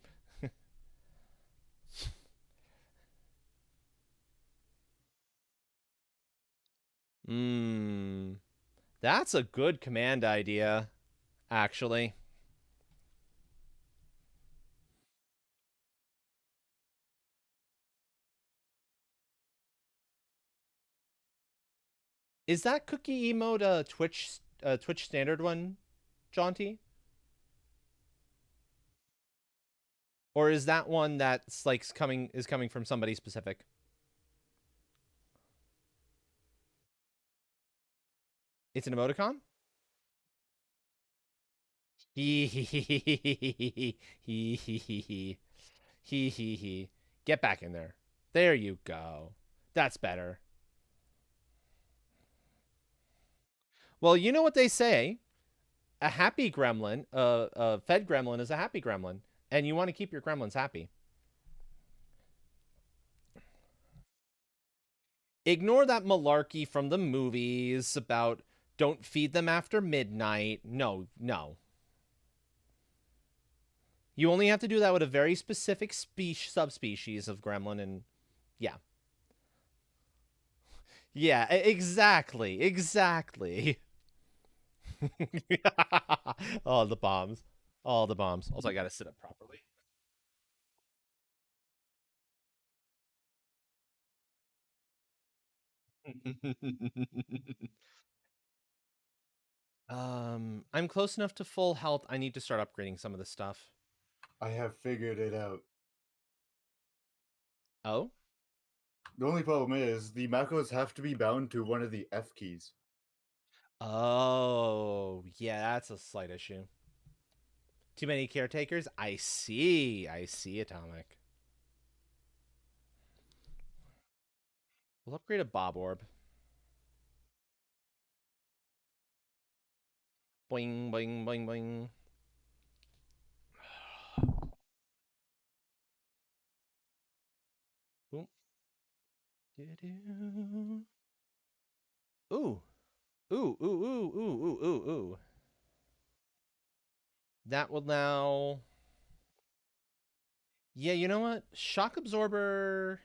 That's a good command idea, actually. Is that cookie emote a Twitch standard one, Jaunty? Or is that one that's like coming from somebody specific? It's an emoticon? Hee hee hee hee hee hee hee. Get back in there. There you go. That's better. Well, you know what they say. A happy gremlin, a fed gremlin is a happy gremlin. And you want to keep your gremlins happy. Ignore that malarkey from the movies about don't feed them after midnight. No. You only have to do that with a very specific subspecies of gremlin, and yeah. Yeah, exactly. All the bombs. All the bombs. Also, I gotta sit up properly. I'm close enough to full health. I need to start upgrading some of this stuff. I have figured it out. Oh? The only problem is the macros have to be bound to one of the F keys. Oh, yeah, that's a slight issue. Too many caretakers? I see. I see, Atomic. We'll upgrade a Bob Orb. Boing, boing, boing, boing. Boom. Ooh. Ooh, ooh, ooh, ooh, ooh, ooh, ooh. That will now... Yeah, you know what? Shock Absorber...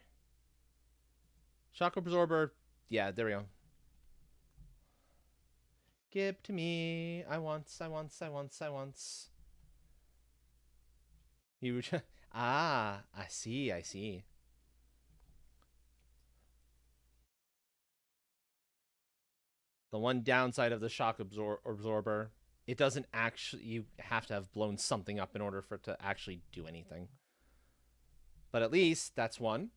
Shock Absorber... Yeah, there we go. Give to me. I wants, I wants, I wants, I wants. You... Ah, I see, I see. The one downside of the shock absorber, it doesn't actually, you have to have blown something up in order for it to actually do anything. But at least that's one.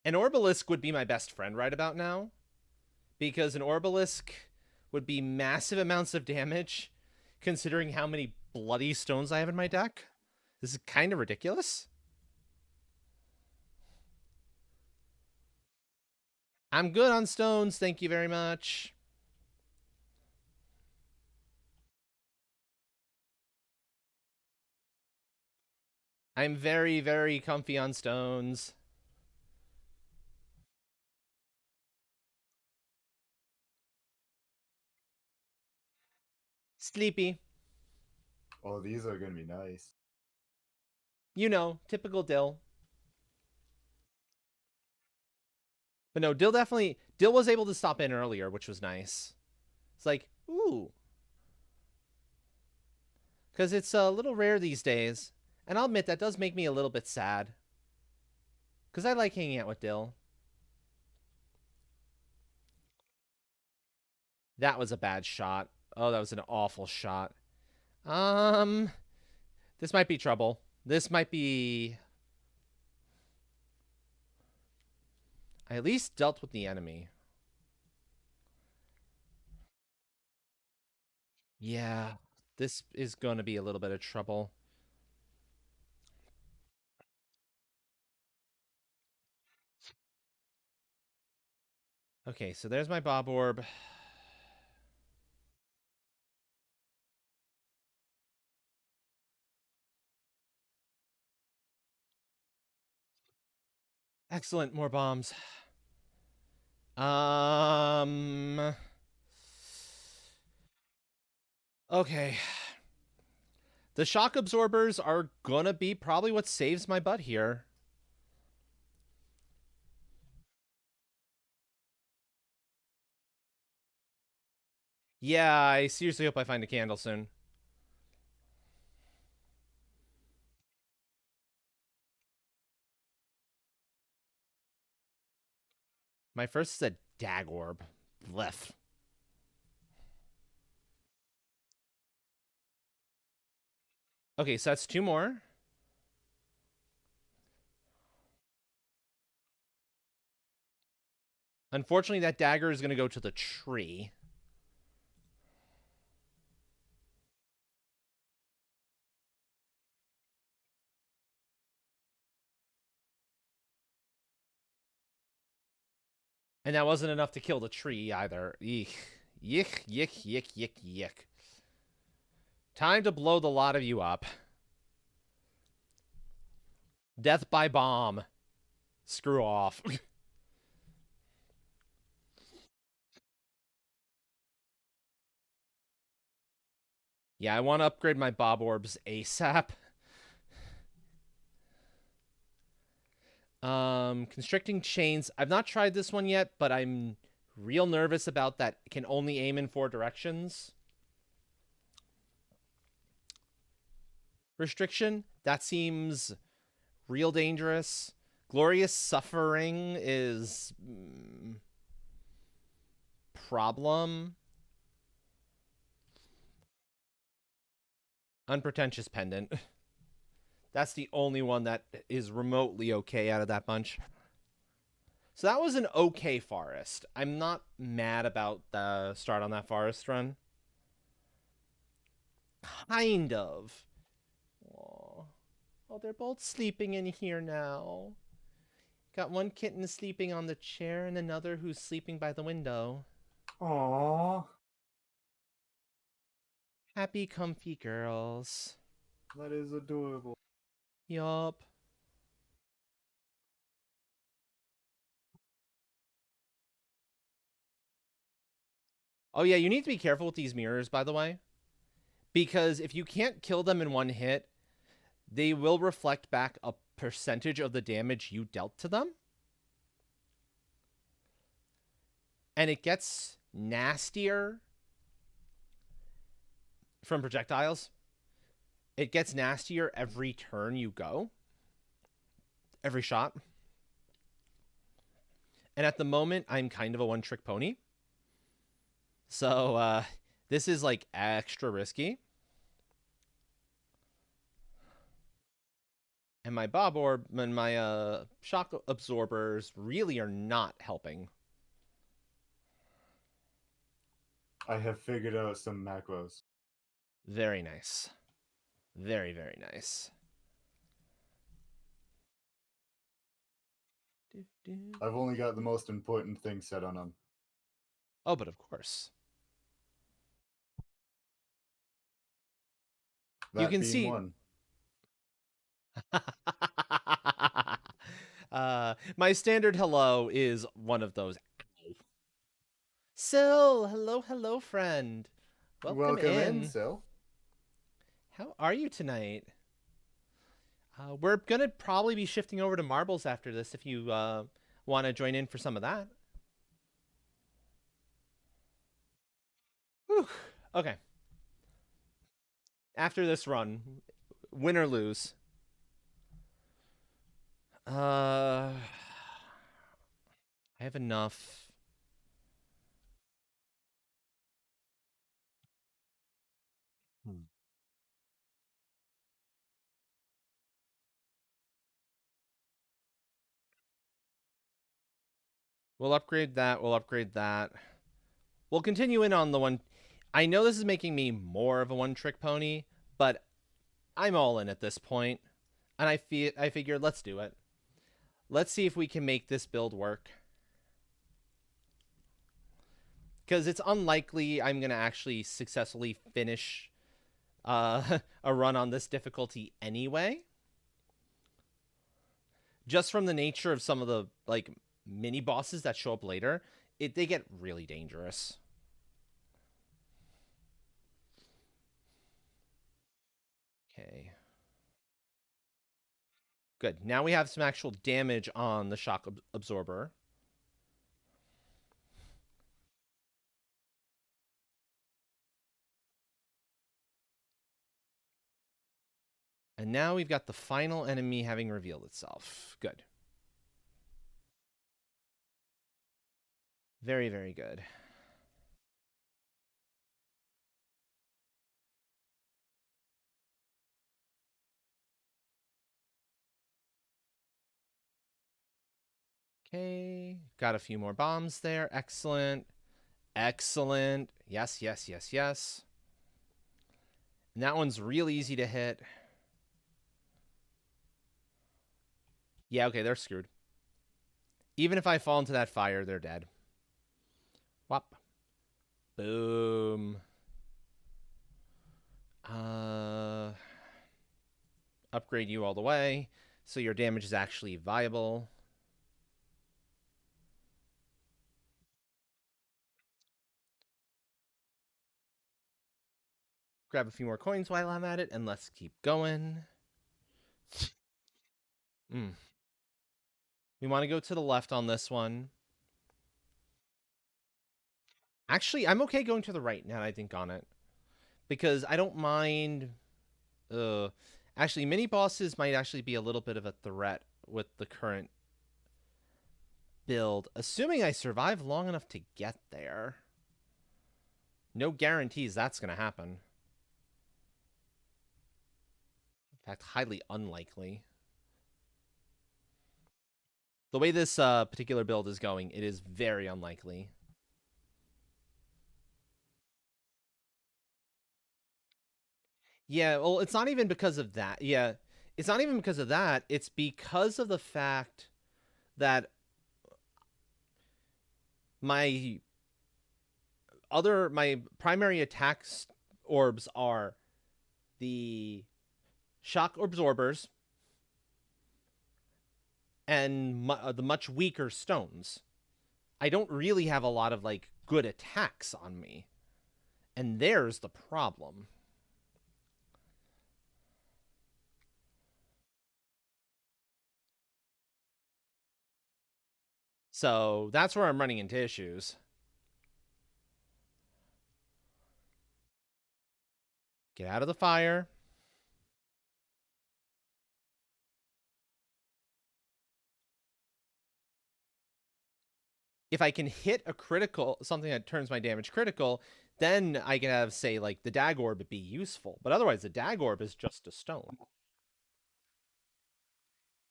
An Orbalisk would be my best friend right about now, because an Orbalisk would be massive amounts of damage considering how many bloody stones I have in my deck. This is kind of ridiculous. I'm good on stones, thank you very much. I'm very, very comfy on stones. Sleepy. Oh, these are going to be nice. You know, typical Dill. But no, Dill was able to stop in earlier, which was nice. It's like, ooh. Because it's a little rare these days. And I'll admit, that does make me a little bit sad. Because I like hanging out with Dill. That was a bad shot. Oh, that was an awful shot. This might be trouble. This might be... I at least dealt with the enemy. Yeah, this is going to be a little bit of trouble. Okay, so there's my Bob Orb. Excellent, more bombs. Okay. The shock absorbers are gonna be probably what saves my butt here. Yeah, I seriously hope I find a candle soon. My first is a Dag Orb. Blech. Okay, so that's two more. Unfortunately, that dagger is going to go to the tree. And that wasn't enough to kill the tree either. Eek. Yick, yick, yick, yick, yick. Time to blow the lot of you up. Death by bomb. Screw off. Yeah, I want to upgrade my Bob Orbs ASAP. Constricting chains. I've not tried this one yet, but I'm real nervous about that. It can only aim in 4 directions. Restriction. That seems real dangerous. Glorious Suffering is... problem. Unpretentious Pendant. That's the only one that is remotely okay out of that bunch. So that was an okay forest. I'm not mad about the start on that forest run. Kind of. Aww. Oh, they're both sleeping in here now. Got one kitten sleeping on the chair and another who's sleeping by the window. Aww. Happy, comfy girls. That is adorable. Yup. Oh yeah, you need to be careful with these mirrors, by the way. Because if you can't kill them in one hit, they will reflect back a percentage of the damage you dealt to them. And it gets nastier from projectiles. It gets nastier every turn you go. Every shot. And at the moment, I'm kind of a one-trick pony. So, this is, like, extra risky. And my Bob Orb and my shock absorbers really are not helping. I have figured out some macros. Very nice. Very, very nice. I've only got the most important thing set on them. Oh, but of course. That you can being see one. My standard hello is one of those. Sil, hello, friend. Welcome in, Sil. How are you tonight? We're gonna probably be shifting over to marbles after this if you want to join in for some of that. Whew. Okay. After this run, win or lose. I have enough. We'll upgrade that. We'll upgrade that. We'll continue in on the one. I know this is making me more of a one-trick pony, but I'm all in at this point, and I figured let's do it. Let's see if we can make this build work. Because it's unlikely I'm going to actually successfully finish a run on this difficulty anyway. Just from the nature of some of the like mini bosses that show up later, they get really dangerous. Okay. Good. Now we have some actual damage on the shock absorber. And now we've got the final enemy having revealed itself. Good. Very, very good. Okay, got a few more bombs there. Excellent. Excellent. Yes, yes, yes, yes. And that one's real easy to hit. Yeah, okay, they're screwed. Even if I fall into that fire, they're dead. Whop. Boom. Upgrade you all the way, so your damage is actually viable. Grab a few more coins while I'm at it, and let's keep going. We want to go to the left on this one. Actually, I'm okay going to the right now that I think on it. Because I don't mind... Actually, mini bosses might actually be a little bit of a threat with the current build. Assuming I survive long enough to get there. No guarantees that's going to happen. In fact, highly unlikely. The way this particular build is going, it is very unlikely. Yeah, well, it's not even because of that. Yeah, it's not even because of that. It's because of the fact that my primary attacks orbs are the shock absorbers and the much weaker stones. I don't really have a lot of like good attacks on me. And there's the problem. So that's where I'm running into issues. Get out of the fire. If I can hit a critical, something that turns my damage critical, then I can have, say, like the Dag Orb be useful. But otherwise, the Dag Orb is just a stone.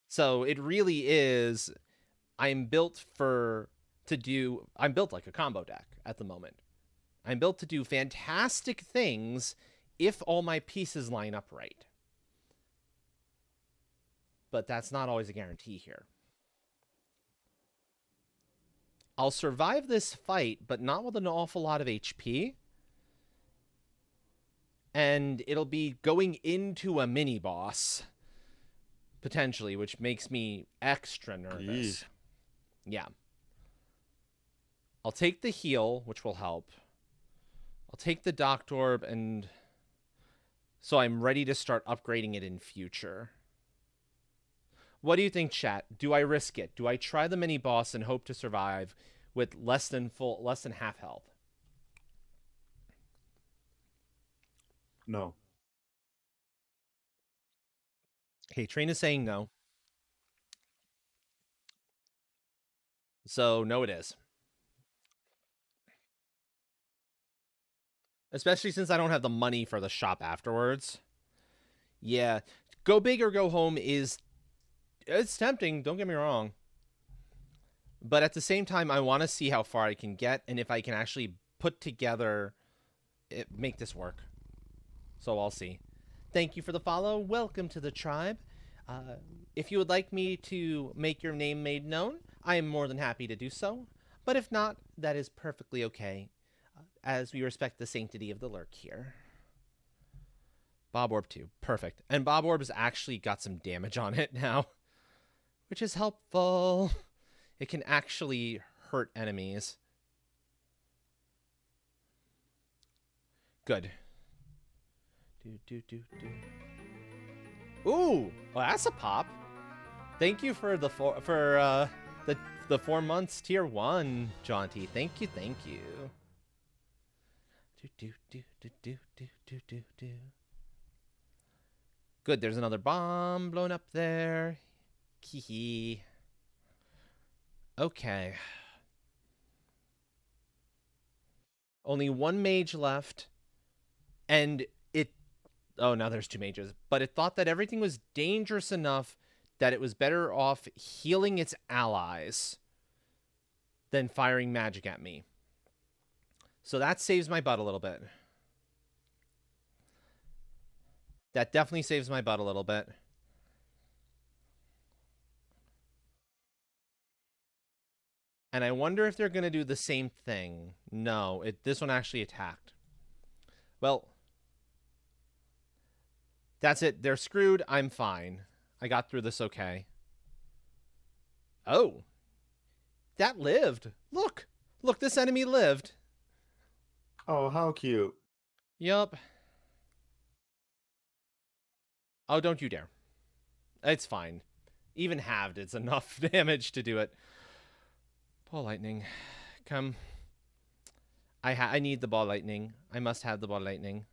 So it really is. I'm built like a combo deck at the moment. I'm built to do fantastic things if all my pieces line up right. But that's not always a guarantee here. I'll survive this fight, but not with an awful lot of HP. And it'll be going into a mini boss, potentially, which makes me extra nervous. Jeez. Yeah. I'll take the heal, which will help. I'll take the Doctor Orb, and so I'm ready to start upgrading it in future. What do you think, chat? Do I risk it? Do I try the mini boss and hope to survive with less than half health? No. Okay, Train is saying no. So no, it is. Especially since I don't have the money for the shop afterwards. Yeah, go big or go home it's tempting, don't get me wrong. But at the same time, I want to see how far I can get and if I can actually put together, make this work. So I'll see. Thank you for the follow. Welcome to the tribe. If you would like me to make your name made known, I am more than happy to do so. But if not, that is perfectly okay, as we respect the sanctity of the lurk here. Bob Orb 2. Perfect. And Bob Orb has actually got some damage on it now, which is helpful. It can actually hurt enemies. Good. Ooh, well, that's a pop. Thank you for the 4 months tier 1, Jaunty. Thank you, thank you. Good, there's another bomb blown up there. Hee. Okay. Only one mage left. And oh, now there's 2 mages. But it thought that everything was dangerous enough that it was better off healing its allies than firing magic at me. So that saves my butt a little bit. That definitely saves my butt a little bit. And I wonder if they're going to do the same thing. No, this one actually attacked. Well, that's it. They're screwed. I'm fine. I got through this okay. Oh. That lived. Look. Look, this enemy lived. Oh, how cute. Yup. Oh, don't you dare. It's fine. Even halved, it's enough damage to do it. Ball lightning. Come. I need the ball lightning. I must have the ball lightning.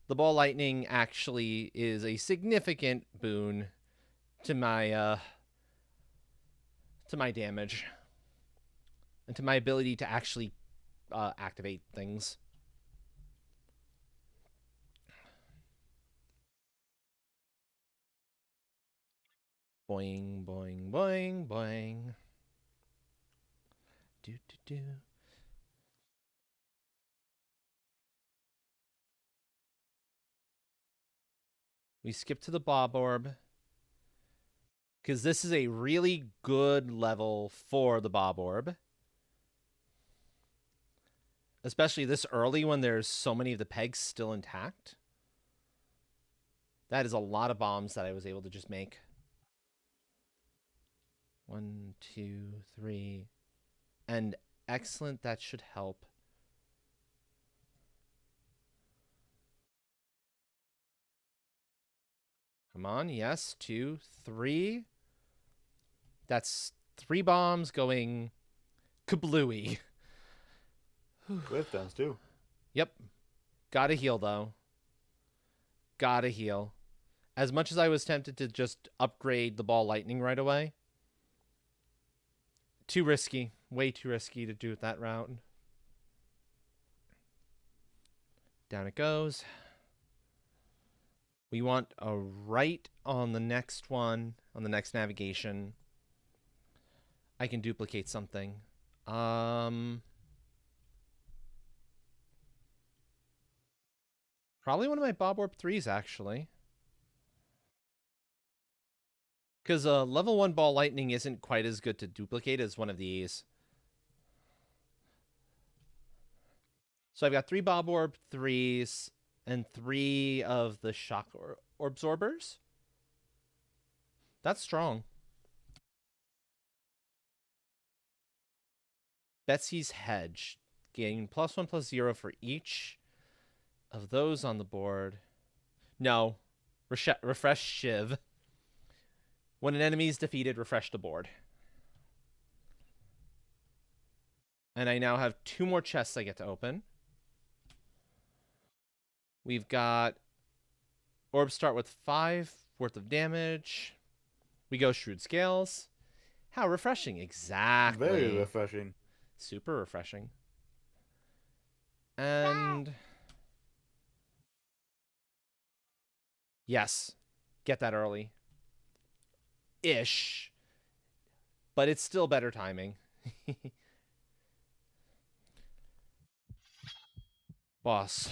The ball lightning actually is a significant boon to my damage and to my ability to actually activate things. Boing, boing, boing, boing. Do, do, do. We skip to the Bob Orb. Because this is a really good level for the Bob Orb. Especially this early when there's so many of the pegs still intact. That is a lot of bombs that I was able to just make. 1, 2, 3. And excellent, that should help. Come on, yes, 2, 3. That's 3 bombs going kablooey. Cliff does too. Yep. Gotta heal, though. Gotta heal. As much as I was tempted to just upgrade the ball lightning right away, too risky. Way too risky to do it that route. Down it goes. We want a right on the next one, on the next navigation. I can duplicate something. Probably one of my Bob Orb 3s, actually. Because level 1 ball lightning isn't quite as good to duplicate as one of these. So I've got 3 Bob Orb 3s and 3 of the Shock Absorbers. That's strong. Betsy's Hedge. Gain +1/+0 for each of those on the board. No. Refresh Shiv. When an enemy is defeated, refresh the board. And I now have 2 more chests I get to open. We've got orbs start with 5 worth of damage. We go Shrewd Scales. How refreshing. Exactly. Very refreshing. Super refreshing. And yes, get that early. Ish. But it's still better timing. Boss.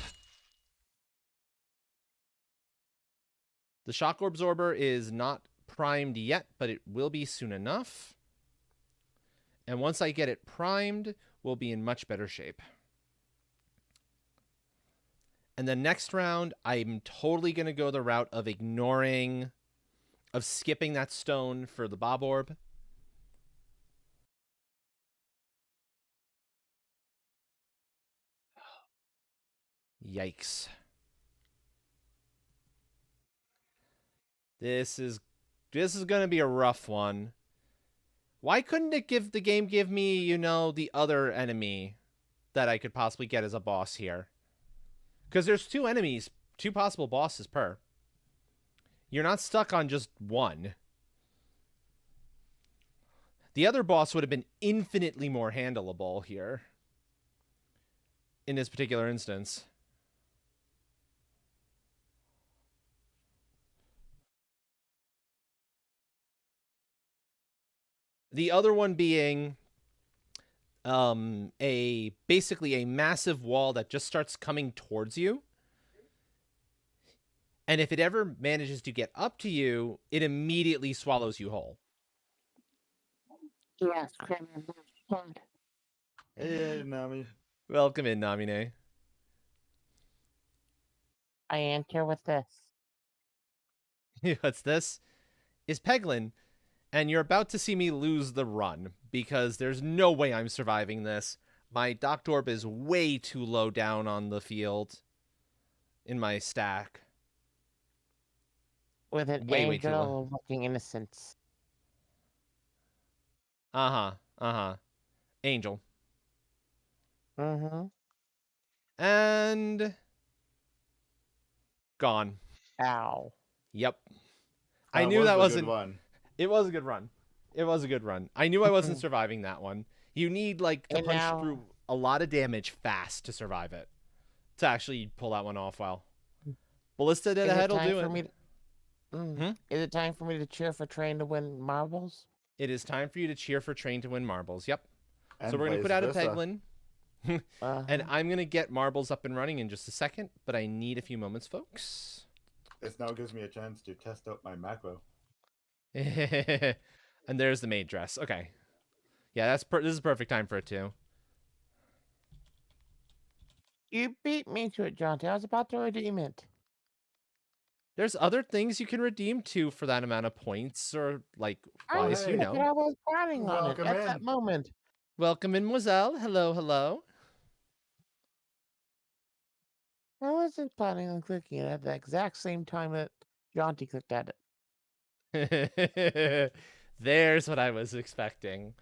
The Shock Absorber is not primed yet, but it will be soon enough. And once I get it primed, we'll be in much better shape. And then next round, I'm totally going to go the route of skipping that stone for the Bob Orb. Yikes. This is going to be a rough one. Why couldn't the game give me, the other enemy that I could possibly get as a boss here? Because there's 2 enemies, 2 possible bosses per. You're not stuck on just one. The other boss would have been infinitely more handleable here. In this particular instance. The other one being basically a massive wall that just starts coming towards you. And if it ever manages to get up to you, it immediately swallows you whole. Yes, Hey, Nami. Welcome in, Namine. I enter with this. What's this? Is Peglin, and you're about to see me lose the run, because there's no way I'm surviving this. My Doctor Orb is way too low down on the field in my stack. With an Way too low. angel looking innocence. Angel. Mm-hmm. And gone. Ow. Yep. I knew that wasn't. One. It was a good run. It was a good run. I knew I wasn't surviving that one. You need to punch through a lot of damage fast to survive it. To actually pull that one off well. Ballista did ahead will do it. Hmm? Is it time for me to cheer for Train to win marbles? It is time for you to cheer for Train to win marbles. Yep. And So we're going to vice put out a versa. Peglin. Uh-huh. And I'm going to get marbles up and running in just a second, but I need a few moments, folks. This now gives me a chance to test out my macro. And there's the maid dress. Okay. Yeah, this is perfect time for it too. You beat me to it, Jonty. I was about to redeem it. There's other things you can redeem too for that amount of points, or like I was wise, you thinking know. I was planning on it Welcome at that in. moment. Welcome, mademoiselle. Hello, hello. I wasn't planning on clicking it at the exact same time that Jonty clicked at it. There's what I was expecting.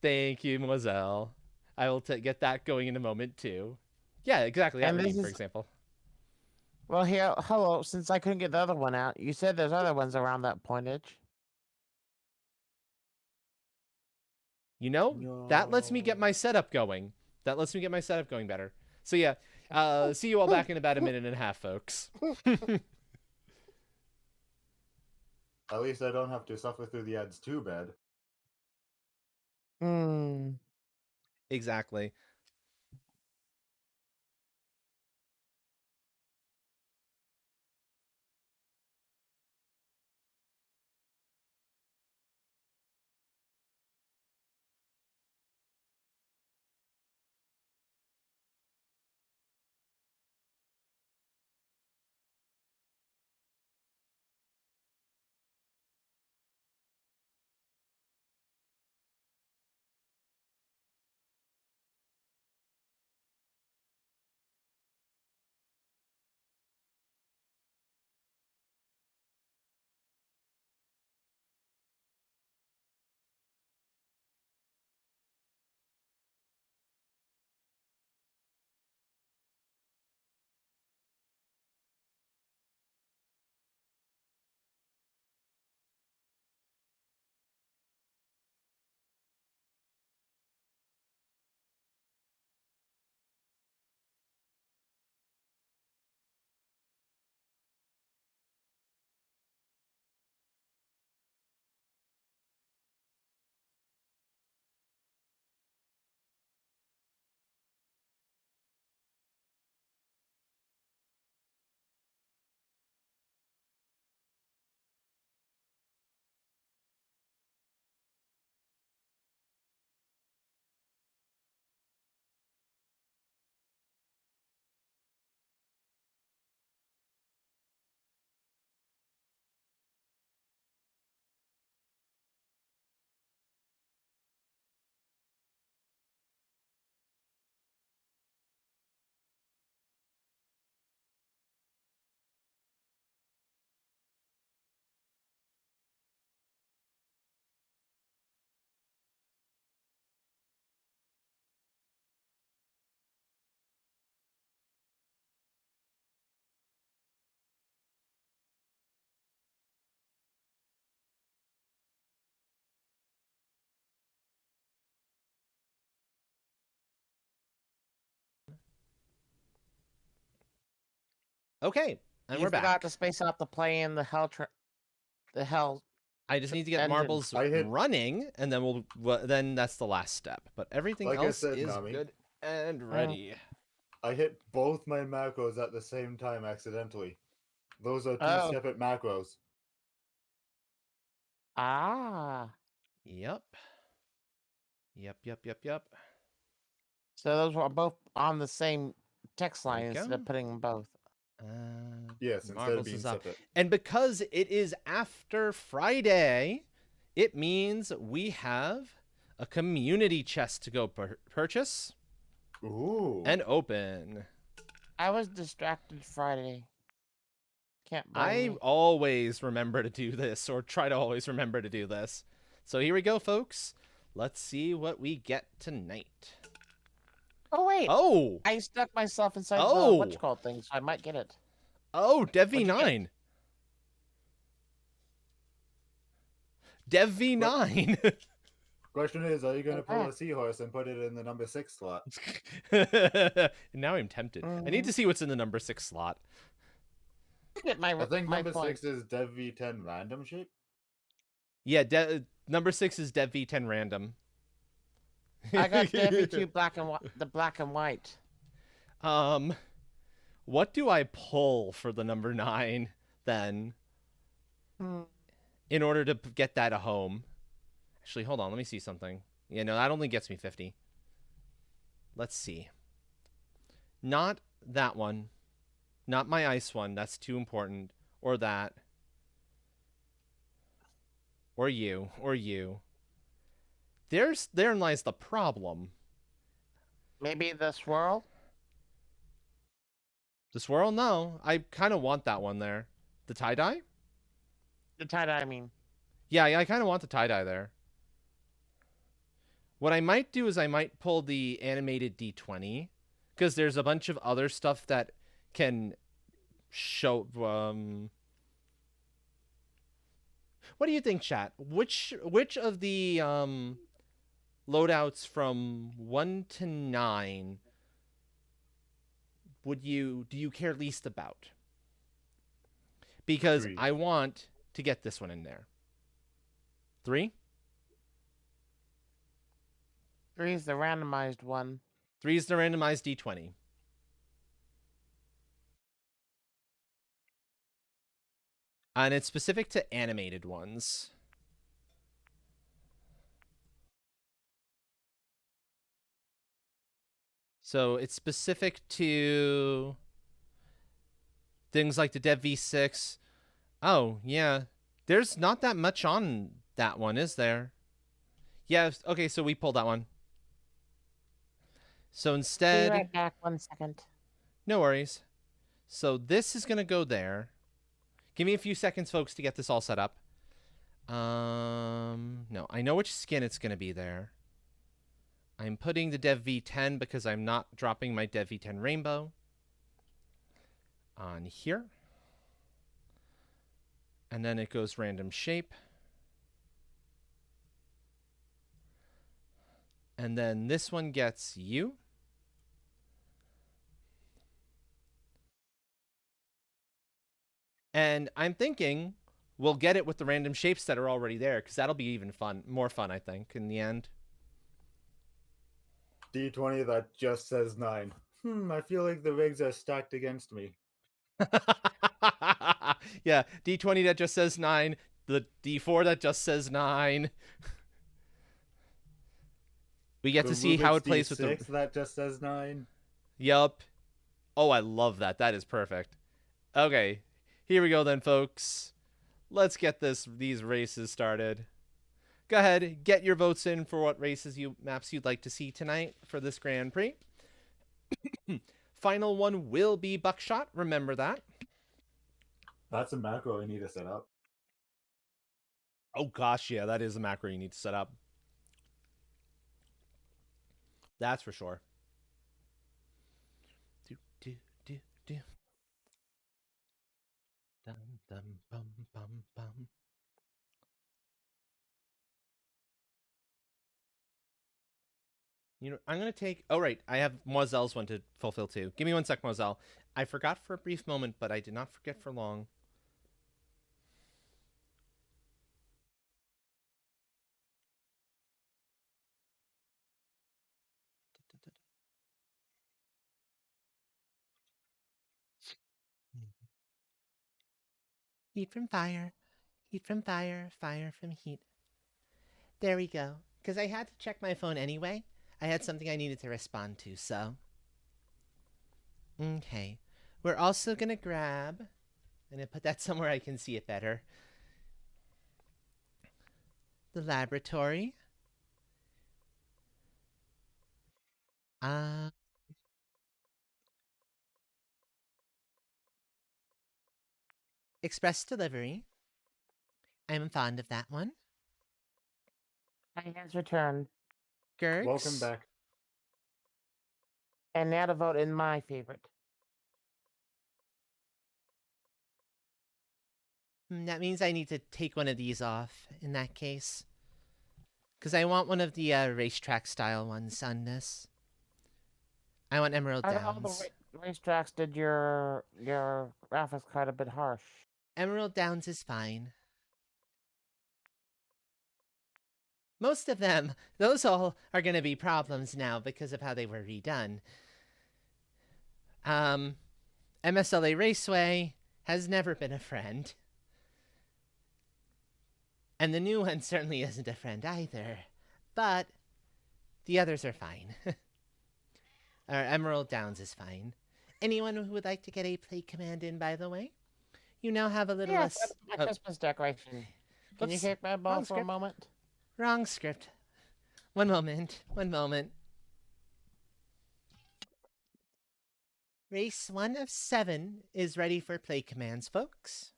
Thank you, mademoiselle. I will get that going in a moment too. Yeah, exactly. That And this redeem, for is- example. Well, here, hello. Since I couldn't get the other one out, you said there's other ones around that pointage. You know, that lets me get my setup going. That lets me get my setup going better. So yeah, see you all back in about a minute and a half, folks. At least I don't have to suffer through the ads too bad. Hmm. Exactly. Okay, and You we're forgot back. to space out the play in the hell. I just need to get engine. marbles I hit- running, and then then that's the last step. But everything Like I else said, is Nami. good and ready. I hit both my macros at the same time accidentally. Those are two Oh. separate macros. Ah. Yep. Yep. So those were both on the same text There you line instead go. of putting them both. Yes, instead Marbles of being is up. separate. And because it is after Friday, it means we have a community chest to go purchase Ooh. and open. I was distracted Friday. Can't blame I me. always remember to do this, or try to always remember to do this. So here we go, folks. Let's see what we get tonight. Oh wait, Oh! I stuck myself inside Oh. the whatchamacallit thing, so I might get it. Oh, Dev What'd you V9. Dev V9. Question is, are you going to pull Okay. a seahorse and put it in the number 6 slot? Now I'm tempted. I need Mhm. to see what's in the number 6 slot. Get my I think my number point. 6 is Dev V10 random shape. Yeah, number 6 is Dev V10 random. I got Dev2 black and the black and white. What do I pull for the number 9 then? In order to get that a home. Actually, hold on, let me see something. Yeah, no, that only gets me 50. Let's see. Not that one. Not my ice one. That's too important. Or that. Or you. Or you. Therein lies the problem. Maybe the swirl? The swirl? No. I kind of want that one there. The tie-dye? The tie-dye, I mean. Yeah, I kind of want the tie-dye there. What I might do is I might pull the animated D20. Because there's a bunch of other stuff that can show... What do you think, chat? Which of the loadouts from 1 to 9 do you care least about? Because 3. I want to get this one in there. 3? 3 is the randomized one. 3 is the randomized D20. And it's specific to animated ones. So it's specific to things like the Dev V6. Oh, yeah. There's not that much on that one, is there? Yeah, okay, so we pulled that one. So instead... Be right back, 1 second. No worries. So this is going to go there. Give me a few seconds, folks, to get this all set up. No, I know which skin it's going to be there. I'm putting the Dev V10 because I'm not dropping my Dev V10 Rainbow on here. And then it goes random shape. And then this one gets you. And I'm thinking we'll get it with the random shapes that are already there, because that'll be even more fun, I think, in the end. D20 that just says 9. I feel like the rigs are stacked against me. Yeah, D20 that just says 9, the D4 that just says 9. We get to see how it plays with the... that just says 9. Yup. Oh, I love that. That is perfect. Okay, here we go then, folks. Let's get these races started. Go ahead, get your votes in for what maps you'd like to see tonight for this Grand Prix. Final one will be Buckshot. Remember that. That's a macro I need to set up. Oh gosh, yeah, that is a macro you need to set up. That's for sure. Do. Dum dum bum bum bum. You know, I'm gonna take... Oh, right, I have Moiselle's one to fulfill too. Give me 1 sec, Moiselle. I forgot for a brief moment, but I did not forget for long. Heat from fire. Heat from fire. Fire from heat. There we go. Because I had to check my phone anyway. I had something I needed to respond to, so... Okay. We're also going to grab... I'm going to put that somewhere I can see it better. The laboratory. Express delivery. I'm fond of that one. I has returned. Gergs. Welcome back. And now to vote in my favorite. That means I need to take one of these off in that case. Because I want one of the racetrack style ones on this. I want Emerald Downs. racetracks did your graphics card a bit harsh. Emerald Downs is fine. Most of them, those all are going to be problems now because of how they were redone. MSLA Raceway has never been a friend. And the new one certainly isn't a friend either. But the others are fine. Emerald Downs is fine. Anyone who would like to get a play command in, by the way? You now have a little less... my Christmas decoration. Can you Oops. kick my ball Wrong for a script. moment? Wrong script. One moment. Race 1 of 7 is ready for play commands, folks.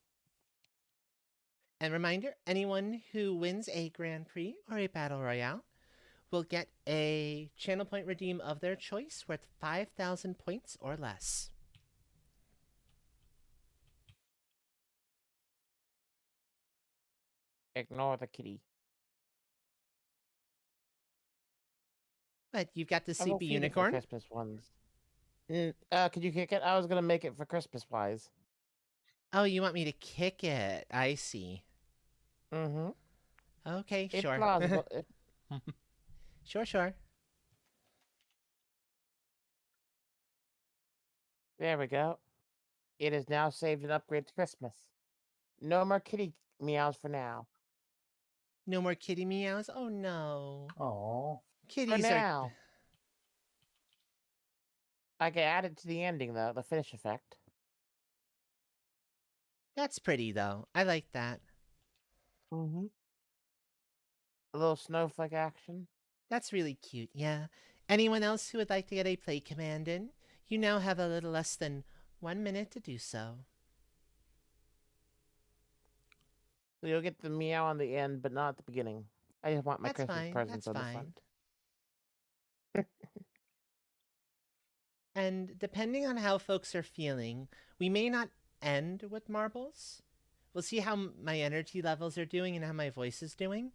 And reminder, anyone who wins a Grand Prix or a Battle Royale will get a channel point redeem of their choice worth 5,000 points or less. Ignore the kitty. But you've got the I will sleepy feed it for unicorn. Christmas ones. Could you kick it? I was gonna make it for Christmas wise. Oh, you want me to kick it? I see. Mm-hmm. Okay, It's sure. plausible. Sure. There we go. It is now saved and upgraded to Christmas. No more kitty meows for now. No more kitty meows? Oh no. Oh. For Kitties are... now. I can add it to the ending though, the finish effect. That's pretty though. I like that. Mm-hmm. A little snowflake action. That's really cute, yeah. Anyone else who would like to get a play command in? You now have a little less than 1 minute to do so. So you'll get the meow on the end, but not at the beginning. I just want my That's Christmas fine, presents that's on the fine. front. And depending on how folks are feeling, we may not end with marbles. We'll see how my energy levels are doing and how my voice is doing.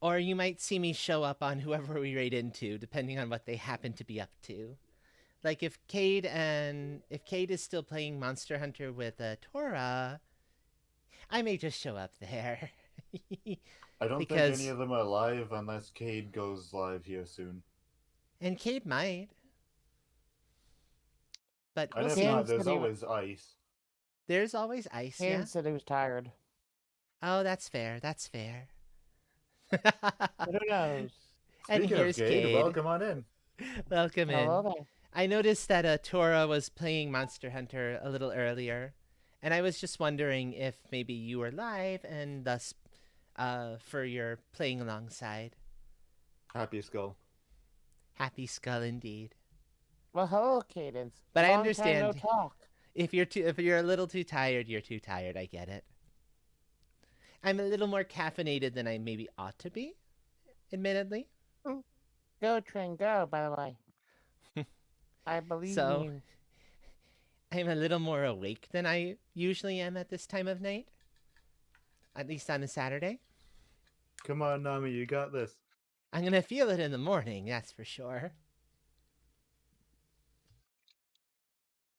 Or you might see me show up on whoever we raid into, depending on what they happen to be up to. Like if Cade is still playing Monster Hunter with Tora, I may just show up there. I don't Because- think any of them are live unless Cade goes live here soon. And Cade might. But And we'll if see. not, Cade there's said he always ice. There's always ice, Hayden yeah? said he was tired. Oh, that's fair. That's fair. But who knows? And Speaking here's of Cade, Cade. welcome on in. Welcome in. Hello there. I noticed that Tora was playing Monster Hunter a little earlier, and I was just wondering if maybe you were live and thus for your playing alongside. Happy Skull. Happy Skull indeed. Well, hello, Cadence. But I Long time understand. no talk. If you're a little too tired, you're too tired. I get it. I'm a little more caffeinated than I maybe ought to be, admittedly. Go, train, go, by the way. I believe So- in you. I'm a little more awake than I usually am at this time of night. At least on a Saturday. Come on, Nami, you got this. I'm gonna feel it in the morning, that's for sure.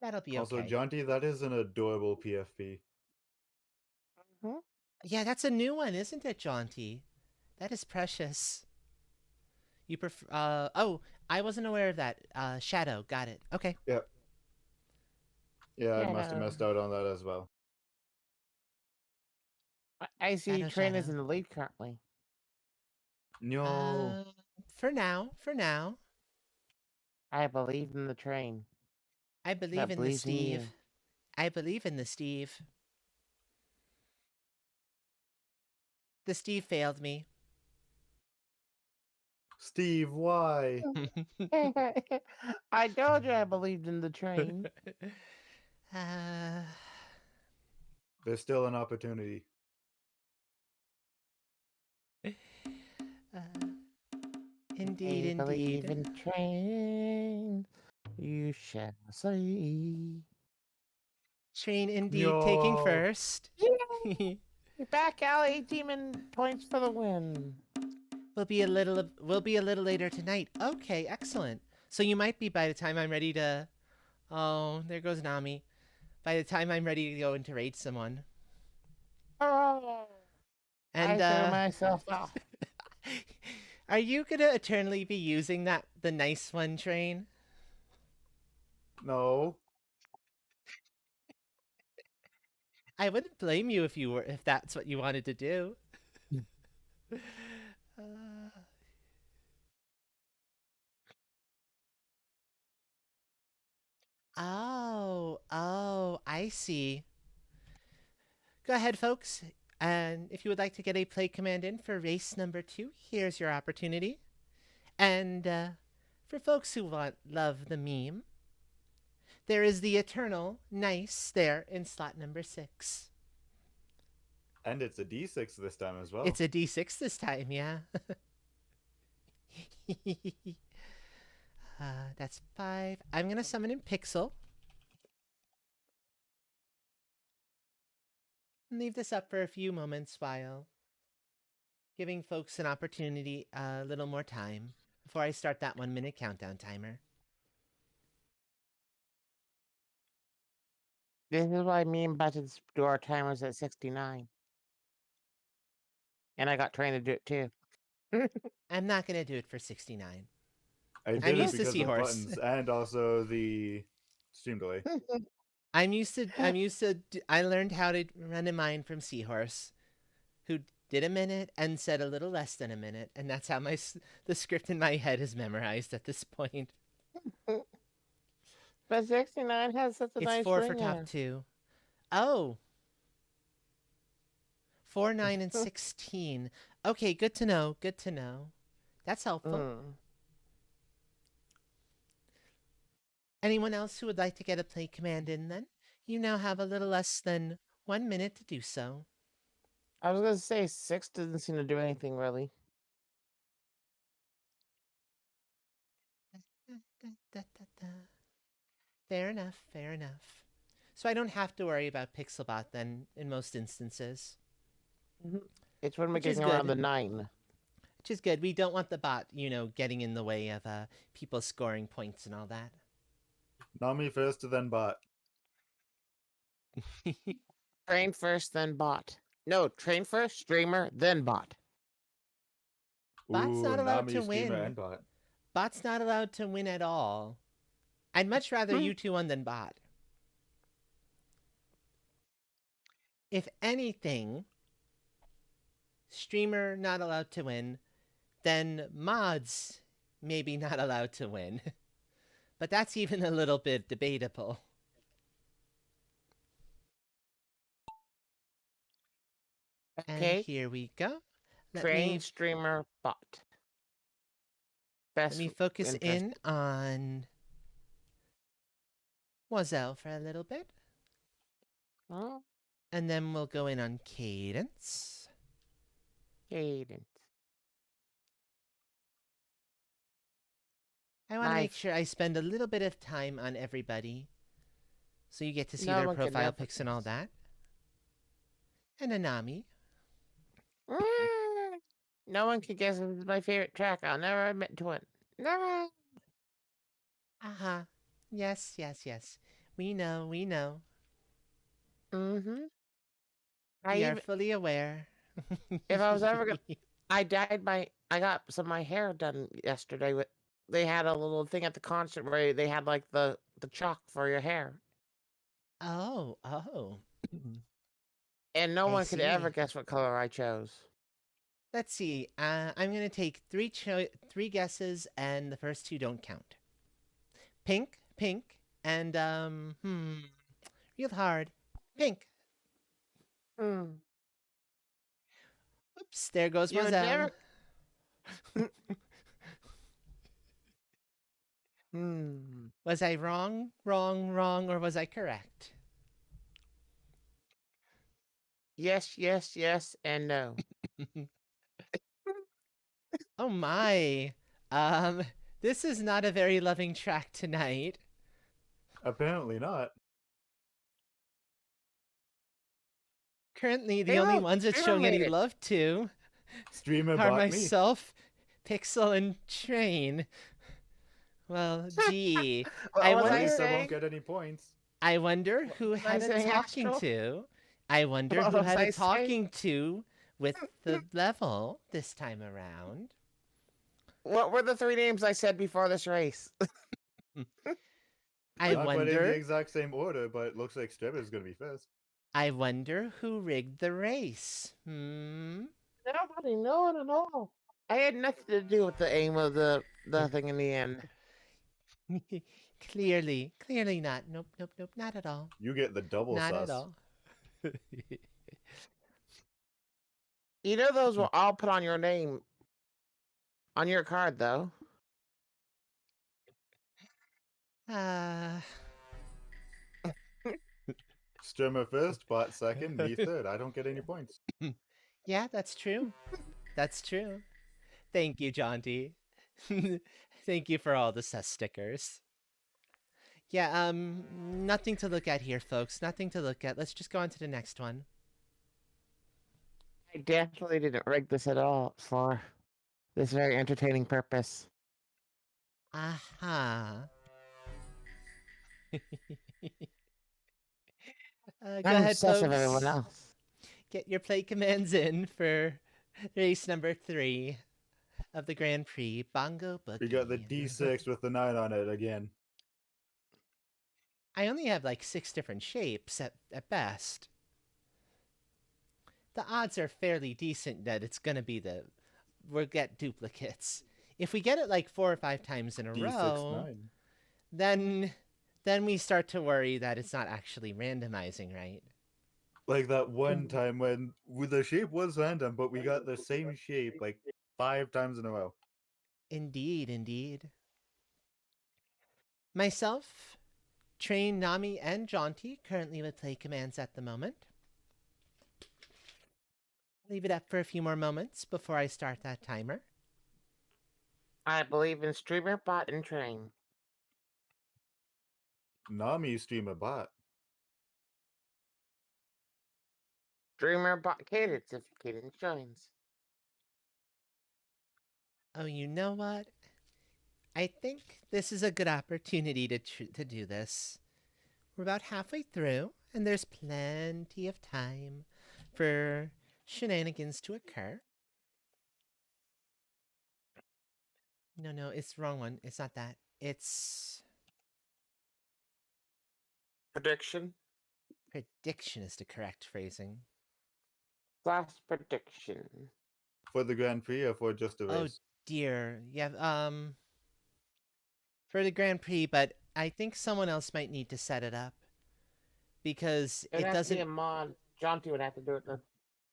That'll be Also, okay. Jonty, that is an adorable PFP. Yeah, that's a new one, isn't it, Jaunty? That is precious. You prefer? Oh, I wasn't aware of that. Shadow, got it. Okay. Yeah, I must have Yeah. missed out on that as well. I see Shadow, train is shadow. in the lead currently. No. For now, I believe in the train. I believe That in the believes in Steve. you. I believe in the Steve. The Steve failed me. Steve, why? I told you I believed in the train. There's still an opportunity. Indeed, I believe indeed. in train. You shall see. Train indeed taking No. first. Back alley demon points for the win. We'll be a little later tonight. Okay, excellent. So you might be by the time I'm ready to Oh, there goes Nami. By the time I'm ready to go into raid someone. Oh, And, I threw myself off. are you gonna eternally be using the nice one train? No. I wouldn't blame you if that's what you wanted to do. Uh, oh, I see. Go ahead, folks. And if you would like to get a play command in for race number 2, here's your opportunity. And for folks who love the meme, there is the eternal nice there in slot number 6. And it's a D6 this time as well. It's a D6 this time, yeah. That's 5. I'm going to summon in Pixel. And leave this up for a few moments while giving folks an opportunity, a little more time before I start that 1-minute countdown timer. This is why me and Buttons do our timers at 69. And I got trained to do it too. I'm not going to do it for 69. I did I'm it used to because of Seahorse. buttons and also the stream delay. I learned how to run a mine from Seahorse, who did a minute and said a little less than a minute, and that's how the script in my head is memorized at this point. But 69 has such a nice It's 4 for ring top there. 2. Oh. 4, 9, and 16. Okay, good to know. Good to know. That's helpful. Anyone else who would like to get a play command in then? You now have a little less than 1 minute to do so. I was gonna say 6 doesn't seem to do anything really. Fair enough, fair enough. So I don't have to worry about Pixelbot then in most instances. It's when we're Which is getting around good. the 9. Which is good. We don't want the bot, getting in the way of people scoring points and all that. Nami first, then bot. Train first, then bot. No, train first, streamer, then bot. Bot's not allowed Nami, to streamer, win. and bot. Bot's not allowed to win at all. I'd much rather you two won than bot. If anything, streamer not allowed to win, then mods maybe not allowed to win. But that's even a little bit debatable. Okay. And here we go. Train, streamer, bot. Let me focus in on Wazelle for a little bit. Oh, And then we'll go in on Cadence. Cadence. I want to make sure I spend a little bit of time on everybody, so you get to see No their one can profile never pics and all that. And Anami. No one can guess this is my favorite track. I'll never admit to it. Never. Uh-huh. Yes, yes, yes. We know, we know. Mm-hmm. We are fully aware. If I was ever gonna... I got some of my hair done yesterday. They had a little thing at the concert where they had like the chalk for your hair. Oh. And no one could ever guess what color I chose. Let's see. I'm going to take three guesses, and the first two don't count. Pink, and, real hard. Pink. Oops, there goes Mozelle. Was I wrong, or was I correct? Yes, and no. Oh my. This is not a very loving track tonight. Apparently not. Currently, the only ones it's showing any love to Streamer are bot myself, Pixel, and Train. Well, gee. What I was At I wonder. least I won't saying? get any points. I wonder who Was I had a saying talking astral? to. I wonder What who was had I a saying? talking to with the level this time around. What were the 3 names I said before this race? I Not quite in the wonder. exact same order, but it looks like Strip is going to be first. I wonder who rigged the race. Nobody, no one at all. I had nothing to do with the aim of the thing in the end. Clearly not. Nope, not at all. You get the double Not sus. at all. You know those will all put on your name on your card, though. Strimmer first, Bot second, me third. I don't get any points. Yeah, that's true. That's true. Thank you, Jaunty. Thank you for all the sus stickers. Yeah, nothing to look at here, folks. Nothing to look at. Let's just go on to the next one. I definitely didn't rig this at all for this very entertaining purpose. Aha. Go I'm ahead, obsessed with everyone folks. else. Get your play commands in for race number 3 of the Grand Prix, Bongo Boogie. We got the D6 with the 9 on it again. I only have like 6 different shapes at best. The odds are fairly decent that it's gonna be we'll get duplicates. If we get it like 4 or 5 times in a D6 row, 9. then we start to worry that it's not actually randomizing right. Like that one time when the shape was random, but we got the same shape like 5 times in a row. Indeed. Myself, Train, Nami, and Jaunty currently with play commands at the moment. Leave it up for a few more moments before I start that timer. I believe in Streamer, Bot, and Train. Nami Streamer Bot. Streamer, Bot, Cadence if Cadence joins. Oh, you know what? I think this is a good opportunity to do this. We're about halfway through, and there's plenty of time for shenanigans to occur. No, it's the wrong one. It's not that. It's... Prediction? Prediction is the correct phrasing. Last prediction. For the Grand Prix or for just a race? Oh dear. Yeah, for the Grand Prix, but I think someone else might need to set it up. Because it doesn't... be a mod. Jaunty would have to do it then.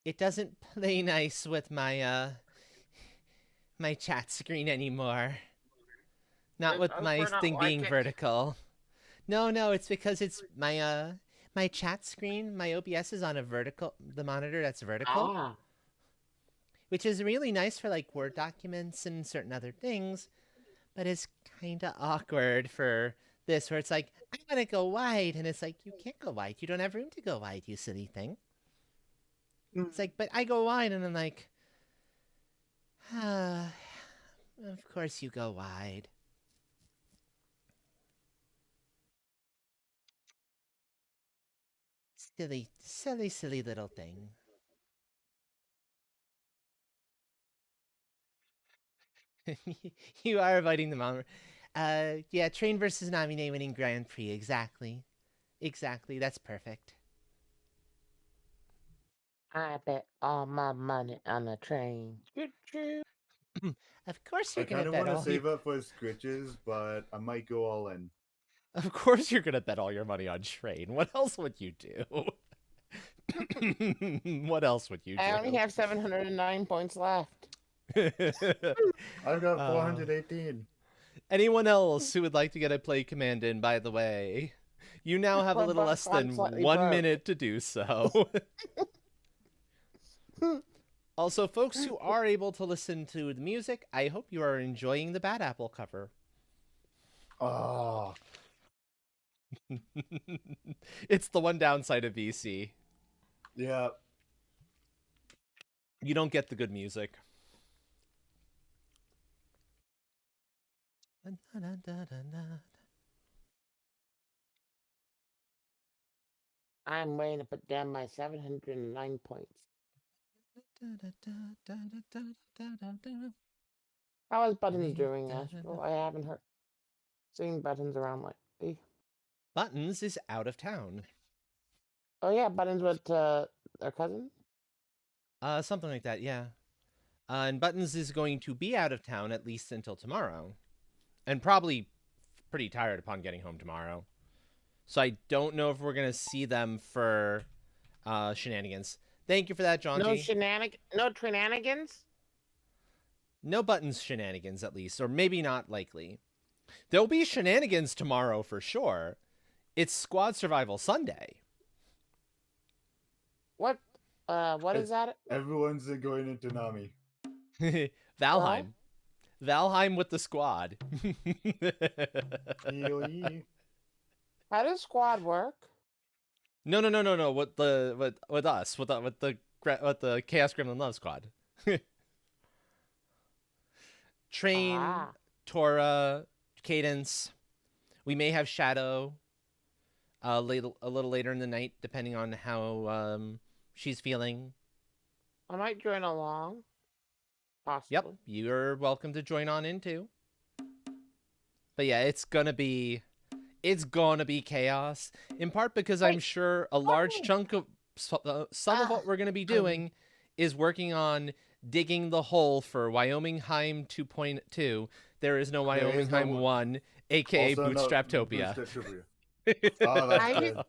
It doesn't play nice with my, my chat screen anymore. Not with my thing being vertical. No, it's because it's my, my chat screen, my OBS is on a vertical, the monitor that's vertical. Ah. Which is really nice for like Word documents and certain other things, but it's kind of awkward for this where it's like, I want to go wide, and it's like, you can't go wide. You don't have room to go wide, you silly thing. It's like, but I go wide, and I'm like, of course you go wide. Silly little thing. You are avoiding the mom. Yeah, Train versus Nami winning Grand Prix. Exactly. That's perfect. I bet all my money on a train. Of course you're I gonna kind of bet want all to save up for Scritches, but I might go all in. Of course you're gonna bet all your money on Train. What else would you do? What else would you do? I only have 709 points left. I've got 418. Anyone else who would like to get a play command in, by the way, you now have a little less than 1 minute to do so. Also, folks who are able to listen to the music, I hope you are enjoying the Bad Apple cover. Oh. It's the one downside of VC. Yeah. You don't get the good music. I'm waiting to put down my 709 points. How is Buttons doing, Astro? I haven't seen Buttons around lately. Buttons is out of town. Oh yeah, Buttons with their cousin? Something like that, yeah. And Buttons is going to be out of town at least until tomorrow. And probably pretty tired upon getting home tomorrow. So I don't know if we're going to see them for shenanigans. Thank you for that, John No T. no shenanigans? No Buttons shenanigans, at least. Or maybe not likely. There'll be shenanigans tomorrow for sure. It's Squad Survival Sunday. What is that? Everyone's going into Nami. Valheim. Valheim with the squad. How does squad work? No. With us, with the Chaos Gremlin Love Squad. Train, Tora, Cadence. We may have Shadow. A little later in the night, depending on how she's feeling. I might join along. Possibly. Yep, you're welcome to join on in too. But yeah, it's gonna be chaos. In part because I'm sure a large chunk of some of what we're gonna be doing is working on digging the hole for Wyoming Heim 2.2. There is no Wyoming Heim 1, aka Bootstraptopia. I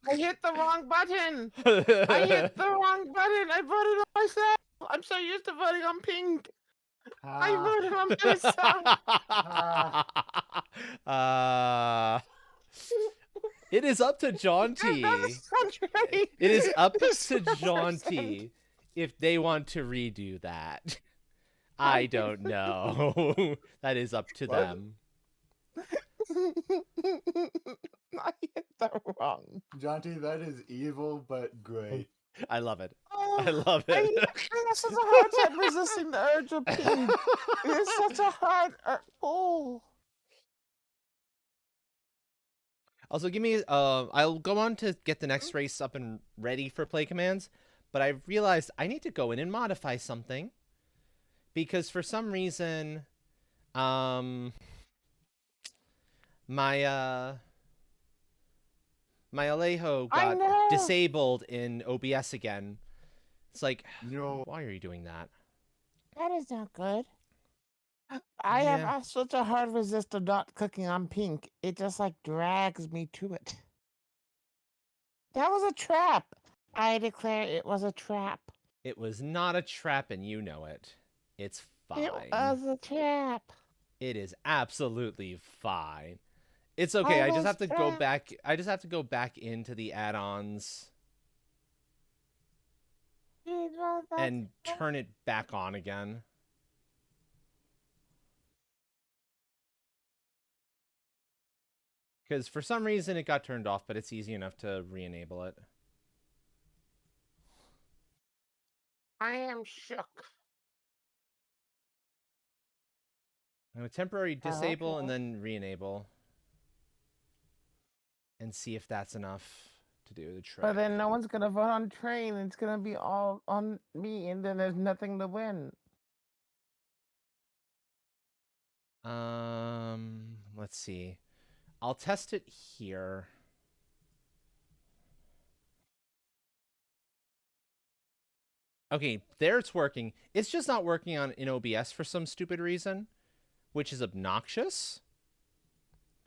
hit the wrong button. I hit the wrong button. I voted on myself. I'm so used to voting on pink. I voted on myself. It is up to John T. It is up to John T. if they want to redo that. I don't know. That is up to them. I hit the wrong. John T, that is evil but great. I love it. I love it. I have such a hard time resisting the urge of pink. It is such a hard. Also, give me. I'll go on to get the next race up and ready for play commands, but I realized I need to go in and modify something because for some reason, my Alejo got disabled in OBS again. It's like, why are you doing that? That is not good. I have such a hard resist of not clicking on pink. It just like drags me to it. That was a trap. I declare it was a trap. It was not a trap and you know it. It's fine. It was a trap. It is absolutely fine. It's okay. I just have to go back. I just have to go back into the add-ons and turn it back on again. Because for some reason it got turned off, but it's easy enough to re-enable it. I am shook. I'm going to temporarily disable and then re-enable. And see if that's enough to do the trick. But then no one's going to vote on train. It's going to be all on me, and then there's nothing to win. Let's see. I'll test it here. Okay, there it's working. It's just not working in OBS for some stupid reason, which is obnoxious.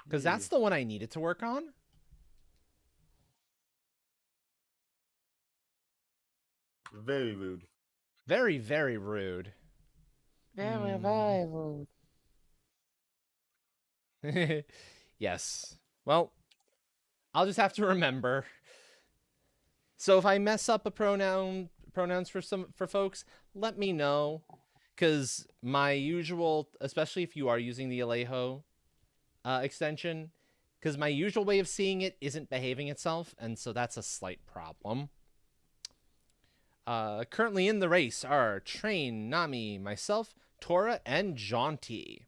Because that's the one I needed to work on. Very rude. Very, very rude. Very, very rude. Yes. Well, I'll just have to remember. So if I mess up a pronouns for folks, let me know. Because my usual, especially if you are using the Alejo extension, because my usual way of seeing it isn't behaving itself, and so that's a slight problem. Currently in the race are Train, Nami, myself, Tora, and John T.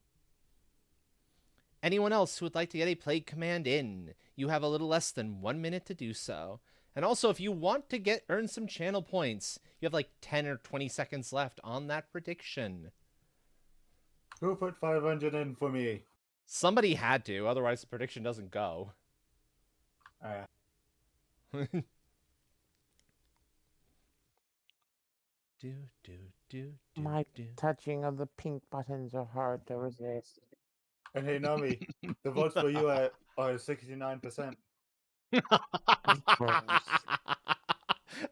Anyone else who would like to get a plague command in? You have a little less than 1 minute to do so. And also, if you want to earn some channel points, you have like 10 or 20 seconds left on that prediction. Who put 500 in for me? Somebody had to, otherwise the prediction doesn't go. My touching of the pink buttons are hard to resist. And hey, Nami, the votes for you are 69%.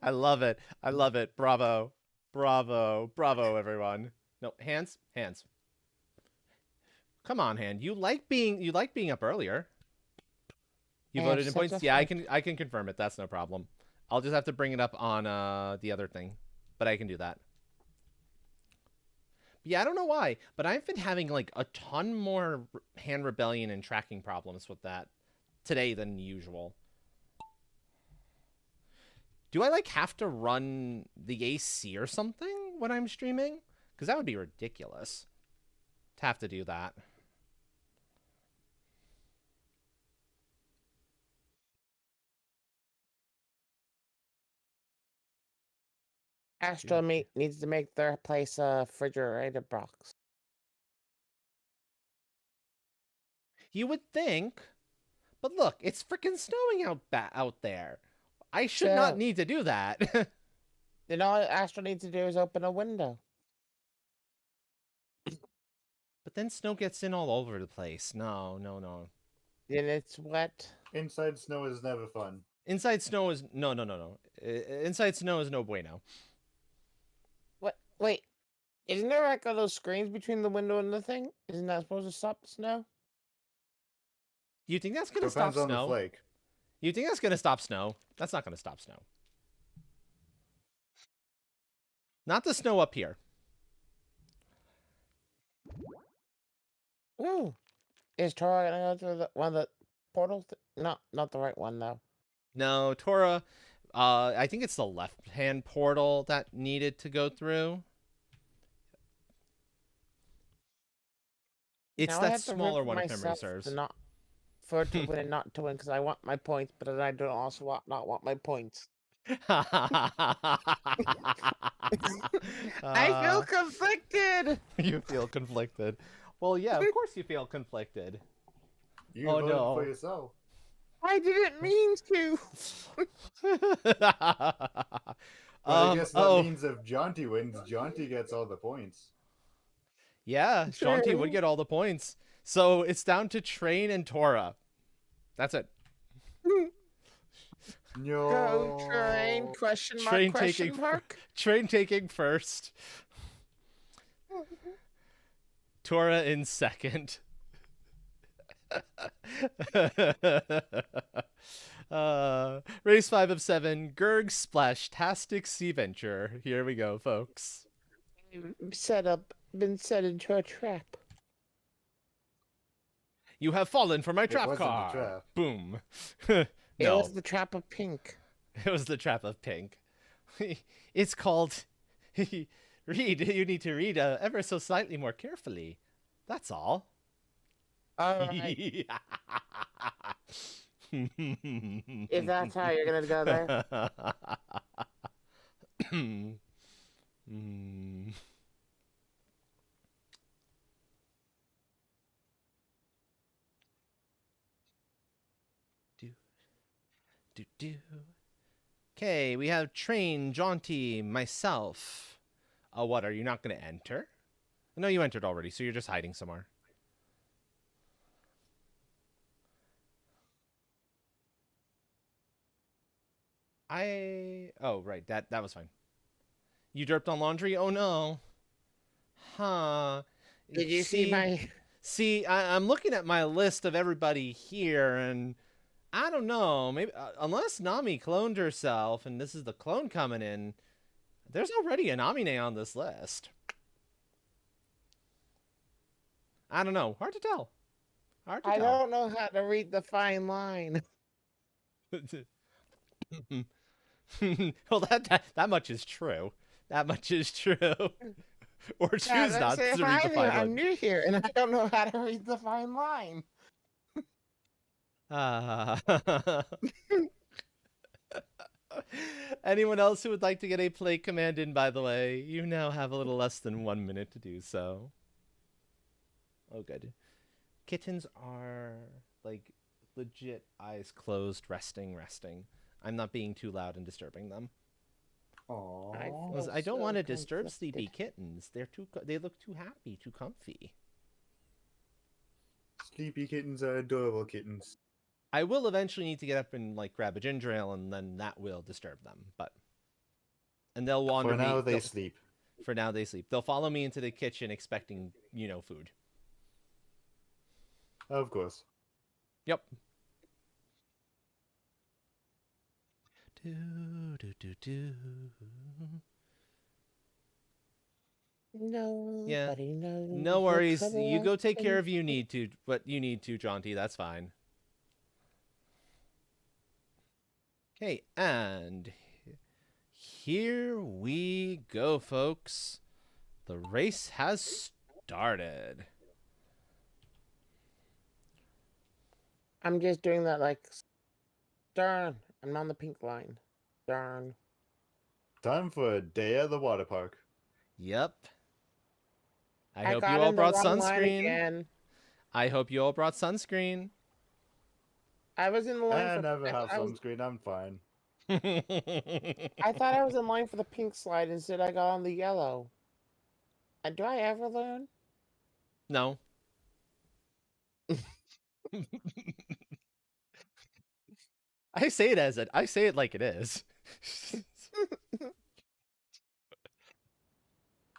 I love it. I love it. Bravo. Bravo. Bravo, everyone. No, hands. Hands. Come on, Hand. You like being up earlier. You voted in points? Yeah, I can confirm it. That's no problem. I'll just have to bring it up on the other thing. But I can do that. Yeah, I don't know why, but I've been having like a ton more hand rebellion and tracking problems with that today than usual. Do I like have to run the AC or something when I'm streaming? Because that would be ridiculous to have to do that. Astro needs to make their place a refrigerator box. You would think, but look, it's freaking snowing out there. I should not need to do that. Then all Astro needs to do is open a window. But then snow gets in all over the place. No, no, no. Then it's wet. Inside snow is never fun. Inside snow is no. Inside snow is no bueno. What? Wait, isn't there like all those screens between the window and the thing? Isn't that supposed to stop the snow? You think that's gonna stop Depends on snow? the flake. You think that's gonna stop snow? That's not gonna stop snow. Not the snow up here. Ooh, is Tora gonna go through one of the portals? No, not the right one though. No, Tora. I think it's the left-hand portal that needed to go through. It's that smaller one, if memory serves. For it to win and not to win, because I want my points, but then I don't also not want my points. I feel conflicted. You feel conflicted. Well, yeah, of course you feel conflicted. You voted for yourself. I didn't mean to. I guess that means if Jaunty wins, Jaunty gets all the points. Yeah, Jaunty would get all the points. So it's down to Train and Tora. That's it. No. Go Train? Question mark? Train taking first. Tora in second. Race 5 of 7. Gurg Splash-tastic Sea Venture. Here we go, folks. Been set into a trap. You have fallen for my trap card. Trap. Boom. No. It was the trap of pink. It was the trap of pink. It's called... Read. You need to read ever so slightly more carefully. That's all. All right. If that's how you're gonna go there. Okay, we have Train, Jaunty, myself. What, are you not going to enter? No, you entered already, so you're just hiding somewhere. Oh, right, that was fine. You derped on laundry? Oh, no. Huh. Did you see my... See, I'm looking at my list of everybody here, and... I don't know, maybe unless Nami cloned herself and this is the clone coming in, there's already a Namine on this list. I don't know. Hard to tell. I don't know how to read the fine line. Well, that much is true. That much is true. Or choose not to read the fine line. I'm new here and I don't know how to read the fine line. Ah. Anyone else who would like to get a play command in, by the way, you now have a little less than 1 minute to do so. Oh, good. Kittens are, like, legit eyes closed, resting. I'm not being too loud and disturbing them. Aww. I don't want to disturb sleepy kittens. They look too happy, too comfy. Sleepy kittens are adorable kittens. I will eventually need to get up and like grab a ginger ale, and then that will disturb them. And they'll wander. For now, they sleep. For now, they sleep. They'll follow me into the kitchen, expecting food. Of course. Yep. Nobody knows. No worries. You go take care of what you need to, Jaunty. That's fine. Okay, and here we go, folks. The race has started. I'm just doing that like, darn, I'm on the pink line. Darn. Time for a day at the water park. Yep. I hope you all brought sunscreen. Again. I hope you all brought sunscreen. I was in the line. I never have sunscreen. I'm fine. I thought I was in line for the pink slide. Instead, I got on the yellow. And do I ever learn? No. I say it like it is.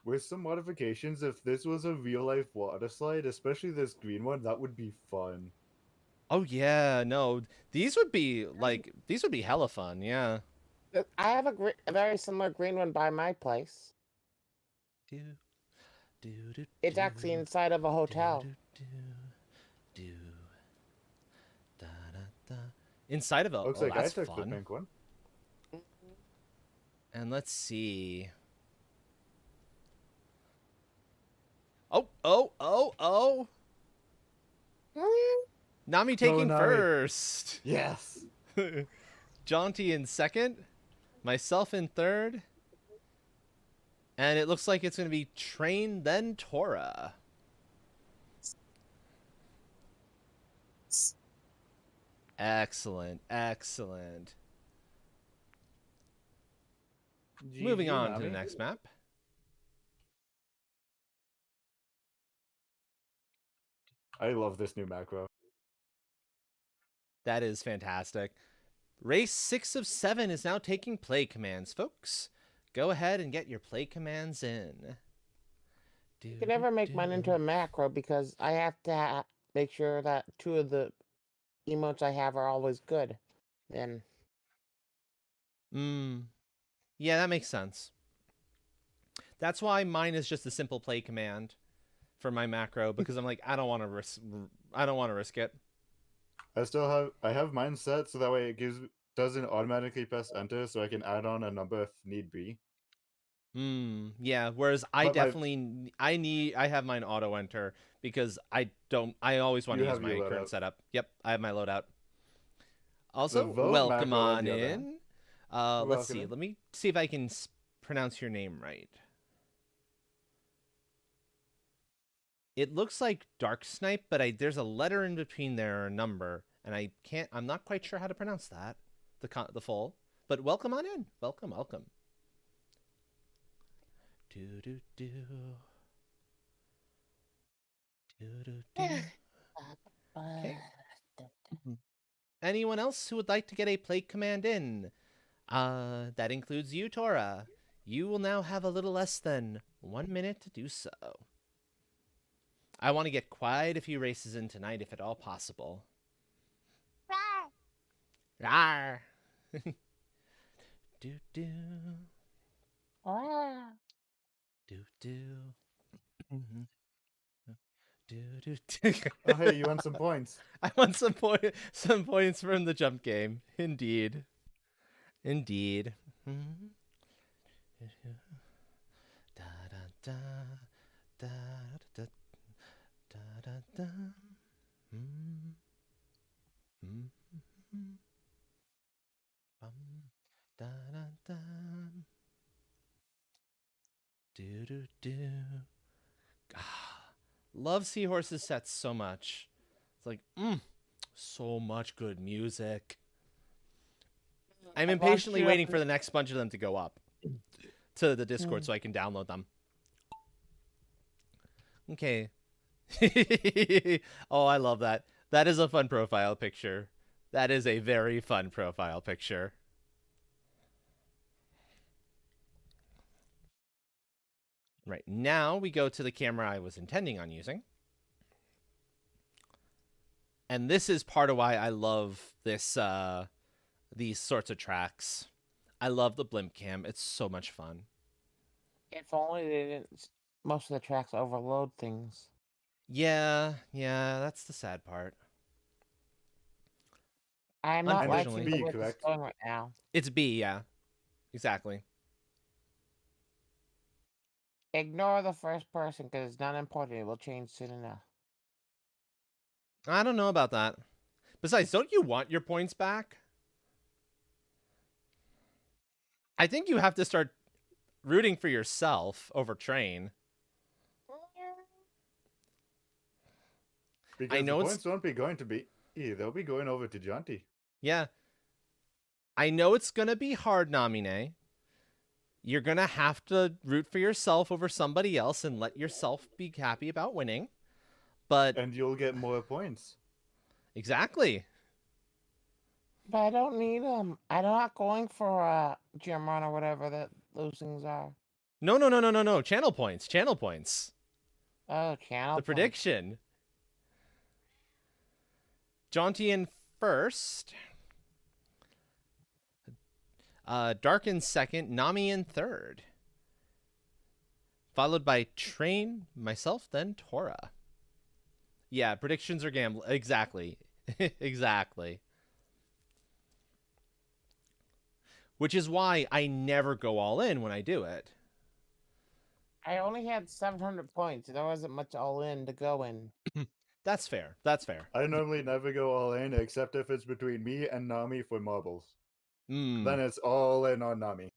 With some modifications, if this was a real-life water slide, especially this green one, that would be fun. Oh yeah, no. These would be hella fun, yeah. I have a very similar green one by my place. It's actually inside of a hotel. Inside of a Looks like I took the pink one. And let's see. Oh. Nami taking first. Yes. Jaunty in second. Myself in third. And it looks like it's going to be Train, then Tora. Excellent. Moving on to the next map. I love this new macro. That is fantastic. Race 6 of 7 is now taking play commands, folks. Go ahead and get your play commands in. You can never make mine into a macro because I have to make sure that 2 of the emotes I have are always good. Then. Yeah, that makes sense. That's why mine is just a simple play command for my macro, because I'm like, I don't want to risk it. I have mine set so that way it doesn't automatically press enter, so I can add on a number if need be. Yeah, whereas I have mine auto enter because I always want to use my current setup. Yep, I have my loadout. Also, welcome on in. Let's see. Let me see if I can pronounce your name right. It looks like Dark Snipe, but there's a letter in between there or a number, and I'm not quite sure how to pronounce that. The full. But welcome on in. Welcome. Okay. Anyone else who would like to get a play command in? That includes you, Tora. You will now have a little less than 1 minute to do so. I want to get quite a few races in tonight, if at all possible. Rawr! Do. Ah. Do. Oh, hey, you want some points? I want some points from the jump game. Indeed. Bum, da, da, da. Do, do, do. Ah, love Seahorses sets so much. It's like, so much good music. I'm impatiently waiting for the next bunch of them to go up to the Discord so I can download them. Okay. Oh, I love that. That is a fun profile picture. That is a very fun profile picture. Right, now we go to the camera I was intending on using. And this is part of why I love this these sorts of tracks. I love the blimp cam. It's so much fun. If only they didn't most of the tracks overload things. Yeah, that's the sad part. I'm not liking the way it's going right now. It's B, yeah. Exactly. Ignore the first person because it's not important. It will change soon enough. I don't know about that. Besides, don't you want your points back? I think you have to start rooting for yourself over Train. Because I know the points won't be going to be. They'll be going over to Jonty. Yeah. I know it's going to be hard, Namine. You're going to have to root for yourself over somebody else and let yourself be happy about winning. And you'll get more points. Exactly. But I don't need them. I'm not going for gym run or whatever that those things are. No. Channel points. Channel points. Oh, channel The points. prediction. Jonty in first. Dark in second. Nami in third. Followed by Train, myself, then Tora. Yeah, predictions are gamble. Exactly. Exactly. Which is why I never go all in when I do it. I only had 700 points. There wasn't much all in to go in. That's fair. That's fair. I normally never go all in except if it's between me and Nami for marbles. Then it's all in on Nami.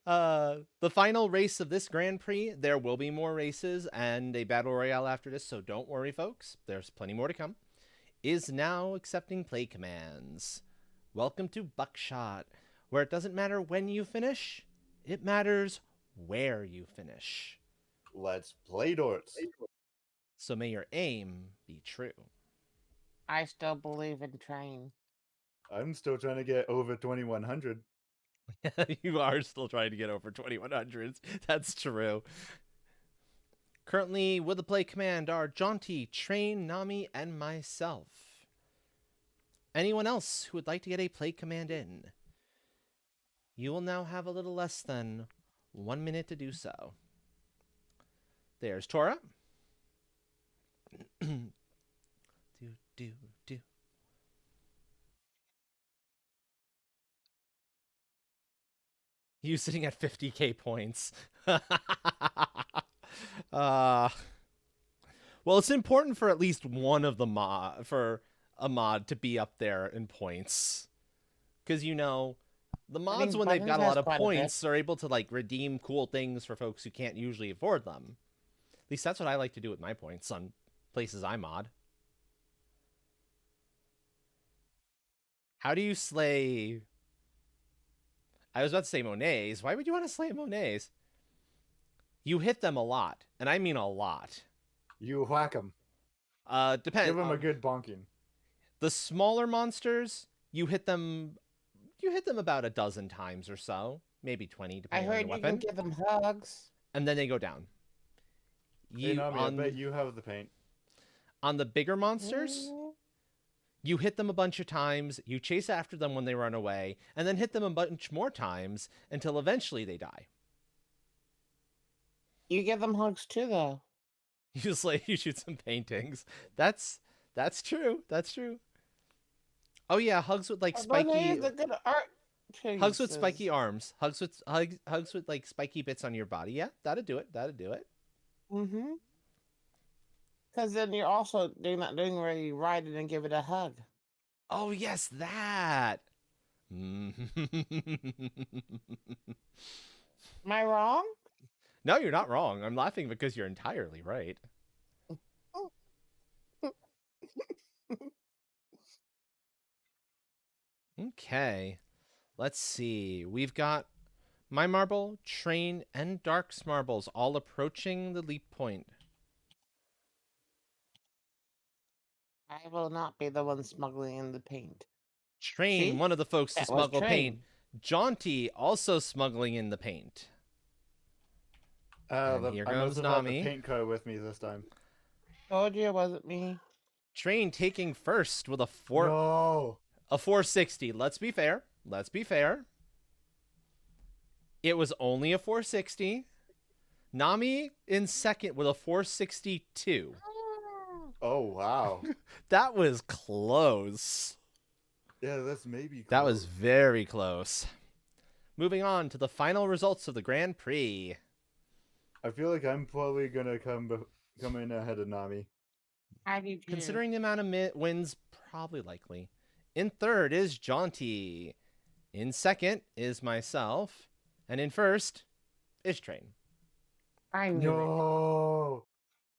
The final race of this Grand Prix, there will be more races and a battle royale after this, so don't worry, folks. There's plenty more to come. Is now accepting play commands. Welcome to Buckshot, where it doesn't matter when you finish, it matters where you finish. Let's play Dorts. So may your aim be true. I still believe in Train. I'm still trying to get over 2100. You are still trying to get over 2100s. That's true. Currently with the play command are Jonty, Train, Nami, and myself. Anyone else who would like to get a play command in? You will now have a little less than 1 minute to do so. There's Tora. do. You sitting at 50k points. Well, it's important for at least one of the mod to be up there in points, because the mods, when they've got a lot of points, are able to like redeem cool things for folks who can't usually afford them. At least that's what I like to do with my points on places I mod. How do you slay? I was about to say Monets. Why would you want to slay Monets? You hit them a lot, and I mean a lot. You whack them. Depends. Give them a good bonking. The smaller monsters, you hit them about a dozen times or so, maybe 20, depending on your weapon. I heard you can give them hugs. And then they go down. I bet you have the paint. On the bigger monsters, you hit them a bunch of times, you chase after them when they run away, and then hit them a bunch more times until eventually they die. You give them hugs too, though. You shoot some paintings. That's true. That's true. Oh yeah, hugs with like spiky. Hugs with spiky arms. Hugs with like spiky bits on your body. Yeah, that'd do it. Mm-hmm. Because then you're also doing that thing where you ride it and give it a hug. Oh, yes, that. Am I wrong? No, you're not wrong. I'm laughing because you're entirely right. Okay. Let's see. We've got my marble, Train, and Dark's marbles all approaching the leap point. I will not be the one smuggling in the paint. Train, See? one of the folks to That was smuggle paint. Train. Jaunty, also smuggling in the paint. And here I goes must have had Nami. the paint car with me this time. Told you it wasn't me. Train taking first with a No. 460. Let's be fair. Let's be fair. It was only a 460. Nami in second with a 462. Oh, wow. That was close. Yeah, that's maybe close. That was very close. Moving on to the final results of the Grand Prix. I feel like I'm probably gonna come in ahead of Nami. I do too. Considering the amount of wins, probably likely. In third is Jaunty. In second is myself. And in first is Train. I knew it. No.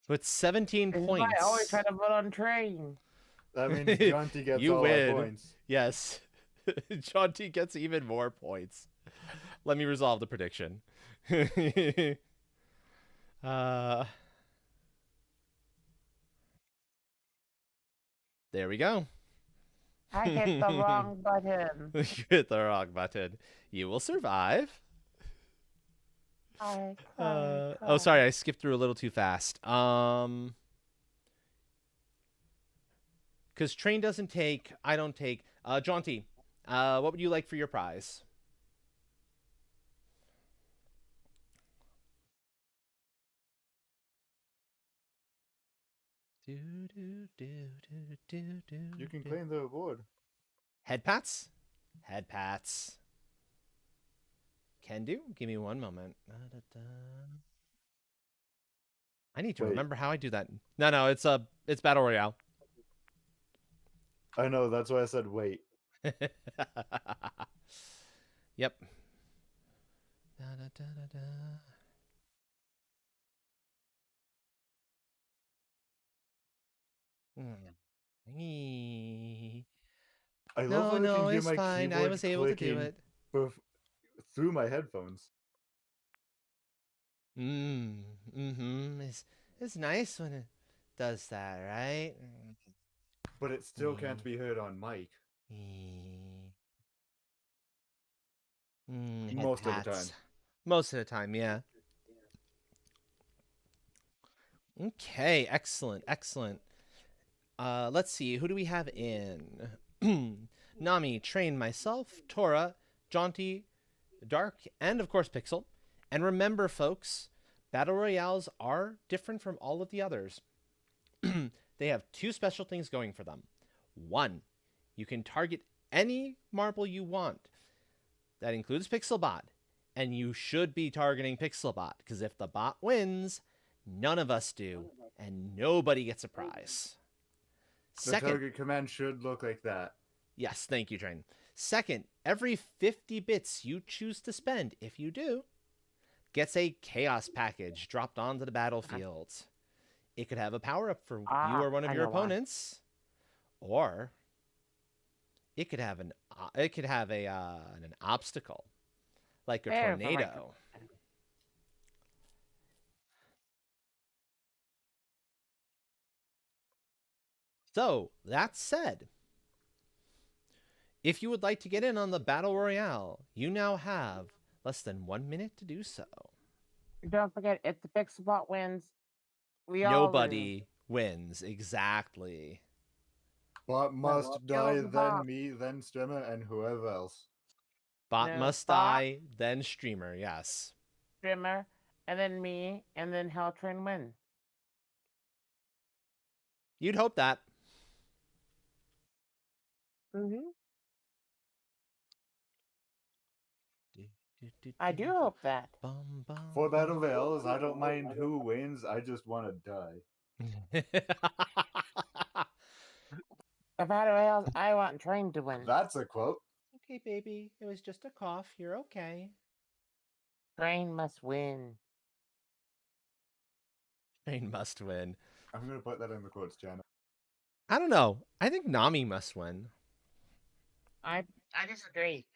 With 17 This is points. why I always try to vote on Train. That means Jaunty gets You all win. our points. Yes. Jaunty gets even more points. Let me resolve the prediction. There we go. I hit the wrong button. You hit the wrong button. You will survive. Oh, sorry, I skipped through a little too fast. Because Train doesn't take, I don't take. Jaunty, what would you like for your prize? You can claim the award. Head pats? Head pats. Can do. Give me one moment. I need to remember how I do that. No, it's Battle Royale. I know, that's why I said wait. Yep. I love how I can hear it's my fine. I keyboard was able to do clicking it. through my headphones. It's nice when it does that, right? But it still can't be heard on mic. Most of the time. Most of the time, yeah. Okay, excellent. Let's see, who do we have in? Nami, Train, myself, Tora, Jaunty, Dark, and of course Pixel. And remember, folks, Battle Royales are different from all of the others. They have two special things going for them. One, you can target any marble you want. That includes Pixelbot. And you should be targeting Pixelbot, because if the bot wins, none of us do, and nobody gets a prize. The target command should look like that. Yes, thank you, Train. Second, every 50 bits you choose to spend, if you do, gets a chaos package dropped onto the battlefield. It could have a power-up for you or one of your opponents, or it could have an obstacle, like a tornado. So, that said, if you would like to get in on the Battle Royale, you now have less than 1 minute to do so. Don't forget, if the Pixelbot wins, nobody wins. Exactly. Bot must die, then me, then streamer, and whoever else. Bot must die, then streamer, yes. Streamer, and then me, and then Helltrain win. You'd hope that. I do hope that. For Battle Royales, I don't mind who wins, I just want to die. About else, I want Train to win. That's a quote. Okay, baby. It was just a cough. You're okay. Train must win. Train must win. I'm gonna put that in the quotes, Jenna. I don't know. I think Nami must win. I disagree.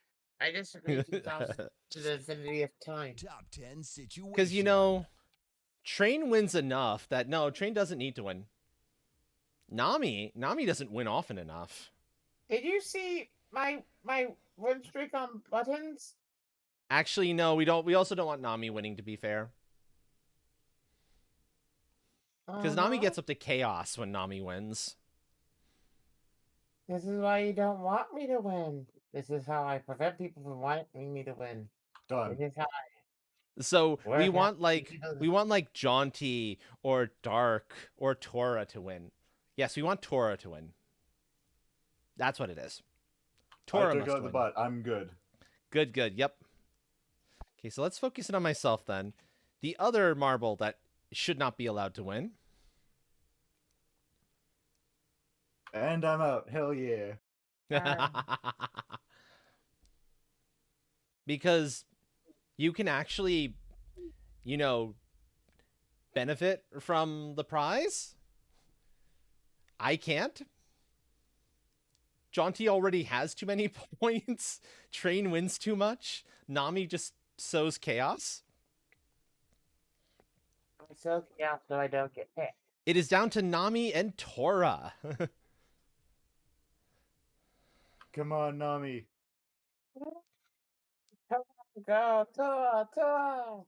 I disagree to the infinity of time. Top 10 situation. Because, you know, Train wins enough that no, Train doesn't need to win. Nami doesn't win often enough. Did you see my win streak on buttons? Actually, no, we don't. We also don't want Nami winning, to be fair. Because Nami gets up to chaos when Nami wins. This is why you don't want me to win. This is how I prevent people from wanting me to win. Done. This is how So Where we have want like people- we want like Jaunty or Dark or Tora to win. Yes, we want Tora to win. That's what it is. Tora I took must out the win. butt. I'm good. Good, good. Yep. Okay, so let's focus it on myself then. The other marble that should not be allowed to win. And I'm out. Hell yeah. Because you can actually, you know, benefit from the prize. I can't. Jaunty already has too many points. Train wins too much. Nami just sows chaos. I soak it out so I don't get hit. It is down to Nami and Tora. Come on, Nami. Go, Tora!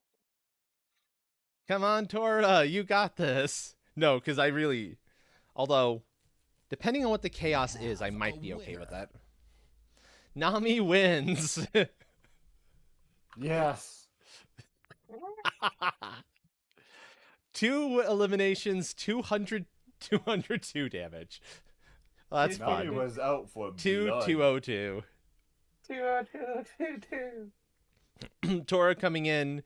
Come on, Tora, you got this. No, because I really... Although, depending on what the chaos is, I might be okay with that. Nami wins. Yes. 2 eliminations, 202 damage. Well, that's Nami fun. was out for blood. 202. 202. Tora coming in.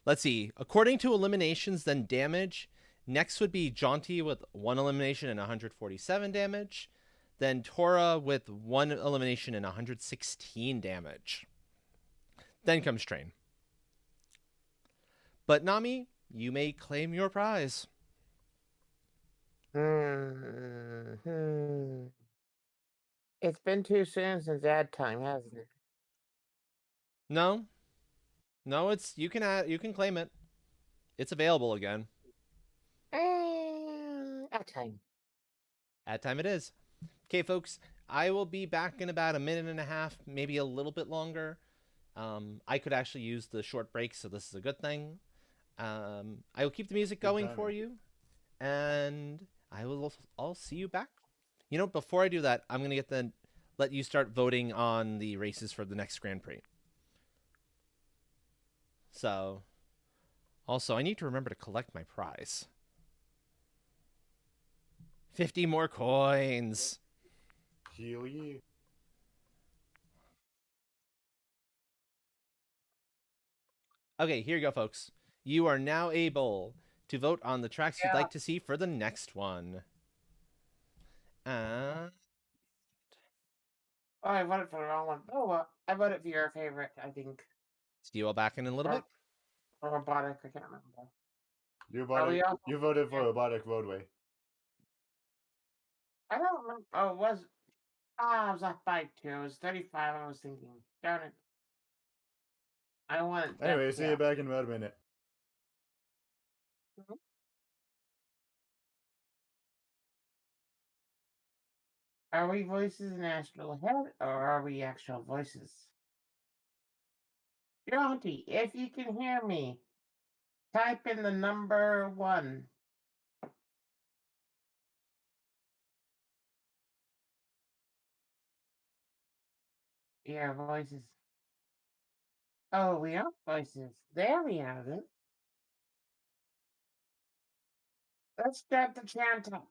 Let's see. According to eliminations, then damage. Next would be Jaunty with 1 elimination and 147 damage. Then Tora with 1 elimination and 116 damage. Then comes Train. But Nami, you may claim your prize. It's been too soon since ad time, hasn't it? No, it's you can claim it. It's available again. Ad time. Ad time it is. Okay, folks, I will be back in about a minute and a half, maybe a little bit longer. I could actually use the short break, so this is a good thing. I will keep the music going for you, and I'll see you back. You know, before I do that, I'm gonna let you start voting on the races for the next Grand Prix. So, also, I need to remember to collect my prize. 50 more coins. Heal you. Okay, here you go, folks. You are now able to vote on the tracks you'd like to see for the next one. Oh, I voted for the wrong one. Oh, well, I voted for your favorite, I think. See you all back in a little bit. Or robotic, I can't remember. You voted for Robotic Roadway. I don't remember. Oh, it was. I was off by 2. It was 35. I was thinking. Darn it. I want. Anyway, see you back in about a minute. Are we voices in Astral Head, or are we actual voices? Jaunty, if you can hear me, type in the number 1. Yeah, voices. Oh, we are voices. There we have it. Let's start the chant up.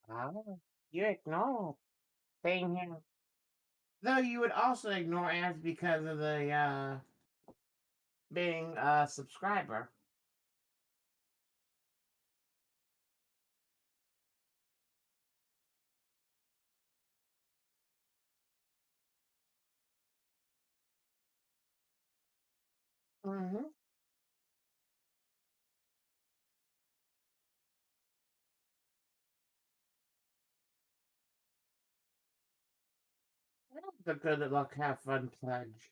Oh, you ignore saying here. Though you would also ignore ads because of the being a subscriber. Mm-hmm. The good luck, have fun pledge.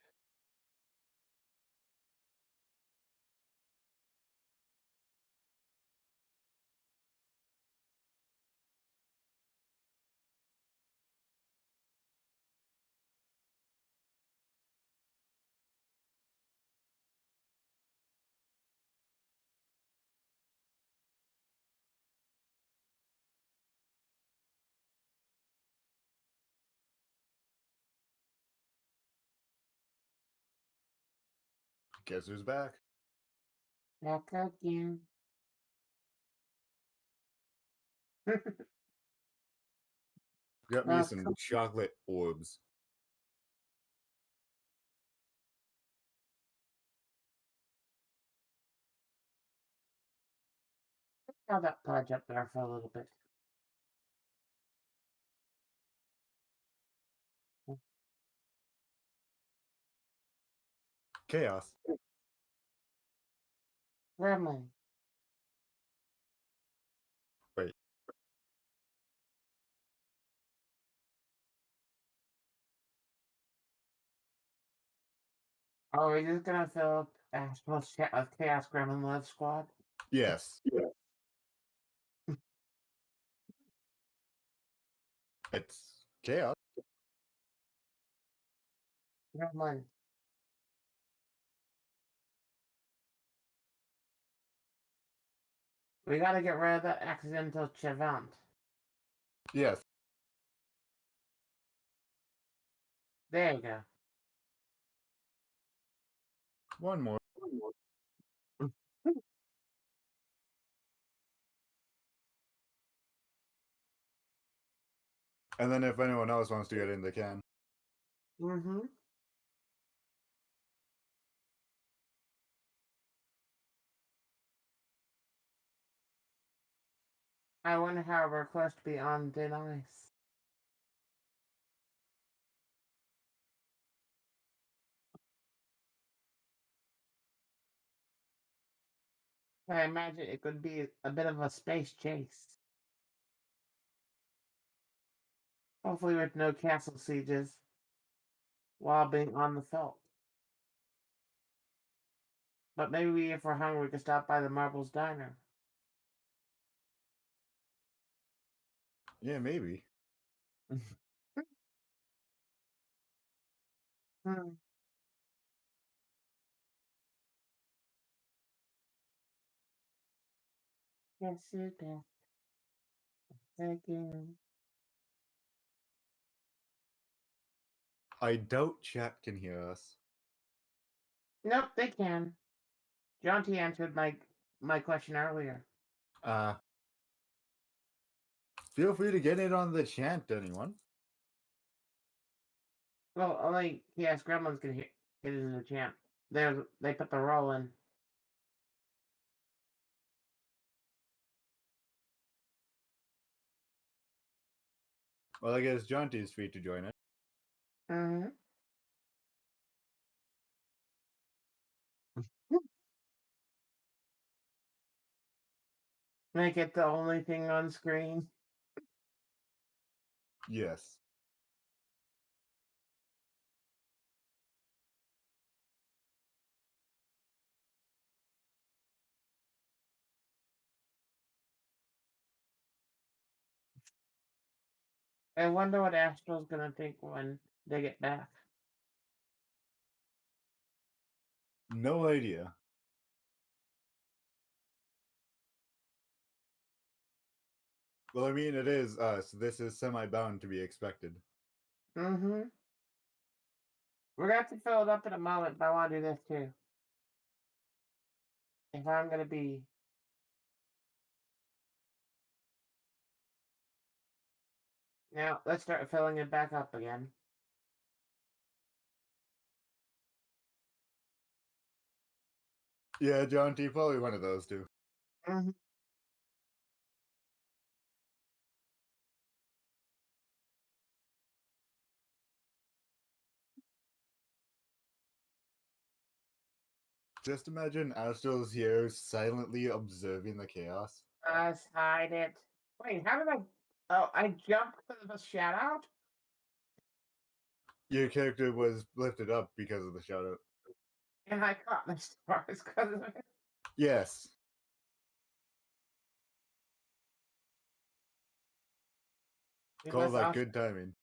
Guess who's back? Back again. Got me some chocolate orbs. Have that pledge up there for a little bit. Chaos. Gremlin. Wait. Oh, are you just gonna fill up Astral's chat with Chaos Gremlin Love Squad? Yes. It's chaos. Gremlin. We gotta get rid of that accidental Chevant. Yes. There you go. One more. And then if anyone else wants to get in, they can. Mm-hmm. I wonder how we're close to be on thin ice. I imagine it could be a bit of a space chase. Hopefully with no castle sieges while being on the felt. But maybe if we're hungry, we can stop by the Marbles Diner. Yeah, maybe. Hmm. Yes, it is. Again. I doubt chat can hear us. Nope, they can. Jonty answered my question earlier. Feel free to get in on the chant, anyone. Well, only Chaos Gremlins can get into the chant. They put the roll in. Well, I guess Jonty is free to join it. Mm-hmm. Make it the only thing on screen. Yes. I wonder what Astral's gonna think when they get back. No idea. Well, I mean, it is us. This is semi-bound to be expected. Mm-hmm. We're gonna have to fill it up in a moment, but I want to do this too. If I'm gonna be... Now, let's start filling it back up again. Yeah, Jonty, probably one of those two. Mm-hmm. Just imagine Astral's here silently observing the chaos. Let's hide it. Wait, how did I? Oh, I jumped because of a shout out? Your character was lifted up because of the shout out. And I caught the stars because of it. Yes. Call that good timing.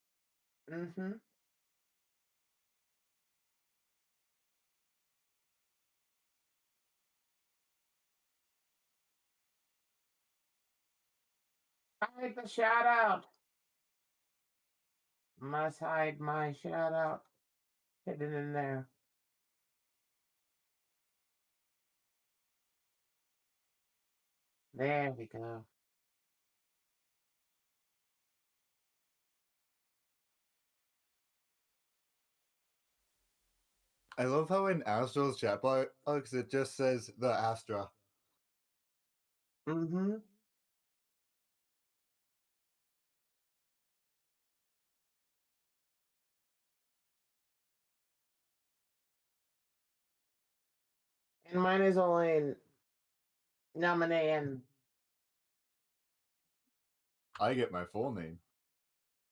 Mm-hmm. Hide the shout out. Must hide my shout out. Hidden in there. There we go. I love how in Astral's chat box it just says the Astra. Mm-hmm. And mine is only nominating. I get my full name.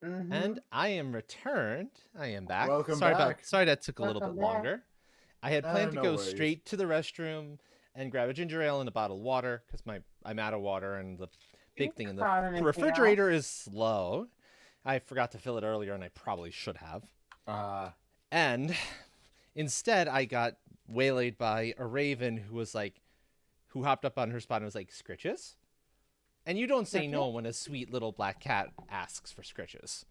Mm-hmm. And I am returned. I am back. Welcome sorry back. Sorry that took a little Welcome bit back. longer. I had planned to no go worries. straight to the restroom and grab a ginger ale and a bottle of water because I'm out of water, and the big thing in the refrigerator is slow. I forgot to fill it earlier, and I probably should have. And instead, I got waylaid by a raven who hopped up on her spot and was like, "Scritches?" And you don't say no when a sweet little black cat asks for scritches.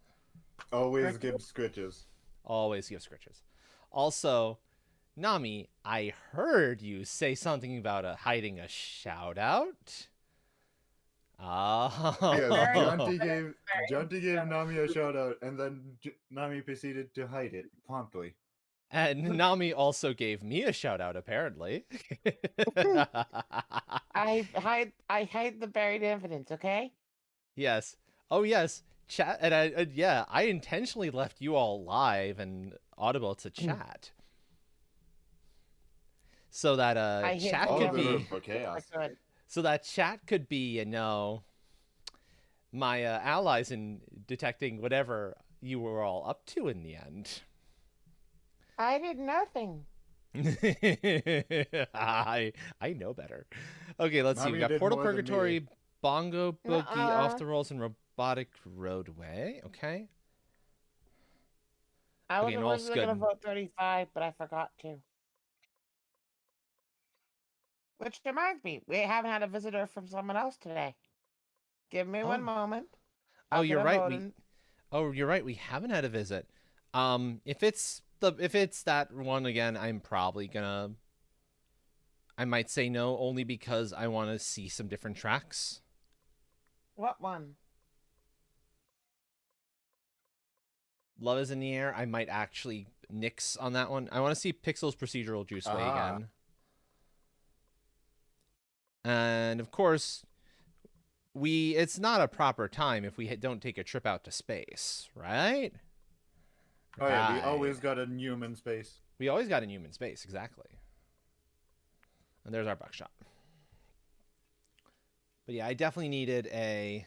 Always give scritches. Always give scritches. Also, Nami, I heard you say something about hiding a shout out. Oh. Yes, Jonty gave Nami a shout out, and then Nami proceeded to hide it promptly. And Nami also gave me a shout out, apparently. I hide the buried evidence, okay? Yes. Oh, yes. Chat, and I intentionally left you all live and audible to chat, so that chat could be for chaos. So that chat could be, my allies in detecting whatever you were all up to in the end. I did nothing. I know better. Okay, let's see. We got Portal Purgatory, Bongo Boogie, Off the Rolls, and Robotic Roadway. Okay. I was originally going to vote 35, but I forgot to. Which reminds me, we haven't had a visitor from someone else today. Give me one moment. You're right. You're right. We haven't had a visit. If it's that one again, I might say no, only because I want to see some different tracks. What one? Love is in the Air. I might actually nix on that one. I want to see Pixel's Procedural Juice Way again. And of course, it's not a proper time if we don't take a trip out to space, right? Oh yeah, we always got a human space. We always got a human space, exactly. And there's our buckshot. But yeah, I definitely needed a...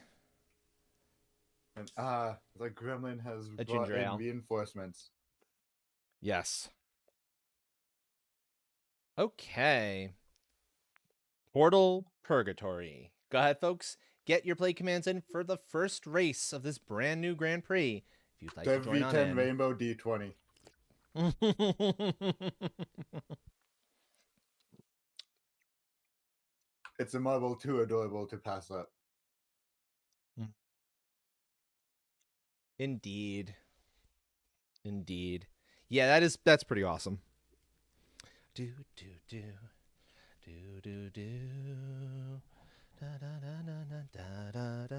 And the gremlin has a brought ginger ale. in reinforcements. Yes. Okay. Portal Purgatory. Go ahead, folks. Get your play commands in for the first race of this brand new Grand Prix. If you'd like to join on in. Rainbow D20. It's a marble too adorable to pass up. Indeed. Yeah, that's pretty awesome. Do. Da, da, da.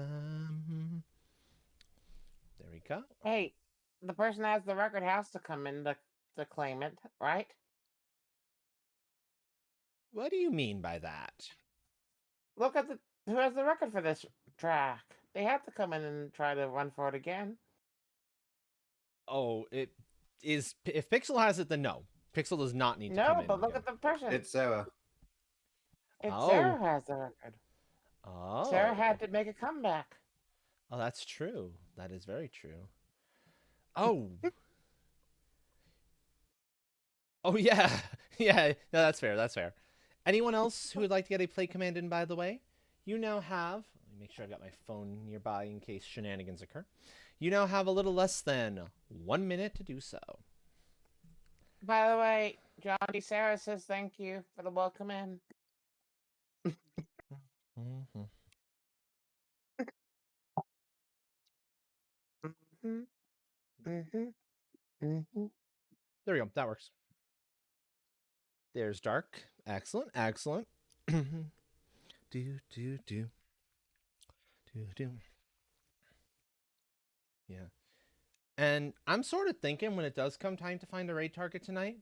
There we go. Hey, the person that has the record has to come in to claim it, right? What do you mean by that? Look at who has the record for this track. They have to come in and try to run for it again. Oh, it is. If Pixel has it, then no. Pixel does not need to No, come in. but look again. at the person. It's Sarah. Sarah has the record. Oh. Sarah had to make a comeback. Oh, that's true. That is very true. Oh. Oh, yeah. Yeah, no, that's fair. That's fair. Anyone else who would like to get a play command in, by the way? You now have... Let me make sure I've got my phone nearby in case shenanigans occur. You now have a little less than 1 minute to do so. By the way, John D. Sarah says thank you for the welcome in. Mm-hmm. Mm-hmm. Mm-hmm. Mm-hmm. There we go. That works. There's Dark. Excellent. Excellent. do, do, do. Do, do. Yeah. And I'm sort of thinking when it does come time to find a raid target tonight,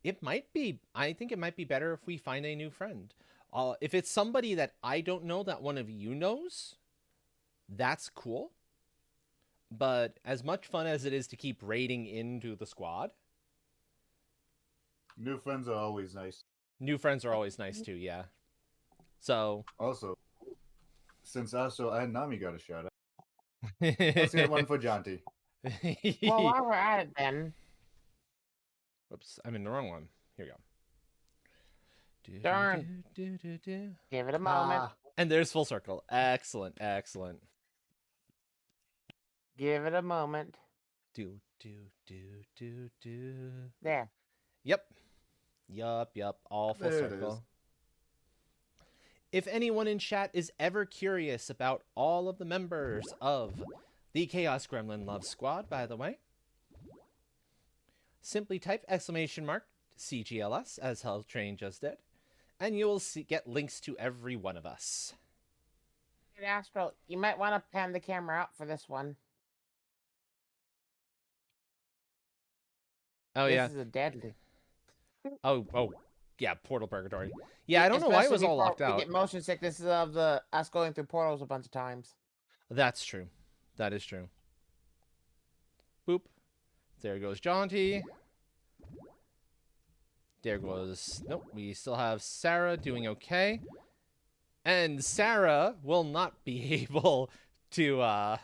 it might be, I think it might be better if we find a new friend. If it's somebody that I don't know that one of you knows, that's cool. But as much fun as it is to keep raiding into the squad, New friends are always nice. new friends are always nice too, yeah. So... Also, since Astro and Nami got a shout out, let's get one for Jonty. Well, while we're at it then. Oops, I'm in the wrong one. Here we go. Darn. Give it a moment. And there's full circle. Excellent, excellent. Give it a moment. Do. There. Yep. Yup. All full There it circle. is. If anyone in chat is ever curious about all of the members of the Chaos Gremlin Love Squad, by the way, simply type !CGLS as Hell Train just did, and you will get links to every one of us. Hey, Astro, you might want to pan the camera out for this one. Oh, yeah. This is a deadly. Oh, yeah, Portal Purgatory. Yeah, I don't know why it was all locked out. We get motion sickness of us going through portals a bunch of times. That's true. That is true. Boop. There goes Jonty. There goes... Nope, we still have Sarah doing okay. And Sarah will not be able to... Oh,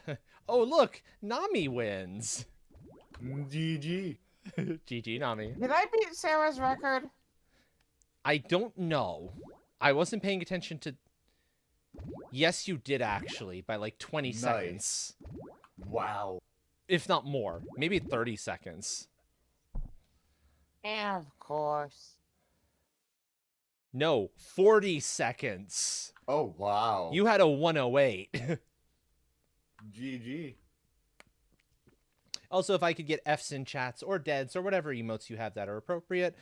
look! Nami wins! GG. GG, Nami. Did I beat Sarah's record? I don't know. I wasn't paying attention to... Yes, you did, actually, by like 20 seconds. Wow. If not more. Maybe 30 seconds. Yeah, of course. No, 40 seconds. Oh, wow. You had a 108. GG. Also, if I could get Fs in chats or deads or whatever emotes you have that are appropriate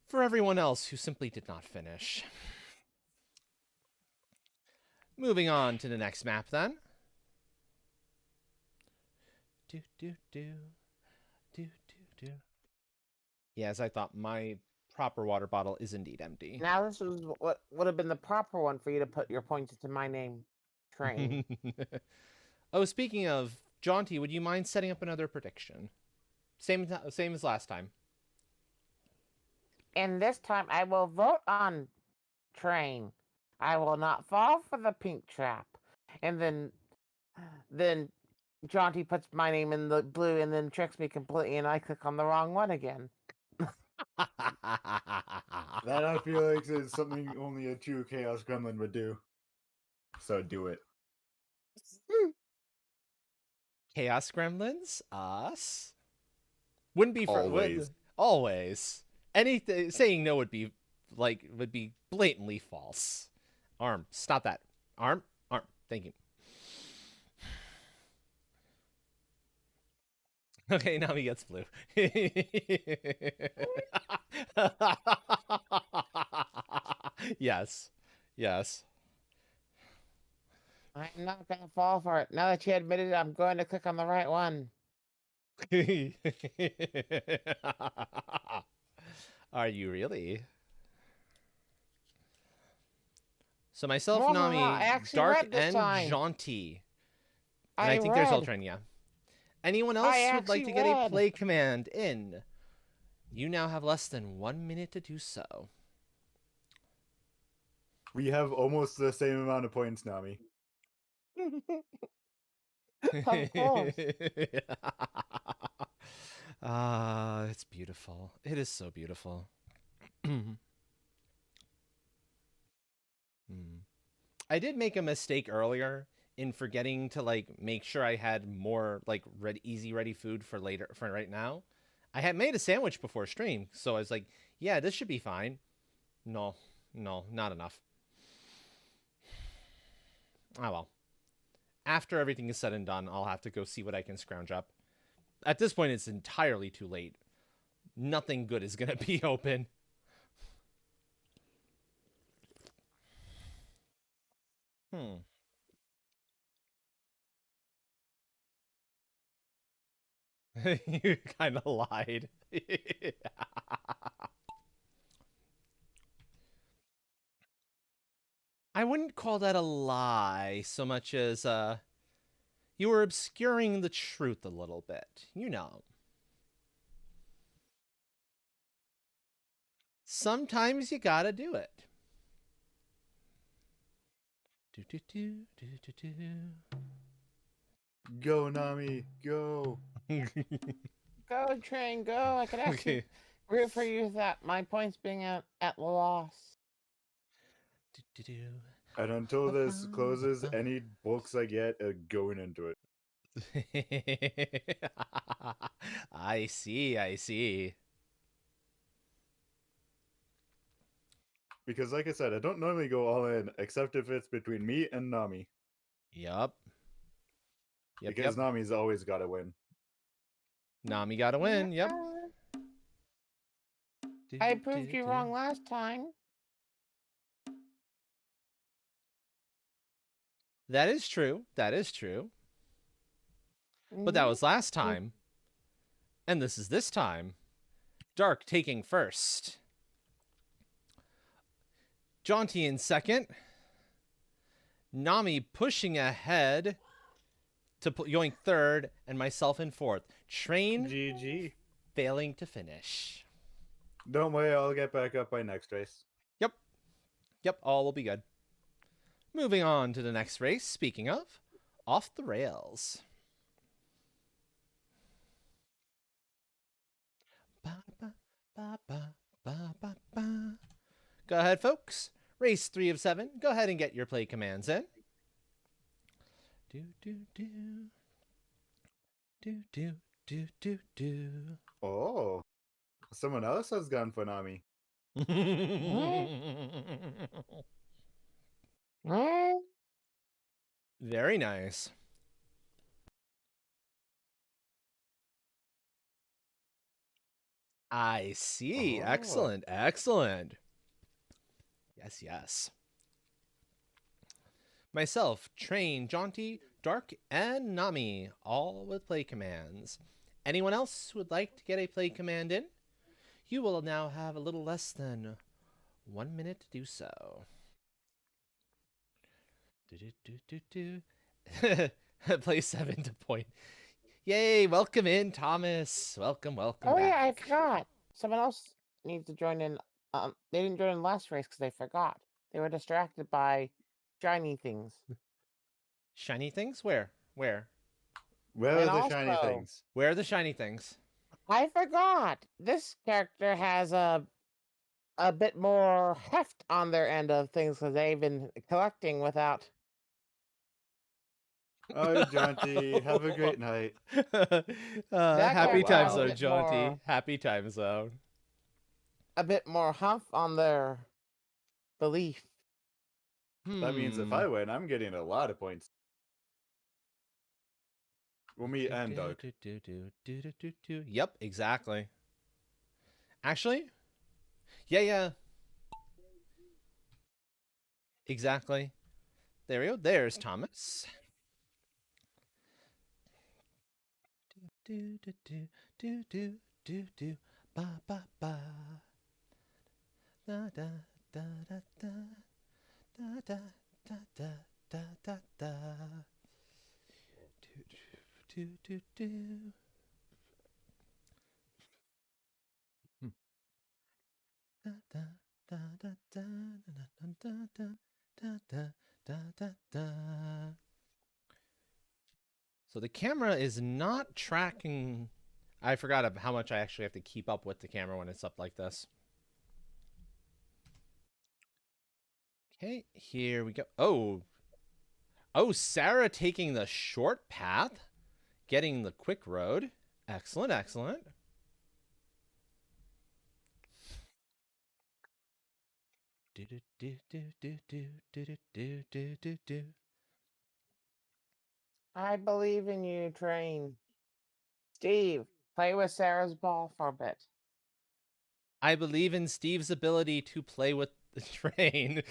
for everyone else who simply did not finish. Moving on to the next map, then. Yes, I thought my proper water bottle is indeed empty. Now this was what would have been the proper one for you to put your points into my name. Train. Oh, speaking of, Jonty, would you mind setting up another prediction? Same as last time. And this time I will vote on Train. I will not fall for the pink trap. And then Jonty puts my name in the blue and then tricks me completely and I click on the wrong one again. That I feel like is something only a true Chaos Gremlin would do. So do it. Chaos Gremlins? Us? Wouldn't be for Always. Always. Anything saying no would be blatantly false. Arm, stop that. Arm. Thank you. Okay, now he gets blue. Yes. I'm not gonna fall for it. Now that you admitted it, I'm going to click on the right one. Are you really? So myself, No, Nami, I actually Dark, read this and sign. Jonty. And I think there's Ultron, yeah. Anyone else who would like to get a play command in? You now have less than 1 minute to do so. We have almost the same amount of points, Nami. Of course. Ah, it's beautiful. It is so beautiful. I did make a mistake earlier in forgetting to like make sure I had more like easy ready food for later for right now. I had made a sandwich before stream, so I was like, yeah, this should be fine. No, not enough. Oh well. After everything is said and done, I'll have to go see what I can scrounge up. At this point, it's entirely too late. Nothing good is going to be open. You kind of lied. I wouldn't call that a lie so much as you were obscuring the truth a little bit. You know. Sometimes you gotta do it. Go, Nami, go. Go, train, go. I could actually root for you that my points being at loss. And until this closes, any books I get are going into it. I see. Because like I said, I don't normally go all in, except if it's between me and Nami. Yep. Because Nami's always got to win. Nami got to win, yep. I proved you wrong last time. That is true. But that was last time. And this is this time. Dark taking first. Jaunty in second. Nami pushing ahead to going third, and myself in fourth. Train GG. Failing to finish. Don't worry, I'll get back up by next race. Yep, all will be good. Moving on to the next race, speaking of, Off the Rails. Go ahead, folks. Race 3 of 7. Go ahead and get your play commands in. Oh, someone else has gone for Nami. Very nice. I see. Oh. Excellent. Yes. Myself, Train, Jaunty, Dark, and Nami, all with play commands. Anyone else who would like to get a play command in? You will now have a little less than 1 minute to do so. Play 7 to point. Yay, welcome in, Thomas. Welcome back. Yeah, I forgot. Someone else needs to join in. They didn't join in last race because they forgot. They were distracted by shiny things. Shiny things? Where? Where are the shiny things? Where are the shiny things? I forgot. This character has a bit more heft on their end of things because they've been collecting without. Oh, Jaunty, have a great night. Happy time zone, Jaunty. Happy time zone. A bit more humph on their belief. That means if I win, I'm getting a lot of points. Well, me and Doug. Yep, exactly. Actually, yeah. Exactly. There we go. There's Thomas. Ba ba ba. Da da da da da da da da da da da. So the camera is not tracking. I forgot how much I actually have to keep up with the camera when it's up like this. Okay, here we go. Oh, Sarah taking the short path, getting the quick road. Excellent, excellent. I believe in you, Train. Steve, play with Sarah's ball for a bit. I believe in Steve's ability to play with the Train.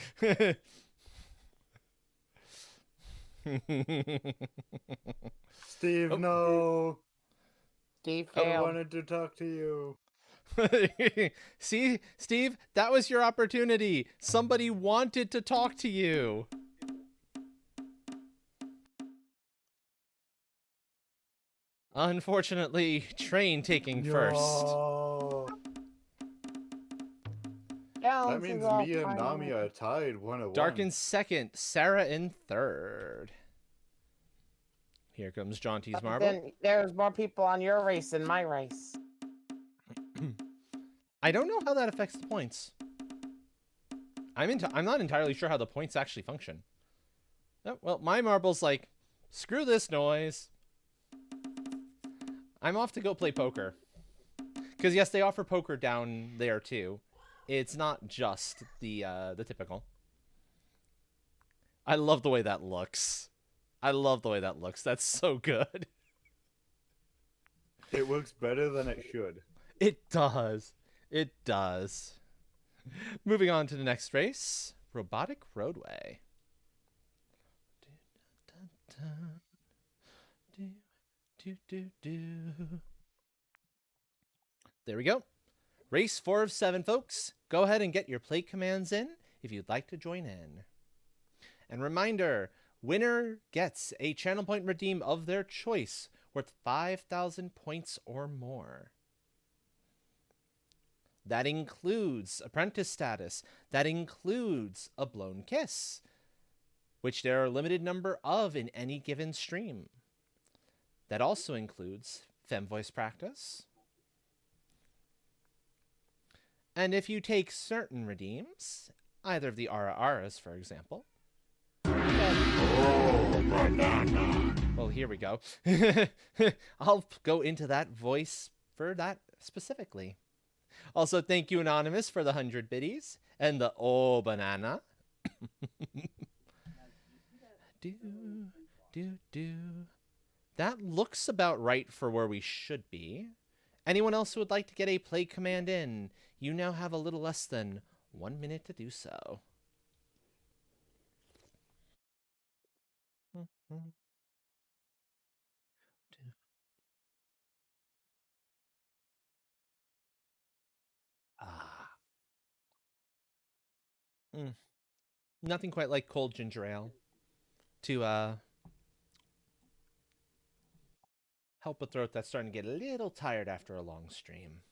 Steve, Oh. no. Steve I failed. wanted to talk to you. See, Steve, that was your opportunity. Somebody wanted to talk to you. Unfortunately, Train taking first. That means me and Nami are tied 1-1. Dark in second, Sarah in third. Here comes Jaunty's marble. Then there's more people on your race than my race. I don't know how that affects the points. I'm not entirely sure how the points actually function. Oh, well, my marble's like, screw this noise. I'm off to go play poker. Because yes, they offer poker down there too. It's not just the typical. I love the way that looks. I love the way that looks. That's so good. It looks better than it should. It does. It does. Moving on to the next race. Robotic Roadway. There we go. Race 4 of 7, folks. Go ahead and get your play commands in if you'd like to join in. And reminder, winner gets a channel point redeem of their choice worth 5,000 points or more. That includes apprentice status. That includes a blown kiss, which there are a limited number of in any given stream. That also includes Fem Voice practice. And if you take certain redeems, either of the Ara-Aras, for example. Oh, banana. Well, here we go. I'll go into that voice for that specifically. Also, thank you, Anonymous, for the 100 biddies and the oh banana. That looks about right for where we should be. Anyone else who would like to get a play command in, you now have a little less than 1 minute to do so. Nothing quite like cold ginger ale to help a throat that's starting to get a little tired after a long stream.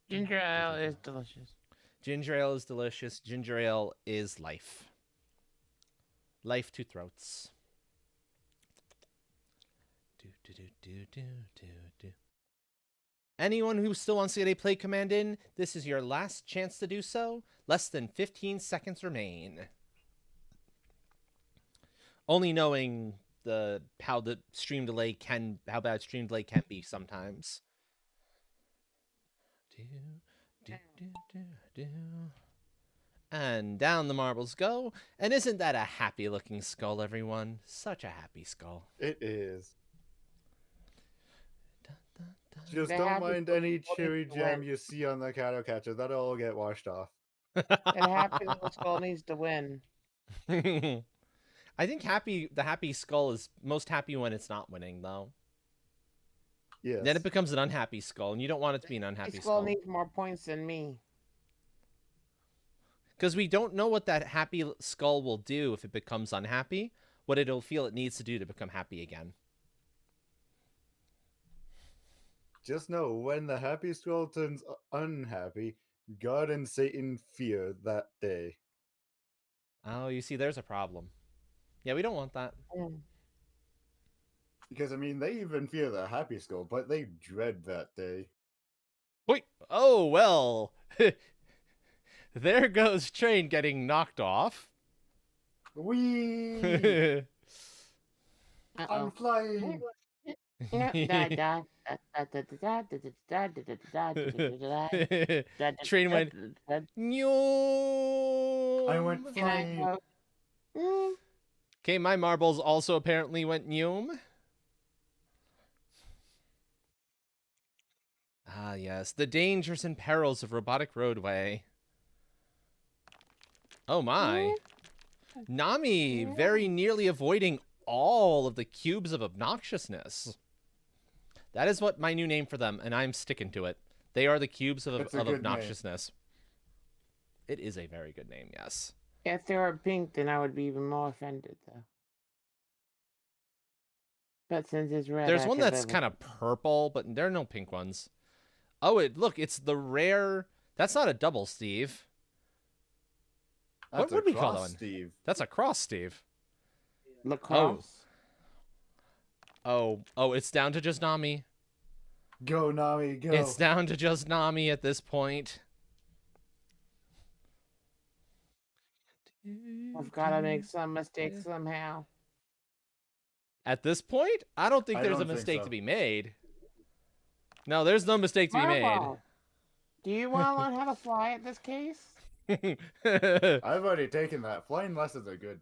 Ginger ale is delicious. Ginger ale is delicious. Ginger ale is life. Life to throats. Anyone who still wants to get a play command in, this is your last chance to do so. Less than 15 seconds remain. Only knowing how bad stream delay can be sometimes. And down the marbles go. And isn't that a happy looking skull, everyone? Such a happy skull. It is. Just don't mind any cherry jam you see on the cattle catcher. That'll all get washed off. And happy little skull needs to win. I think the happy skull is most happy when it's not winning, though. Yes. Then it becomes an unhappy skull, and you don't want it to be an unhappy skull. Skull needs more points than me. Because we don't know what that happy skull will do if it becomes unhappy, what it'll feel it needs to do to become happy again. Just know when the happy scroll turns unhappy, God and Satan fear that day. Oh, you see, there's a problem. Yeah, we don't want that. Because, I mean, they even fear the happy scroll, but they dread that day. Wait. Oh, well. There goes Train getting knocked off. Whee! I'm flying! Train went. I went flying. Okay, my marbles also apparently went Noom. Ah, yes. The dangers and perils of robotic roadway. Oh, my. Nami very nearly avoiding all of the cubes of obnoxiousness. That is what my new name for them, and I'm sticking to it. They are the cubes of obnoxiousness. Name. It is a very good name, yes. If they were pink, then I would be even more offended, though. But since it's red, there's one that's kind of purple, but there are no pink ones. Oh, look, it's the rare. That's not a double, Steve. What would we call that one? Steve. That's a cross, Steve. Lacrosse. Oh, it's down to just Nami. Go, Nami, go. It's down to just Nami at this point. I've got to make some mistakes somehow. At this point, I don't think there's a mistake to be made. No, there's no mistake to be made. Do you want to learn how to fly at this case? I've already taken that. Flying lessons are good.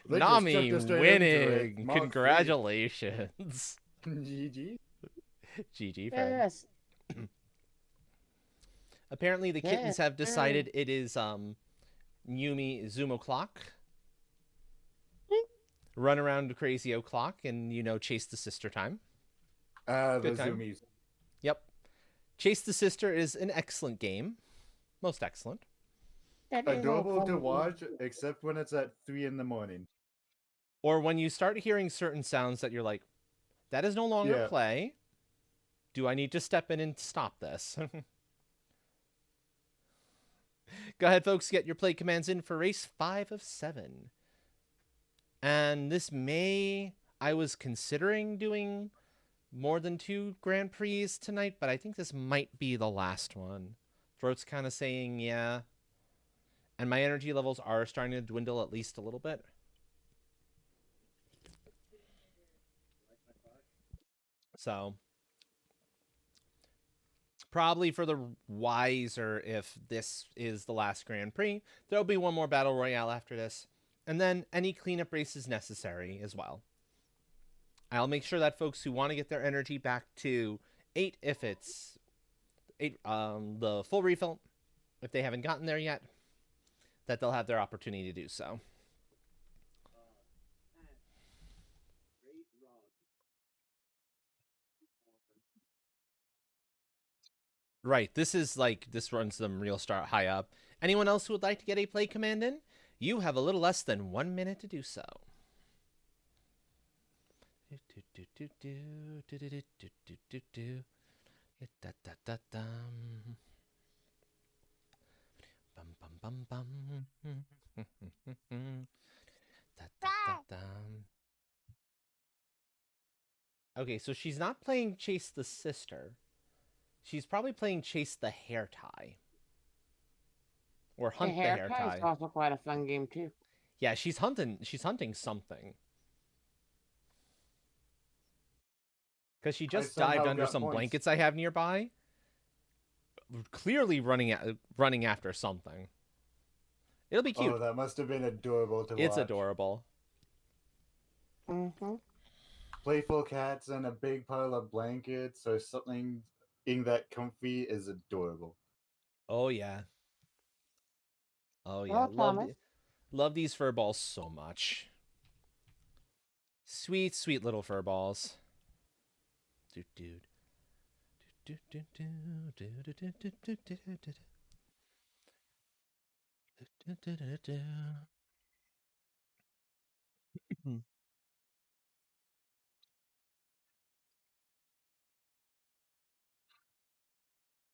Nami winning. Congratulations. GG. GG, friend. Yes. Apparently, the kittens have decided it is Yumi Zoom o'clock. Run around Crazy O'Clock and, chase the sister time. The time. Zoomies. Yep. Chase the Sister is an excellent game. Most excellent. Adorable to watch, except when it's at 3 in the morning. Or when you start hearing certain sounds that you're like, that is no longer play. Do I need to step in and stop this? Go ahead, folks. Get your play commands in for race 5 of 7. And this I was considering doing more than 2 Grand Prix tonight, but I think this might be the last one. Throat's kind of saying, yeah. And my energy levels are starting to dwindle at least a little bit. So, probably for the wiser, if this is the last Grand Prix, there'll be one more Battle Royale after this. And then any cleanup races necessary as well. I'll make sure that folks who want to get their energy back to 8, if it's 8, the full refill, if they haven't gotten there yet, that they'll have their opportunity to do so. Right, this runs them real start high up. Anyone else who would like to get a play command in? You have a little less than 1 minute to do so. Okay, so she's not playing Chase the Sister. She's probably playing Chase the Hair Tie. Or Hunt the Hair Tie. Is also quite a fun game too. Yeah, she's hunting something. Because she just dived under some blankets I have nearby. Clearly running after something. It'll be cute. Oh, that must have been adorable to watch. It's adorable. Mm-hmm. Playful cats and a big pile of blankets or something being that comfy is adorable. Oh, yeah. Oh, yeah. Love these fur balls so much. Sweet, sweet little fur balls. Dude.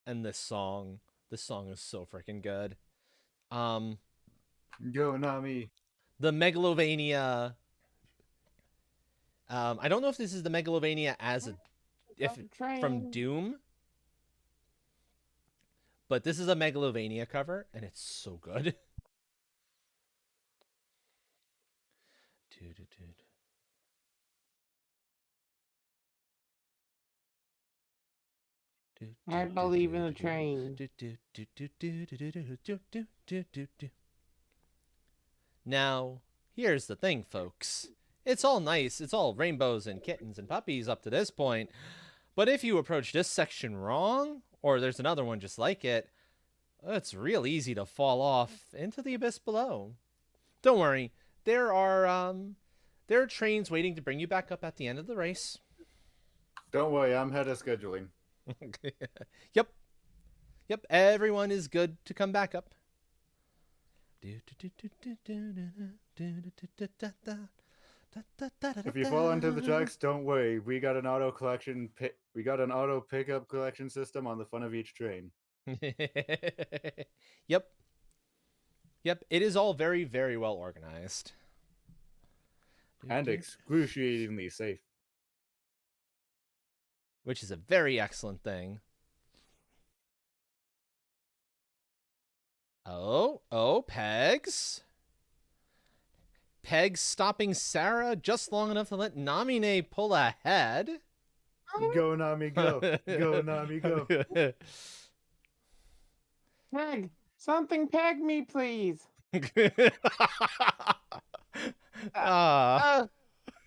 and this song is so freaking good. Go Nami. The Megalovania. I don't know if this is the Megalovania from Doom, but this is a Megalovania cover, and it's so good. I believe in the train. Now, here's the thing, folks. It's all nice. It's all rainbows and kittens and puppies up to this point. But if you approach this section wrong, or there's another one just like it, it's real easy to fall off into the abyss below. Don't worry. There are trains waiting to bring you back up at the end of the race. Don't worry, I'm head of scheduling. Yep. Everyone is good to come back up. If you fall into the tracks, don't worry. We got an auto pickup collection system on the front of each train. Yep. It is all very, very well organized. And excruciatingly safe. Which is a very excellent thing. Oh, Pegs. Pegs stopping Sarah just long enough to let Namine pull ahead. Go, Nami, go. Go, Nami, go. Peg, something peg me, please.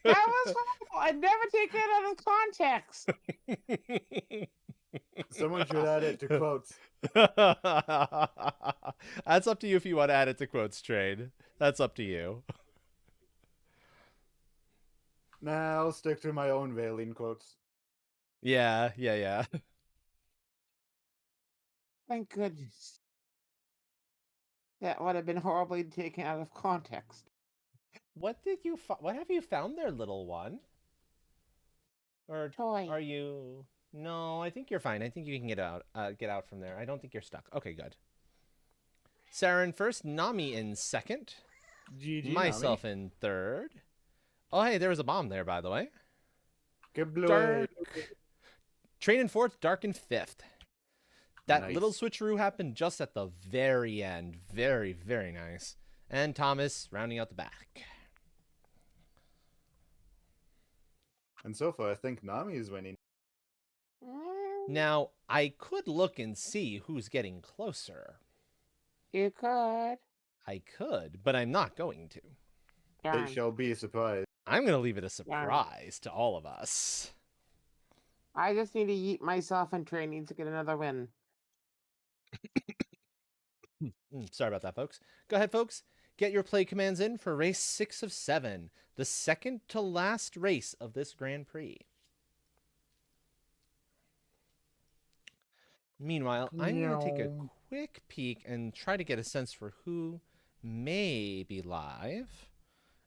That was horrible. I'd never take it out of context. Someone should add it to quotes. That's up to you if you want to add it to quotes, Train. That's up to you. Nah, I'll stick to my own Valine quotes. Yeah. Thank goodness. That would have been horribly taken out of context. What have you found there, little one? Or toy? Are you? No, I think you're fine. I think you can get out from there. I don't think you're stuck. Okay, good. Saren first, Nami in second, GG, myself Nami. in third. Oh, hey, there was a bomb there, by the way. Dark. Train in fourth, Dark in fifth. That Nice. little switcheroo happened just at the very end. Very, very nice. And Thomas rounding out the back. And so far, I think Nami is winning. Now, I could look and see who's getting closer. You could. I could, but I'm not going to. Darn. It shall be a surprise. I'm going to leave it a surprise to all of us. I just need to yeet myself in training to get another win. Sorry about that, folks. Go ahead, folks. Get your play commands in for race 6 of 7, the second to last race of this Grand Prix. Meanwhile, I'm going to take a quick peek and try to get a sense for who may be live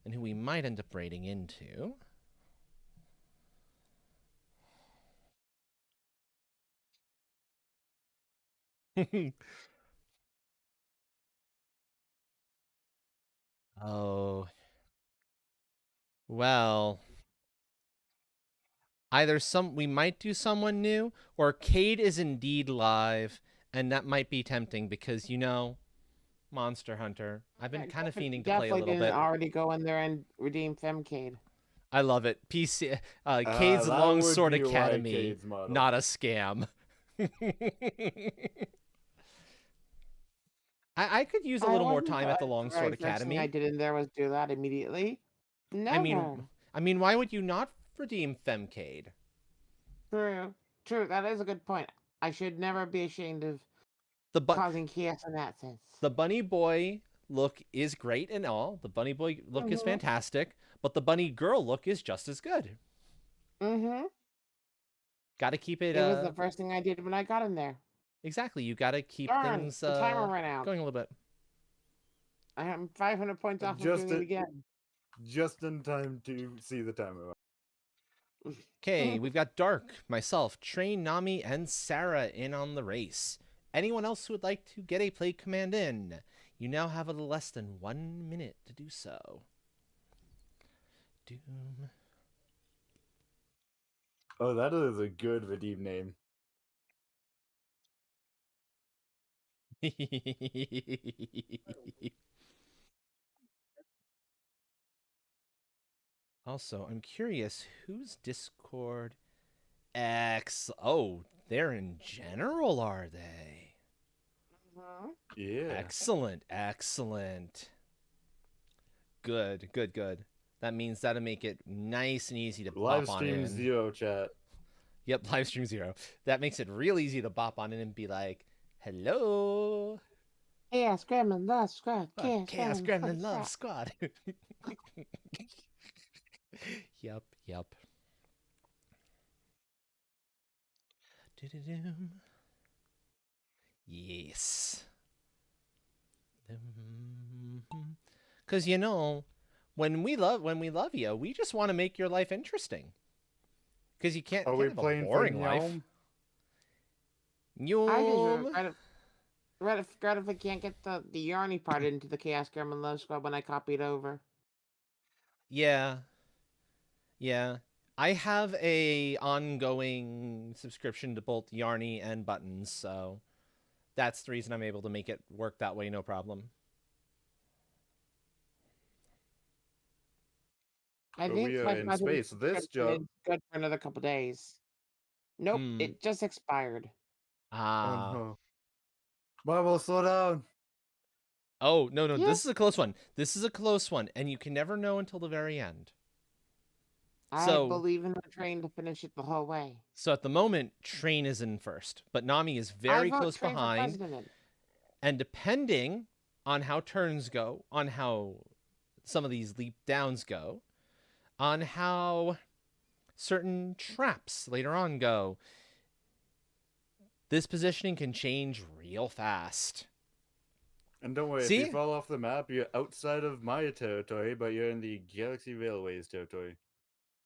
and who we might end up raiding into. Oh. Well, either we might do someone new, or Cade is indeed live, and that might be tempting because, you know, Monster Hunter. I've been kind of fiending to play a little bit. Definitely didn't already go in there and redeem Femcade. I love it. PC Cade's Longsword would be Academy, Cade's model. not a scam. I could use a little more time at the Longsword Academy. First thing I did in there was do that immediately. Never. I mean, why would you not redeem Femcade? True. That is a good point. I should never be ashamed of causing chaos in that sense. The bunny boy look is great and all. The bunny boy look is fantastic, but the bunny girl look is just as good. Got to keep it. It was the first thing I did when I got in there. Exactly. You got to keep things the timer ran out. going a little bit. I am 500 points off of doing it again. Just in time to see the timer. Okay, we've got Dark, myself, Train, Nami, and Sarah in on the race. Anyone else who would like to get a play command in? You now have a little less than 1 minute to do so. Doom. Oh, that is a good Vadim name. Also, I'm curious, whose Discord X? Oh, they're in general, are they? Yeah. Excellent, excellent. Good, good, good. That means that'll make it nice and easy to Live bop on stream in. 0 chat. Yep, live stream 0. That makes it real easy to bop on in and be like, hello. Chaos Gremlin Love Squad. Chaos Gremlin Love Squad. Yep, yep. Do-do-doom. Yes. Because you know, when we love you, we just want to make your life interesting. Because you can't Are we have a playing boring for life. I just regret if I can't get the Yarny part into the Chaos Gremlin Love Squad when I copied over. Yeah. Yeah. I have a ongoing subscription to both Yarny and Buttons, so that's the reason I'm able to make it work that way, no problem. I But think we are in my space. This job. is good for another couple days. Nope, it just expired. Ah. Oh no. Marvel, slow down. Oh, no, Yeah. this is a close one. This is a close one, and you can never know until the very end. I believe in the Train to finish it the whole way. So at the moment, Train is in first, but Nami is very close behind. And depending on how turns go, on how some of these leap downs go, on how certain traps later on go, this positioning can change real fast. And don't worry, if you fall off the map, you're outside of my territory, but you're in the Galaxy Railways territory.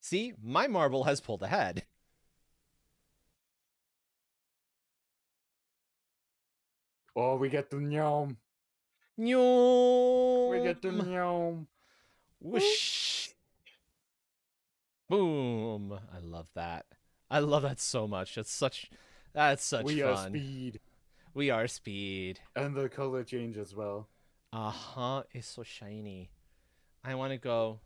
See, my marble has pulled ahead. Oh, we get the Nyom. Nyom. We get the Nyom. Whoosh. Boom. I love that. I love that so much. That's such We fun. are speed. We are speed. And the color change as well. Uh-huh. It's so shiny. I want to go.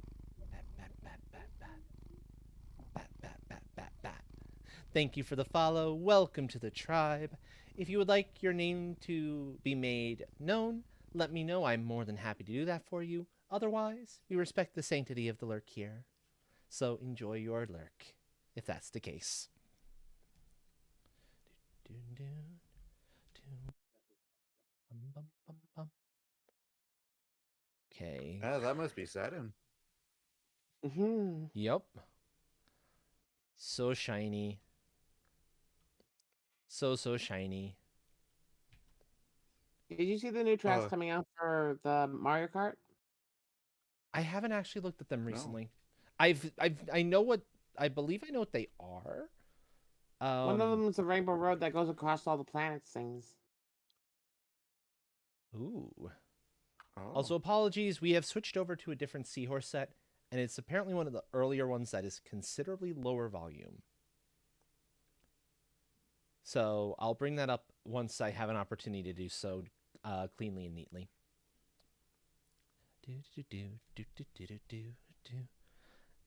Thank you for the follow. Welcome to the tribe. If you would like your name to be made known, let me know. I'm more than happy to do that for you. Otherwise, we respect the sanctity of the lurk here. So enjoy your lurk, if that's the case. Okay. Ah, that must be Saturn. Yep. So shiny. So shiny. Did you see the new tracks coming out for the Mario Kart? I haven't actually looked at them recently. No. I believe I know what they are. One of them is the Rainbow Road that goes across all the planets things. Ooh. Oh. Also, apologies. We have switched over to a different Seahorse set, and it's apparently one of the earlier ones that is considerably lower volume. So I'll bring that up once I have an opportunity to do so cleanly and neatly.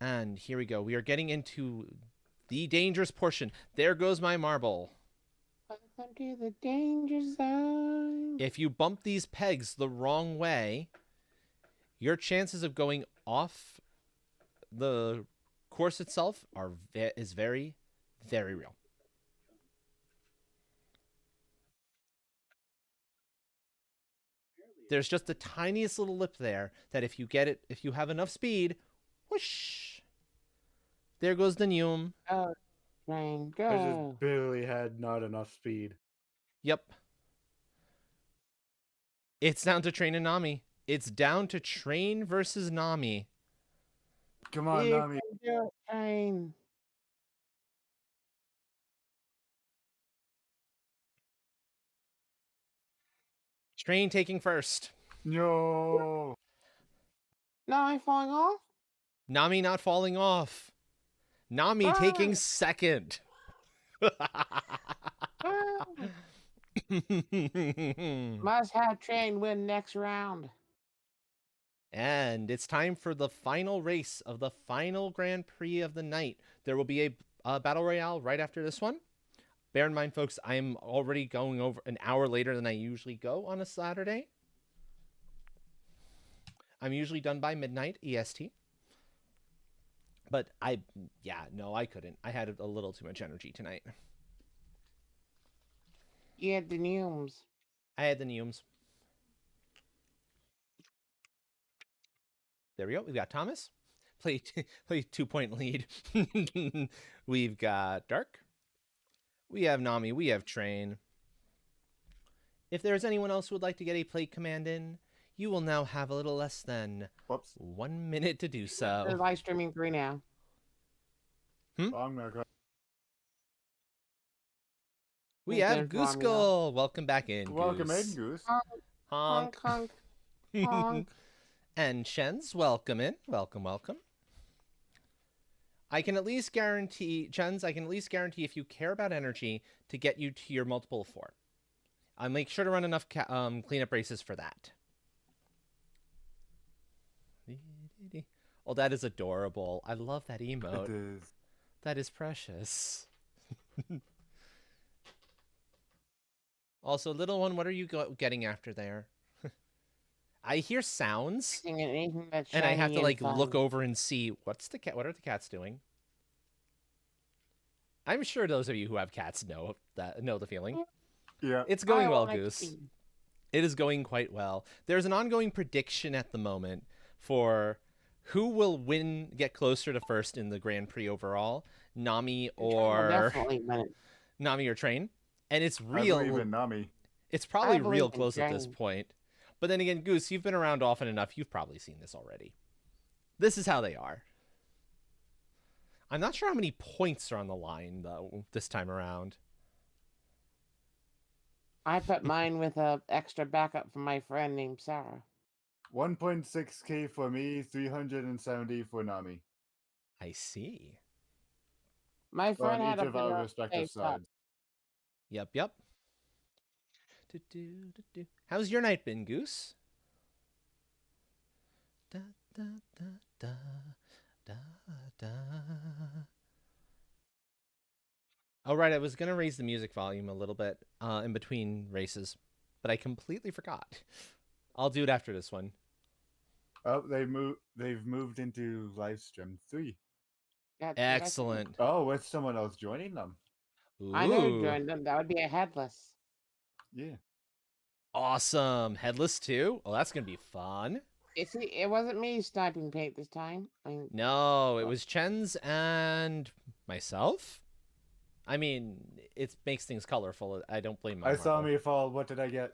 And here we go. We are getting into the dangerous portion. There goes my marble. Welcome to the danger zone. If you bump these pegs the wrong way, your chances of going off the course itself is very, very real. There's just the tiniest little lip there that if you get it, if you have enough speed, whoosh, there goes the Nyum. Oh, Train, go. I just barely had not enough speed. Yep. It's down to Train and Nami. It's down to Train versus Nami. Come on, Nami. Train. Train taking first. No. Nami falling off? Nami not falling off. Nami taking second. Must have Train win next round. And it's time for the final race of the final Grand Prix of the night. There will be a Battle Royale right after this one. Bear in mind, folks, I am already going over an hour later than I usually go on a Saturday. I'm usually done by midnight EST. But I couldn't. I had a little too much energy tonight. You had the Neumes. I had the Neumes. There we go. We've got Thomas. Play 2-point lead. We've got Dark. We have Nami. We have Train. If there's anyone else who would like to get a play command in, you will now have a little less than 1 minute to do so. They're live streaming 3 now. I'm gonna go. We have Goose Skull. Welcome back in. Welcome in, Goose. Honk. Honk. Honk. And Chens, welcome in. Welcome, welcome. I can at least guarantee, Chens, if you care about energy, to get you to your multiple of 4. I'll make sure to run enough cleanup races for that. Oh, that is adorable. I love that emote. It is. That is precious. Also, little one, what are you getting after there? I hear sounds, and I have to like look over and see what are the cats doing. I'm sure those of you who have cats know the feeling. Yeah, it's going well, Goose. It is going quite well. There's an ongoing prediction at the moment for who will get closer to first in the Grand Prix overall, Nami or Train, and it's real. I believe in Nami. It's probably real close at this point. But then again, Goose, you've been around often enough. You've probably seen this already. This is how they are. I'm not sure how many points are on the line, though, this time around. I put mine with an extra backup from my friend named Sarah. 1.6k for me, 370 for Nami. I see. My friend had each of our respective sides. Yep. How's your night been, Goose? Da, da, da, da, da, da. Oh, right, I was going to raise the music volume a little bit in between races, but I completely forgot. I'll do it after this one. Oh, they've moved into live stream 3. Excellent. Oh, with someone else joining them. Ooh. I know who joined them. That would be a Headless. Yeah. Awesome. Headless too? Oh, that's going to be fun. It wasn't me sniping paint this time. No, it was Chens and myself. I mean, it makes things colorful. I don't blame my I saw me fall. What did I get?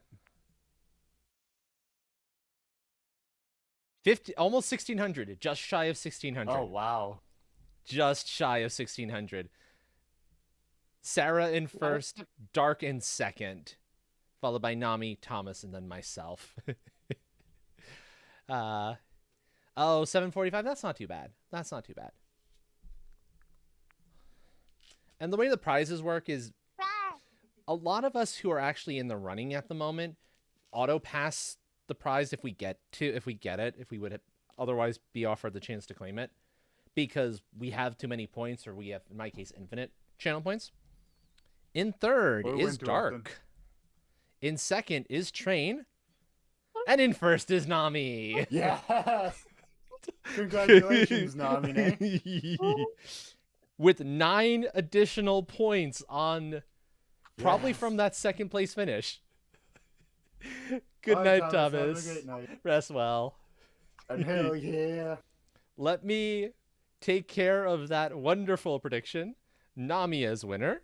50, almost 1,600. Just shy of 1,600. Oh, wow. Just shy of 1,600. Sarah in first, Dark in second, followed by Nami, Thomas, and then myself. 745. That's not too bad. That's not too bad. And the way the prizes work is a lot of us who are actually in the running at the moment auto pass the prize if we get it, if we would otherwise be offered the chance to claim it, because we have too many points, or we have, in my case, infinite channel points. In third is Dark. In second is Train. And in first is Nami. Yes! Congratulations, Nami. With 9 additional points on probably from that second place finish. Good night, Thomas. Have a great night. Rest well. And hell yeah. Let me take care of that wonderful prediction. Nami as winner.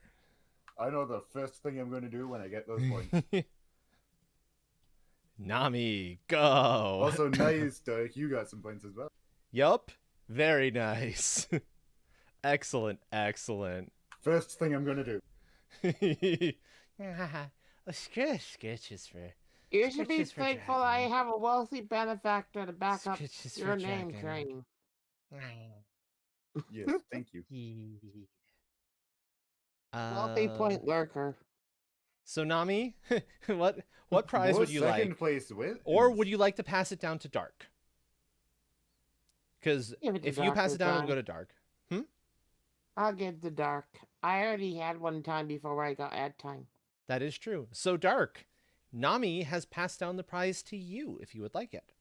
I know the first thing I'm going to do when I get those points. Nami, go. Also, nice, Derek. You got some points as well. Yup. Very nice. Excellent, excellent. First thing I'm going to do. Sketches for You should be Scritches for thankful I dragon. have a wealthy benefactor to back up Scritches your for name dragon. train. Yes, thank you. Wealthy point lurker. So Nami, what prize More would you like? second place wins. Or would you like to pass it down to Dark? Because Give it to if you Dark pass this it down, it'll time. go to Dark. I'll give the Dark. I already had one time before I got ad time. That is true. So Dark, Nami has passed down the prize to you if you would like it.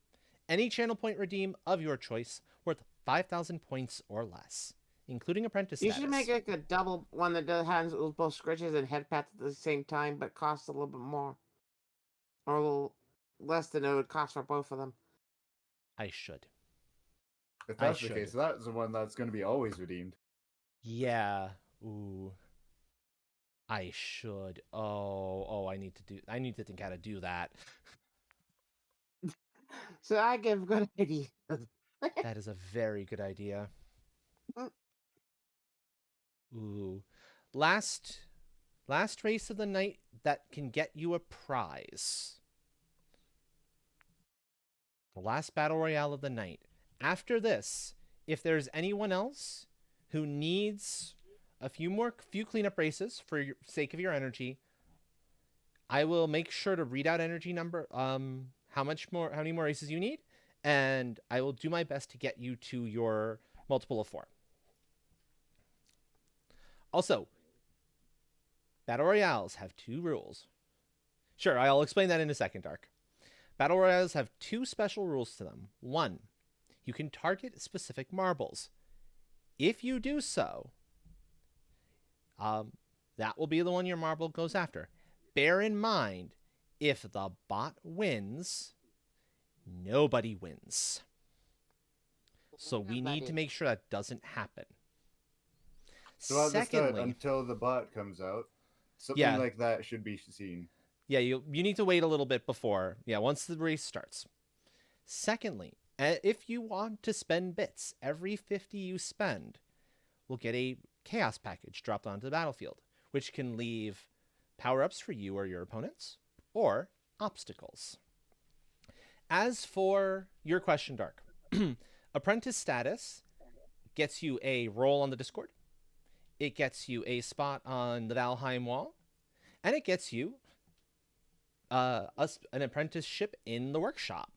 Any channel point redeem of your choice worth 5,000 points or less, including apprentice You status. should make like a double one that has both scritches and head pats at the same time, but costs a little bit more. Or a little less than it would cost for both of them. I should. If that's the case, that's the one that's going to be always redeemed. Yeah. Ooh. I should. I need to think how to do that. So I give good ideas. That is a very good idea. Ooh. Last race of the night that can get you a prize. The last battle royale of the night. After this, if there's anyone else who needs a few cleanup races for your sake of your energy, I will make sure to read out energy number, how many more races you need, and I will do my best to get you to your multiple of 4. Also, battle royales have 2 rules. Sure, I'll explain that in a second, Dark. Battle royales have 2 special rules to them. 1, you can target specific marbles. If you do so, that will be the one your marble goes after. Bear in mind, if the bot wins, nobody wins. So we need to make sure that doesn't happen. So at the start, until the bot comes out, something like that should be seen. Yeah, you need to wait a little bit before. Yeah, once the race starts. Secondly, if you want to spend bits, every 50 you spend will get a chaos package dropped onto the battlefield, which can leave power-ups for you or your opponents, or obstacles. As for your question, Dark, apprentice status gets you a role on the Discord, it gets you a spot on the Valheim wall, and it gets you an apprenticeship in the workshop.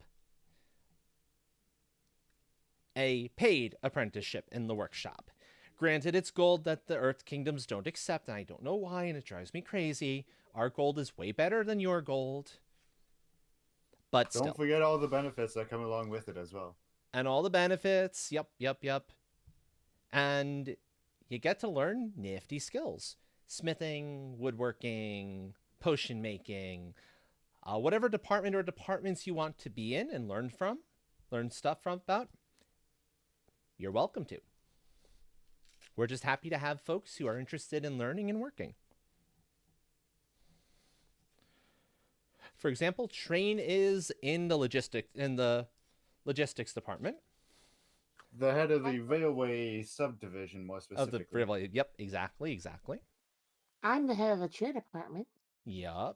A paid apprenticeship in the workshop. Granted, it's gold that the Earth Kingdoms don't accept, and I don't know why, and it drives me crazy. Our gold is way better than your gold. But don't forget all the benefits that come along with it as well. And all the benefits, yep. And you get to learn nifty skills. Smithing, woodworking, potion making, whatever department or departments you want to be in and learn stuff about, you're welcome to. We're just happy to have folks who are interested in learning and working. For example, Train is in the logistics department. The head of the railway subdivision, more specifically. Of the railway, yep, exactly. I'm the head of the trade department. Yep.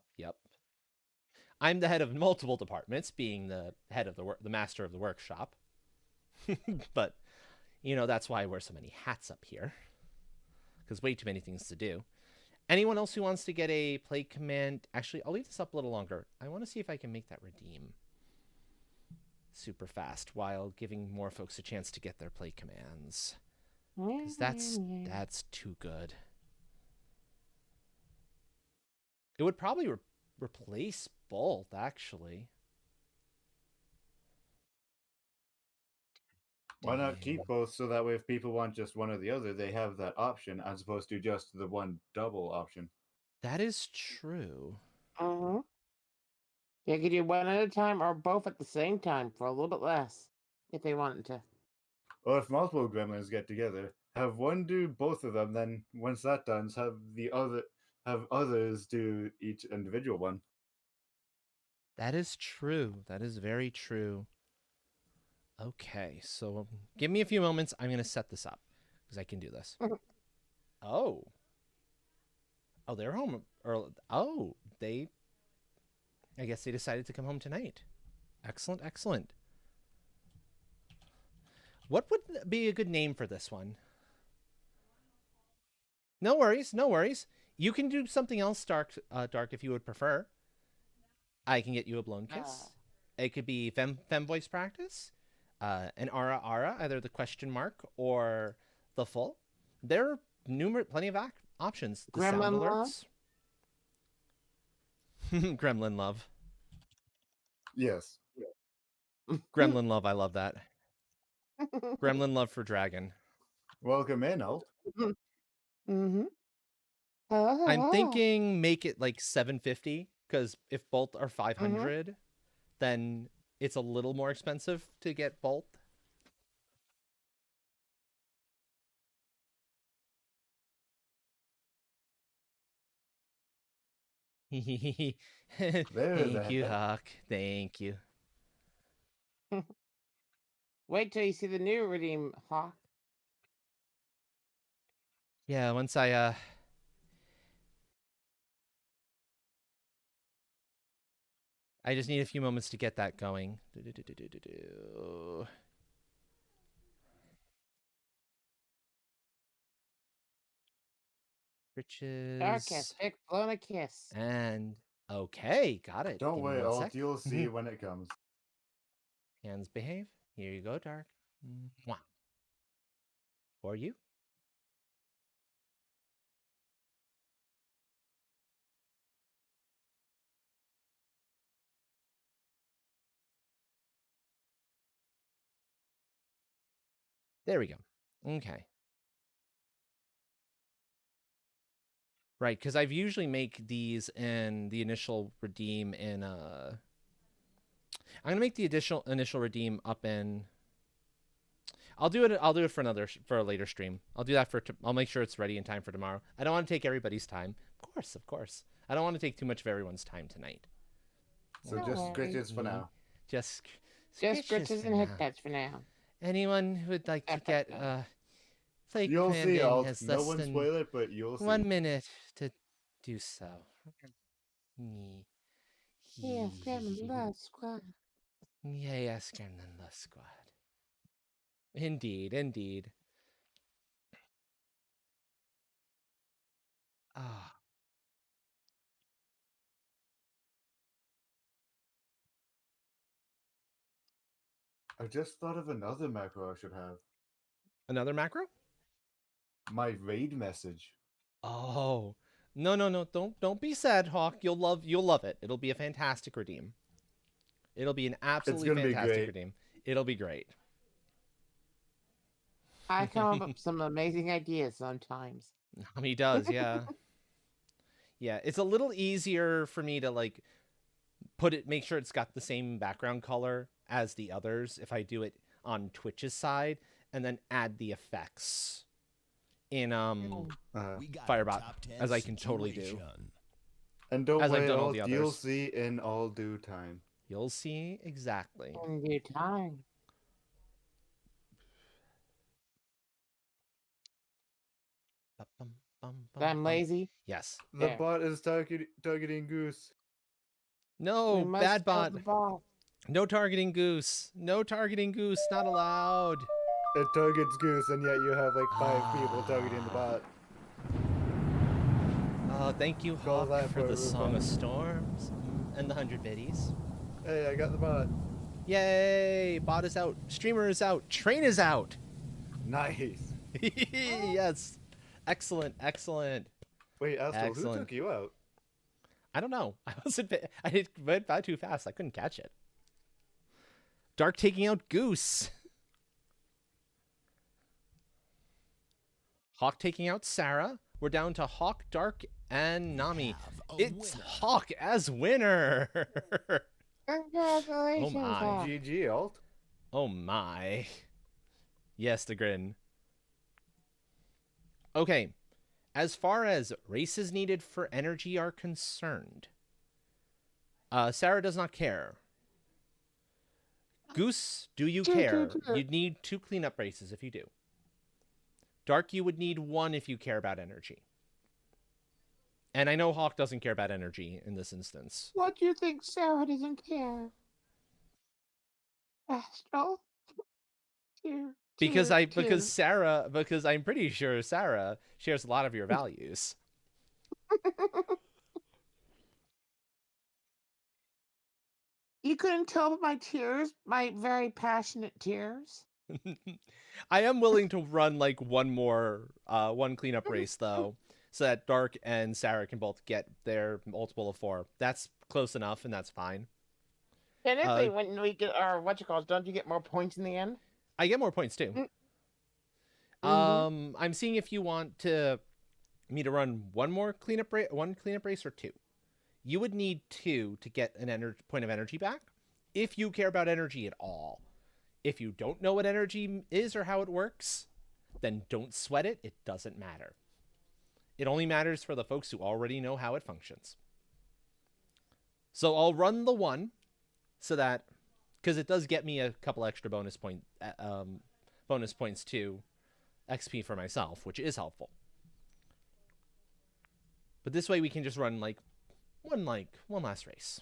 I'm the head of multiple departments, being the head of the master of the workshop. But that's why I wear so many hats up here, because way too many things to do. Anyone else who wants to get a play command? Actually, I'll leave this up a little longer. I want to see if I can make that redeem super fast while giving more folks a chance to get their play commands, because that's too good. It would probably replace both, actually. Why not keep both, so that way if people want just one or the other, they have that option, as opposed to just the one double option. That is true. They could do one at a time or both at the same time for a little bit less, if they wanted to. Or if multiple gremlins get together, have one do both of them, then once that's done, have others do each individual one. That is true. That is very true. Okay, so give me a few moments. I'm going to set this up, because I can do this. Oh, they're home. They I guess they decided to come home tonight. Excellent, excellent. What would be a good name for this one? No worries, no worries. You can do something else, Dark, if you would prefer. I can get you a blown kiss. It could be fem voice practice, an ara ara, either the question mark or the full. There are plenty of options. The Gremlin sound love? alerts. Gremlin love. Yes. Gremlin love. I love that. Gremlin love for dragon. Welcome in, Alt. Mm-hmm. I'm thinking make it like 750 because if both are 500, then it's a little more expensive to get both. Thank you, Hawk. Thank you. Wait till you see the new redeem, Hawk. Yeah, once I just need a few moments to get that going. Riches. Darkest, pick blown a kiss. And okay, got it. Don't worry, Alt. You'll see when it comes. Hands behave. Here you go, Dark. Mwah. For you. There we go. Okay. Right, because I've usually make these in the initial redeem in I'm gonna make the initial redeem up in. I'll do it for a later stream. I'll do that I'll make sure it's ready in time for tomorrow. I don't want to take everybody's time. Of course. I don't want to take too much of everyone's time tonight. So just Scritches for now. Just Scritches and Hiccups for now. Anyone who would like to get Flake You'll see, Alt. has No less one than spoil it, but you'll see. 1 minute to do so. Yes, Gremlin Love Squad. Yes, Gremlin Love Squad. Indeed, indeed. Ah. I just thought of another macro I should have. Another macro? My raid message. Oh. No. Don't be sad, Hawk. You'll love it. It'll be a fantastic redeem. It'll be an absolutely fantastic redeem. It'll be great. I come up with some amazing ideas sometimes. He does, yeah. Yeah, it's a little easier for me to like make sure it's got the same background color as the others if I do it on Twitch's side and then add the effects in Firebot, as I can totally do. And don't worry, Alt, you'll see in all due time. You'll see exactly. In due time. I'm lazy. Yes. The bot is targeting Goose. No, bad bot. No targeting Goose. No targeting Goose. Not allowed. It targets Goose, and yet you have like 5 people targeting the bot. Oh, thank you, Hawk, for the Song of Storms and the 100 biddies. Hey, I got the bot. Yay! Bot is out. Streamer is out. Train is out. Nice. Yes. Excellent. Wait, Astral, who took you out? I don't know. I went by too fast. I couldn't catch it. Dark taking out Goose. Hawk taking out Sarah. We're down to Hawk, Dark, and Nami. It's Hawk as winner. Congratulations. Oh my. Hawk. GG, Alt. Oh my. Yes, the grin. Okay. As far as races needed for energy are concerned, Sarah does not care. Goose, do you care? You'd need 2 cleanup races if you do. Dark, you would need 1 if you care about energy. And I know Hawk doesn't care about energy in this instance. What do you think Sarah doesn't care? Astral? Because I'm pretty sure Sarah shares a lot of your values. You couldn't tell by my tears, my very passionate tears. I am willing to run like one cleanup race though, so that Dark and Sarah can both get their multiple of 4. That's close enough, and that's fine. Technically, when we get our don't you get more points in the end? I get more points too. I'm seeing if you want me to run one cleanup race or 2. You would need 2 to get an point of energy back, if you care about energy at all. If you don't know what energy is or how it works, then don't sweat it. It doesn't matter. It only matters for the folks who already know how it functions. So I'll run the 1, so that, because it does get me a couple extra bonus points to XP for myself, which is helpful. But this way we can just run one last race.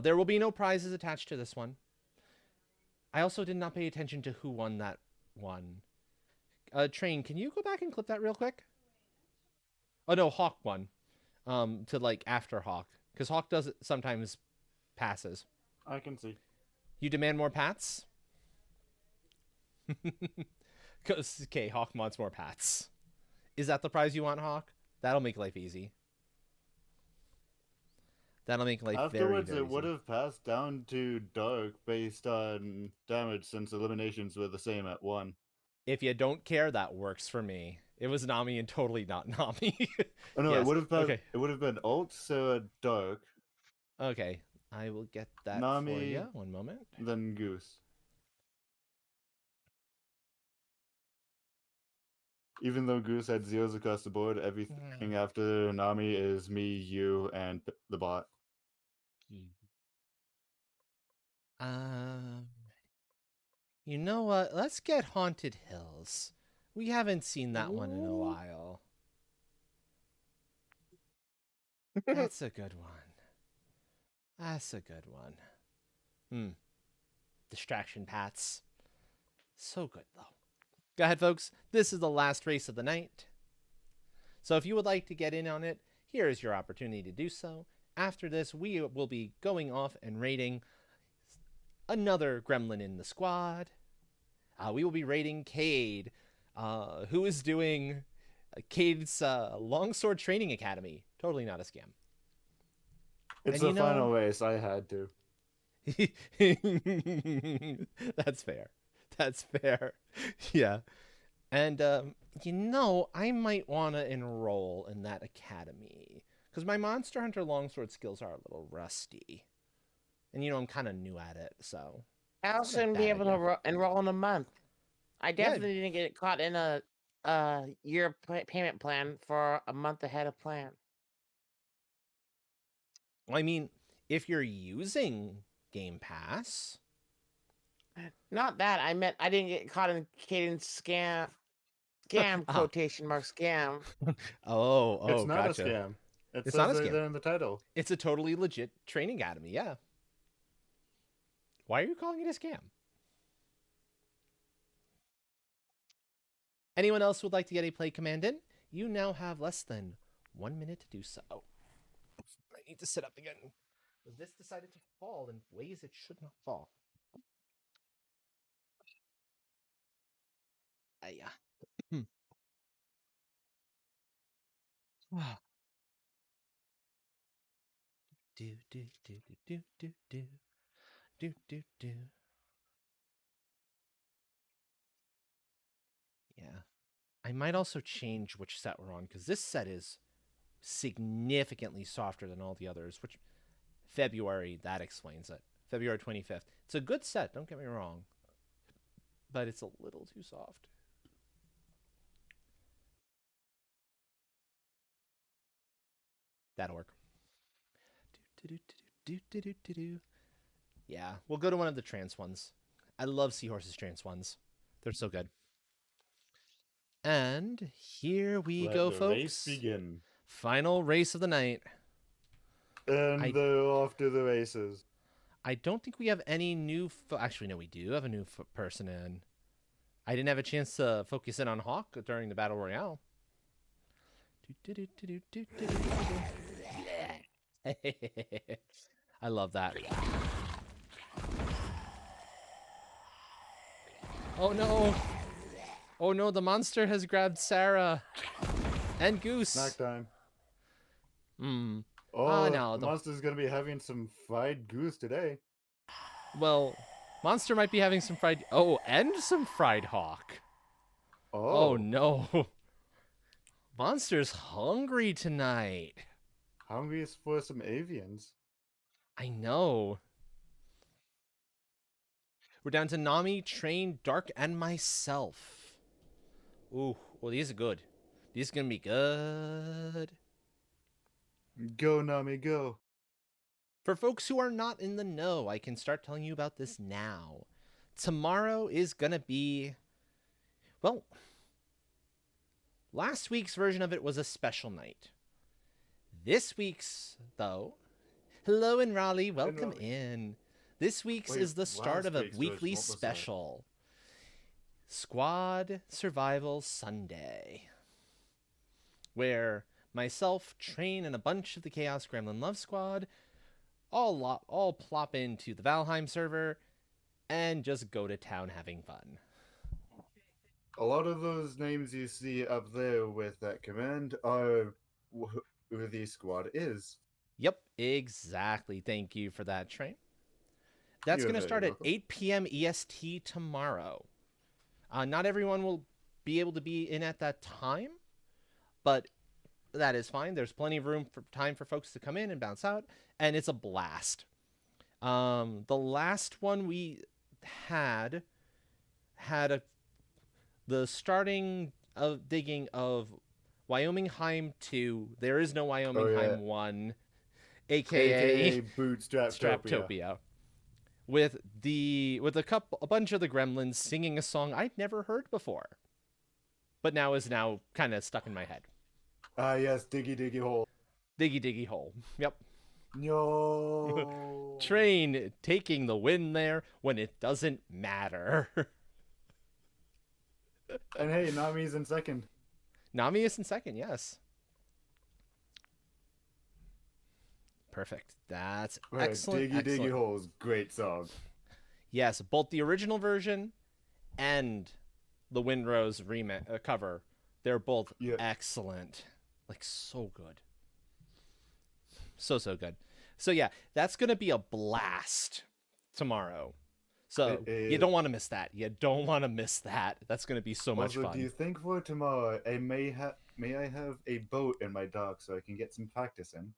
There will be no prizes attached to this one. I also did not pay attention to who won that one. Train, can you go back and clip that real quick? Oh no, Hawk won. To after Hawk, because Hawk does it sometimes passes. I can see. You demand more pats? Okay, Hawk wants more pats. Is that the prize you want, Hawk? That'll make life easy. That'll make life Afterwards, very it would have passed down to Dark based on damage, since eliminations were the same at 1. If you don't care, that works for me. It was Nami and totally not Nami. Oh no, yes. it would have been okay. It would have been Ult, Sarah, Dark. Okay, I will get that Nami, for you. One moment. Then Goose. Even though Goose had zeros across the board, everything after Nami is me, you, and the bot. You know what? Let's get Haunted Hills. We haven't seen that one in a while. That's a good one. That's a good one. Distraction Pats. So good, though. Go ahead, folks. This is the last race of the night. So if you would like to get in on it, here is your opportunity to do so. After this, we will be going off and raiding another gremlin in the squad. We will be raiding Cade, who is doing Cade's Longsword Training Academy. Totally not a scam. It's the final race. I had to. That's fair. That's fair. Yeah. And, I might want to enroll in that academy. Because my Monster Hunter Longsword skills are a little rusty. And, I'm kind of new at it, so. I'll soon be able to enroll in a month. I definitely didn't get caught in a year payment plan for a month ahead of plan. Well, I mean, if you're using Game Pass. Not that. I meant I didn't get caught in Caden's scam quotation mark scam. Oh, it's not gotcha. a scam. It's not a scam. There in the title. It's a totally legit training academy, yeah. Why are you calling it a scam? Anyone else would like to get a play command in? You now have less than 1 minute to do so. I need to sit up again. Because this decided to fall in ways it should not fall. Yeah. Yeah. I might also change which set we're on, because this set is significantly softer than all the others, which February, that explains it. February 25th. It's a good set, don't get me wrong. But it's a little too soft. That'll work. Yeah, we'll go to one of the trance ones. I love Seahorse's trance ones. They're so good. And here we go, folks. Race begin. Final race of the night. And they're off to the races. I don't think we have any new... Actually, no, we do have a new person in. I didn't have a chance to focus in on Hawk during the Battle Royale. I love that. Oh no! Oh no, the monster has grabbed Sarah! And Goose! Snack time. Hmm. Oh, no, the monster's gonna be having some fried goose today. Well, Monster might be having some fried... Oh, and some fried hawk. Oh no. Monster's hungry tonight. Hungry for some avians. I know. We're down to Nami, Train, Dark, and myself. Ooh, well, these are good. These are gonna be good. Go, Nami, go. For folks who are not in the know, I can start telling you about this now. Tomorrow is gonna be... Well, last week's version of it was a special night. This week's, though... Hello in Raleigh, welcome in. This week's is the start of a weekly special. Squad Survival Sunday. Where myself, Train, and a bunch of the Chaos Gremlin Love Squad all plop into the Valheim server and just go to town having fun. A lot of those names you see up there with that command are who the squad is. Yep, exactly. Thank you for that, Train. That's going to start at 8 p.m. EST tomorrow. Not everyone will be able to be in at that time, but that is fine. There's plenty of time for folks to come in and bounce out, and it's a blast. The last one we had the starting of digging of Wyoming Heim 2. There is no Wyoming Heim 1, aka Straptopia. With a bunch of the gremlins singing a song I'd never heard before, but now is kind of stuck in my head. Yes, Diggy Diggy Hole. Diggy Diggy Hole. Yep. No. Train taking the win there when it doesn't matter. And hey, Nami's in second. Nami is in second, yes. Perfect. That's excellent. Diggy Diggy Hole's great song. Yes, both the original version and the Windrose cover, they're both excellent. Like, so good. So good. So yeah, that's going to be a blast tomorrow. So you don't want to miss that. You don't want to miss that. That's going to be so much fun. Do you think for tomorrow may I have a boat in my dock so I can get some practice in?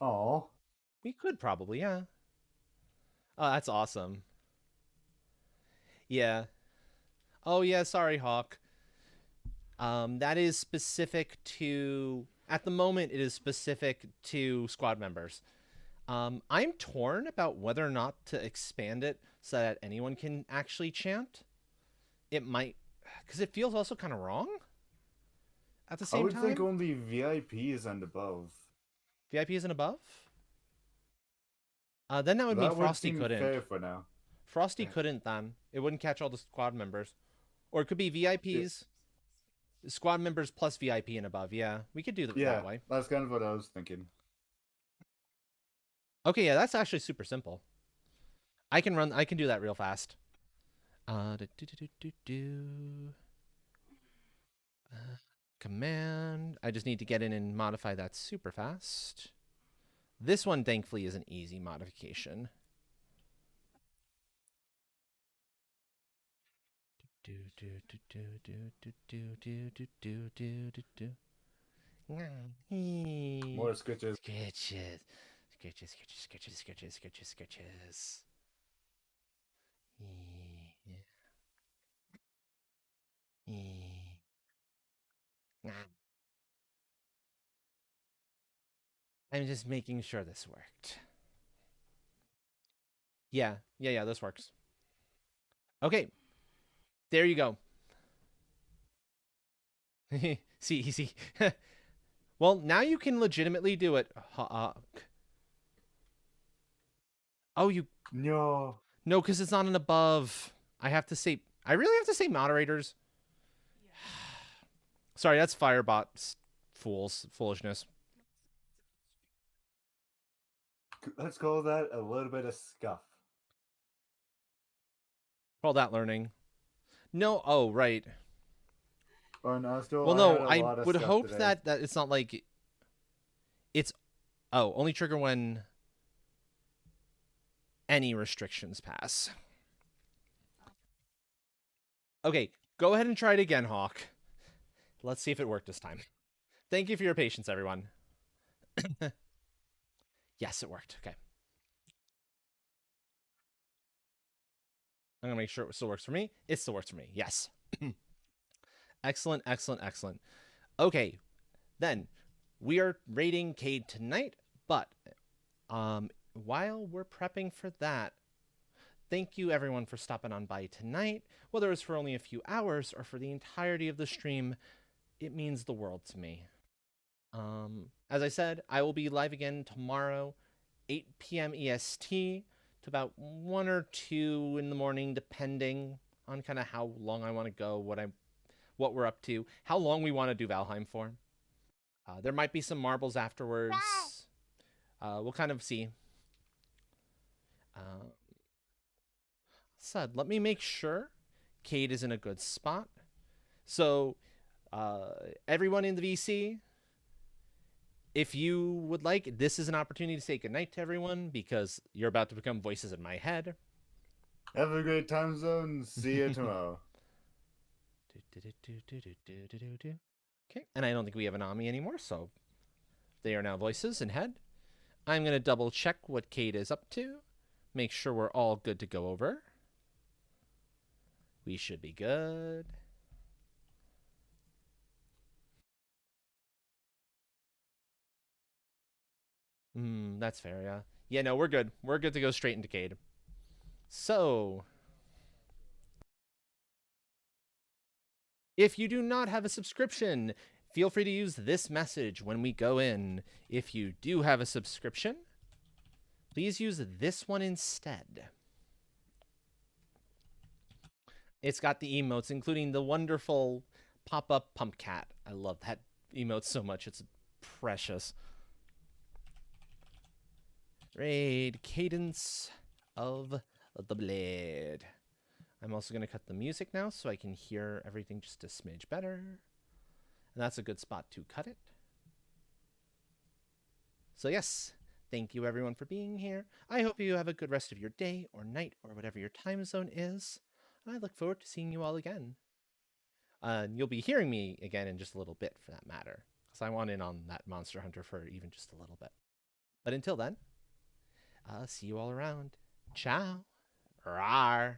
Oh, we could probably, yeah. Oh, that's awesome. Yeah. Oh yeah, sorry, Hawk. That is specific to... At the moment, it is specific to squad members. I'm torn about whether or not to expand it so that anyone can actually chant. It might... Because it feels also kind of wrong. At the same time, I would think only VIPs and above. VIPs and above? Then that would mean Frosty couldn't. Fair for now. Frosty couldn't then. It wouldn't catch all the squad members. Or it could be VIPs, squad members plus VIP and above. Yeah, we could do that that way. That's kind of what I was thinking. Okay, yeah, that's actually super simple. I can do that real fast. Command. I just need to get in and modify that super fast. This one, thankfully, is an easy modification. More sketches. Sketches. I'm just making sure this worked. Yeah, this works. Okay, there you go. See. Well, now you can legitimately do it. Oh, you... No. No, because it's not an above. I really have to say moderators. Sorry, that's Firebot foolishness. Let's call that a little bit of scuff. Call that learning. No, oh, right. Oh, no, still, Well, no, I would hope today. that it's not like... It's... Oh, only trigger when any restrictions pass. Okay, go ahead and try it again, Hawk. Let's see if it worked this time. Thank you for your patience, everyone. Yes, it worked. Okay. I'm going to make sure it still works for me. It still works for me. Yes. Excellent. Okay, then we are raiding Cayde tonight, but while we're prepping for that, thank you everyone for stopping on by tonight. Whether it's for only a few hours or for the entirety of the stream, it means the world to me. As I said, I will be live again tomorrow, 8 p.m. EST to about 1 or 2 in the morning, depending on kind of how long I want to go, what we're up to, how long we want to do Valheim for. There might be some marbles afterwards. We'll kind of see. Let me make sure Cayde is in a good spot. So, everyone in the VC, if you would like, this is an opportunity to say goodnight to everyone because you're about to become voices in my head. Have a great time zone. See you tomorrow. Okay, and I don't think we have an Ami anymore, so they are now voices in head. I'm going to double check what Cayde is up to. Make sure we're all good to go over. We should be good. That's fair, yeah. Yeah, no, we're good. We're good to go straight into Cayde. So, if you do not have a subscription, feel free to use this message when we go in. If you do have a subscription, please use this one instead. It's got the emotes, including the wonderful pop-up pump cat. I love that emote so much. It's precious. Raid Cadence of the Blade. I'm also going to cut the music now so I can hear everything just a smidge better. And that's a good spot to cut it. So yes, thank you everyone for being here. I hope you have a good rest of your day or night or whatever your time zone is. I look forward to seeing you all again. You'll be hearing me again in just a little bit for that matter, because I want in on that Monster Hunter for even just a little bit. But until then, I'll see you all around. Ciao. Rawr.